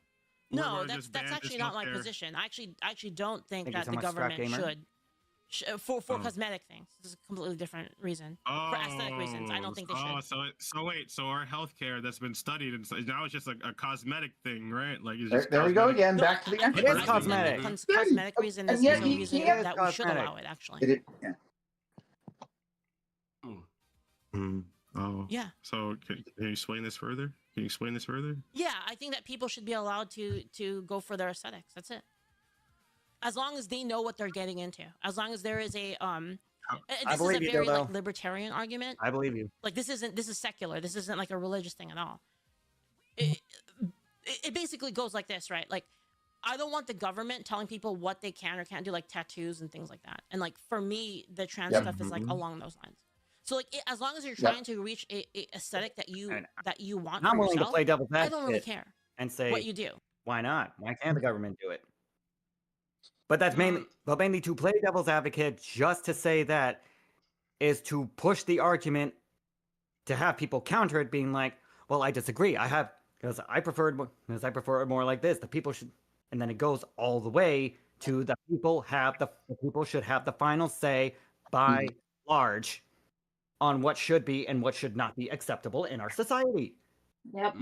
No, that's actually not my position. I actually don't think Thank you that so the much, Scrap government Gamer. should. For cosmetic things. This is a completely different reason. For aesthetic reasons, I don't think they should. So our healthcare that's been studied and now it's just like a cosmetic thing, right? Like it's There, just there we go cosmetic. again. Back to the It is cosmetic. Cosmetic reason is yet no he reason can't- that we should allow it. Actually. Oh. Yeah. So can you explain this further? Yeah, I think that people should be allowed to go for their aesthetics. That's it. As long as they know what they're getting into. As long as there is a This is a very like libertarian argument. I believe you. Like this is secular. This isn't like a religious thing at all. It basically goes like this, right? Like, I don't want the government telling people what they can or can't do, like tattoos and things like that. And like for me, the trans stuff is like along those lines. So like, as long as you're trying to reach a aesthetic that you want, I'm for willing yourself, to play devil's advocate. I don't really care and say what you do. Why not? Why can't the government do it? But that's mainly to play devil's advocate, just to say that is to push the argument to have people counter it, being like, well, I disagree. Because I prefer it more like this. The people should, and then it goes all the way to the people should have the final say by large on what should be and what should not be acceptable in our society. Yep.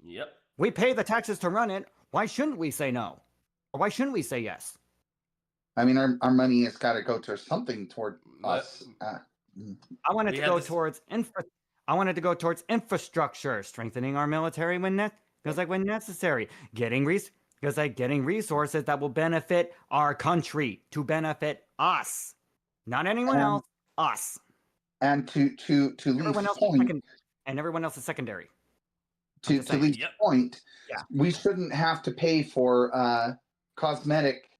Yep. We pay the taxes to run it. Why shouldn't we say no? Or why shouldn't we say yes? I mean, our money has got to go to something toward us. I wanted to go towards infrastructure, strengthening our military when necessary, getting resources that will benefit our country, to benefit us, not anyone else, us. And to everyone else point, and everyone else is secondary. To Lee's point, we shouldn't have to pay for cosmetic.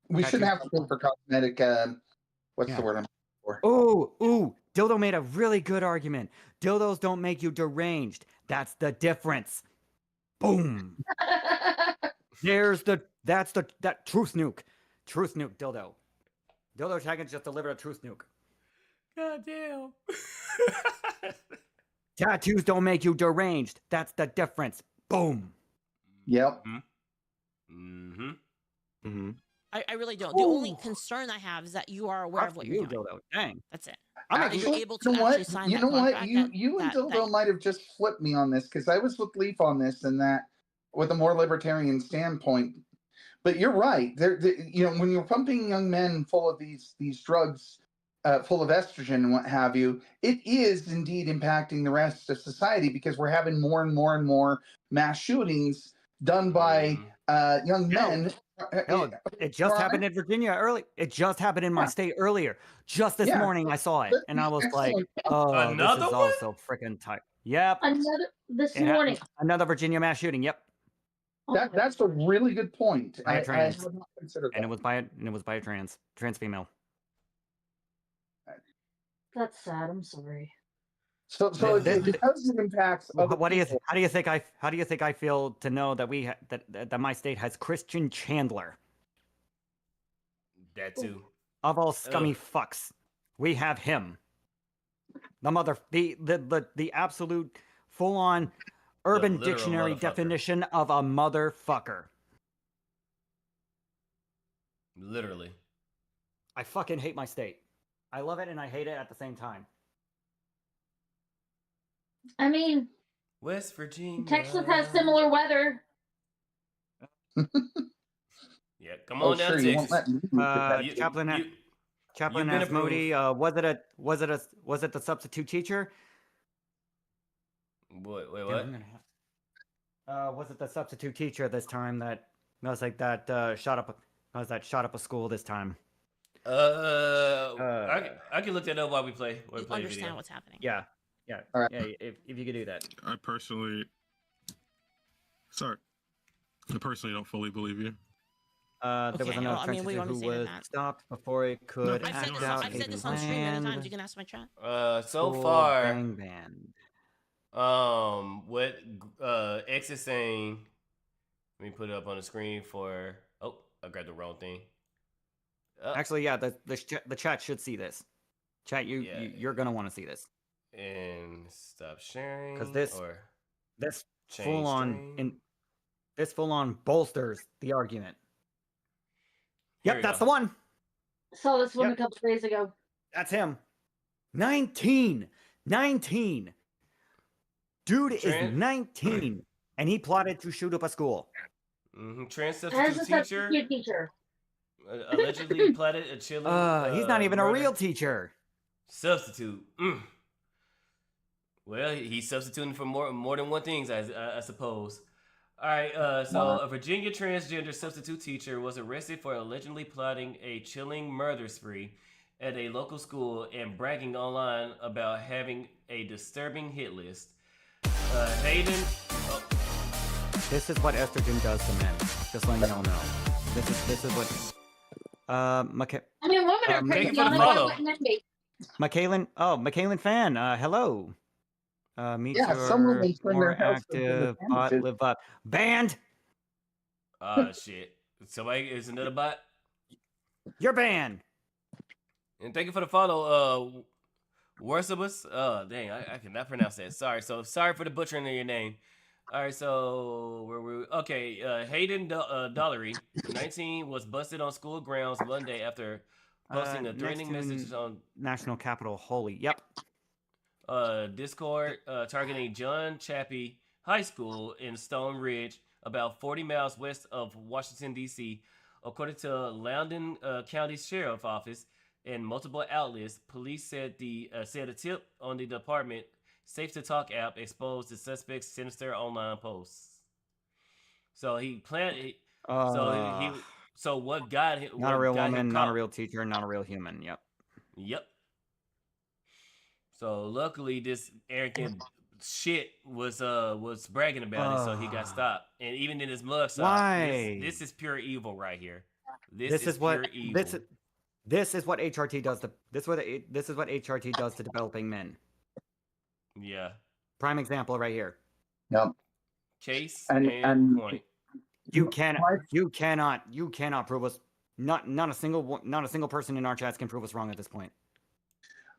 We shouldn't have to pay for cosmetic. What's the word I'm looking for? Ooh, Dildo made a really good argument. Dildos don't make you deranged. That's the difference. Boom. That's that truth nuke. Truth nuke, Dildo. Dildo Taggins just delivered a truth nuke. God damn. Tattoos don't make you deranged. That's the difference. Boom. Yep. I really don't. The only concern I have is that you are aware of what you're doing. Dildo. Dang. That's it. You're able to actually sign that contract. You and Dildo might have just flipped me on this, because I was with Leaf on this and that with a more libertarian standpoint. But you're right. When you're pumping young men full of these drugs, full of estrogen and what have you, it is indeed impacting the rest of society, because we're having more and more and more mass shootings done by young men. No, it just happened in Virginia early. It just happened in my state earlier. Just this morning, I saw it, and I was like, "Oh, another this is one? also freaking tight." Yep. This morning. Another Virginia mass shooting. Yep. That's a really good point. By a trans. I had not considered that. And it was by a trans female. That's sad. I'm sorry. So because it impacts. How do you think I feel to know that that my state has Christian Chandler? That too. Of all scummy fucks, we have him. The absolute full-on Urban Dictionary definition of a motherfucker. Literally. I fucking hate my state. I love it and I hate it at the same time. I mean, West Virginia. Texas has similar weather. Yeah, come on down to Texas. Chaplain asked Modi, was it the substitute teacher? Wait, what? Was it the substitute teacher this time that shot up a school this time? I can look that up while we play. Understand what's happening. Yeah. All right. Yeah, if you could do that. I personally don't fully believe you. There was another trans teacher who was stopped before it could act out. I've said this on stream many times. You can ask my chat. So far, band. What X is saying. Let me put it up on the screen for. Oh, I grabbed the wrong thing. Actually, yeah, the chat should see this. Chat, you're gonna want to see this. And stop sharing, because this full on bolsters the argument. Yep, that's the one. Saw this one a couple days ago. That's him. 19. Dude is 19, and he plotted to shoot up a school. Trans substitute teacher. Allegedly plotted a chilling. He's not even a real teacher. Substitute. Well, he's substituting for more than one thing, I suppose. All right, so a Virginia transgender substitute teacher was arrested for allegedly plotting a chilling murder spree at a local school and bragging online about having a disturbing hit list. Hayden. Oh. This is what estrogen does to men. Just letting you all know. This is what. I mean, women are crazy. McKaylin fan. Hello. Meet someone your more active bot. Live up. Banned. Shit. Somebody is another bot. You're banned. And thank you for the follow, Worsibus. Dang, I cannot pronounce that. Sorry. So sorry for the butchering of your name. All right, so where we? Okay, Hayden Dollery, 19, was busted on school grounds Monday after posting a threatening message on National Capital. Holy, yep. Discord targeting John Chappie High School in Stone Ridge, about 40 miles west of Washington, D.C. According to Loudoun County Sheriff's Office and multiple outlets, police said a tip on the department Safe to Talk app exposed the suspect's sinister online posts. So he planted. So what got him? Not a real woman, not a real teacher, not a real human. Yep. Yep. So luckily, this arrogant shit was bragging about it, so he got stopped. And even in his mugshot, why? This is pure evil right here. This is what pure evil. This is what HRT does to this is what HRT does to developing men. Yeah. Prime example right here. Yep. Case and point. You cannot prove us. Not a single person in our chats can prove us wrong at this point.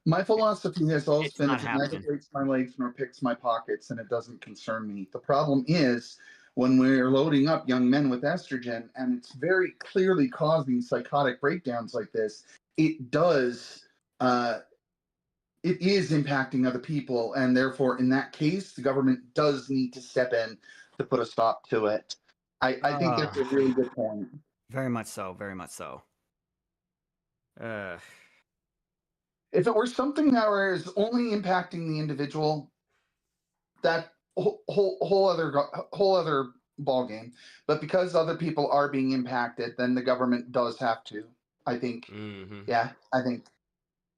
My philosophy has always been it neither breaks my legs nor picks my pockets, and it doesn't concern me. The problem is when we're loading up young men with estrogen, and it's very clearly causing psychotic breakdowns like this. It does. It is impacting other people, and therefore, in that case, the government does need to step in to put a stop to it. I think that's a really good point. Very much so. Very much so. If it were something that was only impacting the individual, that whole other ball game. But because other people are being impacted, then the government does have to. I think. Mm-hmm. Yeah, I think.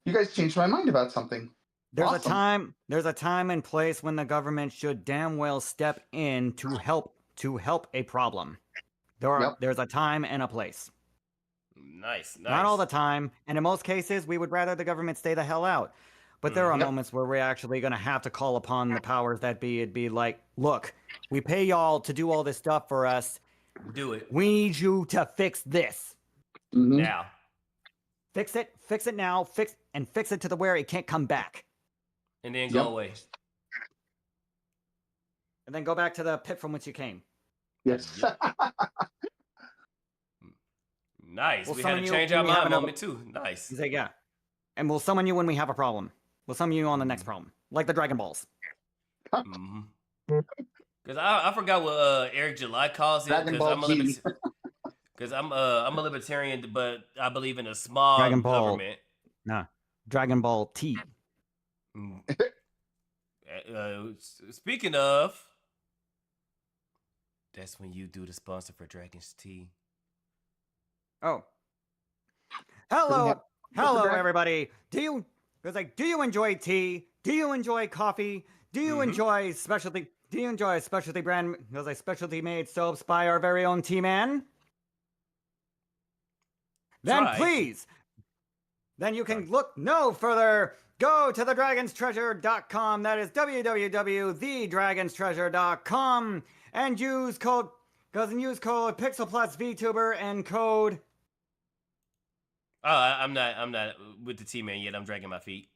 You guys changed my mind about something. There's a time and place when the government should damn well step in to help a problem. There's a time and a place. Nice. Not all the time, and in most cases, we would rather the government stay the hell out. But there are moments where we're actually going to have to call upon the powers that be. It'd be like, look, we pay y'all to do all this stuff for us. Do it. We need you to fix this. Now. Fix it now, fix it to the where it can't come back. And then go away. And then go back to the pit from which you came. Yes. Nice. We had to change our mind moment too. Nice. He's like, yeah. And we'll summon you when we have a problem. We'll summon you on the next problem. Like the Dragon Balls. Because I forgot what Eric July calls it. Because I'm a libertarian, but I believe in a small government. Nah, Dragon Ball T. Speaking of, that's when you do the sponsor for Dragon's Tea. Oh, hello, everybody. Do you enjoy tea? Do you enjoy coffee? Do you enjoy specialty? Do you enjoy specialty brand? Specialty made soaps by our very own Tea Man? Then please, then you can look no further. Go to thedragonstreasure.com. That is www.thedragonstreasure.com and use code PixelPlusVTuber and code. Oh, I'm not with the T-Man yet. I'm dragging my feet.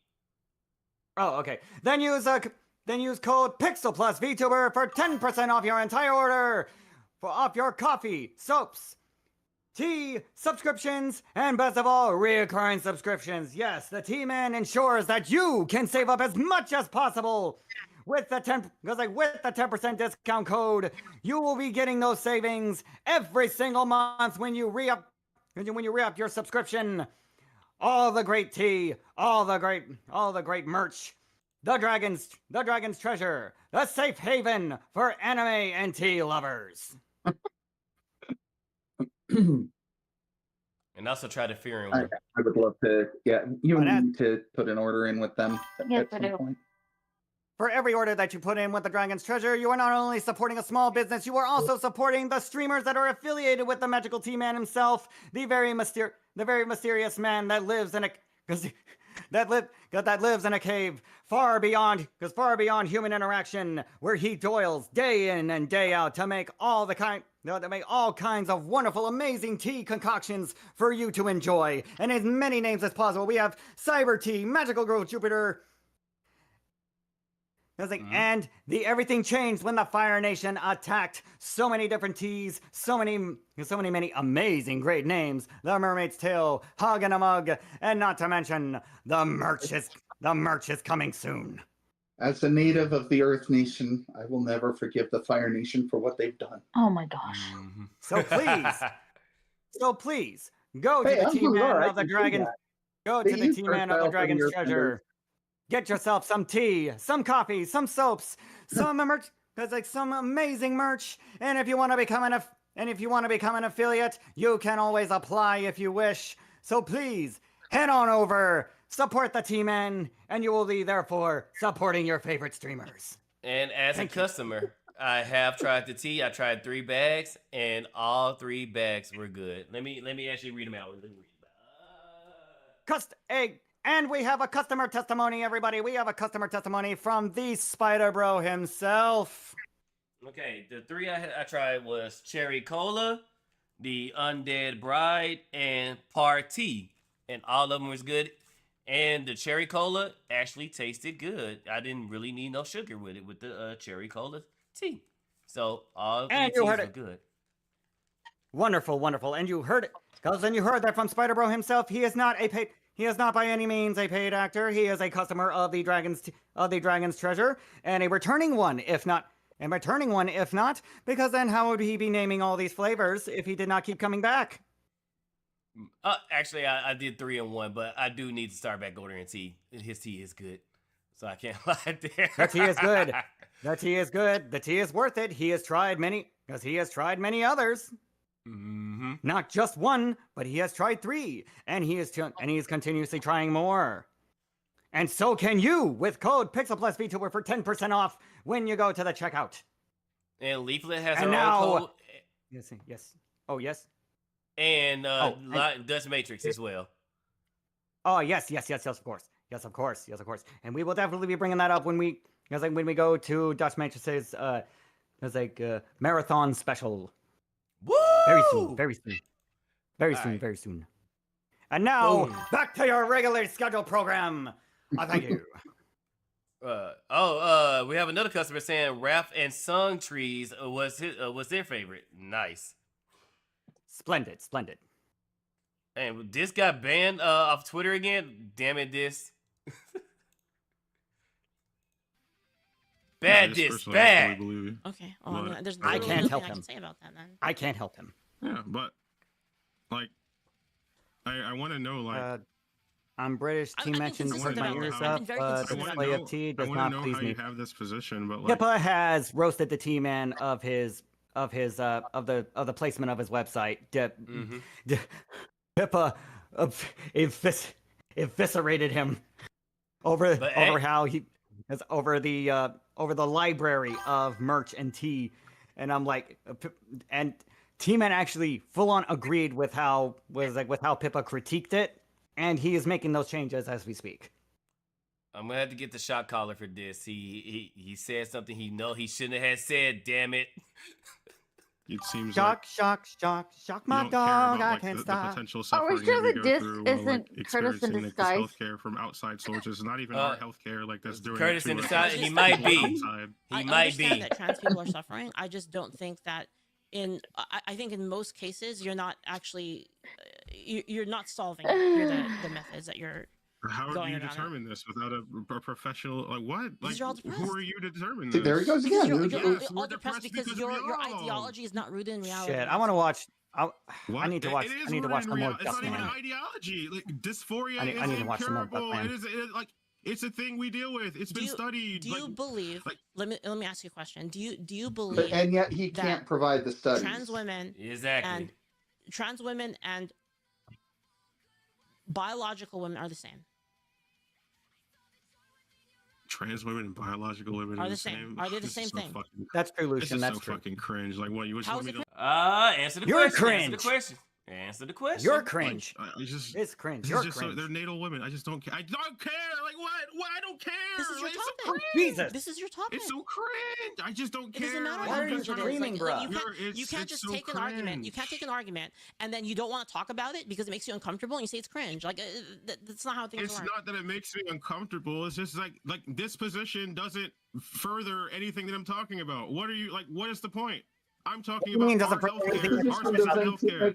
Oh, okay. Then use code PixelPlusVTuber for 10% off your entire order, off your coffee, soaps, tea, subscriptions, and best of all, recurring subscriptions. Yes, the T-Man ensures that you can save up as much as possible. With the 10% discount code, you will be getting those savings every single month when you re-up your subscription. All the great tea, all the great merch, the Dragon's Treasure, the safe haven for anime and tea lovers. And also try to fear I would love to. Yeah, you need to put an order in with them at some point. For every order that you put in with the Dragon's Treasure, you are not only supporting a small business, you are also supporting the streamers that are affiliated with the Magical Tea Man himself, the very mysterious man that lives in a that lives in a cave far beyond human interaction, where he toils day in and day out to make all kinds of wonderful, amazing tea concoctions for you to enjoy, and as many names as possible. We have Cyber Tea, Magical Grove Jupiter. And the everything changed when the Fire Nation attacked. So many different teas, so many amazing great names. The Mermaid's Tail, Hog and a Mug, and not to mention the merch is coming soon. As a native of the Earth Nation, I will never forgive the Fire Nation for what they've done. Oh my gosh. So please, go to the Tea-Man of the Dragon. Go to the Tea-Man of the Dragon's Treasure. Get yourself some tea, some coffee, some soaps, some merch. There's like some amazing merch. And if you want to become an affiliate, you can always apply if you wish. So please head on over, support the Tea-Man, and you will be therefore supporting your favorite streamers. And as a customer, I have tried the tea. I tried 3 bags, and all 3 bags were good. Let me actually read them out. And we have a customer testimony, everybody. We have a customer testimony from the Spydr-Bro himself. Okay, the 3 I tried was Cherry Cola, the Undead Bride, and Party. And all of them was good. And the Cherry Cola actually tasted good. I didn't really need no sugar with it, with the Cherry Cola tea. So all 3 teas were good. Wonderful, wonderful. And you heard it. Because then you heard that from Spydr-Bro himself. He is not by any means a paid actor. He is a customer of the Dragon's Treasure, and a returning one, if not, because then how would he be naming all these flavors if he did not keep coming back? Actually, I did 3 in 1, but I do need to start back ordering tea. His tea is good, so I can't lie there. The tea is good. The tea is good. The tea is worth it. He has tried many others. Mm-hmm. Not just 1, but he has tried 3, and he is continuously trying more. And so can you with code PixelPlusVTuber for 10% off when you go to the checkout. And Leaflet has her own code. Yes. Oh, yes. And Dutch Matrix as well. Oh, yes, of course. Yes, of course. And we will definitely be bringing that up when we go to Dutch Matrix's marathon special. Woo! Very soon. And now, back to your regularly scheduled program. Thank you. We have another customer saying Raph and Sung Trees was their favorite. Nice. Splendid. And this got banned off Twitter again. Damn it, this. Bad. Okay. Well, there's I can't help I him. can say about that then. I can't help him. Yeah, but like, I want to know like. I'm British. Tea mentions put my ears up. The display of tea does not please me. You have this position, but like, Pippa has roasted the Tea-Man of the placement of his website. Pippa eviscerated him over how he is over the library of merch and tea, and I'm like, and Tea-Man actually full on agreed with how Pippa critiqued it, and he is making those changes as we speak. I'm gonna have to get the shot collar for this. He said something he shouldn't have said. Damn it. It seems shock my dog. I can't the stop. Potential suffering sure that we the go disc through isn't like, Curtis in experiencing disguise? healthcare from outside sources, not even our healthcare, like that's doing Curtis it to in us. disguise. He might be. I understand that trans people are suffering. I just don't think that I think in most cases you're not actually you're not solving the methods that you're. How do you determine this without a professional? Like what? Like who are you to determine See, this? there he goes again. You're all depressed because your ideology is not rooted in reality. Shit, I want to watch. I need to watch. It's not even an ideology. Like dysphoria I need to watch some more incurable. Duckman. Like It's a thing we deal with. It's been studied. Do you believe? Let me ask you a question. Do you But, believe? and yet he can't provide the studies. Trans women and biological women are the same. Trans women and biological women are the same. Are they the same thing? That's true, Lucian. That's so fucking cringe. Like, what you want me to? Answer the You're question. cringe. Answer the question. Answer the question. You're cringe. It's cringe. You're just cringe. They're natal women. I just don't care. I don't care. Like what? What? I don't care. This is your like, topic. Jesus. This is your topic. It's so cringe. I just don't care. It doesn't matter Like, how Why are you cringe it is. screaming, bro? You can't just take an argument. You can't take an argument and then you don't want to talk about it because it makes you uncomfortable and you say it's cringe. Like that's not how things work. It's not that it makes me uncomfortable. It's just like this position doesn't further anything that I'm talking about. What are you like? What is the point? I'm talking about our healthcare.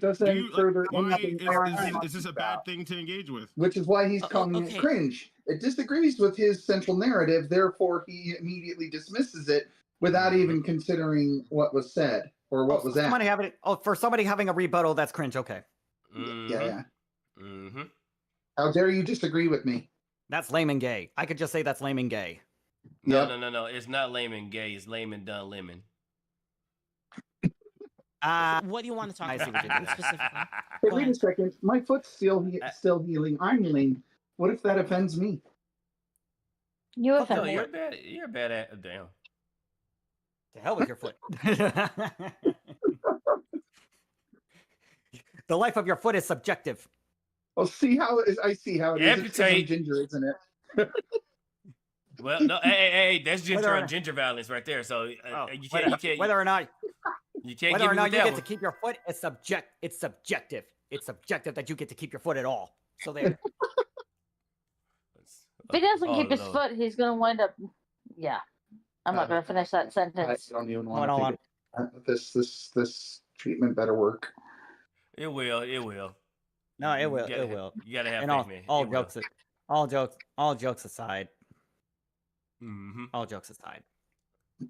Is this a bad thing to engage with? Which is why he's calling it cringe. It disagrees with his central narrative, therefore he immediately dismisses it without even considering what was said or what was asked. For somebody having a rebuttal, that's cringe. Okay. Yeah. How dare you disagree with me? That's lame and gay. I could just say that's lame and gay. No. It's not lame and gay. It's lame and done lemon. What do you want to talk about specifically? Hey, wait a second. My foot's still healing. I'm healing. What if that offends me? You offend me. You're bad at damn. To hell with your foot. The life of your foot is subjective. Oh, see how it is. I see how it is. Amputate. It's ginger, isn't it? Well, no, hey, that's ginger on ginger violence right there. So you can't. Whether or not you can't. Whether or not you get one. to keep your foot, it's subjective. It's subjective that you get to keep your foot at all. So there. If he doesn't keep his foot, he's gonna wind up. Yeah, I'm not gonna finish that sentence. I don't even want to. This treatment better work. It will. It will. No, it will. It will. You gotta have faith, man. All jokes aside. Mm-hmm. All jokes aside.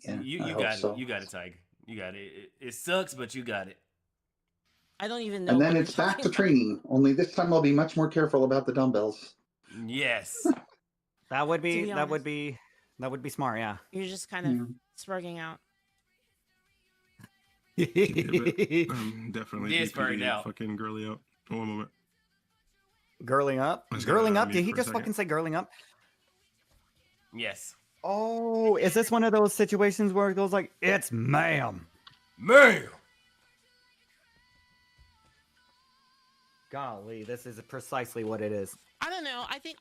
Yeah, you got it. So. You got it, Tiger. You got it. It sucks, but you got it. I don't even know. And then it's back to training. Only this time I'll be much more careful about the dumbbells. Yes. That would be smart, yeah. You're just kind of spurging out. I'm definitely spurring out. Fucking girly up. One moment. Girling up? Girling up? Did he just fucking say girling up? Yes. Oh, is this one of those situations where it goes like, it's ma'am? Ma'am! Golly, this is precisely what it is. I don't know. I think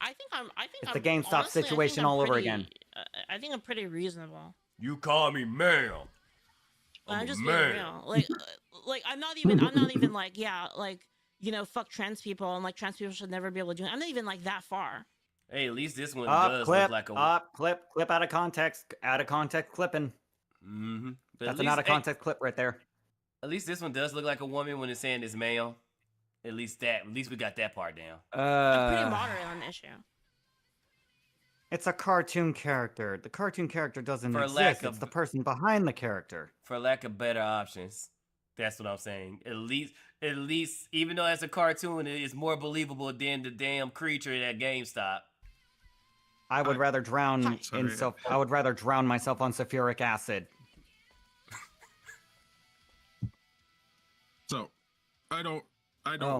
it's the GameStop situation all over again. I think I'm pretty reasonable. You call me ma'am. I'm just being real. Like I'm not even like, yeah, like, you know, fuck trans people and like trans people should never be able to do it. I'm not even like that far. Hey, at least this one does look like a clip out of context, clipping. Mm-hmm. That's an out of context clip right there. At least this one does look like a woman when it's saying it's male. At least we got that part down. I'm pretty moderate on the issue. It's a cartoon character. The cartoon character doesn't exist. It's the person behind the character. For lack of better options. That's what I'm saying. At least, even though it's a cartoon, it is more believable than the damn creature at GameStop. I would rather drown I would rather drown myself on sulfuric acid. So, I don't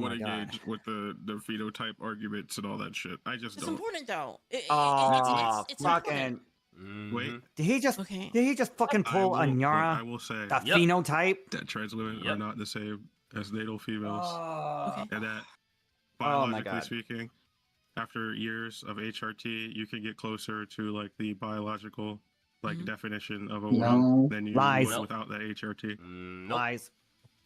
want to engage with the phenotype arguments and all that shit. I just don't. It's important though. It's fucking. Wait. Did he just fucking pull a Nyara? I will say that phenotype. That trans women are not the same as natal females, and that biologically speaking, after years of HRT, you can get closer to like the biological definition of a woman than you would without that HRT. Lies.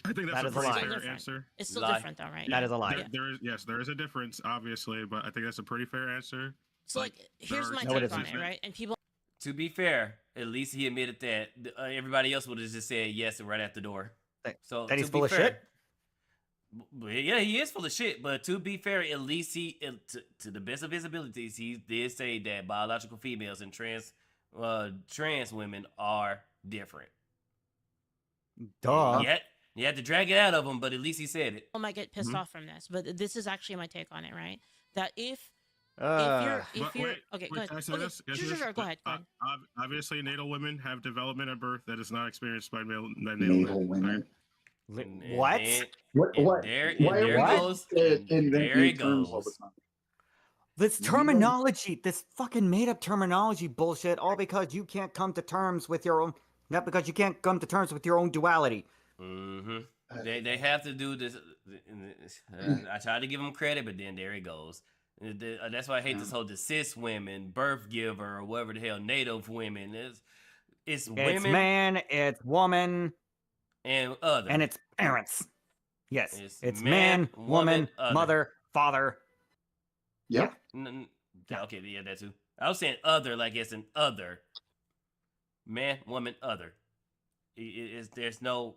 I think that's a pretty fair answer. It's still different though, right? That is a lie. There is a difference, obviously, but I think that's a pretty fair answer. So like here's my take on it, right? And people. To be fair, at least he admitted that everybody else would have just said yes right at the door. So that he's full of shit. Yeah, he is full of shit. But to be fair, at least to the best of his abilities, he did say that biological females and trans women are different. Duh. You had to drag it out of him, but at least he said it. I might get pissed off from this, but this is actually my take on it, right? That if if you're okay, go ahead. Okay, sure, go ahead. Obviously, natal women have development at birth that is not experienced by natal women. What? What? There Why goes. invent new terms all the time? This terminology, this fucking made-up terminology bullshit, all because you can't come to terms with your own. Not because you can't come to terms with your own duality. Mm-hmm. They have to do this. I try to give them credit, but then there it goes. That's why I hate this whole cis women, birth giver, or whatever the hell, native women. It's women. It's man, it's woman, and other. And it's parents. Yes. It's man, woman, other. mother, father. Yep. Yeah. Okay, yeah, that too. I was saying other like it's an other. Man, woman, other. There's no.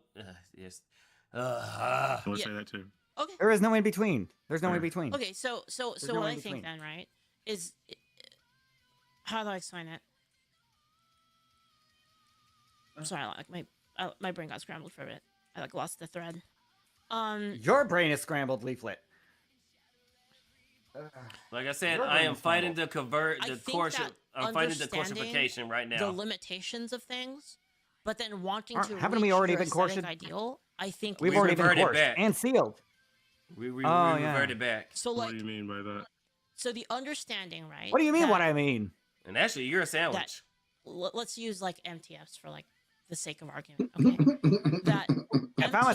I would say that too. Okay. There is no in between. There's no in between. Okay, so what I think then, right, is how do I explain it? I'm sorry, like my brain got scrambled for a bit. I like lost the thread. Your brain is scrambled, Leaflet. Like I said, I am fighting to convert the course. I'm fighting the coursification right now. The limitations of things, but then wanting to haven't reach we already your been coursed? ideal. I think we've already been coursed and sealed. We reverted back. So like, what do you mean by that? So the understanding, right? What do you mean? What I mean? And actually, you're a sandwich. Let's use like MTFs for like the sake of argument. Okay. That if I'm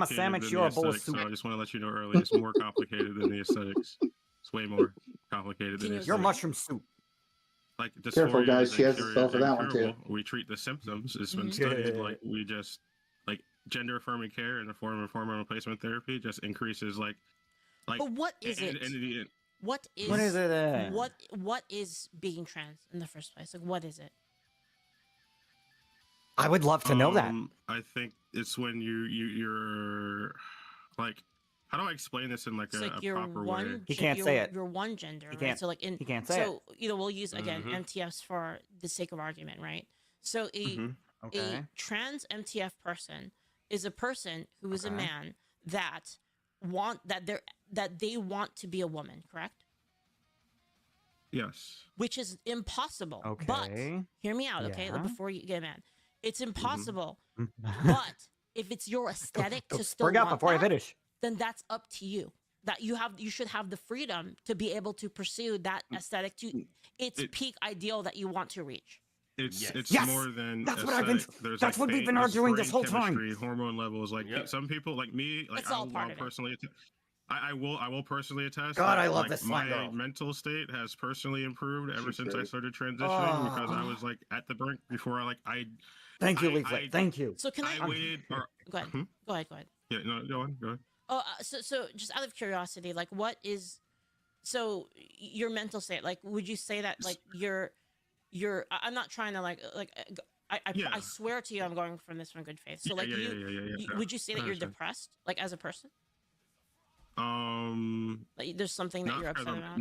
a sandwich, you're a bowl of soup. So I just want to let you know early, it's more complicated than the aesthetics. It's way more complicated than the aesthetics. You're mushroom soup. Like careful, guys. She has to spell for that one too. We treat the symptoms. It's been studied. Like we just like gender affirming care in the form of hormone replacement therapy just increases like. But what is it? What is it? What is being trans in the first place? Like, what is it? I would love to know that. I think it's when you're like, how do I explain this in like a proper way? He can't say it. You're one gender, he right? Can't, so like he can't say so it. We'll use again MTFs for the sake of argument, right? So a trans MTF person is a person who is a man that they want to be a woman, correct? Yes. Which is impossible. Okay. But hear me out, okay? Like, before you get mad. It's impossible. But if it's your aesthetic to still want before that, I finish. then that's up to you. That you should have the freedom to be able to pursue that aesthetic to its peak ideal that you want to reach. It's yes! more than that's aesthetic. what I've been. There's that's like what we've been arguing this whole chemistry, time. Hormone levels, like some people, like me, like it's all part of personally. I will personally attest. God, that, I love like, this my girl. mental state has personally improved ever since I started transitioning because I was like at the brink before I. Thank you, Leaflet. Thank you. So can I waited? Go ahead. Go ahead. Yeah, no, go on. Oh, so just out of curiosity, like, what is, so your mental state? Like, would you say that like you're? I'm not trying to I swear to you, I'm going from this from good faith. So like would you say that you're depressed, like as a person? Like, there's something that you're upset about.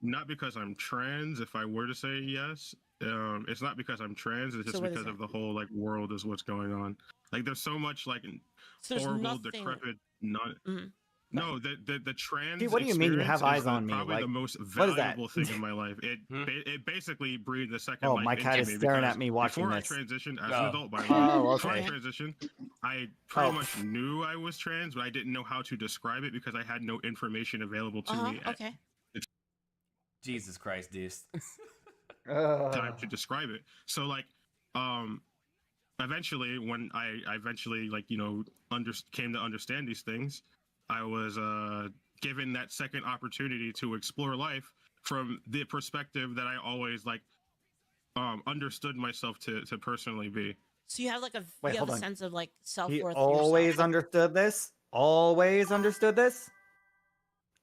Not because I'm trans. If I were to say yes, it's not because I'm trans. It's just because of the whole like world is what's going on. Like there's so much like horrible, decrepit, No, the trans. Dude, what do you mean you have eyes on me? Probably like, the most valuable thing in my life. It basically breathed a second life. Oh, my cat is staring at me watching this. Before I transitioned as an adult, by the way. Before I transitioned, I pretty much knew I was trans, but I didn't know how to describe it because I had no information available to me. Okay. Jesus Christ, this. Time to describe it. So like, eventually, when I eventually like came to understand these things. I was given that second opportunity to explore life from the perspective that I always understood myself to personally be. So you have like a sense of like self-worth. He always understood this. Always understood this.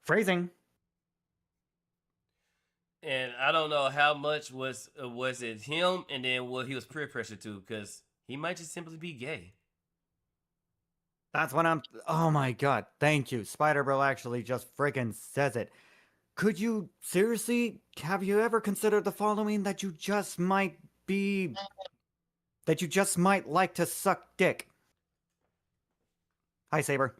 Phrasing. And I don't know how much was it him, and then what he was peer pressure to, because he might just simply be gay. That's what I'm. Oh my god! Thank you, Spydr-Bro. Actually, just freaking says it. Could you seriously? Have you ever considered the following? That you just might like to suck dick. Hi, Saber.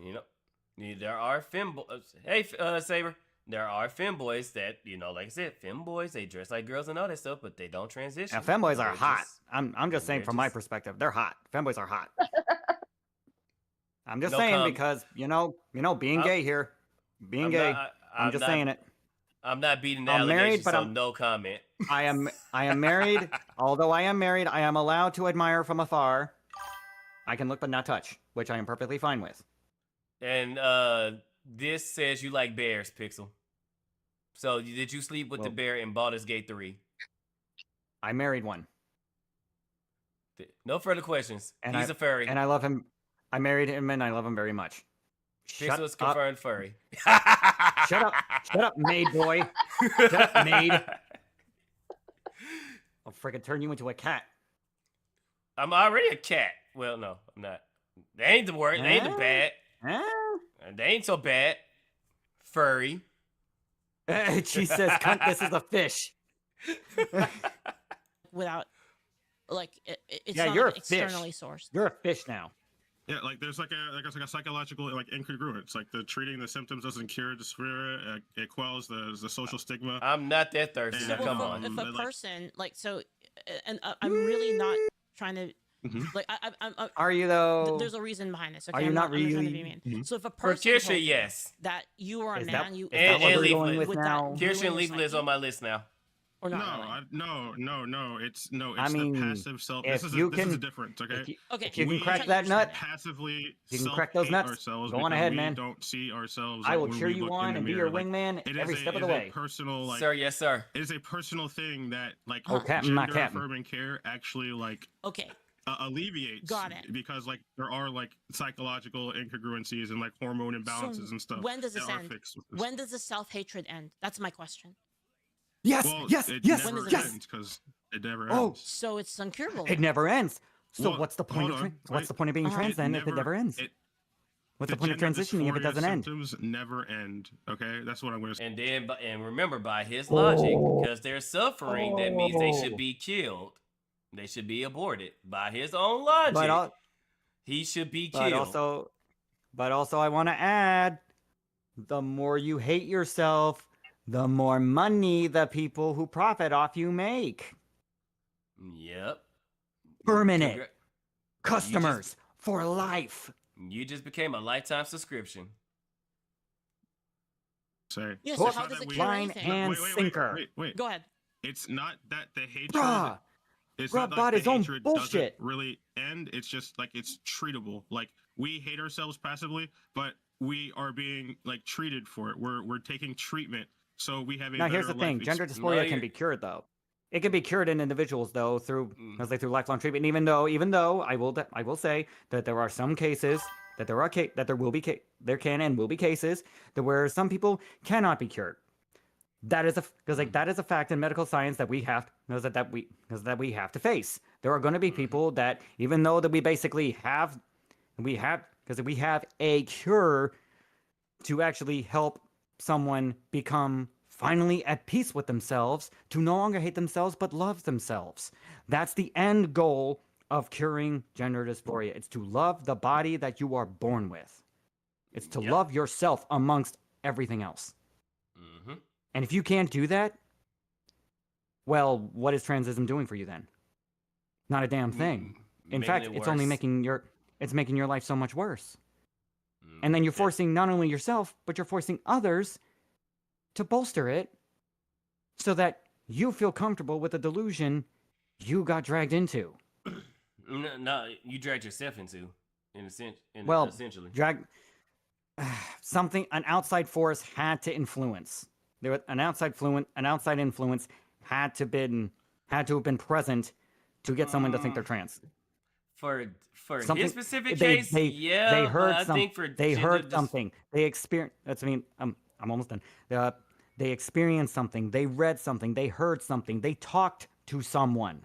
There are femboys. Hey, Saber. there are femboys that, like I said, femboys, they dress like girls and all that stuff, but they don't transition. Now, femboys are They're hot. I'm just saying they're from my just- perspective, they're hot. Femboys are hot. I'm just No saying comment. because being gay here, being I'm gay. not- I'm just saying it. I'm not beating the I'm married, allegations, but so I'm- no comment. I am married. Although I am married, I am allowed to admire from afar. I can look but not touch, which I am perfectly fine with. And this says you like bears, Pixel. So did you sleep with the bear in Baldur's Gate 3? I married one. No further questions. And He's a furry. And I love him. I married him and I love him very much. Pixel is confirmed furry. Shut up. Shut up, maid boy. Shut up, maid. I'll freaking turn you into a cat. I'm already a cat. Well, no, I'm not. They ain't the word. They ain't the bad. They ain't so bad. Furry. She says, "Cunt, this is a fish." Without, like, it's Yeah, not you're like a fish. externally sourced. You're a fish now. Yeah, like there's like a psychological like incongruence. Like the treating the symptoms doesn't cure the spirit. It quells the social stigma. I'm not that thirsty. Now, come on. If a person and I'm really not trying to. Like I'm Are you though? There's a reason behind this. Okay? Are you I'm not I'm trying to really? be mean. So if a For person Kirsha, told you yes. that you are a Is man, that- you is that what we're going with would that now? ruin Kirsha your and Leaflet is psyche? on my list now. Or not No, really? no. It's I mean, the passive self. if This you is can- a difference. Okay. If you can We crack that nut, passively you can crack those nuts. ourselves Go on because ahead, we man. don't see ourselves. I will when cheer we you look on in the and be mirror. your wingman it every is step of it the is way. a personal, like, Sir, yes, sir. It is a personal thing that like Oh, Captain, not gender Captain. affirming care actually like Okay. alleviates. Got it. Because like there are like psychological incongruencies and like hormone imbalances So and stuff. when does this that are end? fixed with this. When does the self-hatred end? That's my question. Yes, Well, yes, it yes, never yes. ends because it never Oh. ends. So it's uncurable. It never ends. So Well, what's the point hold of on, what's wait. the point of being trans then if it never ends? What's the point of gender transitioning if it dysphoria doesn't end? symptoms never end. Okay, that's what I'm going to say. And then, and remember, by his logic, because they're suffering, that means they should Oh. be killed. They should be aborted. By his own logic, he should be killed. But also, I want to add, the more you hate yourself, the more money the people who profit off you make. Yep. Permanent customers for life. You just became a lifetime subscription. Say. Yeah, so how does it cure Line anything? and sinker. Wait. Go ahead. It's not that the hatred. Bruh. It's Bruh not bought like his the own hatred bullshit. doesn't really end. It's just like it's treatable. Like we hate ourselves passively, but we are being like treated for it. We're taking treatment, so we have a Now, here's better the thing: life gender experience. dysphoria can be cured, though. It can be cured in individuals, though, through lifelong treatment. Even though I will say that there are some cases that there can and will be cases that where some people cannot be cured. That is that is a fact in medical science that we have to face. There are going to be people that, even though that we have a cure to actually help someone become finally at peace with themselves, to no longer hate themselves but love themselves. That's the end goal of curing gender dysphoria. It's to love the body that you are born with. It's to love yourself amongst everything else. And if you can't do that, well, what is transism doing for you then? Not a damn thing. In fact, it's only making your life so much worse. And then you're forcing not only yourself, but you're forcing others to bolster it so that you feel comfortable with the delusion you got dragged into. No, you dragged yourself into, essentially. An outside force had to influence. An outside influence had to have been present to get someone to think they're trans. For Something, his specific they, case, they, yeah, they heard but I think for they heard gender something. They experienced. I'm almost done. They experienced something. They read something. They heard something. They talked to someone.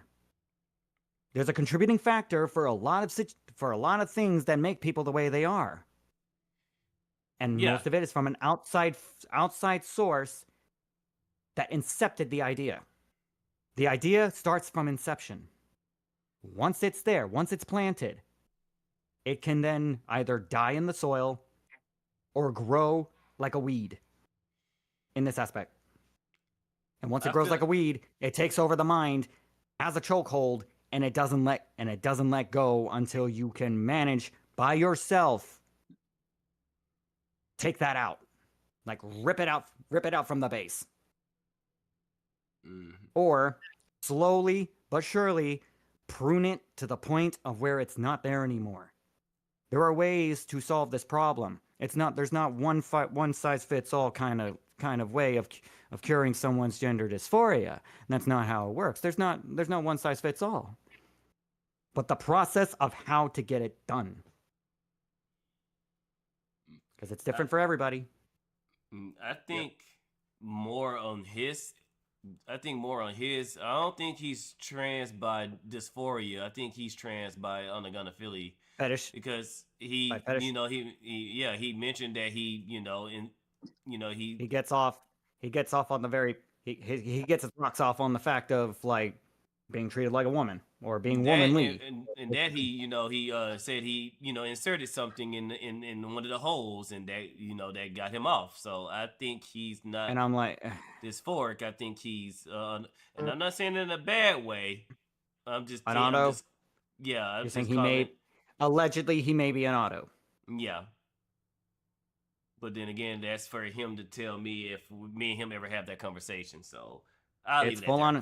There's a contributing factor for a lot of things that make people the way they are. And most of it is from an outside source that incepted the idea. The idea starts from inception. Once it's there, once it's planted, it can then either die in the soil or grow like a weed. in this aspect. And once it grows like a weed, it takes over the mind, has a chokehold, and it doesn't let go until you can manage by yourself. Take that out. Like rip it out from the base. Or slowly but surely prune it to the point of where it's not there anymore. There are ways to solve this problem. There's not one size fits all kind of way of curing someone's gender dysphoria. That's not how it works. There's not one size fits all. But the process of how to get it done. Because it's different for everybody. I think more on his. I don't think he's trans by dysphoria. I think he's trans by unagoniphily fetish. Because he mentioned that he gets off on the very he gets his rocks off on the fact of like being treated like a woman or being womanly. And that he said he inserted something in one of the holes and that got him off. So I think he's not. And I'm like dysphoric. I think he's and I'm not saying it in a bad way. I'm just an auto. I'm saying allegedly he may be an auto. Yeah. But then again, that's for him to tell me if me and him ever have that conversation. So I'll leave it full on.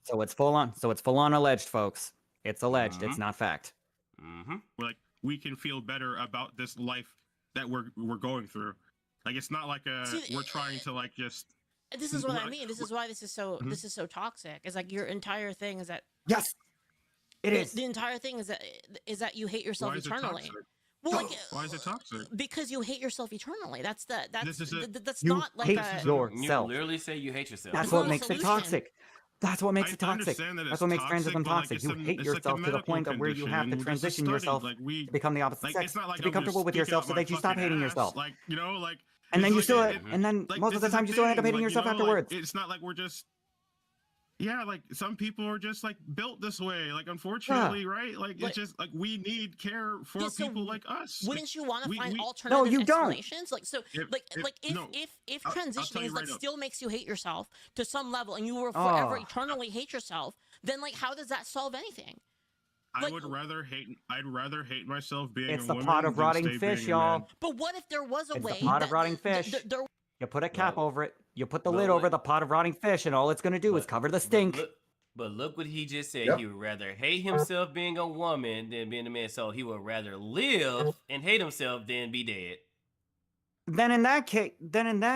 So it's full on alleged, folks. It's alleged. It's not fact. Like we can feel better about this life that we're going through. Like it's not like we're trying to like just. This is what I mean. This is why this is so toxic. It's like your entire thing is that. Yes, it is. The entire thing is that you hate yourself eternally. Well, like, why is it toxic? Because you hate yourself eternally. That's you not like hate a. Yourself. You literally say you hate yourself. That's what makes it toxic. That's what makes it toxic. That's what makes transism toxic. You hate yourself to the point of where you have to transition yourself to become the opposite sex, to be comfortable with yourself, so that you stop hating yourself. And then you still, and then most of the time you still end up hating yourself afterwards. It's not like we're just. Yeah, like some people are just like built this way. Like unfortunately, right? Like it's just like we need care for people like us. Wouldn't you want to find alternative explanations? Like so, if transitioning is like still makes you hate yourself to some level, and you will forever eternally hate yourself, then like how does that solve anything? I'd rather hate myself being it's a the woman pot of than rotting stay fish, being a y'all. man. But what if there was a way? It's the pot of rotting fish. You put a cap over it. You put the lid over the pot of rotting fish, and all it's going to do is cover the stink. But look what he just said. Yep. He would rather hate himself being a woman than being a man. So he would rather live and hate himself than be dead. Then in that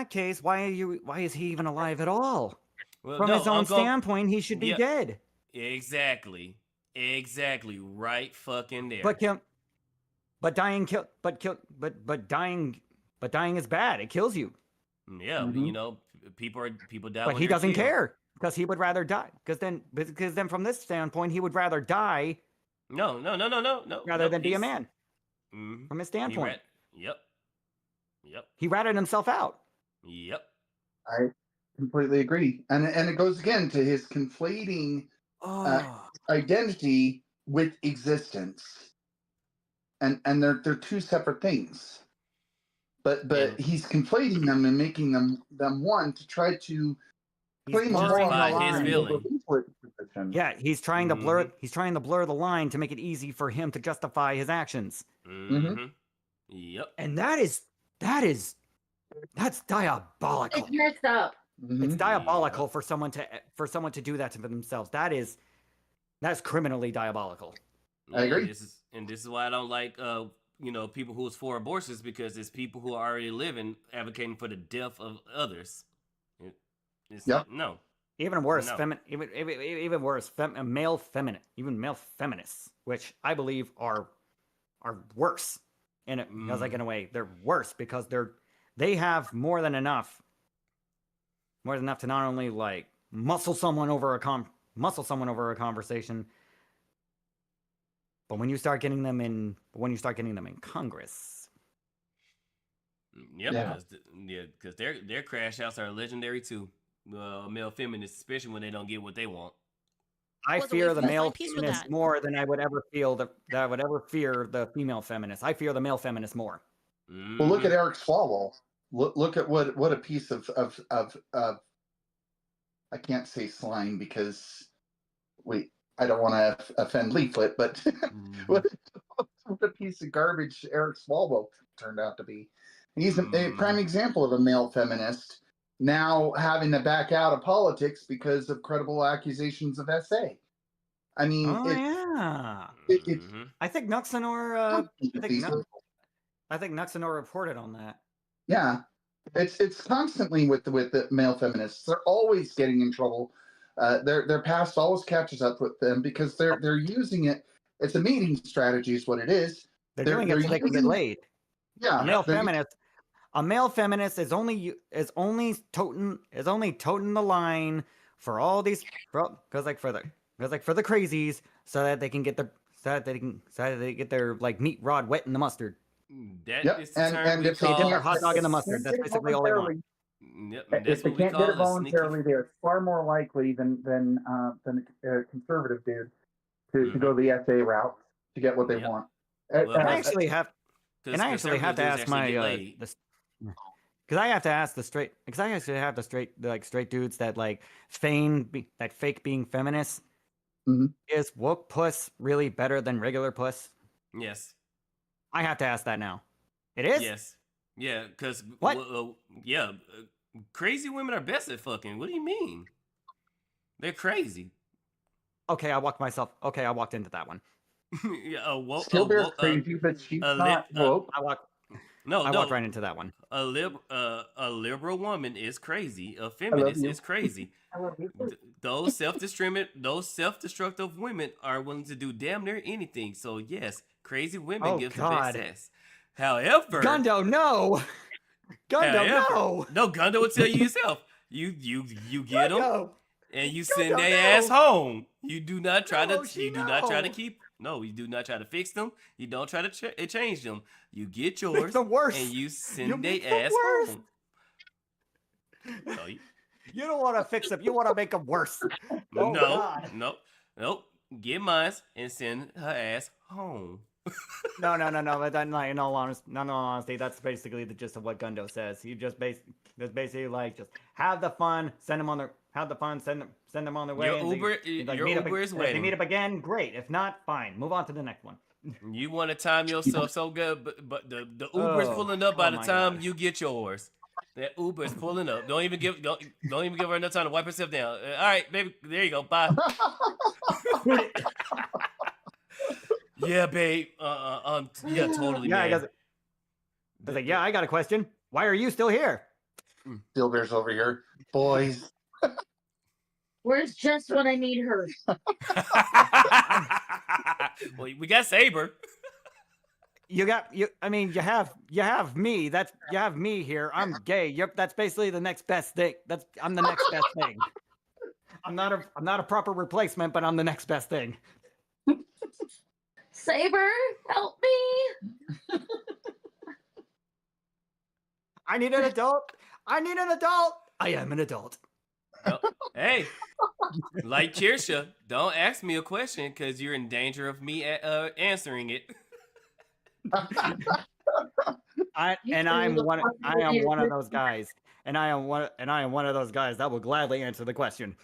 case, why is he even alive at all? Well, From his own standpoint, he should be dead. Exactly. Right fucking there. But dying is bad. It kills you. Yeah, people die. But he doesn't care because he would rather die. Because then from this standpoint, he would rather die. No. Rather than be a man. From his standpoint. Yep. He ratted himself out. Yep. I completely agree, and it goes again to his conflating identity with existence, and they're two separate things. But he's conflating them and making them one to try to claim a moral line. Yeah, he's trying to blur. He's trying to blur the line to make it easy for him to justify his actions. Yep. And that's diabolical. It's messed up. It's diabolical for someone to do that to themselves. That's criminally diabolical. I agree. This is why I don't like people who's for abortions, because it's people who are already living advocating for the death of others. No. Even worse, no. even worse, male feminists, which I believe are worse in it. Because like in a way, they're worse because they have more than enough to not only like muscle someone over a conversation, but when you start getting them in Congress. Yep, because their crash outs are legendary too. Male feminists, especially when they don't get what they want. I fear the male feminist more than I would ever fear the female feminist. I fear the male feminist more. Well, look at Eric Swalwell. look at what a piece of I can't say slime because I don't want to offend Leaflet, but what a piece of garbage Eric Swalwell turned out to be. He's a prime example of a male feminist now having to back out of politics because of credible accusations of SA. I mean, I think Nuxanor. I think Nuxanor reported on that. Yeah, it's constantly with the male feminists. They're always getting in trouble. Their past always catches up with them because they're using it. It's a mating strategy, is what it is. They're doing it so they can get laid. Yeah, a male feminist is only toting the line for all these for the crazies so that they can get their like meat rod wet in the mustard. That is the term we if they dip their hot dog in the mustard, that's basically all they want. If they can't get it voluntarily, they're far more likely than a conservative dude to go the SA route to get what they want. Well, I actually have to ask because I have to ask the straight dudes that like fake being feminists. Is woke puss really better than regular puss? Yes. I have to ask that now. It is? Yes. Yeah, because what? Crazy women are best at fucking. What do you mean? They're crazy. Okay, I walked into that one. Still crazy, but she's not woke. I walked right into that one. A liberal woman is crazy. A feminist is crazy. Those self-destructive women are willing to do damn near anything. So yes, crazy women give the best sex. However, Gundo, no. No, Gundo will tell you yourself. You get them and you send their ass home. You do not try to keep. No, you do not try to fix them. You don't try to change them. You get yours and you send their ass home. So you don't want to fix them. You want to make them worse. No. Get mine and send her ass home. No. But then, like, in all honesty, that's basically the gist of what Gundo says. You just basically like just have the fun, send them on their send them on their way. Your Uber is waiting. If they meet up again, great. If not, fine. Move on to the next one. You want to time yourself so good, but the Uber is pulling up by the time you get yours. That Uber is pulling up. Don't even give her enough time to wipe herself down. All right, baby, there you go. Bye. Yeah, babe. Yeah, totally. Yeah, man. I got a question. Why are you still here? Still Bear's over here, boys. Where's Jess when I need her? Well, we got Saber. You have me. You have me here. I'm gay. That's basically the next best thing. I'm the next best thing. I'm not a proper replacement, but I'm the next best thing. Saber, help me. I need an adult. I am an adult. Oh, hey, like Kirsha, don't ask me a question because you're in danger of me answering it. I am one of those guys, and I am one of those guys that will gladly answer the question.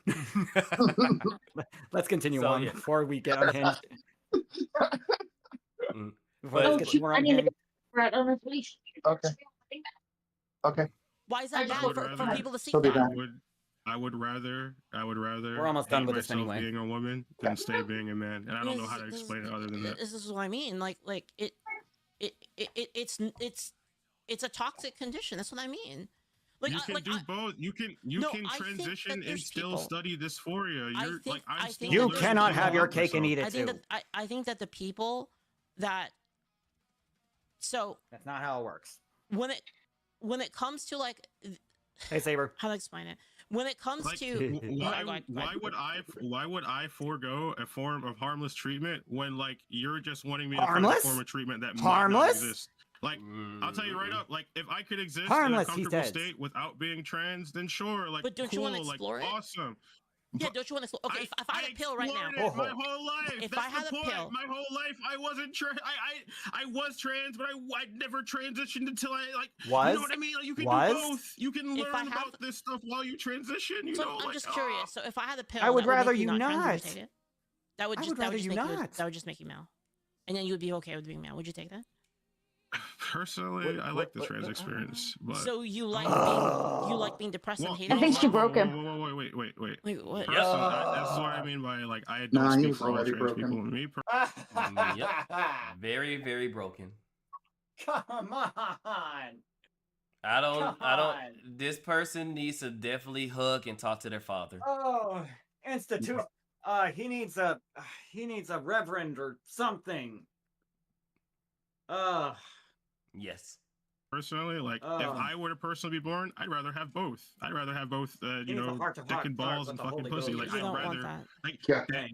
Let's continue on before we get unhinged. I need to get right on this leash. Okay. Why is that bad for people to see that? I would rather. We're almost done with this anyway. Being a woman than stay being a man, and I don't know how to explain it other than that. This is what I mean. Like it's a toxic condition. That's what I mean. Like, you can do both. You can transition and still study dysphoria. You cannot have your cake and eat it too. I think that the people that that's not how it works. When it comes to like, hey Saber, how to explain it? When it comes to why would I forego a form of harmless treatment when like you're just wanting me to find a form of treatment that might not exist? Like, I'll tell you right up, like, if I could exist in a comfortable state without being trans, then sure, like, but don't cool, you want to explore like, it? awesome. Yeah, don't you want to? Okay, if I had a pill right now, my whole life. If That's I had the a point. pill, my whole life I wasn't trans. I was trans, but I never transitioned until I like. Was? You know what I mean? Like, you can Was? do both. You can learn about this stuff while you transition. You know, I'm like, just curious. So if I had a pill, I would that rather make you not. not. Trans, would you take it? That would just make you not. that would just make you male, and then you would be okay with being male. Would you take that? Personally, I like the trans experience, but so you like being depressed and hated. I think she broke him. Wait. Wait, what? Personally, this is what I mean by like I don't Nah, he speak was for all already trans broken. people. Me, Yep. Very, very broken. Come on. I don't. God. This person needs to definitely hug and talk to their father. Oh, institute. He needs a reverend or something. Yes. personally, like if I were to personally be born, I'd rather have both. I'd rather have both, you know, dick and balls and fucking pussy. Like I'd rather, like that.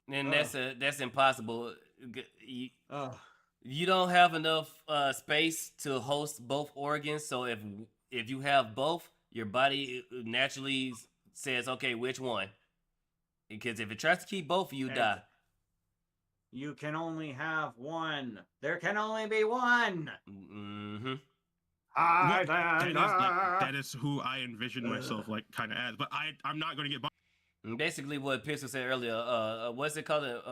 And that's impossible. You don't have enough space to host both organs. So if you have both, your body naturally says, okay, which one? Because if it tries to keep both of you, die. You can only have one. There can only be one. Mm-hmm. That is who I envision myself like kind of as. But I'm not going to get. Basically, what Pixel said earlier. What's it called? Not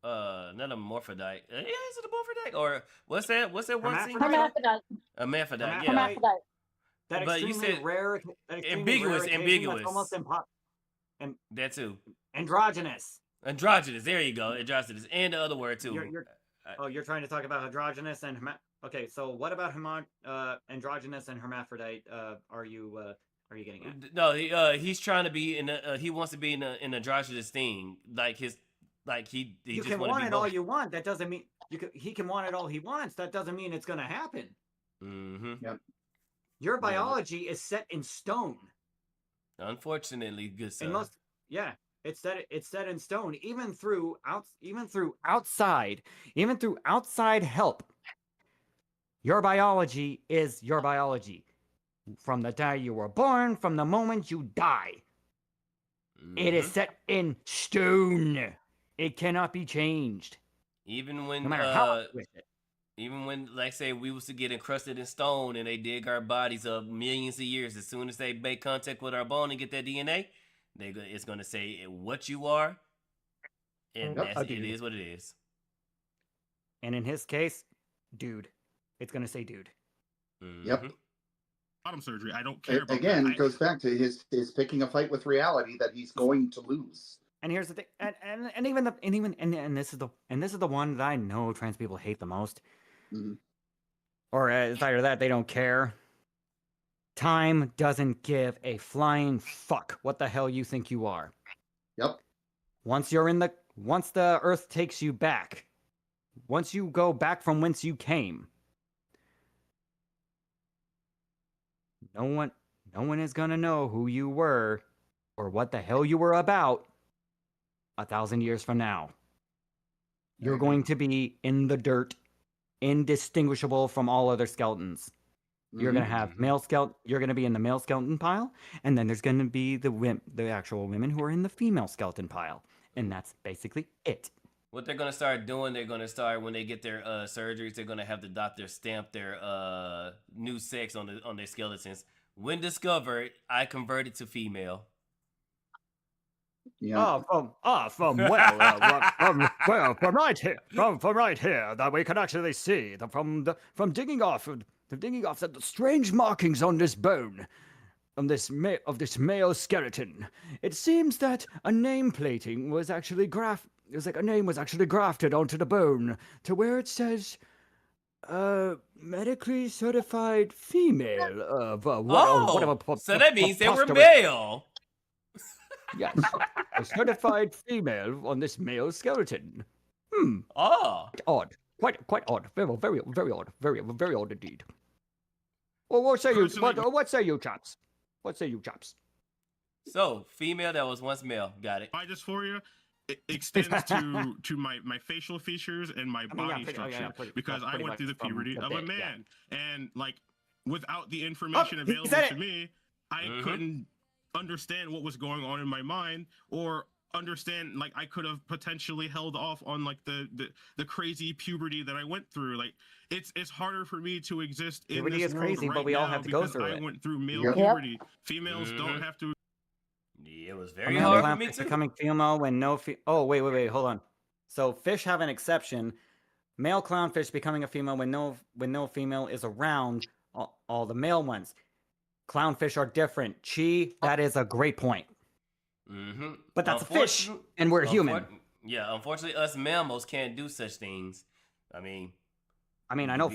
a morphodite. Yeah, is it a morphodite or what's that? What's that one thing? Hermaphrodite. Hermaphrodite. Yeah. Hermaphrodite. That but you said rare. ambiguous. That's almost that too. Androgynous. Androgynous. There you go. Androgynous, and the other word too. You're trying to talk about androgynous and okay. So what about androgynous and hermaphrodite? Are you getting at? No, he's trying to be in. He wants to be in an androgynous thing, like his. Like he you just can want it all you want. That doesn't mean he can want it all he wants. That doesn't mean it's going to happen. Mm-hmm. Yep. Your biology is set in stone. Unfortunately, good son. It's set in stone. Even through outside help. Your biology is your biology. From the day you were born, from the moment you die. Mm-hmm. It is set in stone. It cannot be changed. Even when, no matter how I twist it. Even when, like, say, we was to get encrusted in stone and they dig our bodies up millions of years, as soon as they make contact with our bone and get that DNA, it's going to say what you are, and it is what it is. And in his case, dude. It's going to say dude. Mm-hmm. Yep. Bottom surgery. I don't care about again, that. It goes back to his picking a fight with reality that he's going to lose. And here's the thing, and this is the one that I know trans people hate the most. Mm-hmm. Or it's either that they don't care. Time doesn't give a flying fuck what the hell you think you are. Yep. Once the earth takes you back, once you go back from whence you came, no one is gonna know who you were or what the hell you were about 1,000 years from now. You're going to be in the dirt, indistinguishable from all other skeletons. You're gonna have male skeleton. You're gonna be in the male skeleton pile, and then there's gonna be the actual women who are in the female skeleton pile, and that's basically it. What they're gonna start doing, they're gonna start when they get their surgeries. They're gonna have the doctor stamp their new sex on their skeletons. When discovered, I converted to female. Yeah. From right here, that we can actually see from digging off the strange markings on this bone, of this male skeleton. It seems that a name plating was actually a name was actually grafted onto the bone to where it says, medically certified female. So that means they were male. Yes, a certified female on this male skeleton. Odd. Quite odd. Very odd. Very odd indeed. Well, what say you, chaps? What say you, chaps? So, female that was once male. Got it. My dysphoria, it extends to my facial features and my body structure because I went through the puberty of a man, and like without the information available to me, I understand what was going on in my mind, or understand, like, I could have potentially held off on like the crazy puberty that I went through. Like, it's harder for me to exist in Puberty this is world crazy, right but we all now have to go because through I it. went through male Yep. puberty. Females don't have to. Yeah, it was very Male hard for me clownfish too. becoming female when no oh, wait, hold on. So fish have an exception. Male clownfish becoming a female when no female is around all the male ones. Clownfish are different. Chi, that is a great point. Mm-hmm. But that's a fish, and we're human. Yeah, unfortunately, us mammals can't do such things. I mean, I know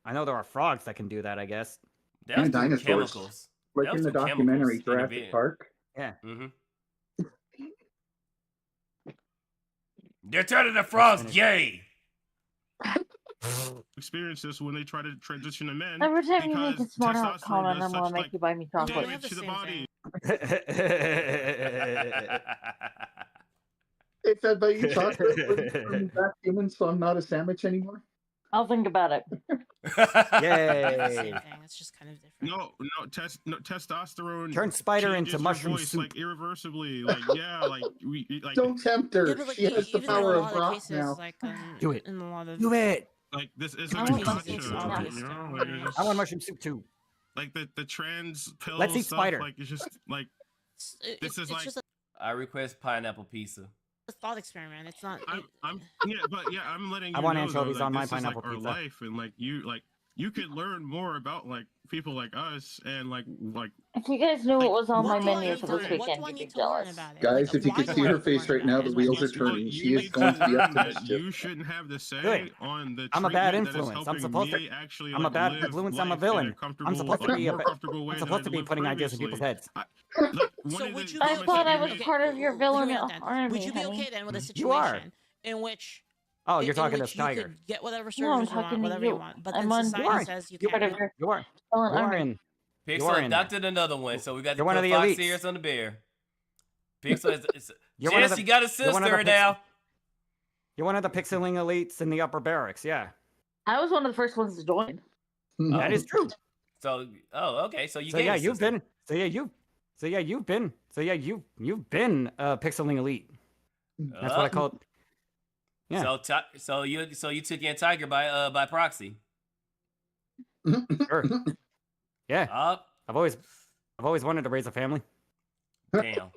I know there are frogs that can do that, I guess. That's And through dinosaurs. chemicals. Like in the documentary Jurassic Park. Yeah. Mm-hmm. They're turning the frogs gay. Experience this when they try to transition to men. Every time you make a because smart aleck testosterone comment, does I'm gonna such, make like, you buy me chocolate. damage to the body. If I buy you chocolate, will you turn me back human so I'm not a sandwich anymore? I'll think about it. Yay! It's just kind of different. No, testosterone Turn Spider changes into your mushroom voice, soup. like, irreversibly. Like, yeah, like like Don't tempt her. Yeah, but, like, She has the even in power a of lot of rock cases, now. like, Do it. in a lot of Do it. like this isn't I a want gotcha, mushroom soup you now. know? Like, it's just, I want mushroom soup too. like the trans pill Let's eat stuff, Spider. like, it's just like this is it's like just I request pineapple pizza. a thought experiment. It's not. I'm letting you I want know, anchovies though, on my this is, pineapple like, pizza. our life, and like you could learn more about like people like us, and like If you guys knew what was on my What do I menu need for to this learn? What weekend, do I you'd be need to learn jealous. about it? Guys, Like, if you why could do see I her need to face learn right about now, it the is my wheels are question. turning. you She is need going to be learn up to that mischief. you shouldn't have the say Good. on the I'm a bad treatment that is influence. I'm helping supposed to. me actually, I'm a like, bad live influence. I'm a life in villain. I'm comfortable, supposed to like, be more comfortable way I'm than supposed I to be lived putting ideas in people's previously. heads. Look, one So of would the you? I comments thought that I you was made. part of your Hear villain me out then. army, Would you be honey. okay then with a You are. situation in which? Oh, you're in talking to which you Tiger. could get whatever No, I'm surgeries you want, talking to whatever you you. want, but I'm then on society board. says you You're can't. part of your You are. villain You are army. in. You are Pixel in there. adopted another one, so we got to You're one of put the Fox elites. ears on the bear. Pixel is You're one of Jess, the- you got a you're one of sister the now. You're one of the pixeling elites in the upper barracks. Yeah, I was one of the first ones to join. that is true. So, okay. So you So gained yeah, a you've sister. been. You've been a pixeling elite. That's what I call it. Yeah. So you took in Tiger by proxy. Sure. Yeah. Up. I've always wanted to raise a family. Damn.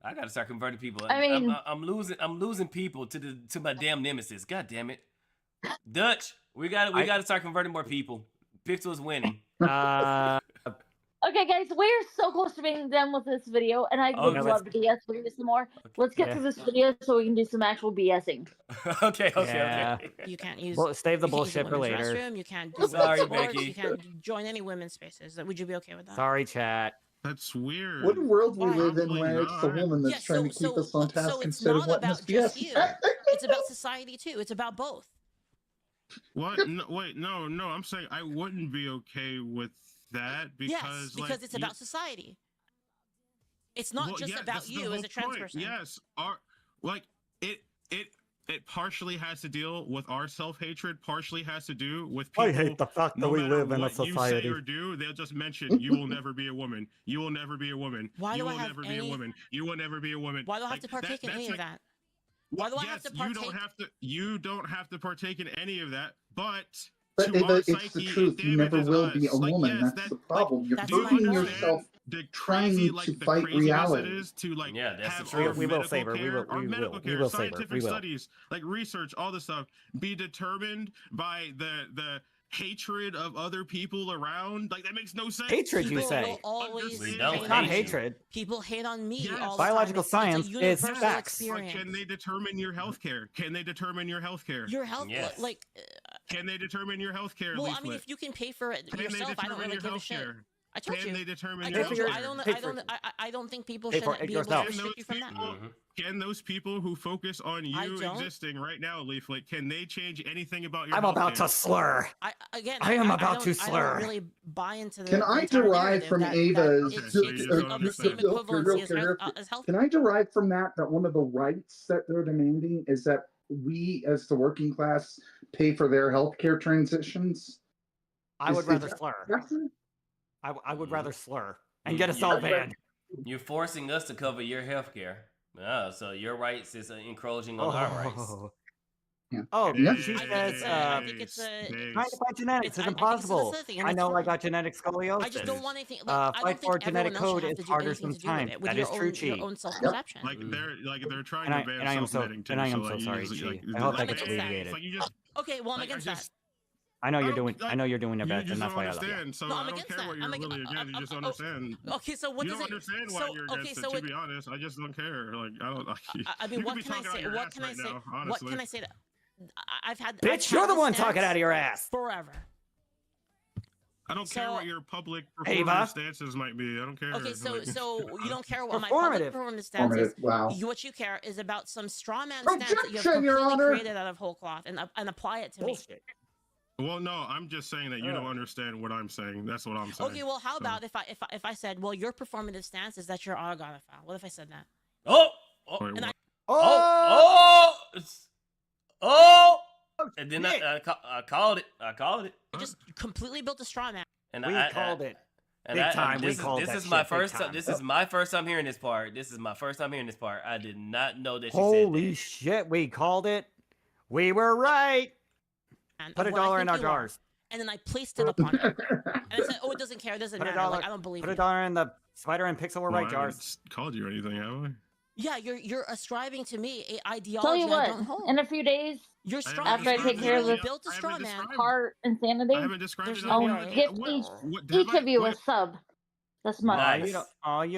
I gotta start converting people. I mean- I'm losing people to my damn nemesis. God damn it, Dutch. We gotta start converting more people. Pixel is winning. Okay, guys, we're so close to being done with this video, and I would Okay. love to BS with you some more. Let's get to this video so we can do some actual BSing. Okay. Yeah. You can't use. Well, save the you can't use bullshit for women's later. restroom, you can't do Sorry, women's sports, Becky. You can't join any women's spaces. Would you be okay with that? Sorry, chat. That's weird. What world we Why? live in Probably where it's the not. woman that's Yeah, trying to keep us on task so it's instead of not letting us about just BS? you. It's about society too. It's about both. What? No, wait, no. I'm saying I wouldn't be okay with that because, Yes, because like, it's about society. It's not well, just yeah, about that's the you as whole a trans point. person. Yes, it partially has to deal with our self-hatred. Partially has to do with people. I hate the fact that no we matter live in a what you society. say or do, they'll just mention you will never be a woman. You will never be a woman. Why you do I will have never be any- a woman. You will never be a woman. Why do I have Like, to partake in that's any like- of that? Why do I have to partake? You don't have to partake in any of that, but But to our it's the psyche, truth. it You never damages will us. be a Like, woman. yes, That's the problem. You're that's do my burdening point. yourself the trying crazy, to like, the fight craziness reality. it is to, like, Yeah, that's the have truth. our We will medical save her. We care, will- our we medical will. care, We will save her. scientific We will. studies, like research, all this stuff, be determined by the hatred of other people around. Like, that makes no sense. Hatred, you People say? will always We hate don't on It's not you. hate hatred. People hate on me Yes. all the Biological time. science It's a is universal facts. Like, experience. can they determine your health care? Can they determine your health care? Your health, Yes. like, Can they determine your health care? well, I mean, if you can pay for it Can they yourself, I don't determine really your give a health shit. care? I told Can you. they determine I your told health you. care? I don't think people Pay for shouldn't it be able to yourself. restrict you from that. Can those people who focus on I you don't. existing right now, Leaflet, can they change anything about your I'm health about care? to slur. I am about to I slur. don't really buy into the. Can the I entire derive narrative from that Ava's? it's so you don't of the same understand. equivalency as health. Can I derive from that one of the rights that they're demanding is that we, as the working class, pay for their healthcare transitions? I would Is rather that- slur. that's it? I would rather slur and get us all banned. You're forcing us to cover your health care. So your rights is encroaching on our rights. Yeah. Oh, Yeah. she says, I think it's trying to fight genetics is I think impossible. it's thing, and I it's know I fine. got genetic scoliosis. I just don't want anything. Like, I fight don't for think genetic everyone else code should have is to do harder anything to do with sometimes. it. With That your is true, own, your Chi. own self-perception. Like they're trying And to I ban am so self-admitting too. and I am so so like, sorry, you Chi. just, I hope I'm that gets against that. alleviated. Like you just, Okay, well, I'm like, against that. I know you're I don't- doing. I know you're doing your you best, just and that's don't why I love you. understand. So No, I I'm don't against care that. what you're I'm really against. You just don't understand. Okay, so what You does don't it? understand why So you're okay, against so it. To be honest, I just don't care. Like I don't. Like, I mean, you what could be can I talking out say? your What ass can I right say? now, What honestly. can I say? I've had. Bitch, I've had you're the this one talking stance out of your ass. forever. I don't care So- what your public Ava? performance stances might be. I don't care. Okay, so Like, so you don't care what my public Performative. performance stance is. Wow. What you care is about some straw man stance that you have Projection, Your completely Honor. created out of whole cloth and apply it to me. Bullshit. Well, no, I'm just saying that you don't understand what I'm saying. That's what I'm saying. Okay, well, how So- about if I said, well, your performative stance is that you're autogonophile? What if I said that? Oh, Wait, And what? oh! And then I called it. I called it. I just completely built a straw man. And We called it. And Big time, we This called this that is my shit, big first. time. This is my first time hearing this part. This is my first time hearing this part. I did not know that she Holy said that. shit, we called it. We were right. And Put of $1 what I in think our you are. jars. And then I placed it upon her. And I said, oh, it doesn't care. It doesn't Put matter. $1. Like, I don't believe Put you. $1 in the Spydr and Pixel were Well, right I jars. haven't called you anything, have I? Yeah, you're ascribing to me a ideology Tell you I what, don't hold. in a few days, You're I straw. haven't after I You take described care of literally this built a I straw haven't man. described- heart insanity, I haven't described There's it. no in way. any give other- each, what- have each I- of you a what- sub this month. Nice. You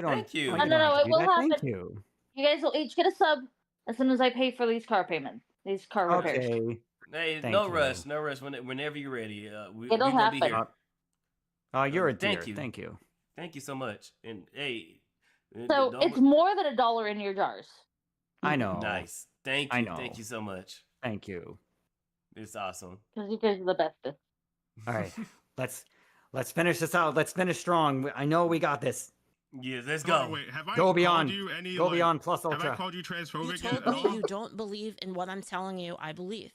don't. Thank you. oh, No, you no, don't have no, to it do will that. happen. Thank you. You guys will each get a sub as soon as I pay for these car payments, these car repairs. Okay. Hey, Thank no you. rush, no rush. Whenever you're ready, we It'll gonna be happen. here. Oh, you're a dear. Thank you. Thank you. Thank you so much. And hey, So don't- it's more than $1 in your jars. I know. nice. Thank I you. know. Thank you so much. Thank you. It's awesome. Because you guys are the bestest. All right. let's finish this out. Let's finish strong. I know we got this. Yes, let's Hold on, go. wait, have I Go called beyond. you any, Go like, beyond plus Have I ultra. called you You transphobic told at me all? you don't believe in what I'm telling you. I believe.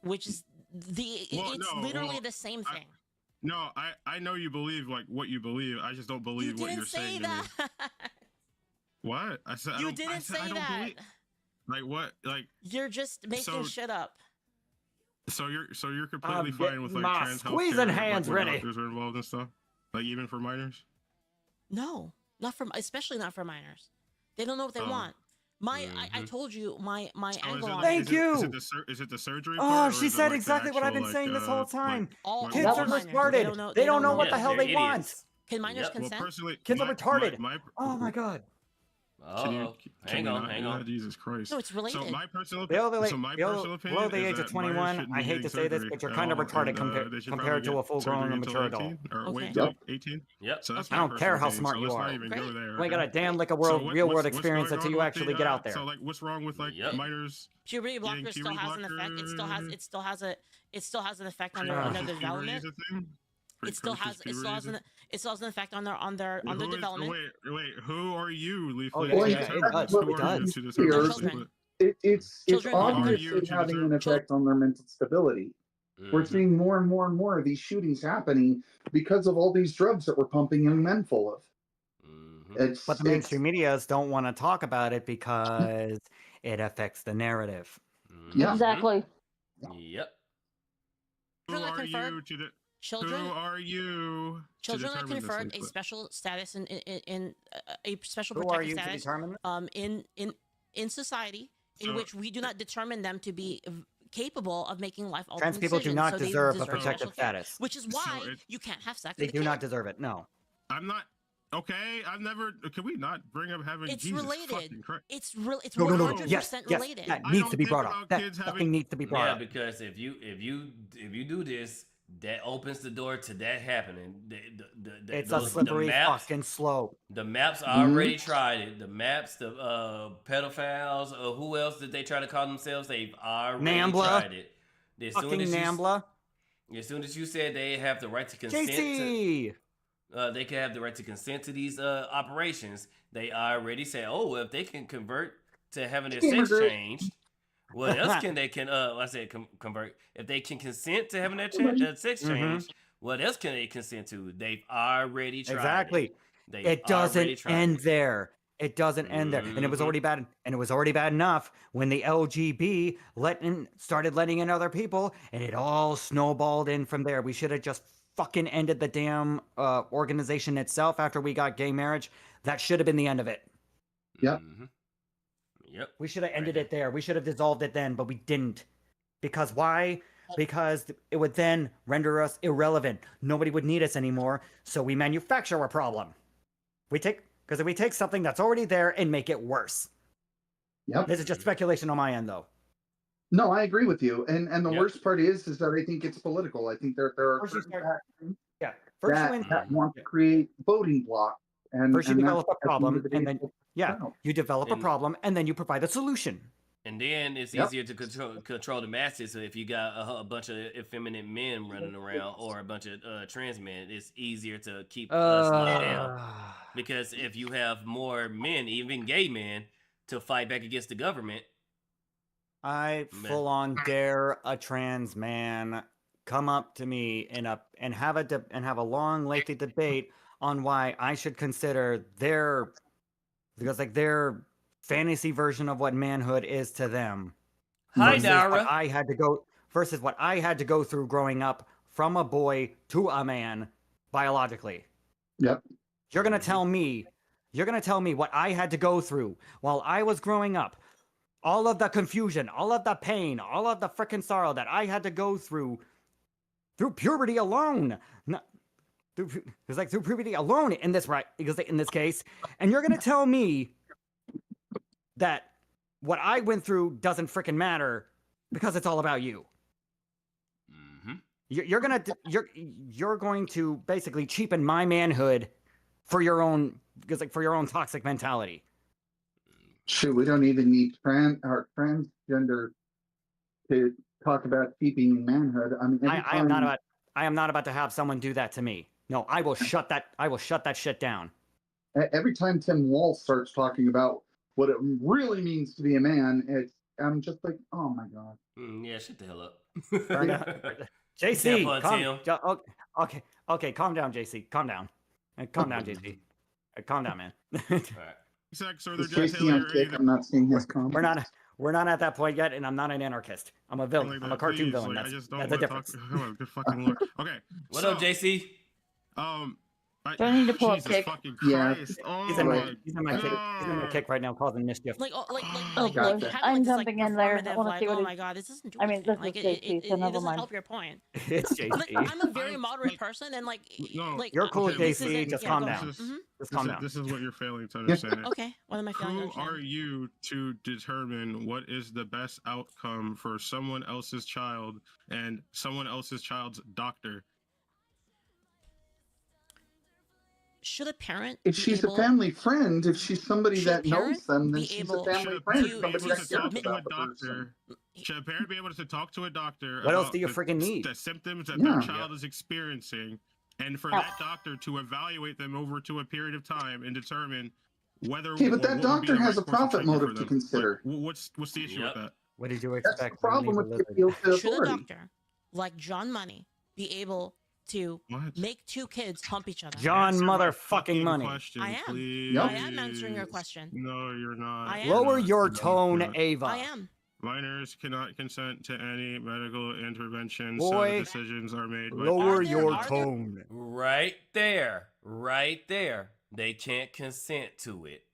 Which is Well, it's no, literally well, the same I- thing. No, I know you believe like what you believe. I just don't You believe what didn't you're say saying to me. that. What? I said I You don't, I didn't said I say don't that. believe. Like what? Like You're just making So- shit up. so you're completely get fine with like my trans squeezing healthcare, hands like, when ready. doctors are involved and stuff. Like even for minors. No, not for especially not for minors. They don't know what they Oh. want. I told you my So is angle it, on Thank it. is it- Is you. it is it the surgery? Oh, part, or she is it, said like, the exactly what I've actual, been saying this whole time. All Kids all are minors. retarded. They don't know what the hell they're they want. idiots. Can minors Yep. Well, consent? personally, Kids are retarded. My, Oh my god. can you, Uh-oh. can Hang you on, not hang do on. that? Jesus Christ. No, it's related. So my personal, Below so my personal opinion below the is age of that minors 21, shouldn't I be hate getting to say this, surgery but you're at kind of all, retarded and, they should compared to probably a full-grown get and surgery mature until adult. 18, or wait Okay. until 18. Yep. So that's I my don't care personal how opinion, smart so you let's are. not even go Great. there. You ain't got a okay? damn lick of So real world what's experience going until on you with actually the, get out there. So like, what's wrong with like Yep. minors? Puberty Getting blocker still puberty has an effect. It still has an effect on their Precocious development. puberty is a thing? It still has Precocious puberty is an effect on their Who is- development. Wait, who are you, Leaf? Oh, Lake, yeah, to yeah, it determine does, this? it Who are you does. to determine Here, this? Children. It's Children are you obviously to having an deserve- effect on their mental stability. We're Mhm. seeing more and more and more of these shootings happening because of all these drugs that we're pumping young men full of. Mhm. But the mainstream medias don't want to talk about it because it affects the narrative. Mhm. Exactly. Yep. Who Children are are conferred- you to de- Children. Who are you? Children to are determine this, conferred Leaf a Lake? special status in a special Who are protected you to status determine that? in society in So- which we do not determine them to be capable of making life altering Trans people do decisions, not so they deserve a special protected care, status. which is So why it- you can't have sex They with a do kid. not deserve it. No. I'm not. Okay, I've never. Can we not bring up having? It's Jesus related. fucking Christ. It's No, no, no. 100% Yes, yes. related. That I needs don't to be think brought up. about That kids fucking having- needs to be brought Yeah, up. because if you do this, that opens the door to that happening. It's a slippery fucking slope. The maps already tried it. The maps, the pedophiles, who else did they try to call themselves? They've already Nambla. tried it. As soon Fucking as you- Nambla. As soon as you said they have the right to consent to, JC. they can have the right to consent to these operations. They already said, oh, well, if they can convert to having their sex changed, what else can they convert? If they can consent to having their sex changed, What else can they consent to? They've already tried Exactly. It doesn't end there. It doesn't end there. And it was already bad. And it was already bad enough when the LGB started letting in other people, and it all snowballed in from there. We should have just fucking ended the damn organization itself after we got gay marriage. That should have been the end of it. Yep. Yep. We should have ended it there. We should have dissolved it then, but we didn't. Because why? Because it would then render us irrelevant. Nobody would need us anymore. So we manufacture a problem. Because if we take something that's already there and make it worse. Yep. This is just speculation on my end, though. No, I agree with you. And the worst part is that I think it's political. I think there are certain factions that want to create voting blocks. And first you develop a problem, and then no. you develop a problem, and then you provide a solution. And then it's easier to control the masses. So if you got a bunch of effeminate men running around or a bunch of trans men, it's easier to keep us locked down. Because if you have more men, even gay men, to fight back against the government, I full on dare a trans man come up to me and have a long, lengthy debate on why I should consider their fantasy version of what manhood is to them. Hi, Dara. Versus what I had to go through growing up from a boy to a man biologically. Yep. You're gonna tell me what I had to go through while I was growing up. All of the confusion, all of the pain, all of the freaking sorrow that I had to go through puberty alone. Through puberty alone in this case. And you're gonna tell me that what I went through doesn't freaking matter because it's all about you. You're going to basically cheapen my manhood for your own toxic mentality. Shoot, we don't even need transgender to talk about keeping manhood. I mean, I am not about to have someone do that to me. No, I will shut that shit down. Every time Tim Wall starts talking about what it really means to be a man, I'm just like, oh my god. Yeah, shut the hell up. JC, okay, calm down, JC, calm down, JC, calm down, man. All right. I'm not seeing his comment. We're not at that point yet, and I'm not an anarchist. I'm a villain. I'm a cartoon villain. That's the difference. Good fucking Lord. Okay. What up, JC? Do I need to pull up Jesus Kick? fucking Yeah. Christ. Oh He's in my my kick right now, causing mischief. I'm jumping in there. I want to see what oh my god, this doesn't do I mean, anything. this Like is it JC, so never doesn't mind. help your point. It's JC. I'm a very moderate person, and You're cool, this JC. isn't- Just yeah, calm go down. ahead. Just calm down. This is what you're failing to understand. Okay, what am I failing to Who understand? are you to determine what is the best outcome for someone else's child and someone else's child's doctor? Should a parent If she's a family friend, if she's somebody that knows them, then she's a family friend. Somebody that cares about the person. Should a parent be able to talk to a doctor What else about do you freaking need? the symptoms that their child is experiencing, and for that doctor to evaluate them over to a period of time and determine whether Okay, but that what would be doctor the has right a course of profit treatment for motive to them? consider. Like, what's the issue with that? What did you That's the expect? problem with the appeal to Should a authority. doctor like John Money be able to make two kids hump each other? John Answer my motherfucking fucking Money. question, I am. please. I am answering your question. No, you're not. I am. Lower your You're tone, not. Ava. I am. Minors cannot consent to any medical intervention, Boy, so decisions are made by Lower there- your are there- tone. Right there. They can't consent to it.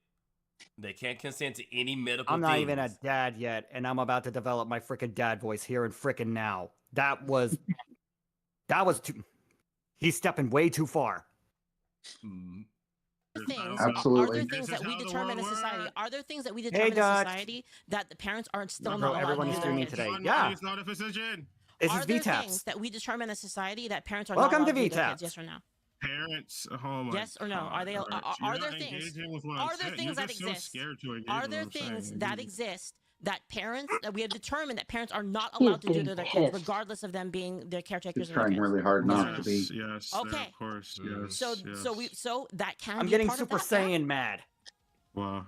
They can't consent to any medical I'm not things. even a dad yet, and I'm about to develop my freaking dad voice here and freaking now. That was too. He's stepping way too far. Things, Absolutely. Are there things This that is we how the determine in world society? works. Are there things that we determine in Dutch. society that the parents are still Bro, not allowed everyone to is do? streaming their today. kids? Yeah. He's not a physician. This Are is there VTAPs. things that we determine in society that parents are Welcome not to allowed to do their VTAPs. kids? Yes or no? Parents, oh my Yes or no? Are they? God, Are you're there not things? engaging with what Are I'm there saying. things You're that just exist? so scared to engage Are with there what I'm things saying. that exist that parents that we have determined that parents are not allowed to do to their kids, regardless of them being their caretakers He's of their trying kids? really hard not to be. Yes, Okay. of course, yes. So that can. I'm be getting part of Super that, yeah? Saiyan mad. Wow.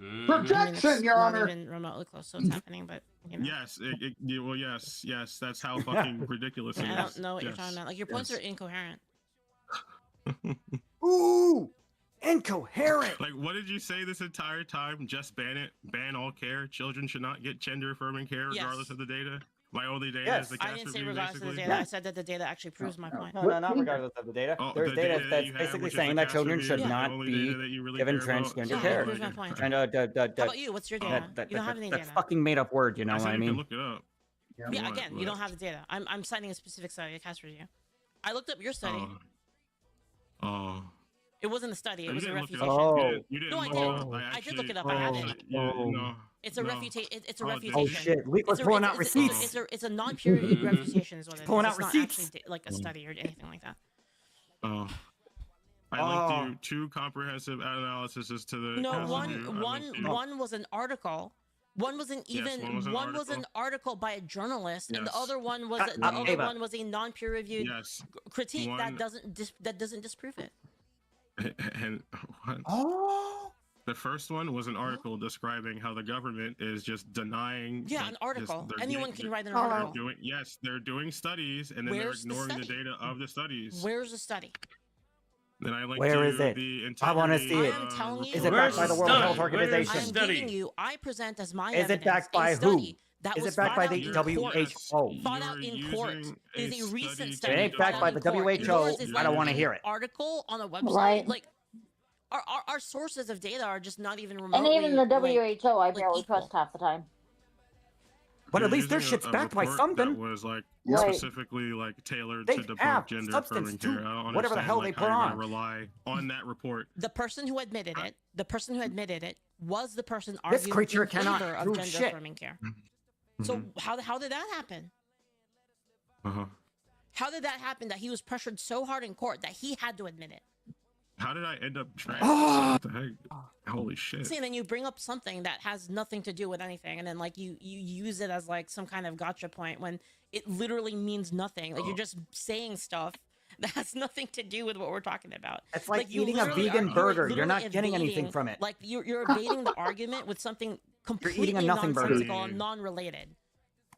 Protection, Your not Honor. even remotely close to what's happening, but you know. Yes, well, yes. That's how fucking ridiculous it is. I don't know what you're talking about. Like your points are incoherent. Ooh. incoherent. Like, what did you say this entire time? Just ban it. Ban all care. Children should not get gender-affirming care regardless of the data. My only data is the I cast didn't say review, regardless of the basically. data. I said that the data actually proves my point. No, not regardless of the data. There's data that's basically saying that children should not be given transgender care. Proves my point. Trying How about you? What's your data? You don't have any data. That's fucking made up word, you know what I mean? Look it up. Yeah, again, you don't have the data. I'm citing a specific study, a cast review. I looked up your study. Oh. It wasn't a study. It was a refutation. You didn't No, I did. I did look it up. I have it. No. It's a refutation. It's a refutation. Oh shit! We're pulling out receipts. It's a non-peer-reviewed refutation, is what it is. Pulling out it's not receipts. actually like a study or anything like that. Oh. I linked you 2 comprehensive analyses to the. No, one was an article. One wasn't even. One was an article by a journalist, and the other one was a non-peer-reviewed critique that doesn't disprove it. And what? The first one was an article describing how the government is just denying. Yeah, an article. Anyone can write an article. They're doing studies, and then they're ignoring the data of the studies. Where's the study? Then I linked Where is it? I want to see it. I am telling you. Is it backed by the World Health Organization? I'm giving you. I present as my evidence. Is it backed by who? Is it backed by the WHO? Fought out in court. It is a recent study. It ain't backed by the WHO. I don't want to hear it. Article on a website. Like, our sources of data are just not even remotely. And even the WHO, I barely trust half the time. But at least their shit's backed by something. That was like specifically like tailored to debunk gender affirming care. I don't understand whatever the hell they put on. Rely on that report. The person who admitted it, was the person arguing this creature in cannot favor of gender affirming care. So how did that happen? How did that happen that he was pressured so hard in court that he had to admit it? How did I end up trans? What the heck? Holy shit. See, and then you bring up something that has nothing to do with anything, and then like you use it as like some kind of gotcha point when it literally means nothing. Like you're just saying stuff that has nothing to do with what we're talking about. It's like eating a vegan burger. You're not getting anything from it. Like you're evading the argument with something completely nonsensical and non-related.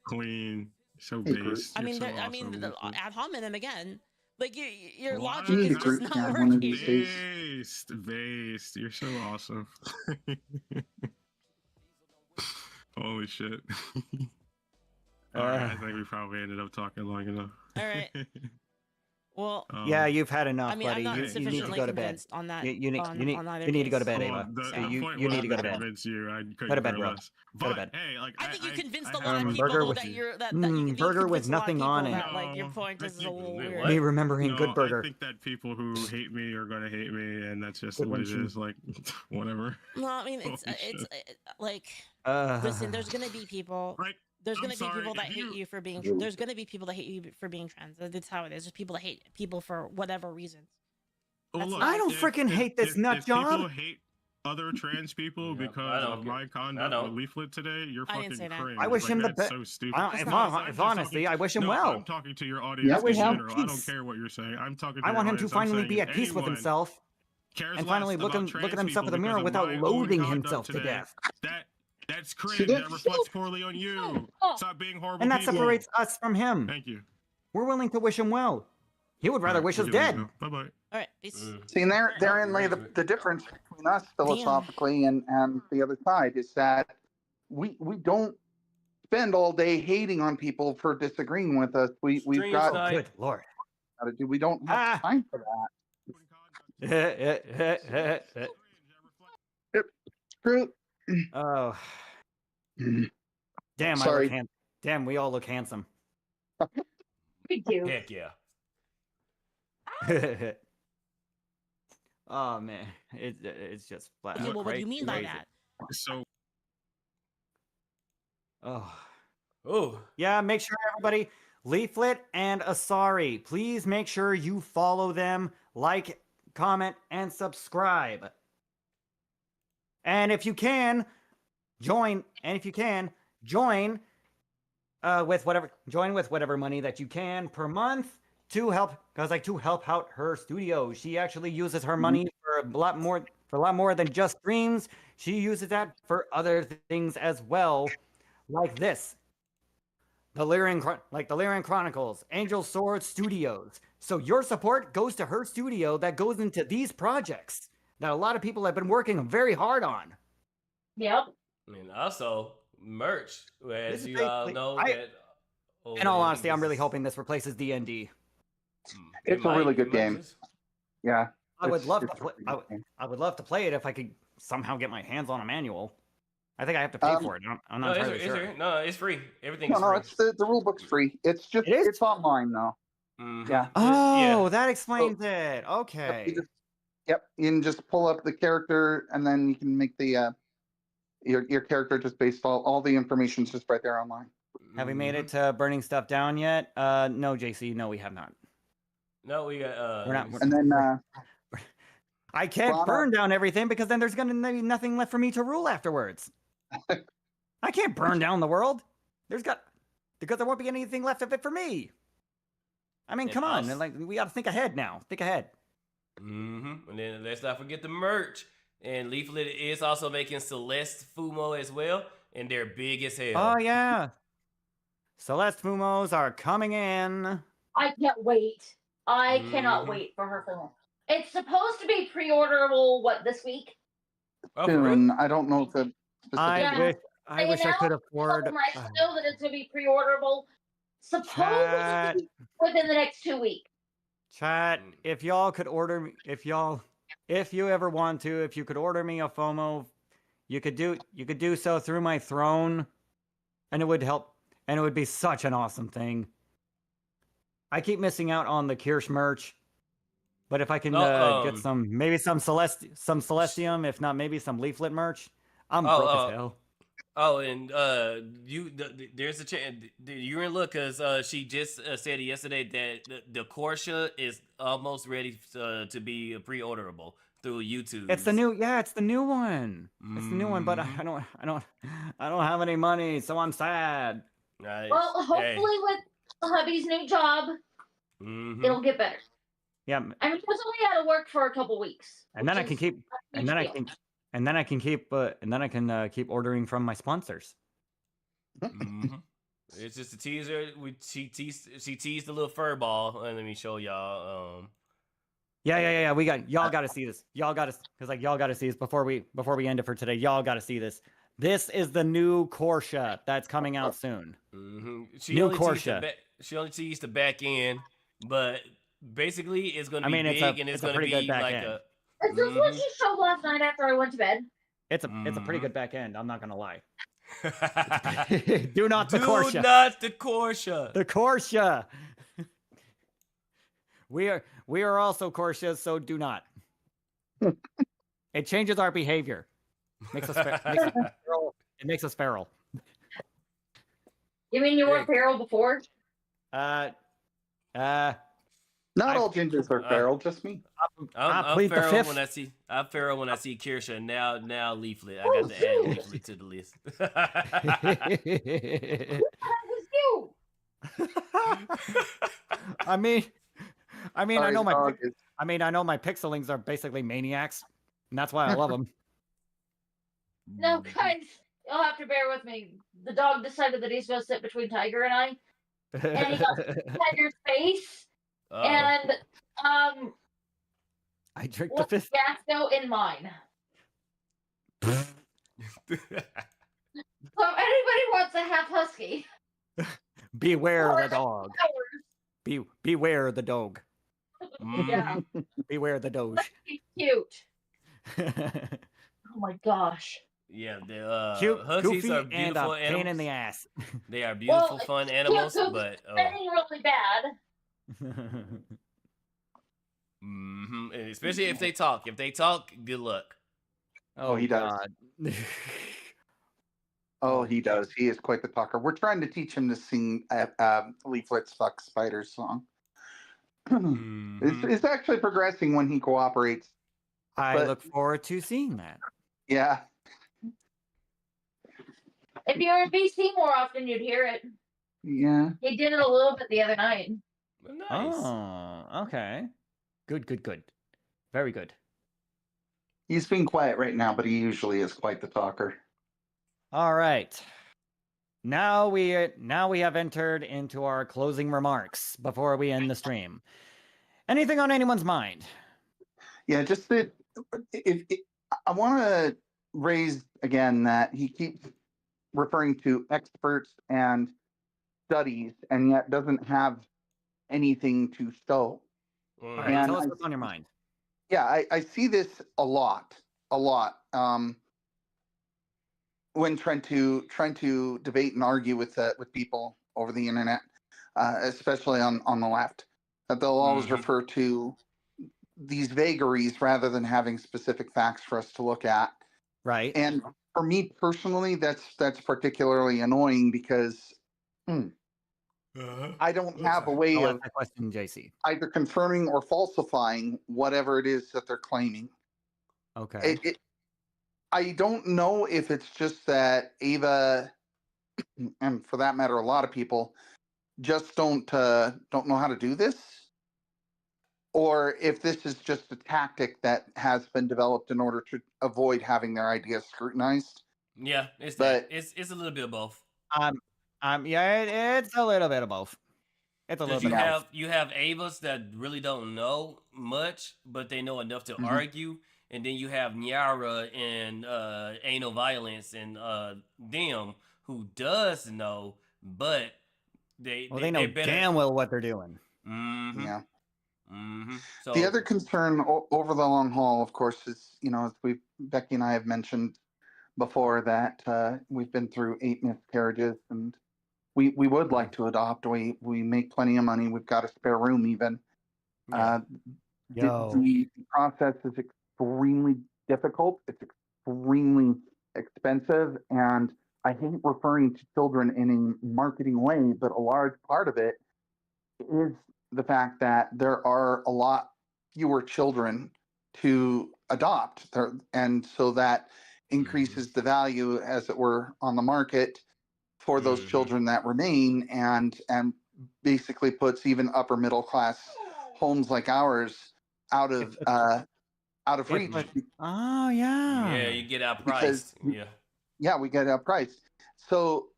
Clean. So based. I mean, ad hominem again. Like your logic is just not one of working. these days. Based. You're so awesome. Holy shit. All right, I think we probably ended up talking long enough. All right. Well, yeah, you've had enough, I mean, buddy. I'm not You need to go to bed. On that, you need to go to bed, Ava. You need to go to bed. Go to bed, bro. Go to bed. Hey, like, I think you convinced a lot of people that you're that you burger with nothing on it. Like your point is a little weird. Me remembering good burger. I think that people who hate me are gonna hate me, and that's just what it is. Like, whatever. No, I mean it's like listen. There's gonna be people. There's gonna be people that hate you for being. There's gonna be people that hate you for being trans. That's how it is. There's people that hate people for whatever reasons. I don't freaking hate this nut job. People hate other trans people because of my conduct with Leaflet today. You're fucking cringe. I wish him the best. So stupid. If honestly, I wish him well. I'm talking to your audience in general. I don't care what you're saying. I'm talking. To I want him to finally be at peace with himself and finally look at himself in the mirror without loathing himself to death. That's cringe. That reflects poorly on you. Stop being horrible. And that separates us from him. Thank you. We're willing to wish him well. He would rather wish us dead. Bye bye. All right, peace. See, and therein lay the difference between us philosophically and the other side is that we don't spend all day hating on people for disagreeing with us. We've got good lord. We don't have time for that. Screw. Oh. Damn, sorry. Damn, we all look handsome. Thank you. Heck yeah. Oh man, it's just flat. Okay, well, what do you mean by that? So. Oh. Yeah, make sure everybody, Leaflet and Asari, please make sure you follow them, like, comment, and subscribe. And if you can, join with whatever money that you can per month to help out her studio. She actually uses her money for a lot more than just streams. She uses that for other things as well, like this. The Lyrian Chronicles, Angel Sword Studios. So your support goes to her studio that goes into these projects. that a lot of people have been working very hard on. Yep. And also merch, This as is you all basically- know. In all honesty, I'm really hoping this replaces D&D. It's a really good game. Yeah. I would love to play. I would love to play it if I could somehow get my hands on a manual. I think I have to pay for it. I'm not entirely sure. No, it's free. Everything is No, free. it's the rule book's free. It's just it's online though. Yeah. Oh, that explains it. Okay. Yep. You can just pull up the character, and then you can make the your character just based all the information's just right there online. Have we made it to burning stuff down yet? No, JC. No, we have not. No, we got. We're not. And then I can't Rana- burn down everything because then there's gonna be nothing left for me to rule afterwards. I can't burn down the world. Because there won't be anything left of it for me. I mean, come on, like we got to think ahead now. Think ahead. And then let's not forget the merch. And Leaflet is also making Celeste Fumo as well, and they're big as hell. Oh yeah, Celeste Fumos are coming in. I can't wait. I cannot wait for her film. It's supposed to be pre-orderable. What, this week? Soon. I don't know if the I wish I could afford. I know that it's gonna be pre-orderable. Supposedly within the next 2 weeks. Chat, if y'all could order me, if you ever want to, if you could order me a FOMO, you could do so through my throne, and it would help, and it would be such an awesome thing. I keep missing out on the Kirsch merch, but if I can get some Celestium, if not maybe some Leaflet merch, I'm broke as hell. Oh, and there's a chance you're in luck because she just said yesterday that the Corsia is almost ready to be pre-orderable through YouTube. It's the new one. It's the new one, but I don't have any money, so I'm sad. Nice. Well, hopefully with hubby's new job, it'll get better. Yeah. I mean, it's only out of work for a couple weeks. And then I can keep, keep ordering from my sponsors. It's just a teaser. She teased the little fur ball, and let me show y'all. Yeah. We got y'all got to see this. Y'all got to see this before we end it for today. Y'all got to see this. This is the new Corsia that's coming out soon. New Corsia. She only teased the back end, but basically it's going to be big, and it's going to be like a. Is this what she showed last night after I went to bed? It's a pretty good back end. I'm not gonna lie. Do not the Corsia. Do not the Corsia. The Corsia. We are also Corsias, so do not. It changes our behavior. Makes us feral. It makes us feral. You mean you weren't feral before? Not all gingers are feral, just me. I'm feral when I see. I'm feral when I see Kirsha. Now Leaflet. I got to add Leaflet to the list. I mean, I know my pixelings are basically maniacs, and that's why I love them. No, guys, you'll have to bear with me. The dog decided that he's going to sit between Tiger and I, and he got Tiger's face. And I drink the fifth Gasco in mine. So if anybody wants a half husky, beware the dog. Beware the dog. Yeah. Beware the doge. He's cute. Oh my gosh. Yeah, the cute, huskies goofy, are beautiful and animals. Pain in the ass. They are beautiful, fun animals, cute, but spinning really bad. And especially if they talk. If they talk, good luck. Oh, he does. Oh, he does. He is quite the talker. We're trying to teach him to sing Leaflet's Fuck Spiders song. It's actually progressing when he cooperates. I look forward to seeing that. Yeah. If you were in BC more often, you'd hear it. Yeah. He did it a little bit the other night. Nice. Oh, okay. Good. Very good. He's being quiet right now, but he usually is quite the talker. All right. Now we have entered into our closing remarks before we end the stream. Anything on anyone's mind? Yeah, just that if I want to raise again that he keeps referring to experts and studies, and yet doesn't have anything to show. All right, tell us what's on your mind. Yeah, I see this a lot. When trying to debate and argue with people over the internet, especially on the left, that they'll always refer to these vagaries rather than having specific facts for us to look at. Right. And for me personally, that's particularly annoying because I don't have a way of question, JC. either confirming or falsifying whatever it is that they're claiming. Okay. I don't know if it's just that Ava, and for that matter, a lot of people, just don't know how to do this, or if this is just a tactic that has been developed in order to avoid having their ideas scrutinized. Yeah, it's a little bit of both. Yeah, it's a little bit of both. It's a little bit of both. You have Avas that really don't know much, but they know enough to argue. And then you have Nyara and Anal Violence and them who does know, but they know damn well what they're doing. Yeah. So the other concern over the long haul, of course, is as Becky and I have mentioned before, that we've been through 8 miscarriages, and we would like to adopt. We make plenty of money. We've got a spare room even. The process is extremely difficult. It's extremely expensive, and I hate referring to children in a marketing way, but a large part of it is the fact that there are a lot fewer children to adopt, and so that increases the value, as it were, on the market for those children that remain, and basically puts even upper middle class homes like ours out of reach. Oh yeah. Yeah, you get outpriced. Yeah, we get outpriced. So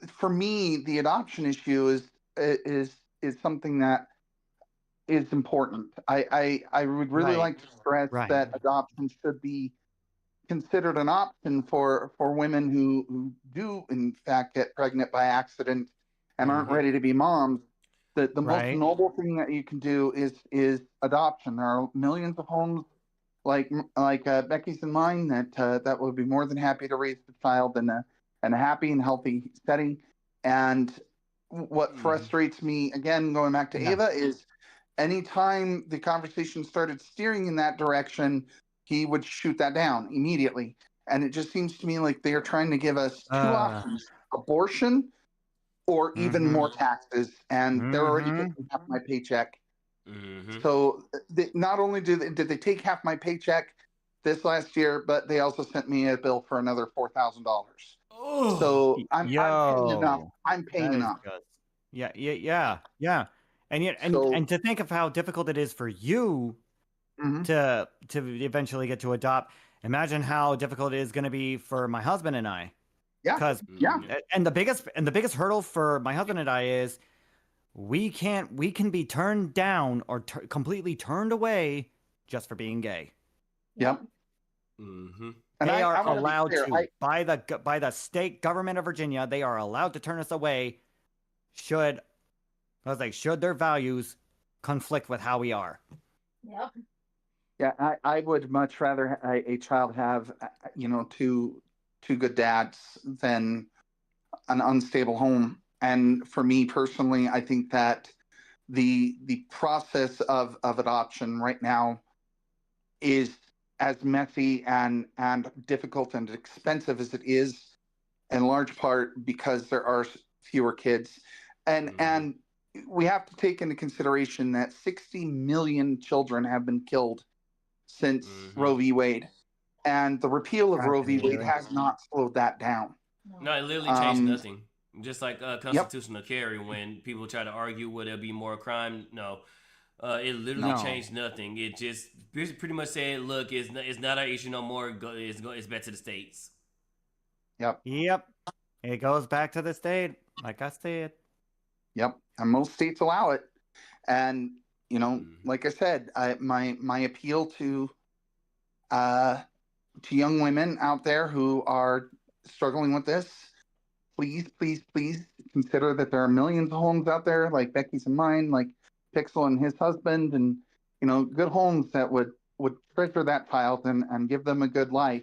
for me, the adoption issue is something that is important. I would really like to stress that adoption should be considered an option for women who do in fact get pregnant by accident and aren't ready to be moms. The most noble thing that you can do is adoption. There are millions of homes like Becky's and mine that would be more than happy to raise the child in a happy and healthy setting. And what frustrates me, again, going back to Ava, is anytime the conversation started steering in that direction, he would shoot that down immediately. And it just seems to me like they are trying to give us two options: abortion or even more taxes. And they're already taking half my paycheck. So not only did they take half my paycheck this last year, but they also sent me a bill for another $4,000. So I'm paying enough. I'm paying enough. Yeah. And to think of how difficult it is for you to eventually get to adopt. Imagine how difficult it is going to be for my husband and I. Yeah. And the biggest hurdle for my husband and I is we can be turned down or completely turned away just for being gay. Yep. And they are allowed to by the state government of Virginia. They are allowed to turn us away should their values conflict with how we are. Yep. Yeah, I would much rather a child have two good dads than an unstable home. And for me personally, I think that the process of adoption right now is as messy and difficult and expensive as it is, in large part because there are fewer kids. And we have to take into consideration that 60 million children have been killed since Roe v. Wade. And the repeal of Roe v. Wade has not slowed that down. No, it literally changed nothing. Just like constitutional carry, when people try to argue will there be more crime, no. It literally changed nothing. It just pretty much said, look, it's not our issue no more. It's back to the states. Yep. It goes back to the state, like I said. Yep. And most states allow it. And, like I said, my appeal to to young women out there who are struggling with this, please, please, please consider that there are millions of homes out there like Becky's and mine, like Pixel and his husband, and good homes that would treasure that child and give them a good life.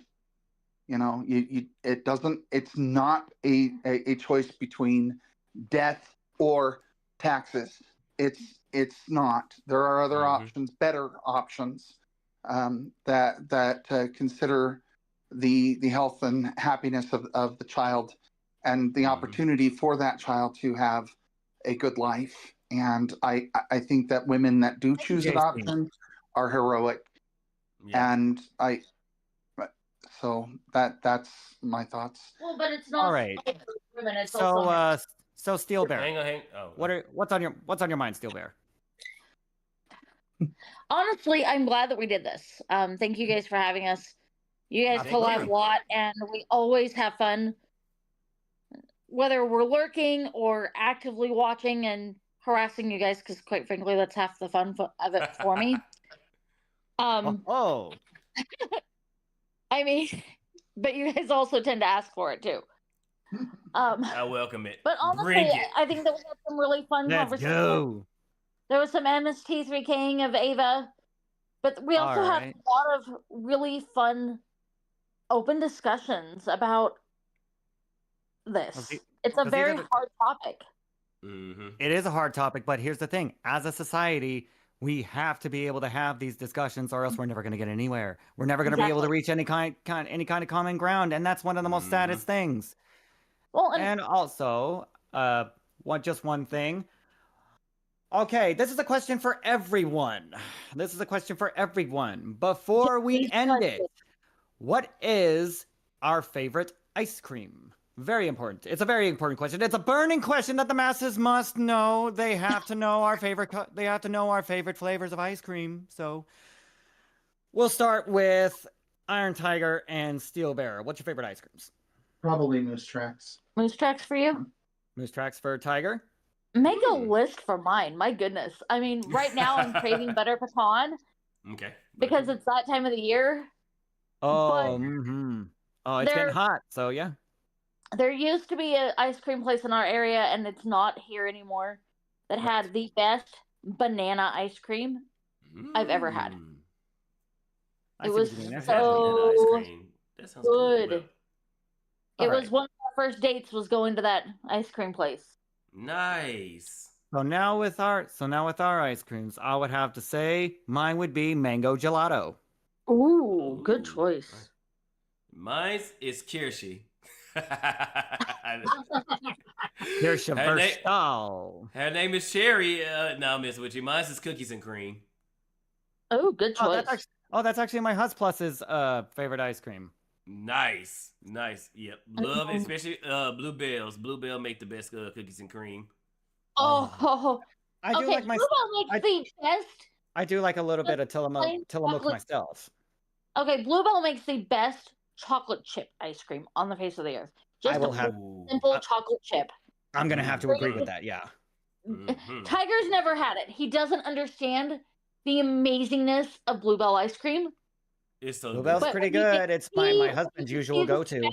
It's not a choice between death or taxes. It's not. There are other options, better options, that consider the health and happiness of the child and the opportunity for that child to have a good life. And I think that women that do choose adoption are heroic. Yeah. And so that's my thoughts. Well, but it's not all right. Women, it's So Steel Bear. Hang on. Oh. What's on your mind, Steel Bear? Honestly, I'm glad that we did this. Thank you guys for having us. You guys pull out a lot, and we always have fun, whether we're lurking or actively watching and harassing you guys. Because quite frankly, that's half the fun of it for me. Oh. I mean, but you guys also tend to ask for it too. I welcome it. But honestly, I think that we had some really fun conversations. Go. There was some MST3King of Ava, but we also had a lot of really fun, open discussions about this. It's a very hard topic. It is a hard topic, but here's the thing: as a society, we have to be able to have these discussions, or else we're never going to get anywhere. We're never going to be able to reach any kind of common ground, and that's one of the most saddest things. Well, and also, just one thing. Okay, this is a question for everyone. Before we end it, what is our favorite ice cream? Very important. It's a very important question. It's a burning question that the masses must know. They have to know our favorite. They have to know our favorite flavors of ice cream. So, we'll start with Iron Tiger and Steel Bear. What's your favorite ice creams? Probably Moose Tracks. Moose Tracks for you? Moose Tracks for Tiger? Make a list for mine. My goodness. I mean, right now I'm craving butter pecan. Okay. Because it's that time of the year. Oh, oh, it's getting hot. So yeah. There used to be an ice cream place in our area, and it's not here anymore, that had the best banana ice cream I've ever had. It was so good. It was one of our first dates was going to that ice cream place. Nice. So now with our ice creams, I would have to say mine would be mango gelato. Ooh, good choice. Mine is Kirshi. Her name is Sherry. No, I'm messing with you. Mine is cookies and cream. Oh, good choice. That's actually my Hus Plus's favorite ice cream. Nice. Yep. Love it, especially Bluebells. Bluebell make the best cookies and cream. Oh, I do like my. Bluebell makes the best. I do like a little bit of Tillamook myself. Okay, Bluebell makes the best chocolate chip ice cream on the face of the earth. Just simple chocolate chip. I'm gonna have to agree with that. Yeah. Tiger's never had it. He doesn't understand the amazingness of Bluebell ice cream. It's so Bluebell's pretty good. It's my husband's usual go-to.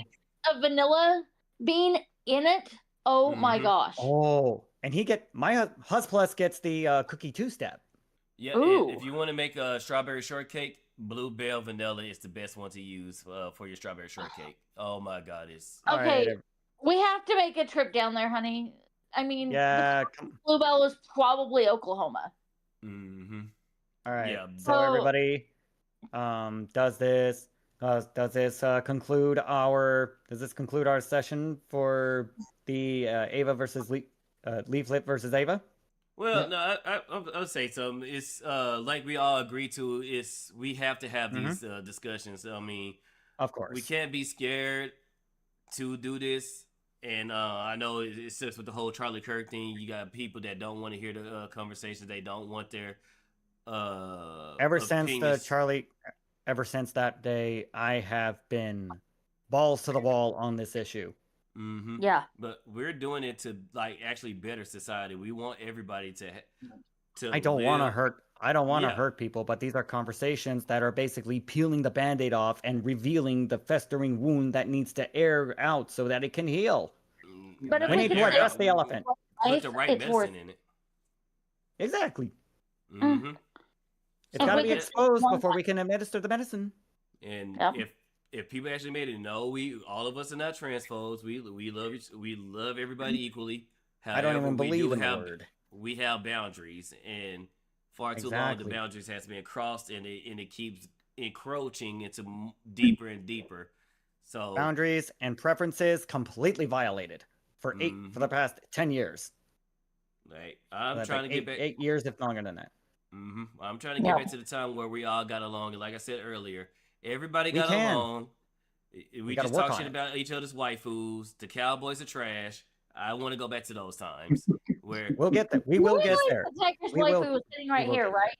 A vanilla bean in it. Oh my gosh. Oh, and my Hus Plus gets the cookie two-step. Yeah. If you want to make a strawberry shortcake, Bluebell vanilla is the best one to use for your strawberry shortcake. Oh my God, it's okay. Right. We have to make a trip down there, honey. I mean, Bluebell is probably Oklahoma. All right. Yeah. So everybody, does this conclude our session for the Ava versus Leaflet versus Ava? Well, no, I would say something. It's like we all agree to. We have to have these discussions. I mean, of course, we can't be scared to do this. And I know it's just with the whole Charlie Kirk thing. You got people that don't want to hear the conversations. They don't want their ever since that day, I have been balls to the wall on this issue. Yeah, but we're doing it to actually better society. We want everybody to I don't want to hurt. I don't want to Yeah. hurt people, but these are conversations that are basically peeling the Band-Aid off and revealing the festering wound that needs to air out so that it can heal. But We need to address the elephant. Put the right medicine in it. Exactly. Mm-hmm. It's got to be exposed before we can administer the medicine. And if people actually made it, no, all of us are not transphobes. We love everybody equally. However, I don't even believe in the word. We have boundaries, and far too long the boundaries has been crossed, and it keeps encroaching into deeper and deeper. So boundaries and preferences completely violated for the past 10 years. Right. I'm trying to get back 8 years, if longer than that. I'm trying to get back to the time where we all got along, and like I said earlier, everybody got along. We just talk shit about each other's waifus. The cowboys are trash. I want to go back to those times where we'll get there. We will get there. Protector's waifu was sitting right here, right?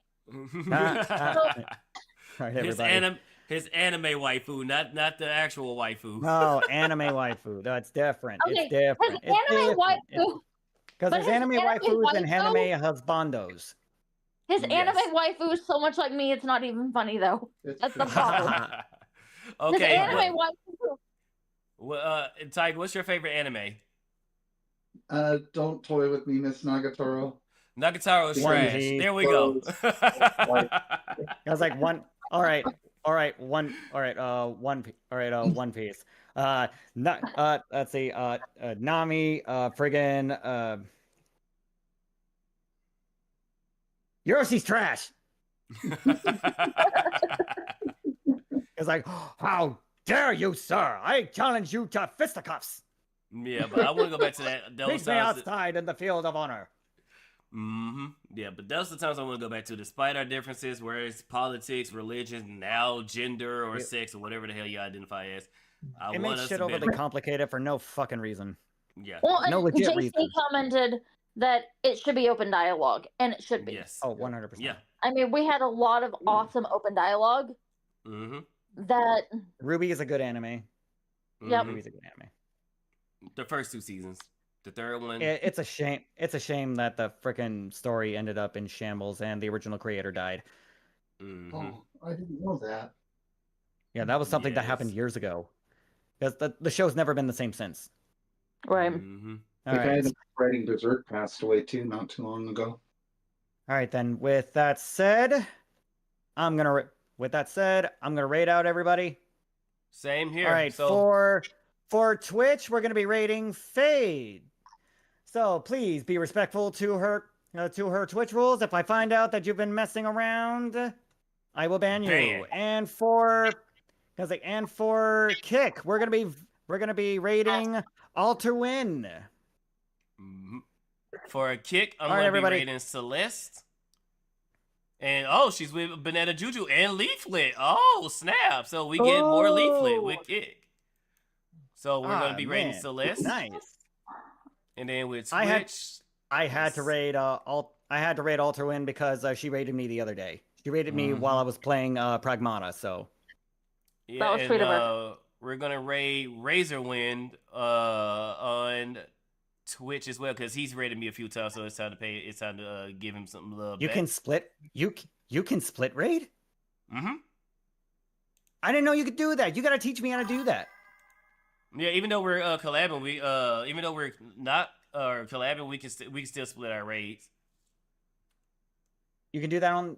Right, everybody. His anime waifu, not the actual waifu. No, anime waifu. That's different. Okay, it's different. His anime waifu. Because there's anime waifus and anime husbandos. His anime waifu is so much like me, it's not even funny though. That's the problem. Okay. His anime waifu. Well, Tyke, what's your favorite anime? Don't toy with me, Miss Nagatoro. Nagatoro is trash. There we go. I was like One Piece. Let's see. Nami, friggin', Yoroshi's trash. It's like, how dare you, sir? I challenge you to fisticuffs. Yeah, but I want to go back to that. Meet me outside in the field of honor. Yeah, but those are the times I want to go back to. Despite our differences, where it's politics, religion, now gender or sex or whatever the hell you identify as, it makes shit overly complicated for no fucking reason. Yeah, well, no legit JC reason. Commented that it should be open dialogue, and it should be. Yes. Oh, 100%. Yeah. I mean, we had a lot of awesome open dialogue. That Ruby is a good anime. Yep. Ruby's a good anime. The first 2 seasons. The third one. It's a shame. It's a shame that the frickin' story ended up in shambles and the original creator died. Oh, I didn't know that. Yeah, that was something that happened years ago. Because the show's never been the same since. Right. The guy that's writing Berserk passed away too, not too long ago. All right, then. With that said, I'm gonna rate out everybody. Same here. All right, for Twitch, we're gonna be rating Fade. So please be respectful to her Twitch rules. If I find out that you've been messing around, I will ban you. And for Kick, we're gonna be rating Alter Win. For a Kick, I'm gonna be rating Celeste. And she's with Banana Juju and Leaflet. Oh, snap. So we get more Leaflet with Kick. So we're going to be rating Celeste. Nice. And then with Twitch, I had to rate Alter Win because she rated me the other day. She rated me while I was playing Pragmata, so. Yeah, that was sweet of her. We're going to rate Razorwind on Twitch as well, because he's rated me a few times, so it's time to give him some love. You can split raid? I didn't know you could do that. You gotta teach me how to do that. Yeah, even though we're collabing, even though we're not collabing, we can still split our raids. You can do that on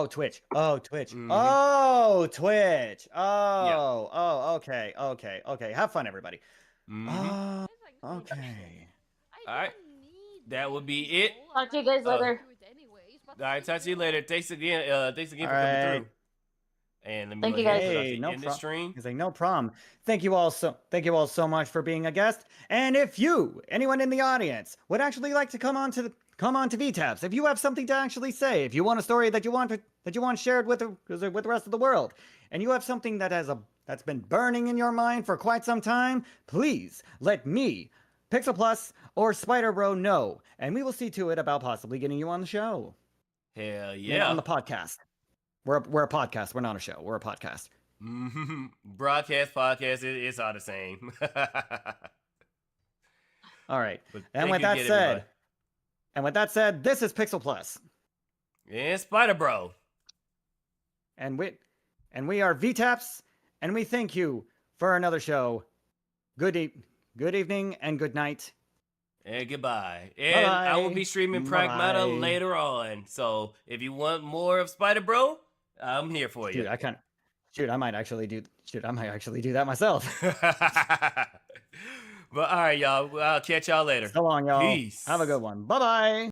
Twitch. Oh, Twitch. Oh, Twitch. Okay. Have fun, everybody. Okay. All right, that would be it. Talk to you guys later. All right, talk to you later. Thanks again for coming through. And let me thank you guys. Hey, He's like, no problem. Thank you all so much for being a guest. And if anyone in the audience, would actually like to come on to VTaps, if you have something to actually say, if you want a story that you want shared with the rest of the world, and you have something that's been burning in your mind for quite some time, please let me, Pixel Plus, or Spydr-Bro know, and we will see to it about possibly getting you on the show. Hell yeah. On the podcast. We're a podcast. We're not a show. We're a podcast. Broadcast, podcast, it's all the same. All right. And with that said, this is Pixel Plus. And Spydr-Bro. And we are VTaps, and we thank you for another show. Good evening and good night. And goodbye. And I will be streaming Pragmata later on. So if you want more of Spydr-Bro, I'm here for you. I might actually do that myself. But all right, y'all. I'll catch y'all later. So long, y'all. Peace. Have a good one. Bye-bye.